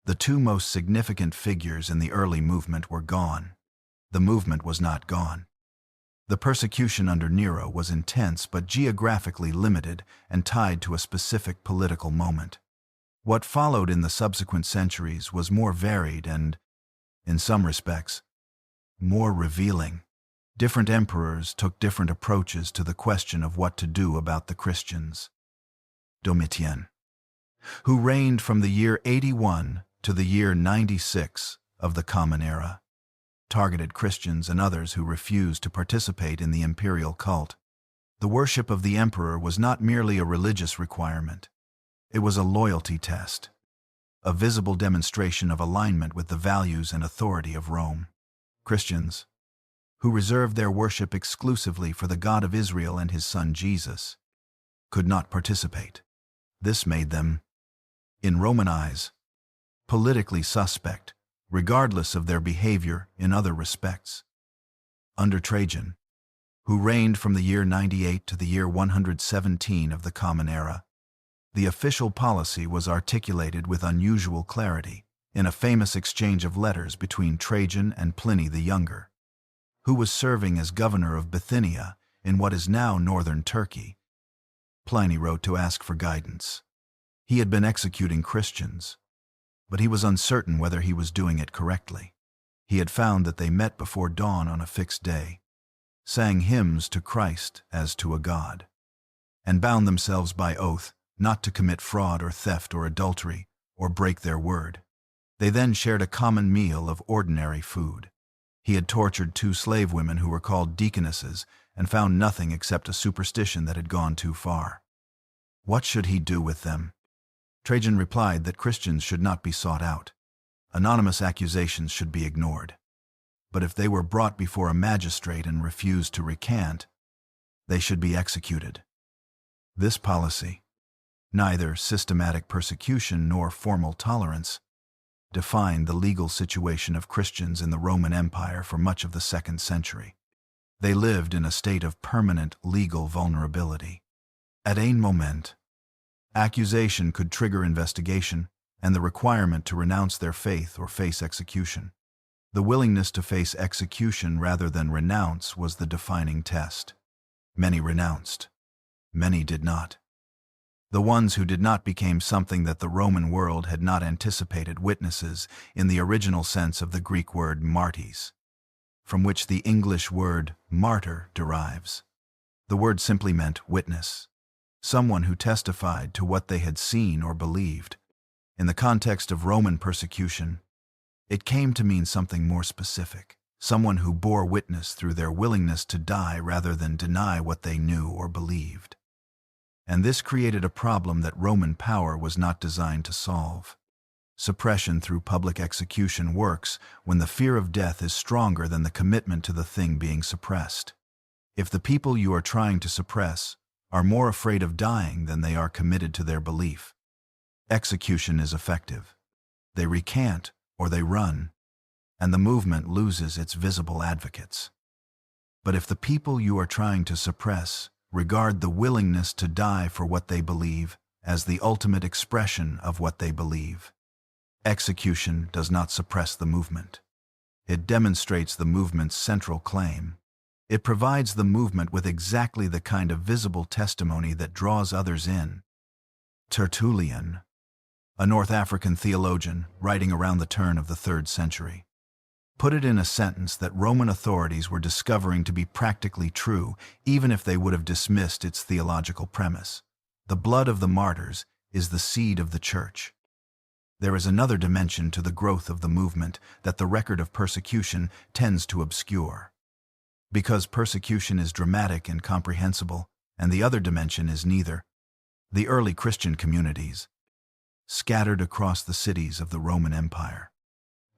The two most significant figures in the early movement were gone. The movement was not gone. The persecution under Nero was intense but geographically limited and tied to a specific political moment. What followed in the subsequent centuries was more varied and, in some respects, more revealing. Different emperors took different approaches to the question of what to do about the Christians. Domitian, who reigned from the year 81 to the year 96 of the Common Era, targeted Christians and others who refused to participate in the imperial cult. The worship of the emperor was not merely a religious requirement. It was a loyalty test, a visible demonstration of alignment with the values and authority of Rome. Christians, who reserved their worship exclusively for the God of Israel and his Son Jesus, could not participate. This made them, in Roman eyes, politically suspect, regardless of their behavior in other respects. Under Trajan, who reigned from the year 98 to the year 117 of the Common Era, the official policy was articulated with unusual clarity in a famous exchange of letters between Trajan and Pliny the Younger, who was serving as governor of Bithynia in what is now northern Turkey. Pliny wrote to ask for guidance. He had been executing Christians, but he was uncertain whether he was doing it correctly. He had found that they met before dawn on a fixed day, sang hymns to Christ as to a god, and bound themselves by oath not to commit fraud or theft or adultery or break their word. They then shared a common meal of ordinary food. He had tortured 2 slave women who were called deaconesses and found nothing except a superstition that had gone too far. What should he do with them? Trajan replied that Christians should not be sought out. Anonymous accusations should be ignored. But if they were brought before a magistrate and refused to recant, they should be executed. This policy, neither systematic persecution nor formal tolerance, defined the legal situation of Christians in the Roman Empire for much of the 2nd century. They lived in a state of permanent legal vulnerability. At un moment, accusation could trigger investigation and the requirement to renounce their faith or face execution. The willingness to face execution rather than renounce was the defining test. Many renounced. Many did not. The ones who did not became something that the Roman world had not anticipated: witnesses in the original sense of the Greek word martes, from which the English word martyr derives. The word simply meant witness, someone who testified to what they had seen or believed. In the context of Roman persecution, it came to mean something more specific, someone who bore witness through their willingness to die rather than deny what they knew or believed. And this created a problem that Roman power was not designed to solve. Suppression through public execution works when the fear of death is stronger than the commitment to the thing being suppressed. If the people you are trying to suppress are more afraid of dying than they are committed to their belief, execution is effective. They recant or they run, and the movement loses its visible advocates. But if the people you are trying to suppress regard the willingness to die for what they believe as the ultimate expression of what they believe, execution does not suppress the movement. It demonstrates the movement's central claim. It provides the movement with exactly the kind of visible testimony that draws others in. Tertullian, a North African theologian writing around the turn of the 3rd century, put it in a sentence that Roman authorities were discovering to be practically true, even if they would have dismissed its theological premise. The blood of the martyrs is the seed of the church. There is another dimension to the growth of the movement that the record of persecution tends to obscure. Because persecution is dramatic and comprehensible, and the other dimension is neither, the early Christian communities, scattered across the cities of the Roman Empire,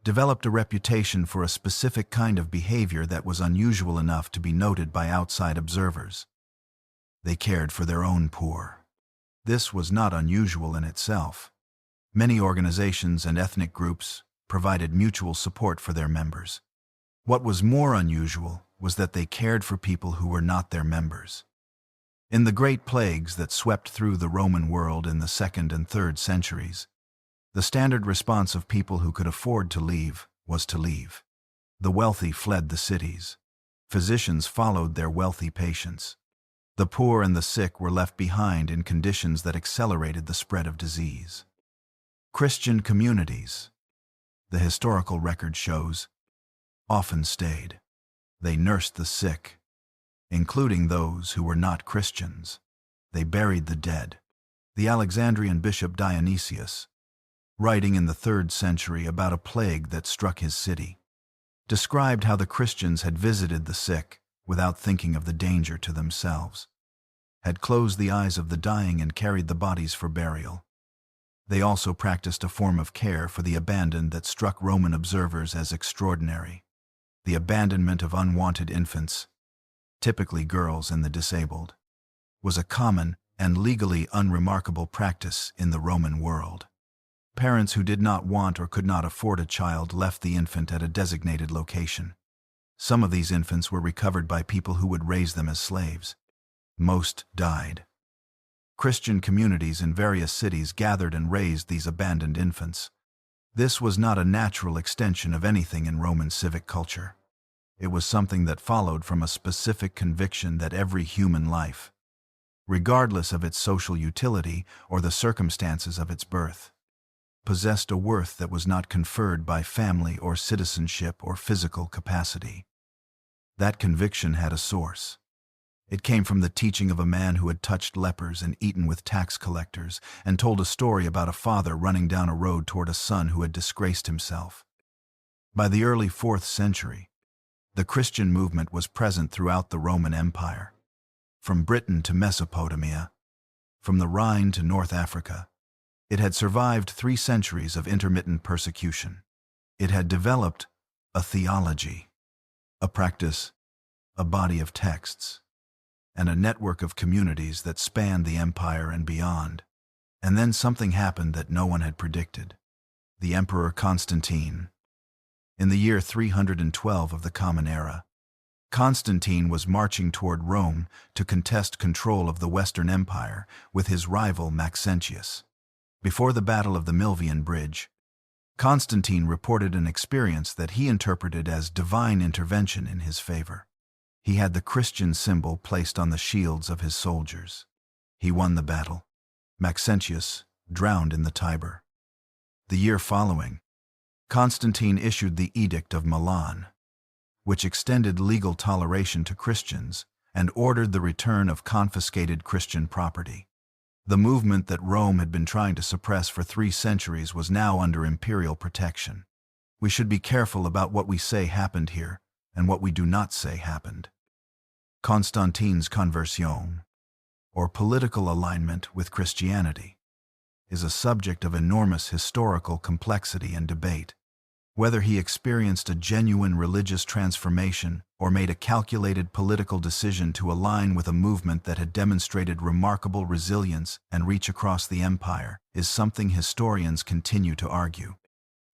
developed a reputation for a specific kind of behavior that was unusual enough to be noted by outside observers. They cared for their own poor. This was not unusual in itself. Many organizations and ethnic groups provided mutual support for their members. What was more unusual was that they cared for people who were not their members. In the great plagues that swept through the Roman world in the 2nd and 3rd centuries, the standard response of people who could afford to leave was to leave. The wealthy fled the cities. Physicians followed their wealthy patients. The poor and the sick were left behind in conditions that accelerated the spread of disease. Christian communities, the historical record shows, often stayed. They nursed the sick, including those who were not Christians. They buried the dead. The Alexandrian bishop Dionysius, writing in the 3rd century about a plague that struck his city, described how the Christians had visited the sick without thinking of the danger to themselves, had closed the eyes of the dying and carried the bodies for burial. They also practiced a form of care for the abandoned that struck Roman observers as extraordinary: the abandonment of unwanted infants, typically girls and the disabled, was a common and legally unremarkable practice in the Roman world. Parents who did not want or could not afford a child left the infant at a designated location. Some of these infants were recovered by people who would raise them as slaves. Most died. Christian communities in various cities gathered and raised these abandoned infants. This was not a natural extension of anything in Roman civic culture. It was something that followed from a specific conviction that every human life, regardless of its social utility or the circumstances of its birth, possessed a worth that was not conferred by family or citizenship or physical capacity. That conviction had a source. It came from the teaching of a man who had touched lepers and eaten with tax collectors, and told a story about a father running down a road toward a son who had disgraced himself. By the early 4th century, the Christian movement was present throughout the Roman Empire. From Britain to Mesopotamia, from the Rhine to North Africa, it had survived 3 centuries of intermittent persecution. It had developed a theology, a practice, a body of texts, and a network of communities that spanned the empire and beyond. And then something happened that no one had predicted. The Emperor Constantine. In the year 312 of the Common Era, Constantine was marching toward Rome to contest control of the Western Empire with his rival Maxentius. Before the Battle of the Milvian Bridge, Constantine reported an experience that he interpreted as divine intervention in his favor. He had the Christian symbol placed on the shields of his soldiers. He won the battle. Maxentius drowned in the Tiber. The year following, Constantine issued the Edict of Milan, which extended legal toleration to Christians and ordered the return of confiscated Christian property. The movement that Rome had been trying to suppress for 3 centuries was now under imperial protection. We should be careful about what we say happened here and what we do not say happened. Constantine's conversion, or political alignment with Christianity, is a subject of enormous historical complexity and debate. Whether he experienced a genuine religious transformation or made a calculated political decision to align with a movement that had demonstrated remarkable resilience and reach across the empire is something historians continue to argue.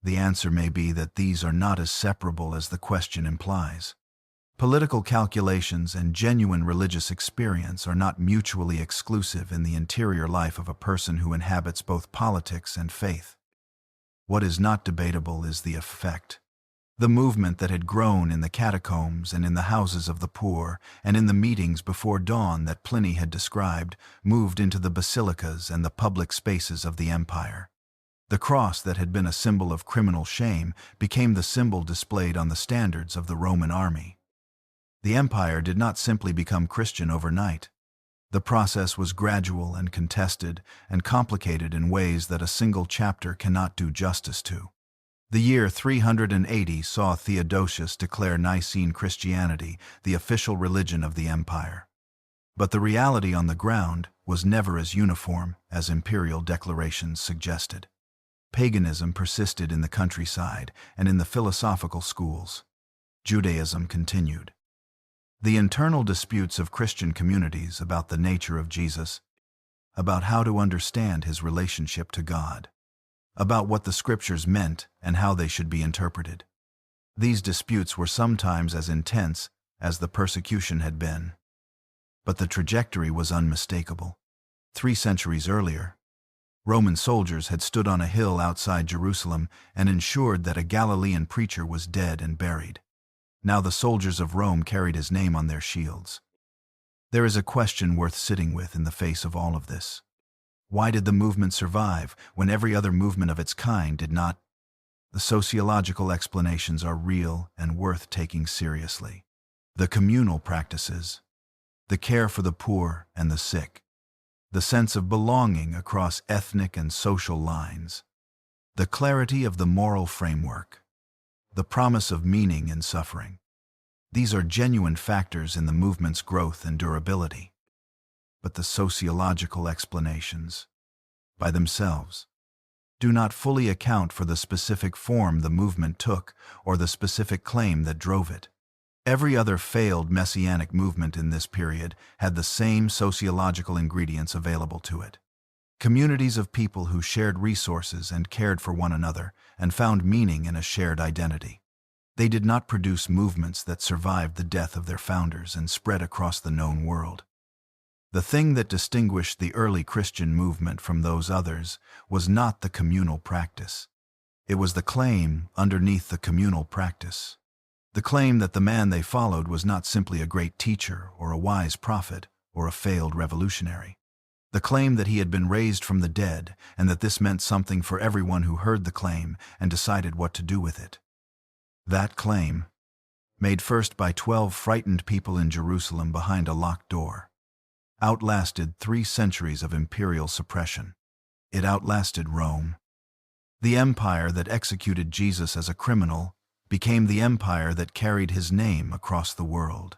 The answer may be that these are not as separable as the question implies. Political calculations and genuine religious experience are not mutually exclusive in the interior life of a person who inhabits both politics and faith. What is not debatable is the effect. The movement that had grown in the catacombs and in the houses of the poor and in the meetings before dawn that Pliny had described moved into the basilicas and the public spaces of the empire. The cross that had been a symbol of criminal shame became the symbol displayed on the standards of the Roman army. The empire did not simply become Christian overnight. The process was gradual and contested and complicated in ways that a single chapter cannot do justice to. The year 380 saw Theodosius declare Nicene Christianity the official religion of the empire. But the reality on the ground was never as uniform as imperial declarations suggested. Paganism persisted in the countryside and in the philosophical schools. Judaism continued. The internal disputes of Christian communities about the nature of Jesus, about how to understand his relationship to God, about what the scriptures meant and how they should be interpreted. These disputes were sometimes as intense as the persecution had been. But the trajectory was unmistakable. 3 centuries earlier, Roman soldiers had stood on a hill outside Jerusalem and ensured that a Galilean preacher was dead and buried. Now the soldiers of Rome carried his name on their shields. There is a question worth sitting with in the face of all of this. Why did the movement survive when every other movement of its kind did not? The sociological explanations are real and worth taking seriously. The communal practices, the care for the poor and the sick, the sense of belonging across ethnic and social lines, the clarity of the moral framework, the promise of meaning in suffering. These are genuine factors in the movement's growth and durability. But the sociological explanations, by themselves, do not fully account for the specific form the movement took or the specific claim that drove it. Every other failed messianic movement in this period had the same sociological ingredients available to it. Communities of people who shared resources and cared for one another and found meaning in a shared identity. They did not produce movements that survived the death of their founders and spread across the known world. The thing that distinguished the early Christian movement from those others was not the communal practice. It was the claim underneath the communal practice. The claim that the man they followed was not simply a great teacher or a wise prophet or a failed revolutionary. The claim that he had been raised from the dead and that this meant something for everyone who heard the claim and decided what to do with it. That claim, made first by 12 frightened people in Jerusalem behind a locked door, outlasted 3 centuries of imperial suppression. It outlasted Rome. The empire that executed Jesus as a criminal became the empire that carried his name across the world.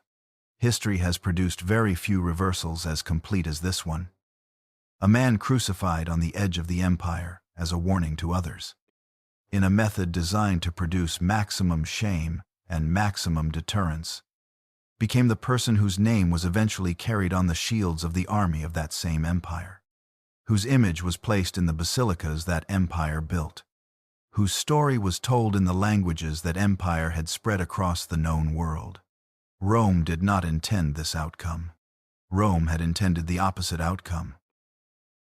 History has produced very few reversals as complete as this one. A man crucified on the edge of the empire as a warning to others, in a method designed to produce maximum shame and maximum deterrence, became the person whose name was eventually carried on the shields of the army of that same empire, whose image was placed in the basilicas that empire built, whose story was told in the languages that empire had spread across the known world. Rome did not intend this outcome. Rome had intended the opposite outcome.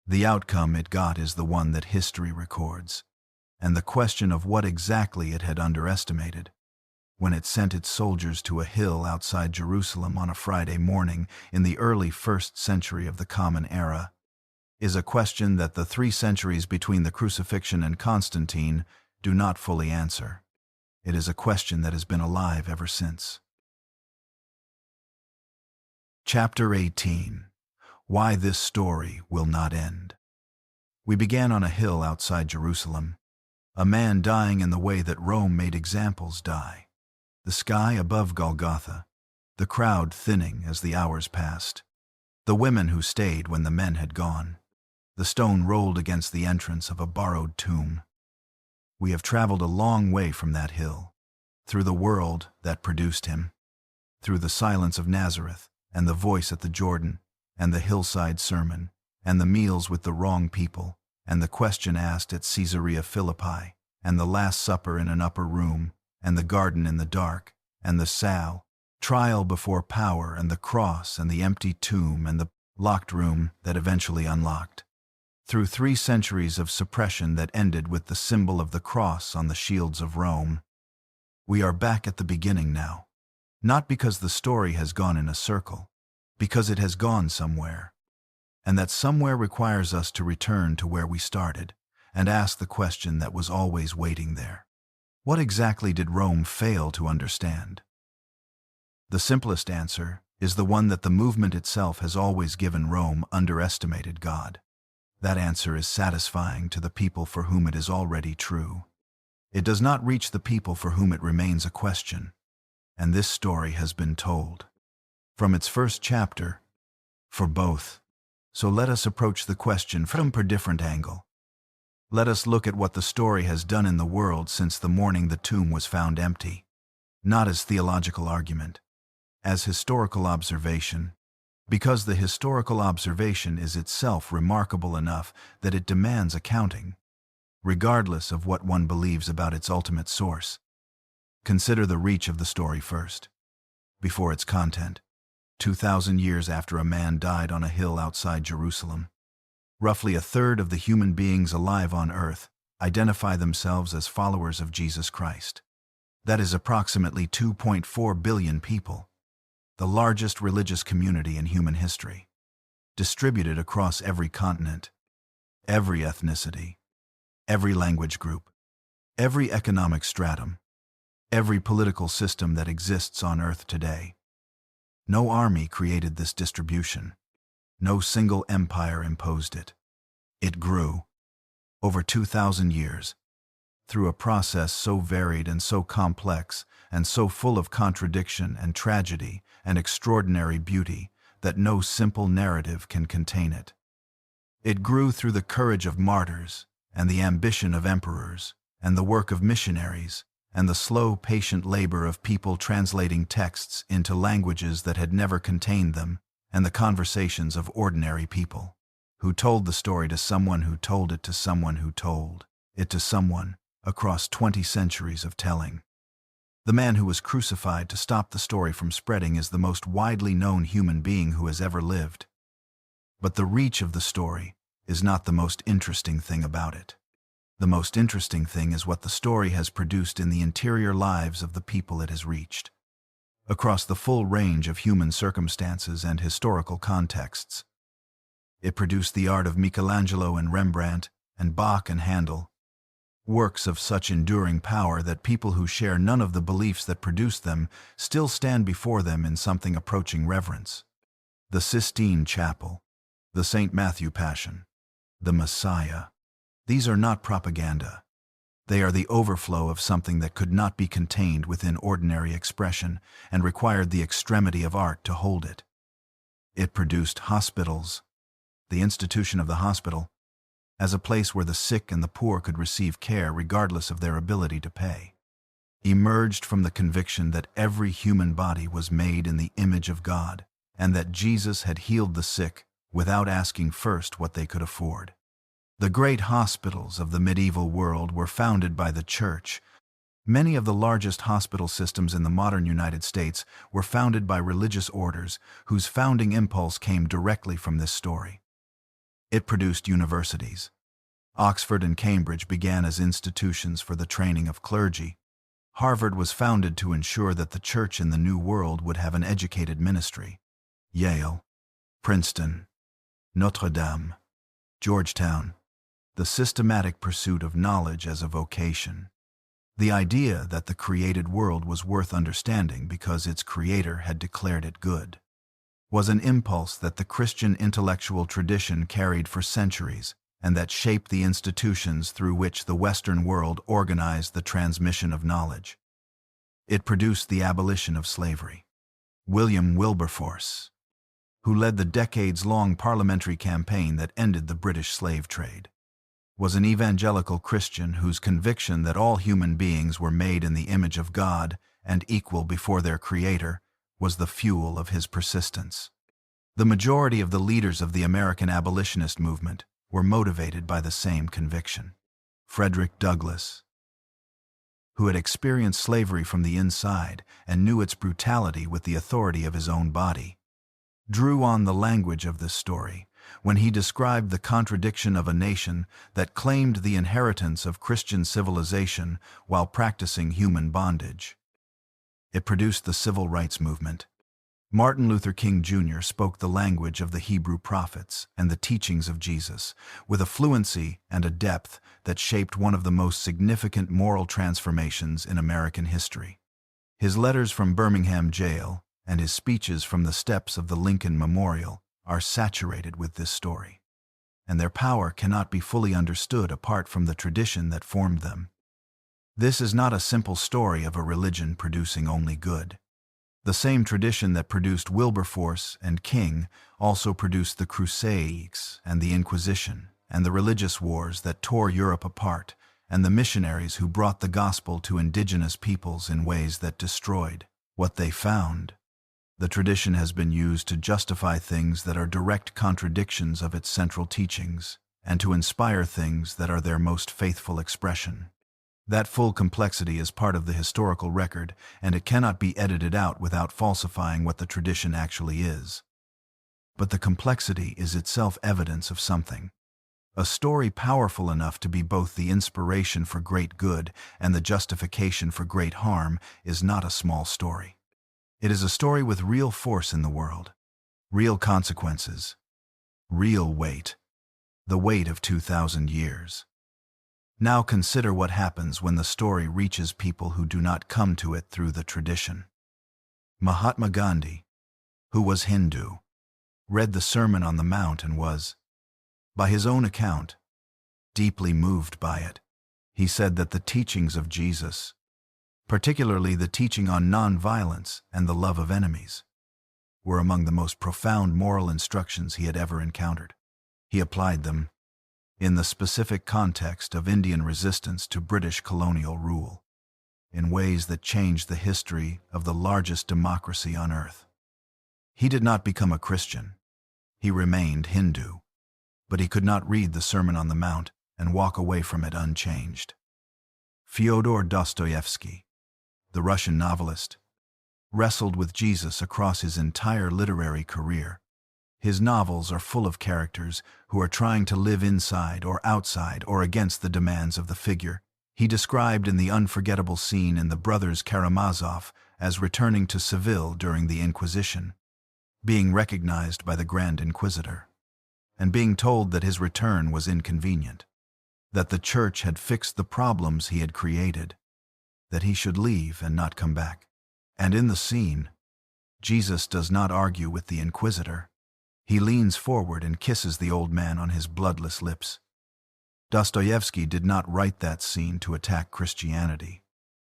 The outcome it got is the one that history records, and the question of what exactly it had underestimated, when it sent its soldiers to a hill outside Jerusalem on a Friday morning in the early 1st century of the Common Era, is a question that the 3 centuries between the crucifixion and Constantine do not fully answer. It is a question that has been alive ever since. Chapter 18. Why this story will not end. We began on a hill outside Jerusalem, a man dying in the way that Rome made examples die. The sky above Golgotha, the crowd thinning as the hours passed, the women who stayed when the men had gone, the stone rolled against the entrance of a borrowed tomb. We have traveled a long way from that hill, through the world that produced him, through the silence of Nazareth and the voice at the Jordan, and the hillside sermon, and the meals with the wrong people, and the question asked at Caesarea Philippi, and the Last Supper in an upper room, and the garden in the dark, and the trial before power, and the cross, and the empty tomb, and the locked room that eventually unlocked. Through 3 centuries of suppression that ended with the symbol of the cross on the shields of Rome. We are back at the beginning now, not because the story has gone in a circle, because it has gone somewhere, and that somewhere requires us to return to where we started and ask the question that was always waiting there. What exactly did Rome fail to understand? The simplest answer is the one that the movement itself has always given: Rome underestimated God. That answer is satisfying to the people for whom it is already true. It does not reach the people for whom it remains a question, and this story has been told from its first chapter, for both. So let us approach the question from a different angle. Let us look at what the story has done in the world since the morning the tomb was found empty, not as theological argument, as historical observation, because the historical observation is itself remarkable enough that it demands accounting, regardless of what one believes about its ultimate source. Consider the reach of the story first, before its content. 2,000 years after a man died on a hill outside Jerusalem, roughly a third of the human beings alive on earth identify themselves as followers of Jesus Christ. That is approximately 2.4 billion people, the largest religious community in human history, distributed across every continent, every ethnicity, every language group, every economic stratum, every political system that exists on earth today. No army created this distribution. No single empire imposed it. It grew, over 2,000 years, through a process so varied and so complex and so full of contradiction and tragedy and extraordinary beauty that no simple narrative can contain it. It grew through the courage of martyrs and the ambition of emperors, and the work of missionaries, and the slow, patient labor of people translating texts into languages that had never contained them, and the conversations of ordinary people, who told the story to someone who told it to someone who told it to someone, across 20 centuries of telling. The man who was crucified to stop the story from spreading is the most widely known human being who has ever lived. But the reach of the story is not the most interesting thing about it. The most interesting thing is what the story has produced in the interior lives of the people it has reached, across the full range of human circumstances and historical contexts. It produced the art of Michelangelo and Rembrandt, and Bach and Handel, works of such enduring power that people who share none of the beliefs that produced them still stand before them in something approaching reverence. The Sistine Chapel, the St. Matthew Passion, the Messiah. These are not propaganda. They are the overflow of something that could not be contained within ordinary expression and required the extremity of art to hold it. It produced hospitals, the institution of the hospital, as a place where the sick and the poor could receive care regardless of their ability to pay. Emerged from the conviction that every human body was made in the image of God, and that Jesus had healed the sick without asking first what they could afford. The great hospitals of the medieval world were founded by the Church. Many of the largest hospital systems in the modern United States were founded by religious orders whose founding impulse came directly from this story. It produced universities. Oxford and Cambridge began as institutions for the training of clergy. Harvard was founded to ensure that the Church in the New World would have an educated ministry. Yale, Princeton, Notre Dame, Georgetown. The systematic pursuit of knowledge as a vocation. The idea that the created world was worth understanding because its creator had declared it good was an impulse that the Christian intellectual tradition carried for centuries and that shaped the institutions through which the Western world organized the transmission of knowledge. It produced the abolition of slavery. William Wilberforce, who led the decades-long parliamentary campaign that ended the British slave trade, was an evangelical Christian whose conviction that all human beings were made in the image of God and equal before their Creator was the fuel of his persistence. The majority of the leaders of the American abolitionist movement were motivated by the same conviction. Frederick Douglass, who had experienced slavery from the inside and knew its brutality with the authority of his own body, drew on the language of this story when he described the contradiction of a nation that claimed the inheritance of Christian civilization while practicing human bondage. It produced the civil rights movement. Martin Luther King Jr. spoke the language of the Hebrew prophets and the teachings of Jesus with a fluency and a depth that shaped one of the most significant moral transformations in American history. His letters from Birmingham jail and his speeches from the steps of the Lincoln Memorial are saturated with this story, and their power cannot be fully understood apart from the tradition that formed them. This is not a simple story of a religion producing only good. The same tradition that produced Wilberforce and King also produced the Crusades and the Inquisition and the religious wars that tore Europe apart, and the missionaries who brought the gospel to indigenous peoples in ways that destroyed what they found. The tradition has been used to justify things that are direct contradictions of its central teachings, and to inspire things that are their most faithful expression. That full complexity is part of the historical record, and it cannot be edited out without falsifying what the tradition actually is. But the complexity is itself evidence of something. A story powerful enough to be both the inspiration for great good and the justification for great harm is not a small story. It is a story with real force in the world, real consequences, real weight, the weight of 2,000 years. Now consider what happens when the story reaches people who do not come to it through the tradition. Mahatma Gandhi, who was Hindu, read the Sermon on the Mount and was, by his own account, deeply moved by it. He said that the teachings of Jesus, particularly the teaching on non-violence and the love of enemies, were among the most profound moral instructions he had ever encountered. He applied them, in the specific context of Indian resistance to British colonial rule, in ways that changed the history of the largest democracy on earth. He did not become a Christian. He remained Hindu, but he could not read the Sermon on the Mount and walk away from it unchanged. Fyodor Dostoevsky, the Russian novelist, wrestled with Jesus across his entire literary career. His novels are full of characters who are trying to live inside or outside or against the demands of the figure he described in the unforgettable scene in The Brothers Karamazov as returning to Seville during the Inquisition, being recognized by the Grand Inquisitor, and being told that his return was inconvenient, that the church had fixed the problems he had created, that he should leave and not come back. And in the scene, Jesus does not argue with the Inquisitor. He leans forward and kisses the old man on his bloodless lips. Dostoevsky did not write that scene to attack Christianity.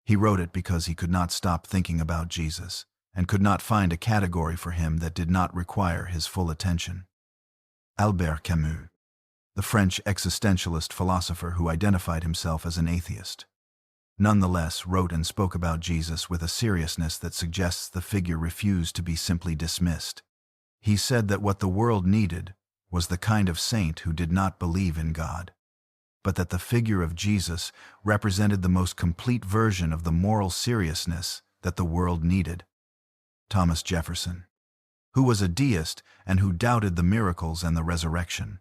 He wrote it because he could not stop thinking about Jesus and could not find a category for him that did not require his full attention. Albert Camus, the French existentialist philosopher who identified himself as an atheist, nonetheless wrote and spoke about Jesus with a seriousness that suggests the figure refused to be simply dismissed. He said that what the world needed was the kind of saint who did not believe in God, but that the figure of Jesus represented the most complete version of the moral seriousness that the world needed. Thomas Jefferson, who was a deist and who doubted the miracles and the resurrection,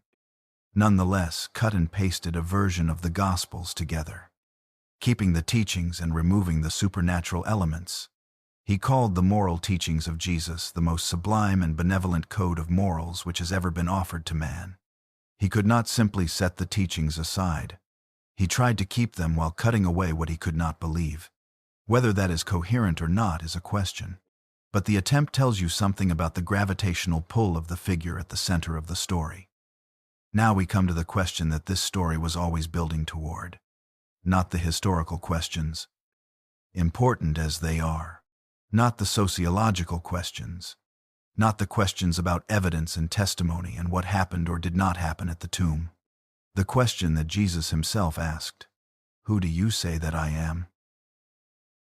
nonetheless cut and pasted a version of the Gospels together, keeping the teachings and removing the supernatural elements. He called the moral teachings of Jesus the most sublime and benevolent code of morals which has ever been offered to man. He could not simply set the teachings aside. He tried to keep them while cutting away what he could not believe. Whether that is coherent or not is a question, but the attempt tells you something about the gravitational pull of the figure at the center of the story. Now we come to the question that this story was always building toward, not the historical questions, important as they are, not the sociological questions, not the questions about evidence and testimony and what happened or did not happen at the tomb. The question that Jesus himself asked, "Who do you say that I am?"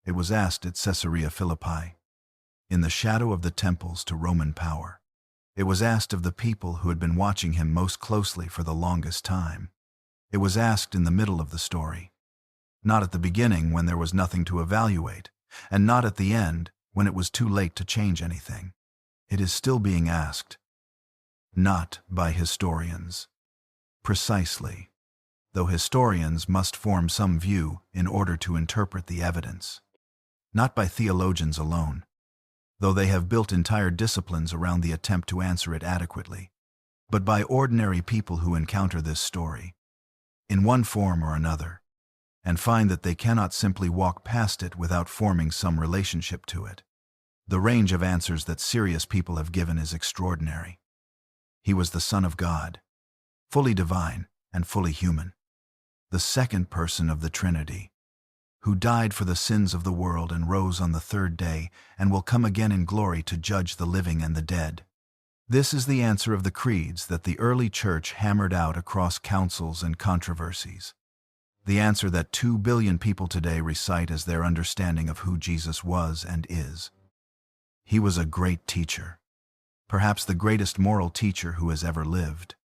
It was asked at Caesarea Philippi, in the shadow of the temples to Roman power. It was asked of the people who had been watching him most closely for the longest time. It was asked in the middle of the story, not at the beginning when there was nothing to evaluate, and not at the end when it was too late to change anything. It is still being asked, not by historians, precisely, though historians must form some view in order to interpret the evidence, not by theologians alone, though they have built entire disciplines around the attempt to answer it adequately, but by ordinary people who encounter this story, in one form or another, and find that they cannot simply walk past it without forming some relationship to it. The range of answers that serious people have given is extraordinary. He was the Son of God, fully divine and fully human, the second person of the Trinity, who died for the sins of the world and rose on the third day and will come again in glory to judge the living and the dead. This is the answer of the creeds that the early church hammered out across councils and controversies. The answer that 2 billion people today recite as their understanding of who Jesus was and is. He was a great teacher, perhaps the greatest moral teacher who has ever lived,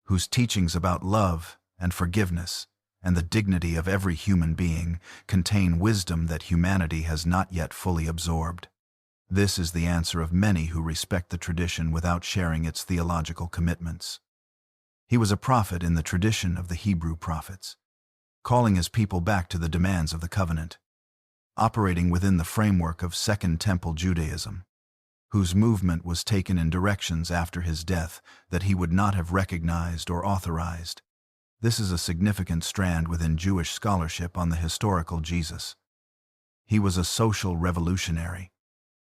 whose teachings about love and forgiveness and the dignity of every human being contain wisdom that humanity has not yet fully absorbed. This is the answer of many who respect the tradition without sharing its theological commitments. He was a prophet in the tradition of the Hebrew prophets, calling his people back to the demands of the covenant, operating within the framework of Second Temple Judaism, whose movement was taken in directions after his death that he would not have recognized or authorized. This is a significant strand within Jewish scholarship on the historical Jesus. He was a social revolutionary,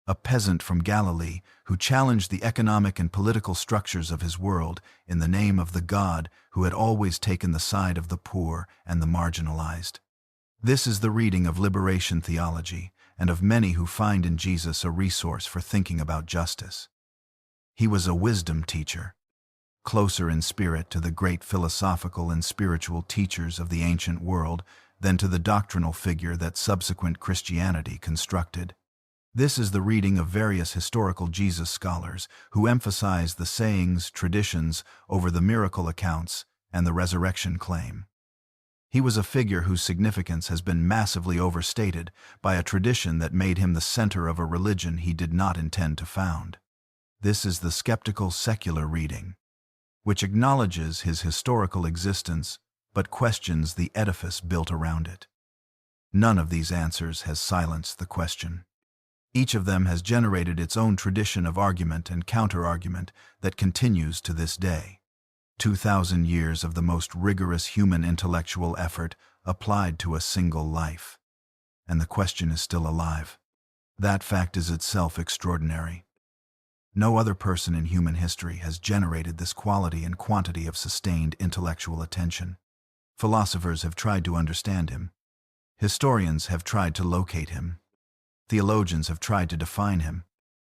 a peasant from Galilee who challenged the economic and political structures of his world in the name of the God who had always taken the side of the poor and the marginalized. This is the reading of liberation theology and of many who find in Jesus a resource for thinking about justice. He was a wisdom teacher, closer in spirit to the great philosophical and spiritual teachers of the ancient world than to the doctrinal figure that subsequent Christianity constructed. This is the reading of various historical Jesus scholars who emphasize the sayings, traditions over the miracle accounts and the resurrection claim. He was a figure whose significance has been massively overstated by a tradition that made him the center of a religion he did not intend to found. This is the skeptical secular reading, which acknowledges his historical existence but questions the edifice built around it. None of these answers has silenced the question. Each of them has generated its own tradition of argument and counter-argument that continues to this day. 2,000 years of the most rigorous human intellectual effort applied to a single life. And the question is still alive. That fact is itself extraordinary. No other person in human history has generated this quality and quantity of sustained intellectual attention. Philosophers have tried to understand him. Historians have tried to locate him. Theologians have tried to define him.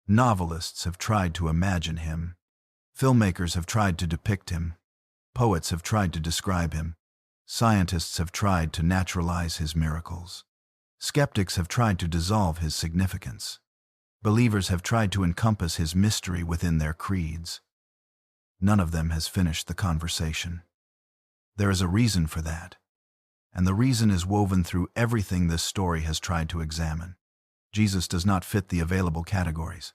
Novelists have tried to imagine him. Filmmakers have tried to depict him. Poets have tried to describe him. Scientists have tried to naturalize his miracles. Skeptics have tried to dissolve his significance. Believers have tried to encompass his mystery within their creeds. None of them has finished the conversation. There is a reason for that, and the reason is woven through everything this story has tried to examine. Jesus does not fit the available categories.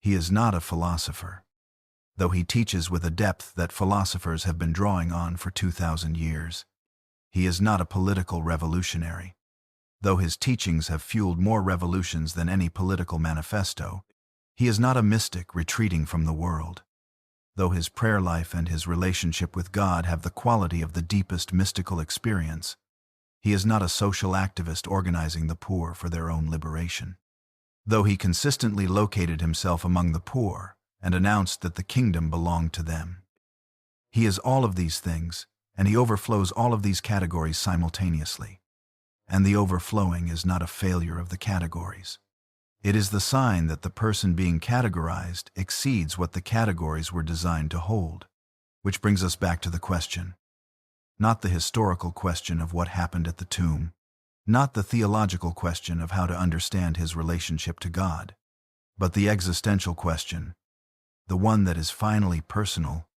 He is not a philosopher, though he teaches with a depth that philosophers have been drawing on for 2,000 years. He is not a political revolutionary, though his teachings have fueled more revolutions than any political manifesto. He is not a mystic retreating from the world, though his prayer life and his relationship with God have the quality of the deepest mystical experience. He is not a social activist organizing the poor for their own liberation, though he consistently located himself among the poor and announced that the kingdom belonged to them. He is all of these things, and he overflows all of these categories simultaneously. And the overflowing is not a failure of the categories. It is the sign that the person being categorized exceeds what the categories were designed to hold. Which brings us back to the question. Not the historical question of what happened at the tomb, not the theological question of how to understand his relationship to God, but the existential question, the one that is finally personal,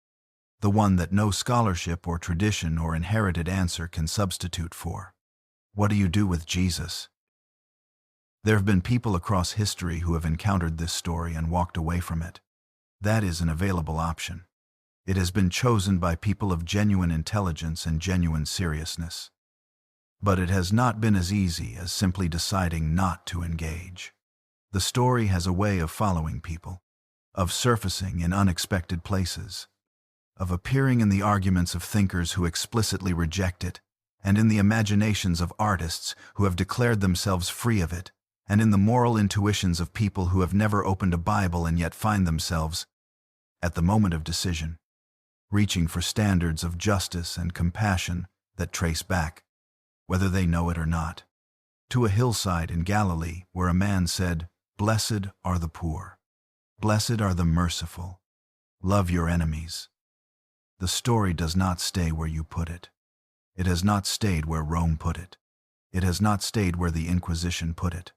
the one that no scholarship or tradition or inherited answer can substitute for. What do you do with Jesus? There have been people across history who have encountered this story and walked away from it. That is an available option. It has been chosen by people of genuine intelligence and genuine seriousness. But it has not been as easy as simply deciding not to engage. The story has a way of following people, of surfacing in unexpected places, of appearing in the arguments of thinkers who explicitly reject it, and in the imaginations of artists who have declared themselves free of it, and in the moral intuitions of people who have never opened a Bible and yet find themselves, at the moment of decision, reaching for standards of justice and compassion that trace back, whether they know it or not, to a hillside in Galilee where a man said, "Blessed are the poor. Blessed are the merciful. Love your enemies." The story does not stay where you put it. It has not stayed where Rome put it. It has not stayed where the Inquisition put it,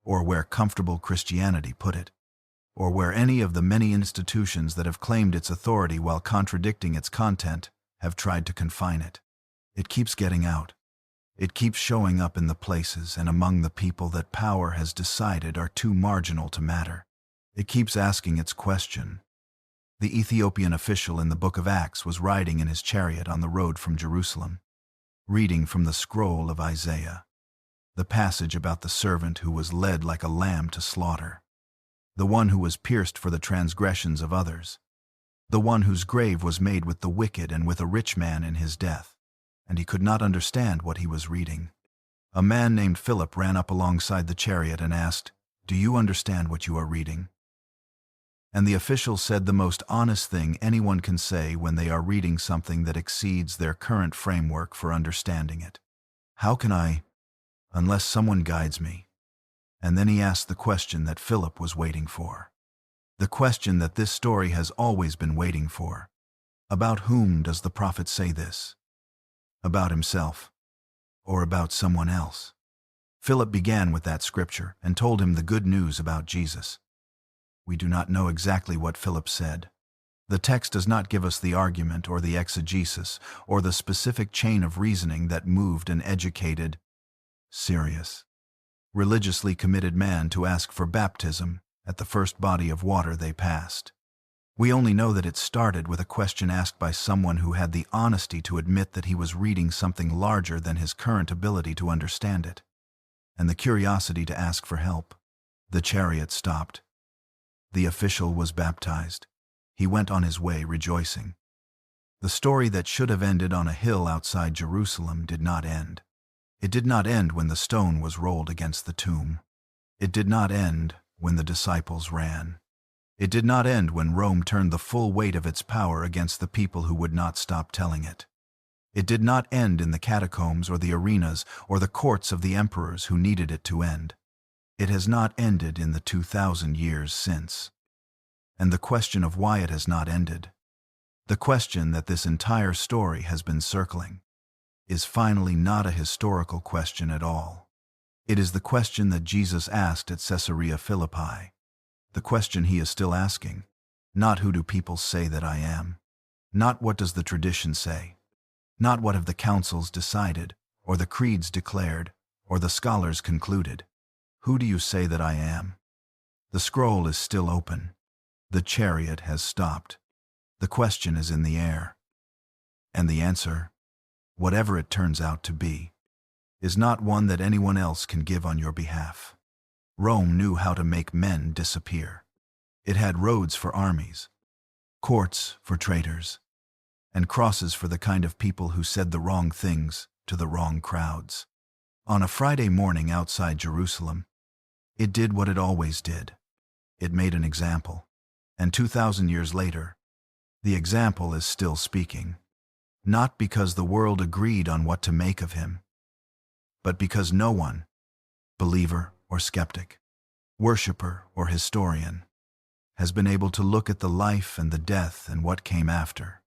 or where comfortable Christianity put it, or where any of the many institutions that have claimed its authority while contradicting its content have tried to confine it. It keeps getting out. It keeps showing up in the places and among the people that power has decided are too marginal to matter. It keeps asking its question. The Ethiopian official in the book of Acts was riding in his chariot on the road from Jerusalem, reading from the scroll of Isaiah, the passage about the servant who was led like a lamb to slaughter, the one who was pierced for the transgressions of others, the one whose grave was made with the wicked and with a rich man in his death, and he could not understand what he was reading. A man named Philip ran up alongside the chariot and asked, "Do you understand what you are reading?" And the official said the most honest thing anyone can say when they are reading something that exceeds their current framework for understanding it. "How can I, unless someone guides me?" And then he asked the question that Philip was waiting for. The question that this story has always been waiting for. About whom does the prophet say this? About himself, or about someone else? Philip began with that scripture and told him the good news about Jesus. We do not know exactly what Philip said. The text does not give us the argument or the exegesis or the specific chain of reasoning that moved an educated, serious, religiously committed man to ask for baptism at the first body of water they passed. We only know that it started with a question asked by someone who had the honesty to admit that he was reading something larger than his current ability to understand it, and the curiosity to ask for help. The chariot stopped. The official was baptized. He went on his way rejoicing. The story that should have ended on a hill outside Jerusalem did not end. It did not end when the stone was rolled against the tomb. It did not end when the disciples ran. It did not end when Rome turned the full weight of its power against the people who would not stop telling it. It did not end in the catacombs or the arenas or the courts of the emperors who needed it to end. It has not ended in the 2,000 years since. And the question of why it has not ended, the question that this entire story has been circling, is finally not a historical question at all. It is the question that Jesus asked at Caesarea Philippi. The question he is still asking, not who do people say that I am, not what does the tradition say, not what have the councils decided, or the creeds declared, or the scholars concluded. Who do you say that I am? The scroll is still open. The chariot has stopped. The question is in the air. And the answer, whatever it turns out to be, is not one that anyone else can give on your behalf. Rome knew how to make men disappear. It had roads for armies, courts for traitors, and crosses for the kind of people who said the wrong things to the wrong crowds. On a Friday morning outside Jerusalem, it did what it always did. It made an example. And 2,000 years later, the example is still speaking. Not because the world agreed on what to make of him, but because no one, believer or skeptic, worshipper or historian, has been able to look at the life and the death and what came after,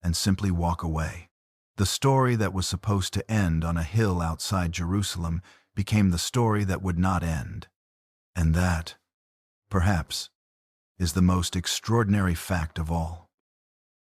and simply walk away. The story that was supposed to end on a hill outside Jerusalem became the story that would not end. And that, perhaps, is the most extraordinary fact of all.